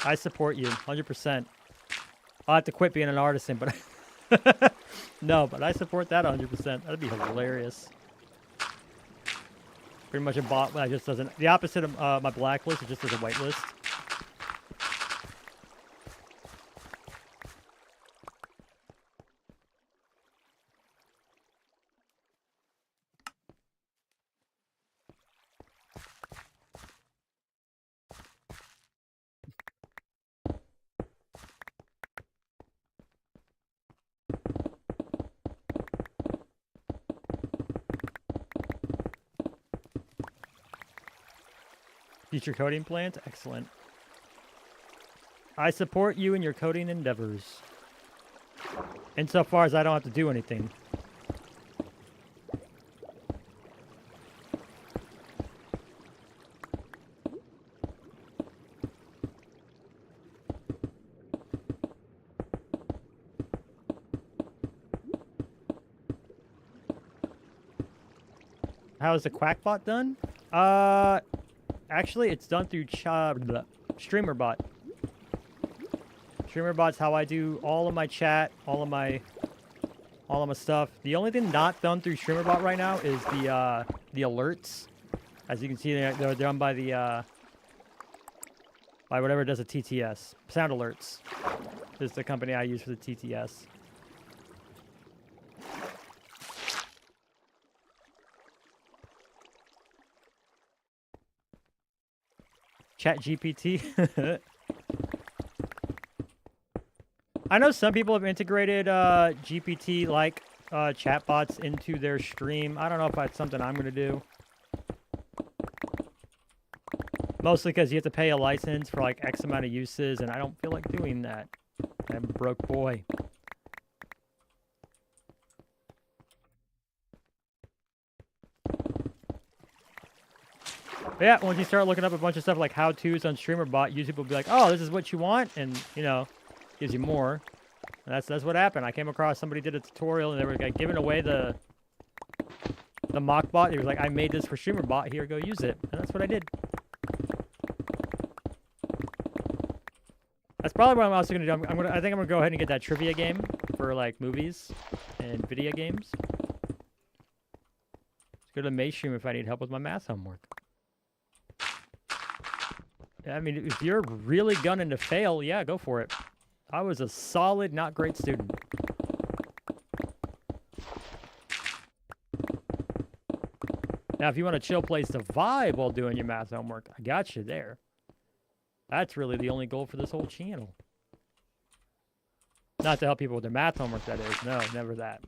I support you, 100%. I'll have to quit being an artisan, but... no, but I support that 100%. That'd be hilarious. Pretty much a bot that just doesn't... The opposite of my blacklist, it just does a whitelist. Future coding plans? Excellent. I support you in your coding endeavors. Insofar as I don't have to do anything. How is the Quackbot done? Actually, it's done through StreamerBot. StreamerBot's how I do all of my chat, all of my stuff. The only thing not done through StreamerBot right now is the alerts. As you can see, they're done by the by whatever does a TTS. Sound Alerts is the company I use for the TTS. Chat GPT. I know some people have integrated GPT-like chatbots into their stream. I don't know if that's something I'm going to do. Mostly because you have to pay a license for like X amount of uses, and I don't feel like doing that. I'm a broke boy. But yeah, once you start looking up a bunch of stuff like how-tos on StreamerBot, usually people will be like, oh, this is what you want, and, you know, gives you more. And that's what happened. I came across somebody did a tutorial, and they were like, giving away the mock bot. He was like, I made this for StreamerBot. Here, go use it. And that's what I did. That's probably what I'm also going to do. I think I'm going to go ahead and get that trivia game for, like, movies and video games. Let's go to Maystream if I need help with my math homework. I mean, if you're really gunning to fail, yeah, go for it. I was a solid, not great student. Now, if you want a chill place to vibe while doing your math homework, I got you there. That's really the only goal for this whole channel. Not to help people with their math homework, that is. No, never that.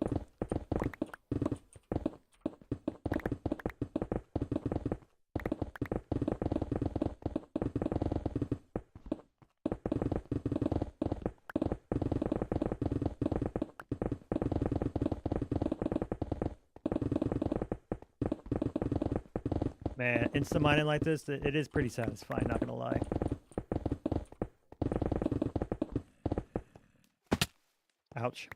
Man, instant mining like this, it is pretty satisfying, not gonna lie. Ouch.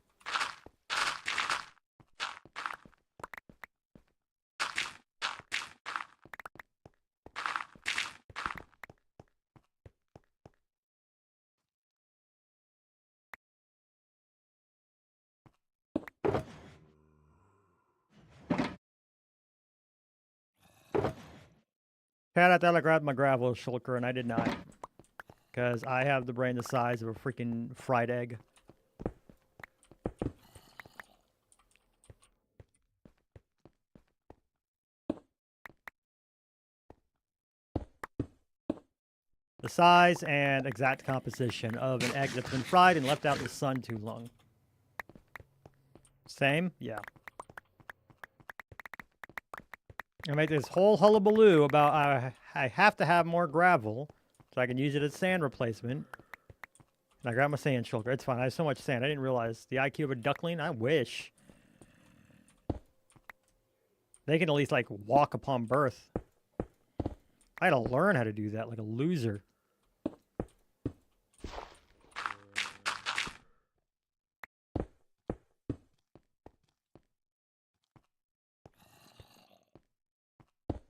Pat, I thought I grabbed my gravel shulker, and I did not. Because I have the brain the size of a freaking fried egg. The size and exact composition of an egg that's been fried and left out in the sun too long. Same? Yeah. I make this whole hullabaloo about I have to have more gravel so I can use it as sand replacement. And I grab my sand shulker. It's fine. I have so much sand. I didn't realize the IQ of a duckling. I wish. They can at least like walk upon birth. I had to learn how to do that like a loser.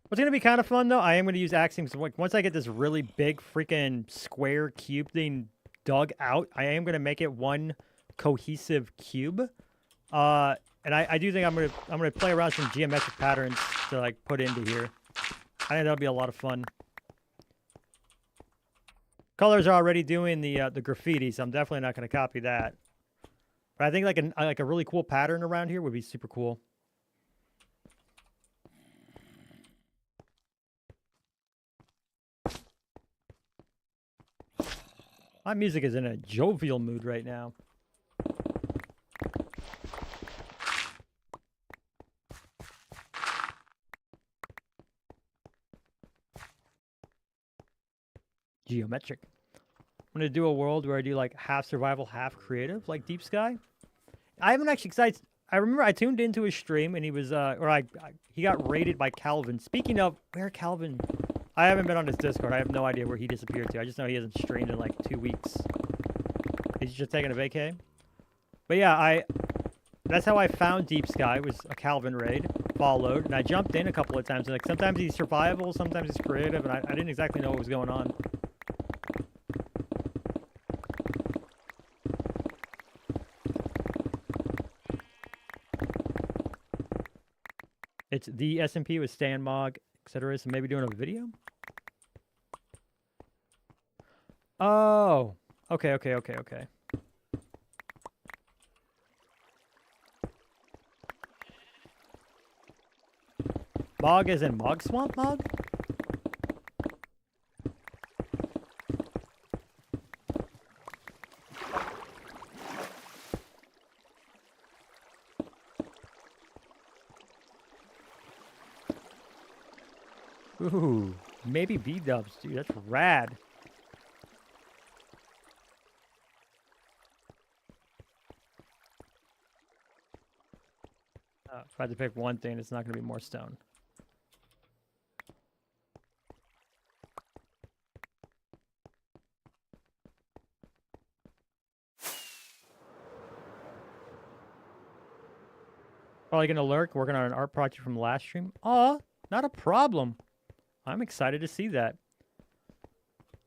What's going to be kind of fun, though, I am going to use Axiom. Once I get this really big freaking square cube thing dug out, I am going to make it one cohesive cube. And I do think I'm gonna play around some geometric patterns to like put into here. I think that'll be a lot of fun. Colors are already doing the graffiti, so I'm definitely not going to copy that. But I think like a really cool pattern around here would be super cool. My music is in a jovial mood right now. Geometric. I'm going to do a world where I do like half survival, half creative, like Deep Sky. I haven't actually, because I remember I tuned into his stream and he was, he got raided by Calvin. Speaking of, where Calvin? I haven't been on his Discord. I have no idea where he disappeared to. I just know he hasn't streamed in like 2 weeks. He's just taking a vacay. But yeah, that's how I found Deep Sky, was a Calvin raid, followed, and I jumped in a couple of times. And like sometimes he's survival, sometimes he's creative, and I didn't exactly know what was going on. It's the SMP with Stan Mog, etc. So maybe doing a video? Oh. Okay. Mog is in Mog Swamp Mog? Ooh, maybe B-dubs, dude. That's rad. If I had to pick one thing, it's not going to be more stone. Probably going to lurk, working on an art project from last stream. Aw, not a problem. I'm excited to see that.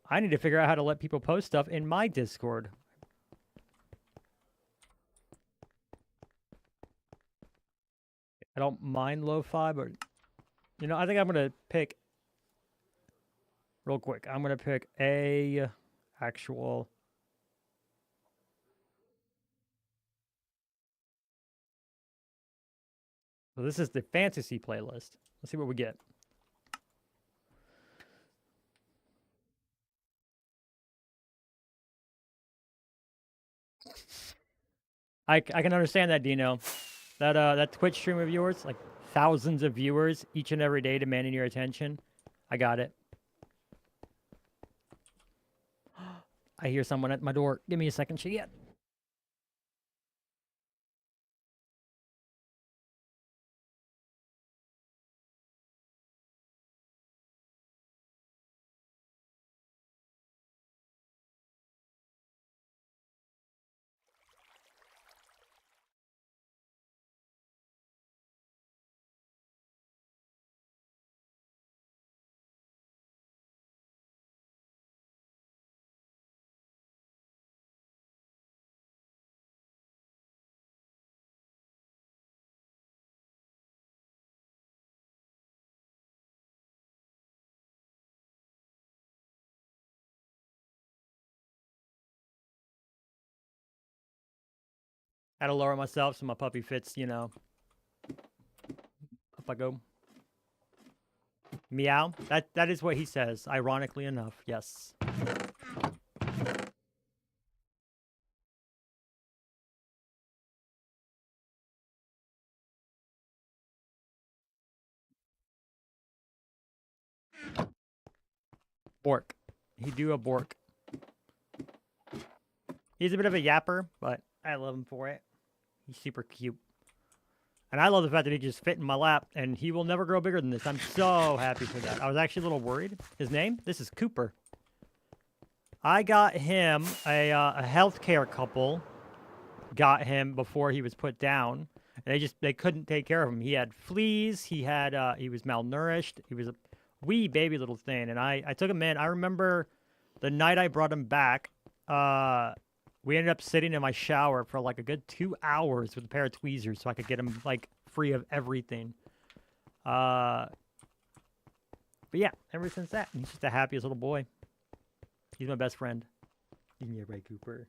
I need to figure out how to let people post stuff in my Discord. I don't mind lo-fi, but, you know, I think I'm going to pick, real quick, I'm going to pick a actual... So this is the fantasy playlist. Let's see what we get. I can understand that, Dino. That Twitch stream of yours, like thousands of viewers each and every day demanding your attention. I got it. I hear someone at my door. Give me a second, shit. Had to lower myself so my puppy fits, you know. Up I go. Meow. That is what he says, ironically enough. Yes. Bork. He do a bork. He's a bit of a yapper, but I love him for it. He's super cute. And I love the fact that he can just fit in my lap, and he will never grow bigger than this. I'm so happy for that. I was actually a little worried. His name? This is Cooper. I got him, a healthcare couple got him before he was put down. And they couldn't take care of him. He had fleas. He was malnourished. He was a wee baby little thing. And I took him in. I remember the night I brought him back, we ended up sitting in my shower for like a good 2 hours with a pair of tweezers so I could get him like free of everything. But yeah, ever since that, he's just the happiest little boy. He's my best friend. Yeah, right, Cooper.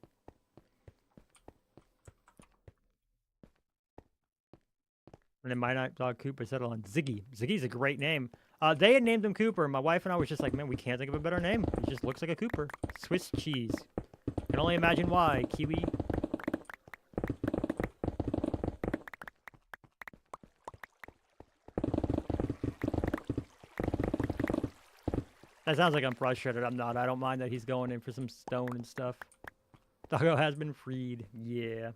And then my dog Cooper settled on Ziggy. Ziggy's a great name. They had named him Cooper. My wife and I was just like, man, we can't think of a better name. He just looks like a Cooper. Swiss cheese. Can only imagine why. Kiwi. That sounds like I'm frustrated. I'm not. I don't mind that he's going in for some stone and stuff. Doggo has been freed. Yeah.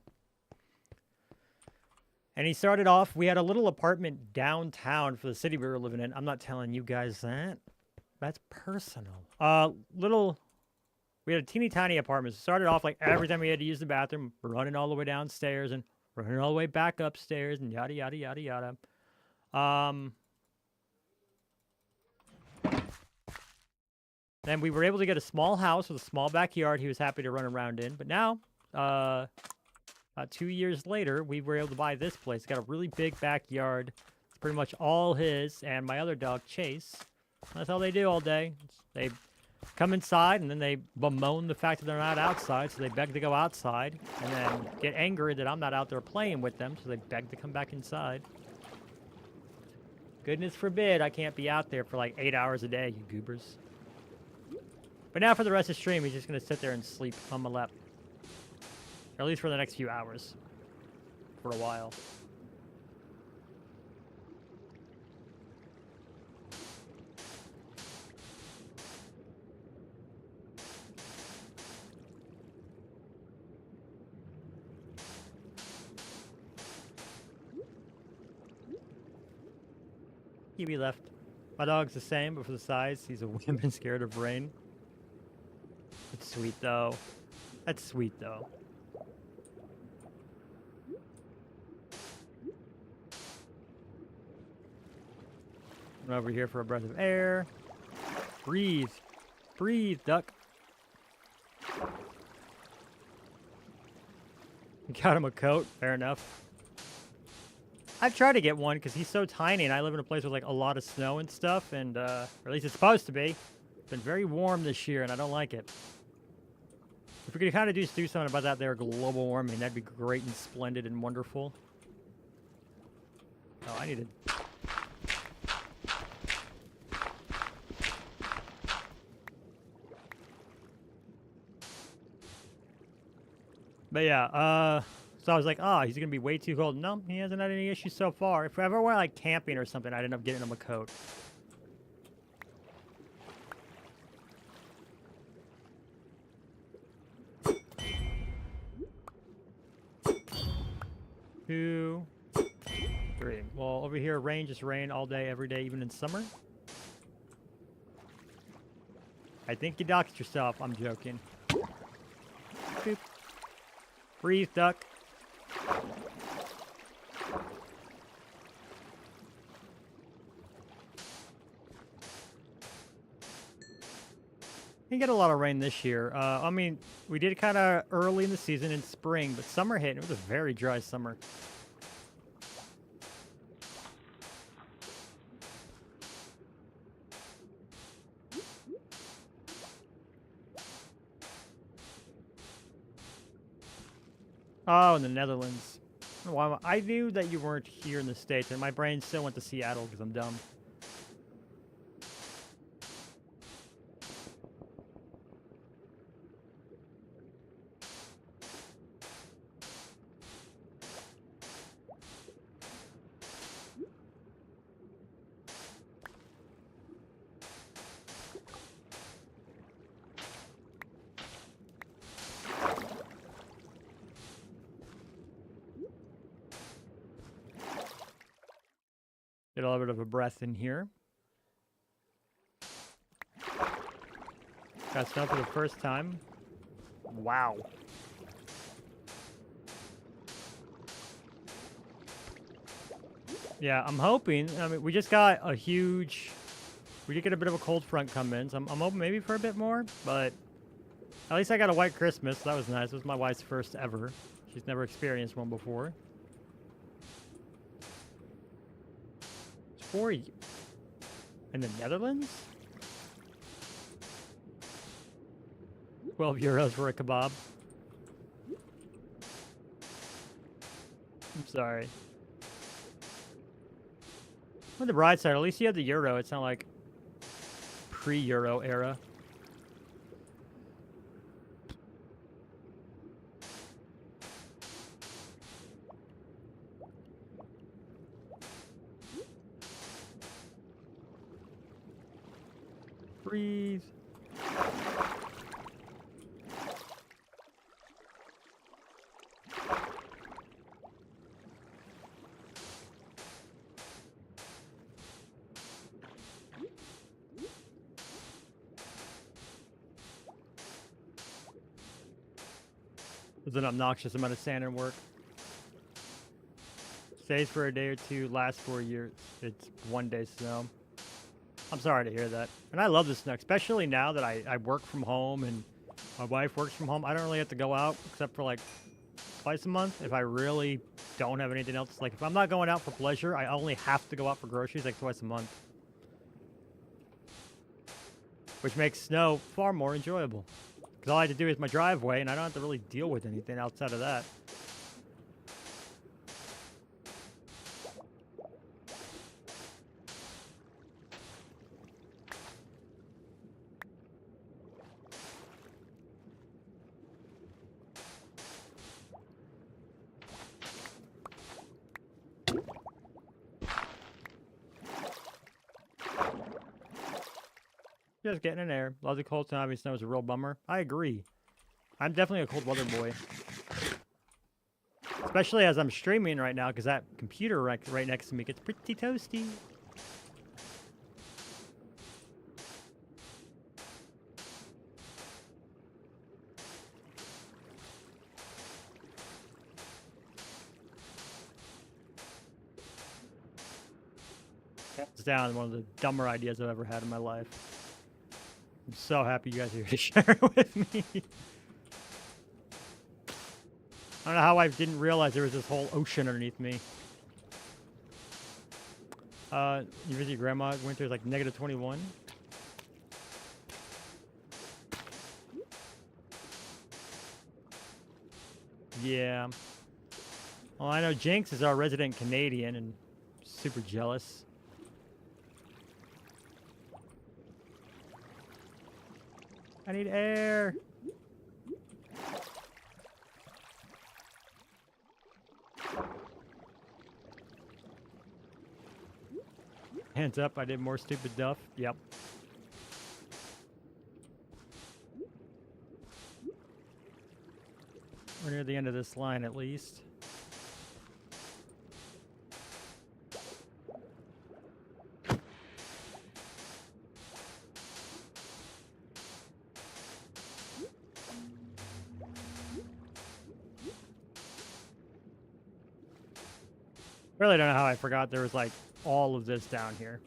And he started off, we had a little apartment downtown for the city we were living in. I'm not telling you guys that. That's personal. We had a teeny tiny apartment. So started off like every time we had to use the bathroom, running all the way downstairs and running all the way back upstairs and yada, yada, yada, yada. Then we were able to get a small house with a small backyard he was happy to run around in. But now, 2 years later, we were able to buy this place. It's got a really big backyard. It's pretty much all his and my other dog, Chase. That's all they do all day. They come inside, and then they bemoan the fact that they're not outside, so they beg to go outside, and then get angry that I'm not out there playing with them, so they beg to come back inside. Goodness forbid I can't be out there for like 8 hours a day, you goobers. But now for the rest of the stream, he's just going to sit there and sleep on my lap. Or at least for the next few hours. For a while. Kiwi left. My dog's the same, but for the size, he's a woman scared of rain. That's sweet, though. That's sweet, though. I'm over here for a breath of air. Breathe. Breathe, duck. Got him a coat. Fair enough. I've tried to get one because he's so tiny and I live in a place with like a lot of snow and stuff, and or at least it's supposed to be. It's been very warm this year and I don't like it. If we could kind of do something about that there global warming, that'd be great and splendid and wonderful. Oh, I needed... But yeah, so I was like, oh, he's going to be way too cold. No, he hasn't had any issues so far. If I ever went like camping or something, I'd end up getting him a coat. Two, three. Well, over here, rain just rain all day, every day, even in summer. I think you doxed yourself. I'm joking. Boop. Breathe, duck. We get a lot of rain this year. I mean, we did kind of early in the season in spring, but summer hit and it was a very dry summer. Oh, in the Netherlands. Well, I knew that you weren't here in the States, and my brain still went to Seattle because I'm dumb. Get a little bit of a breath in here. Got snow for the first time. Wow. Yeah, I'm hoping. I mean, we just got a huge. We did get a bit of a cold front come in, so I'm hoping maybe for a bit more. But at least I got a white Christmas. So that was nice. It was my wife's first ever. She's never experienced one before. It's 4 years. In the Netherlands? 12 euros for a kebab. I'm sorry. On the bright side, at least you have the euro. It's not like pre-euro era. Breathe. There's an obnoxious amount of sand and work. Stays for a day or two, lasts 4 years. It's 1 day snow. I'm sorry to hear that. And I love the snow, especially now that I work from home and my wife works from home. I don't really have to go out except for like twice a month if I really don't have anything else. Like if I'm not going out for pleasure, I only have to go out for groceries like twice a month. Which makes snow far more enjoyable. Because all I have to do is my driveway and I don't have to really deal with anything outside of that. Just getting in there. Love the cold time. Snow is a real bummer. I agree. I'm definitely a cold weather boy. Especially as I'm streaming right now, because that computer right next to me gets pretty toasty. Hands down, one of the dumber ideas I've ever had in my life. I'm so happy you guys are here to share it with me. I don't know how I didn't realize there was this whole ocean underneath me. You visit your grandma, winter is like -21. Yeah. Well, I know Jinx is our resident Canadian and super jealous. I need air. Hands up, I did more stupid stuff. Yep. We're near the end of this line at least. Really don't know how I forgot there was like all of this down here.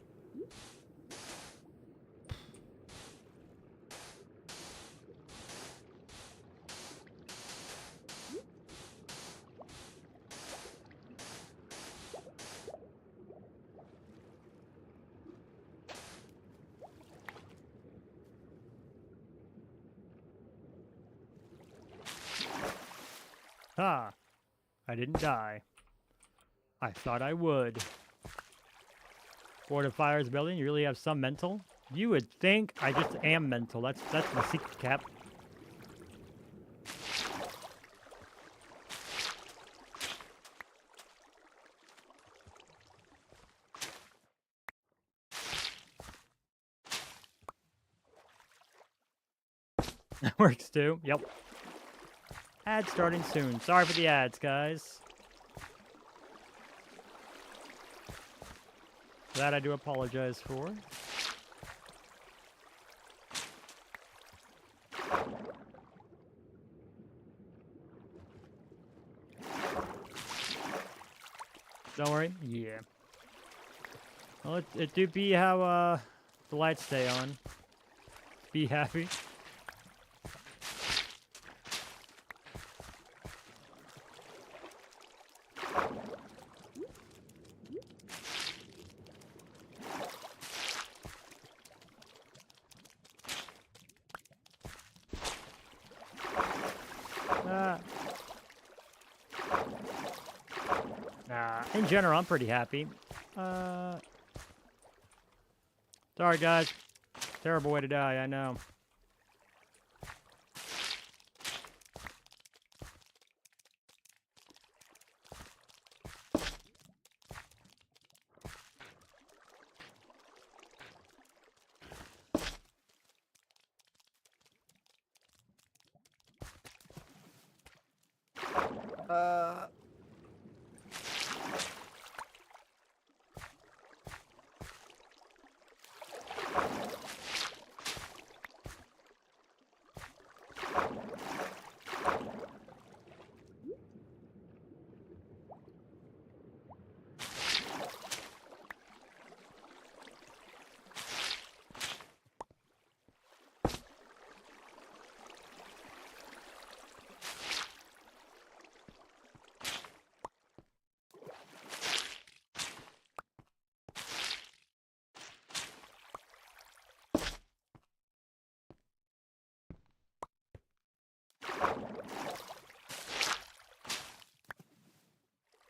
Ah, I didn't die. I thought I would. Fortifiers building, you really have some mental? You would think I just am mental. That's my secret, Cap. That works too. Yep. Ad starting soon. Sorry for the ads, guys. That I do apologize for. Don't worry. Yeah. Well, it do be how the lights stay on. Be happy. In general, I'm pretty happy. Sorry, guys. Terrible way to die, I know.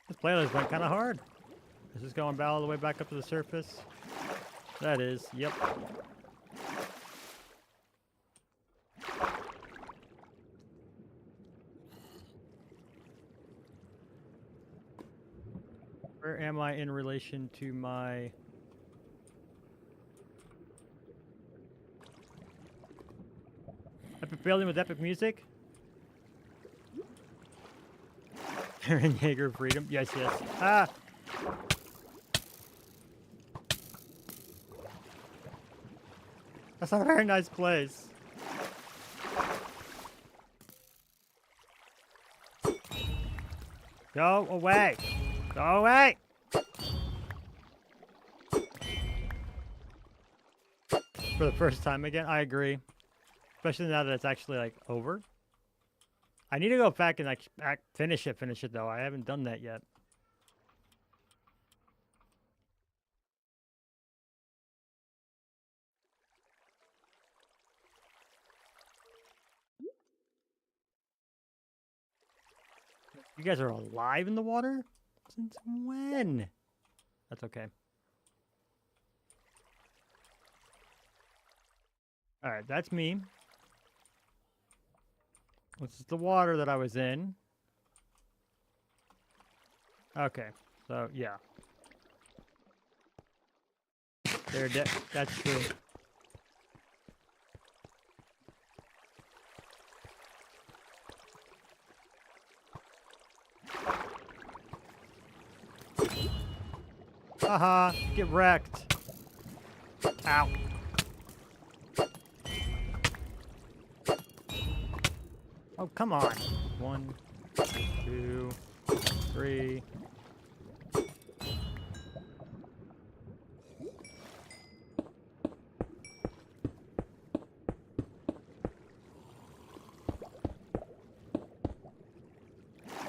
This playlist went kind of hard. Is this going all the way back up to the surface? That is, yep. Where am I in relation to my... Epic building with epic music? Aaron Yeager freedom. Yes, yes. Ah! That's not a very nice place. Go away! Go away! For the first time again, I agree. Especially now that it's actually, like, over. I need to go back and, like, finish it, though. I haven't done that yet. You guys are alive in the water? Since when? That's okay. Alright, that's me. This is the water that I was in. Okay, so yeah. They're dead. That's true. Haha, get wrecked. Ow. Oh, come on. 1, 2, 3.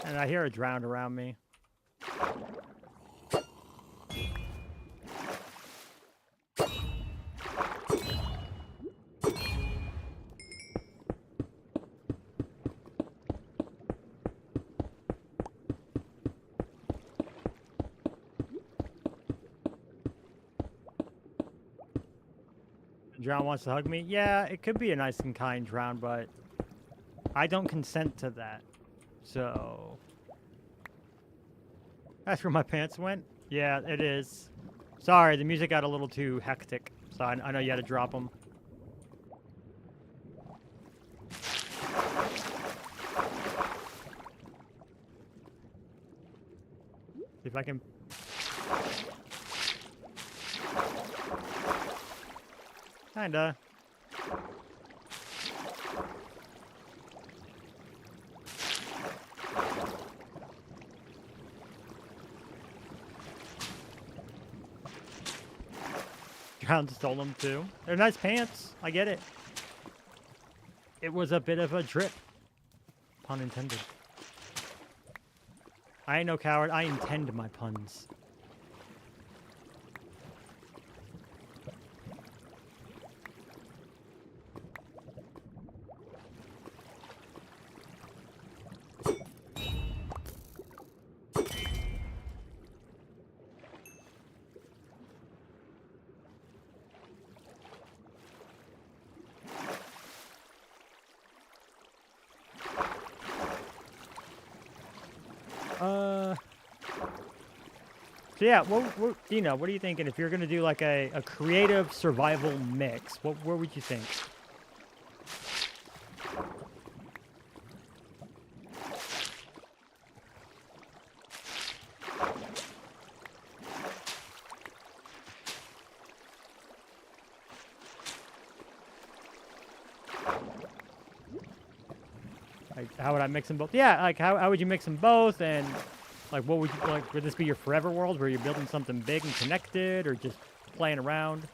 And I hear a drowned around me. Drown wants to hug me? Yeah, it could be a nice and kind drown, but I don't consent to that. So... That's where my pants went? Yeah, it is. Sorry, the music got a little too hectic, so I know you had to drop them. See if I can... Kinda. Drowned stole them too. They're nice pants. I get it. It was a bit of a drip. Pun intended. I ain't no coward. I intend my puns. So yeah, Dino, what are you thinking if you're gonna do like a creative survival mix? What would you think? Like, how would I mix them both? Yeah, like how would you mix them both? And like, what would you like? Would this be your forever world where you're building something big and connected, or just playing around?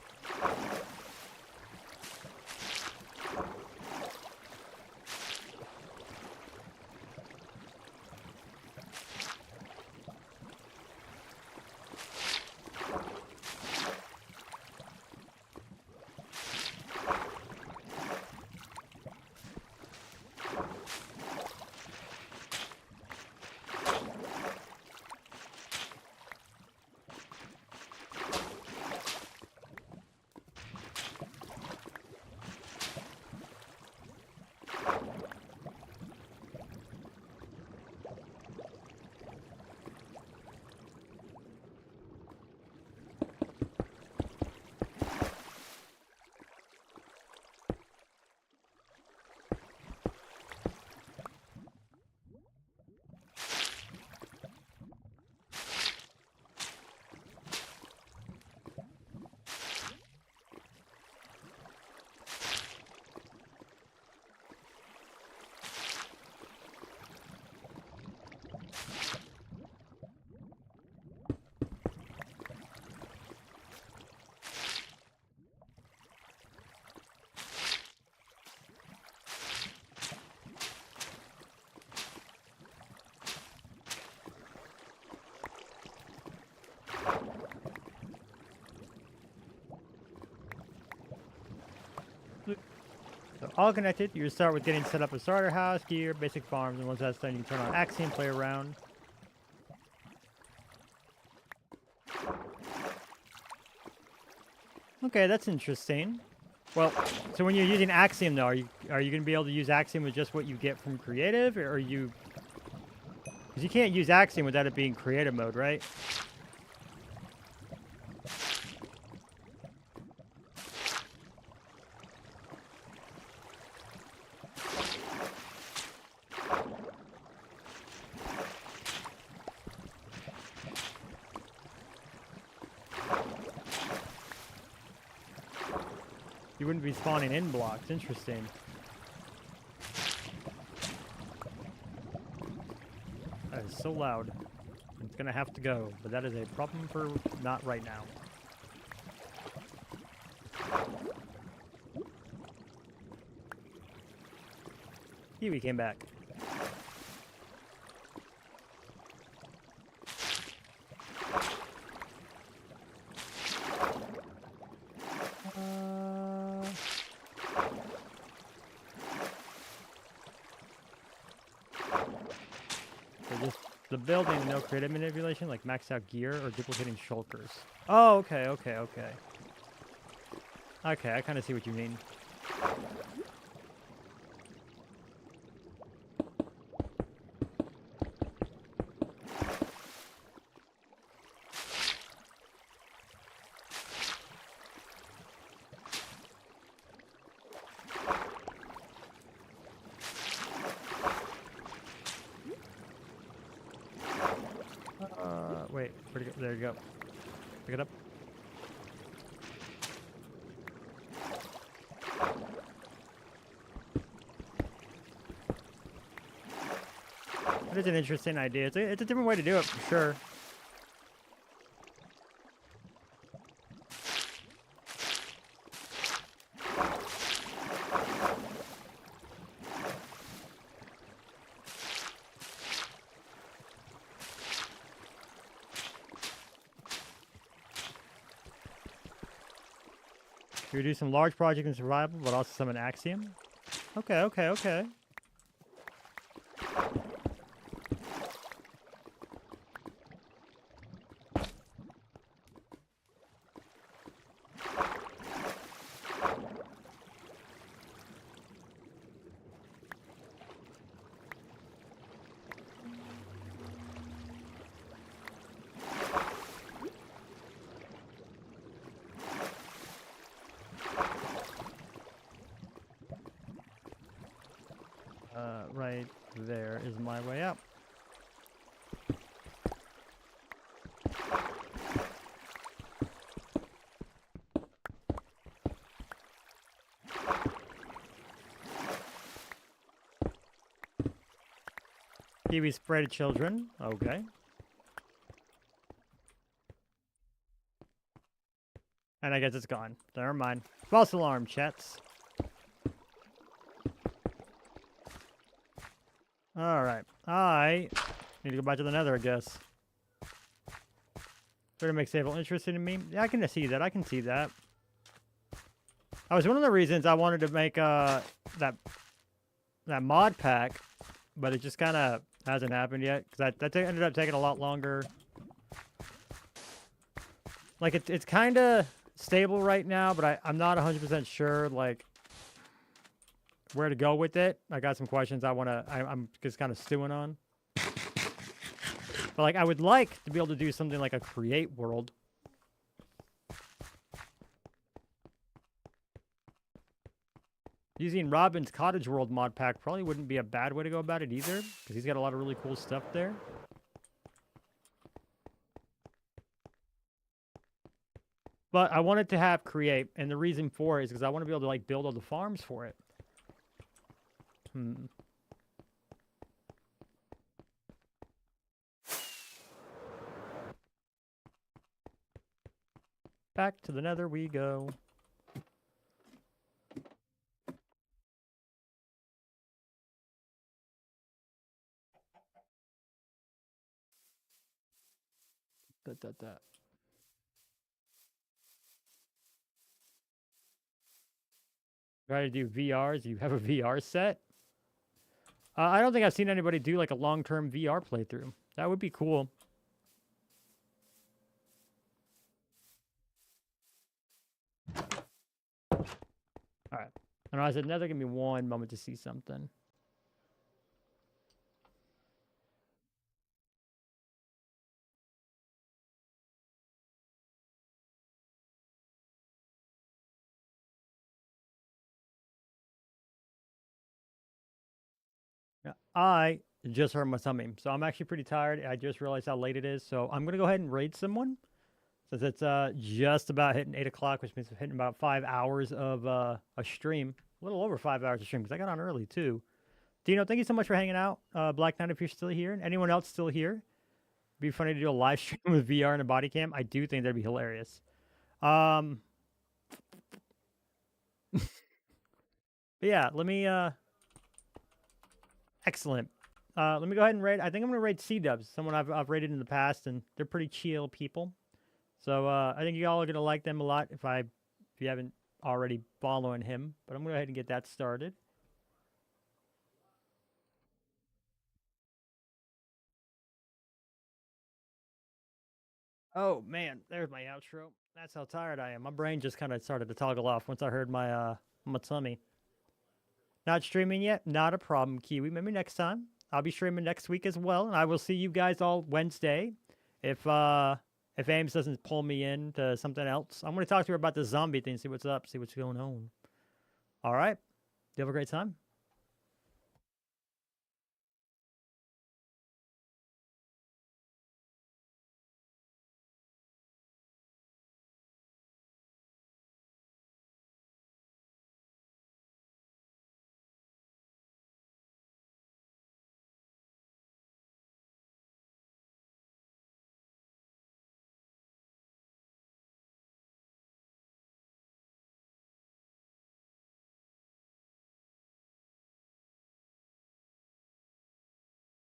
So all connected. You start with getting set up a starter house, gear, basic farms, and once that's done, you can turn on Axiom, play around. Okay, that's interesting. Well, so when you're using Axiom, though, are you going to be able to use Axiom with just what you get from creative, or are you? Because you can't use Axiom without it being creative mode, right? You wouldn't be spawning in blocks. Interesting. That is so loud. It's gonna have to go, but that is a problem for not right now. Kiwi came back. The building, no creative manipulation, like maxed out gear or duplicating shulkers. Oh, okay. Okay, I kind of see what you mean. Wait, where'd it go? There you go. Pick it up. It's an interesting idea. It's a different way to do it for sure. You do some large project in survival, but also some in Axiom. Okay, okay, okay. Right there is my way out. Kiwi spray to children. Okay. And I guess it's gone. Never mind. False alarm, chats. Alright. I need to go back to the nether, I guess. Try to make Sable interested in me. Yeah, I can see that. I can see that. That was one of the reasons I wanted to make that mod pack, but it just kind of hasn't happened yet because that ended up taking a lot longer. Like it's kind of stable right now, but I'm not 100% sure like where to go with it. I got some questions I'm just kind of stewing on. But like I would like to be able to do something like a create world. Using Robin's Cottage World mod pack probably wouldn't be a bad way to go about it either, because he's got a lot of really cool stuff there. But I wanted to have create, and the reason for it is because I want to be able to like build all the farms for it. Back to the nether we go. Try to do VRs. You have a VR set? I don't think I've seen anybody do like a long-term VR playthrough. That would be cool. All right. And I said, another give me one moment to see something. I just hurt my tummy, so I'm actually pretty tired. I just realized how late it is, so I'm gonna go ahead and raid someone, since it's just about hitting 8 o'clock, which means we're hitting about 5 hours of a stream, a little over 5 hours of stream, because I got on early too. Dino, thank you so much for hanging out. Black Knight, if you're still here, and anyone else still here, it'd be funny to do a live stream with VR and a body cam. I do think that'd be hilarious. But yeah, let me excellent. Let me go ahead and raid. I think I'm gonna raid C-Dubs, someone I've raided in the past, and they're pretty chill people. So I think you all are gonna like them a lot if you haven't already following him. But I'm gonna go ahead and get that started. Oh man, there's my outro. That's how tired I am. My brain just kind of started to toggle off once I heard my my tummy. Not streaming yet? Not a problem, Kiwi. Maybe next time. I'll be streaming next week as well, and I will see you guys all Wednesday. If Ames doesn't pull me into something else, I'm going to talk to her about the zombie thing, see what's up, see what's going on. All right. You have a great time.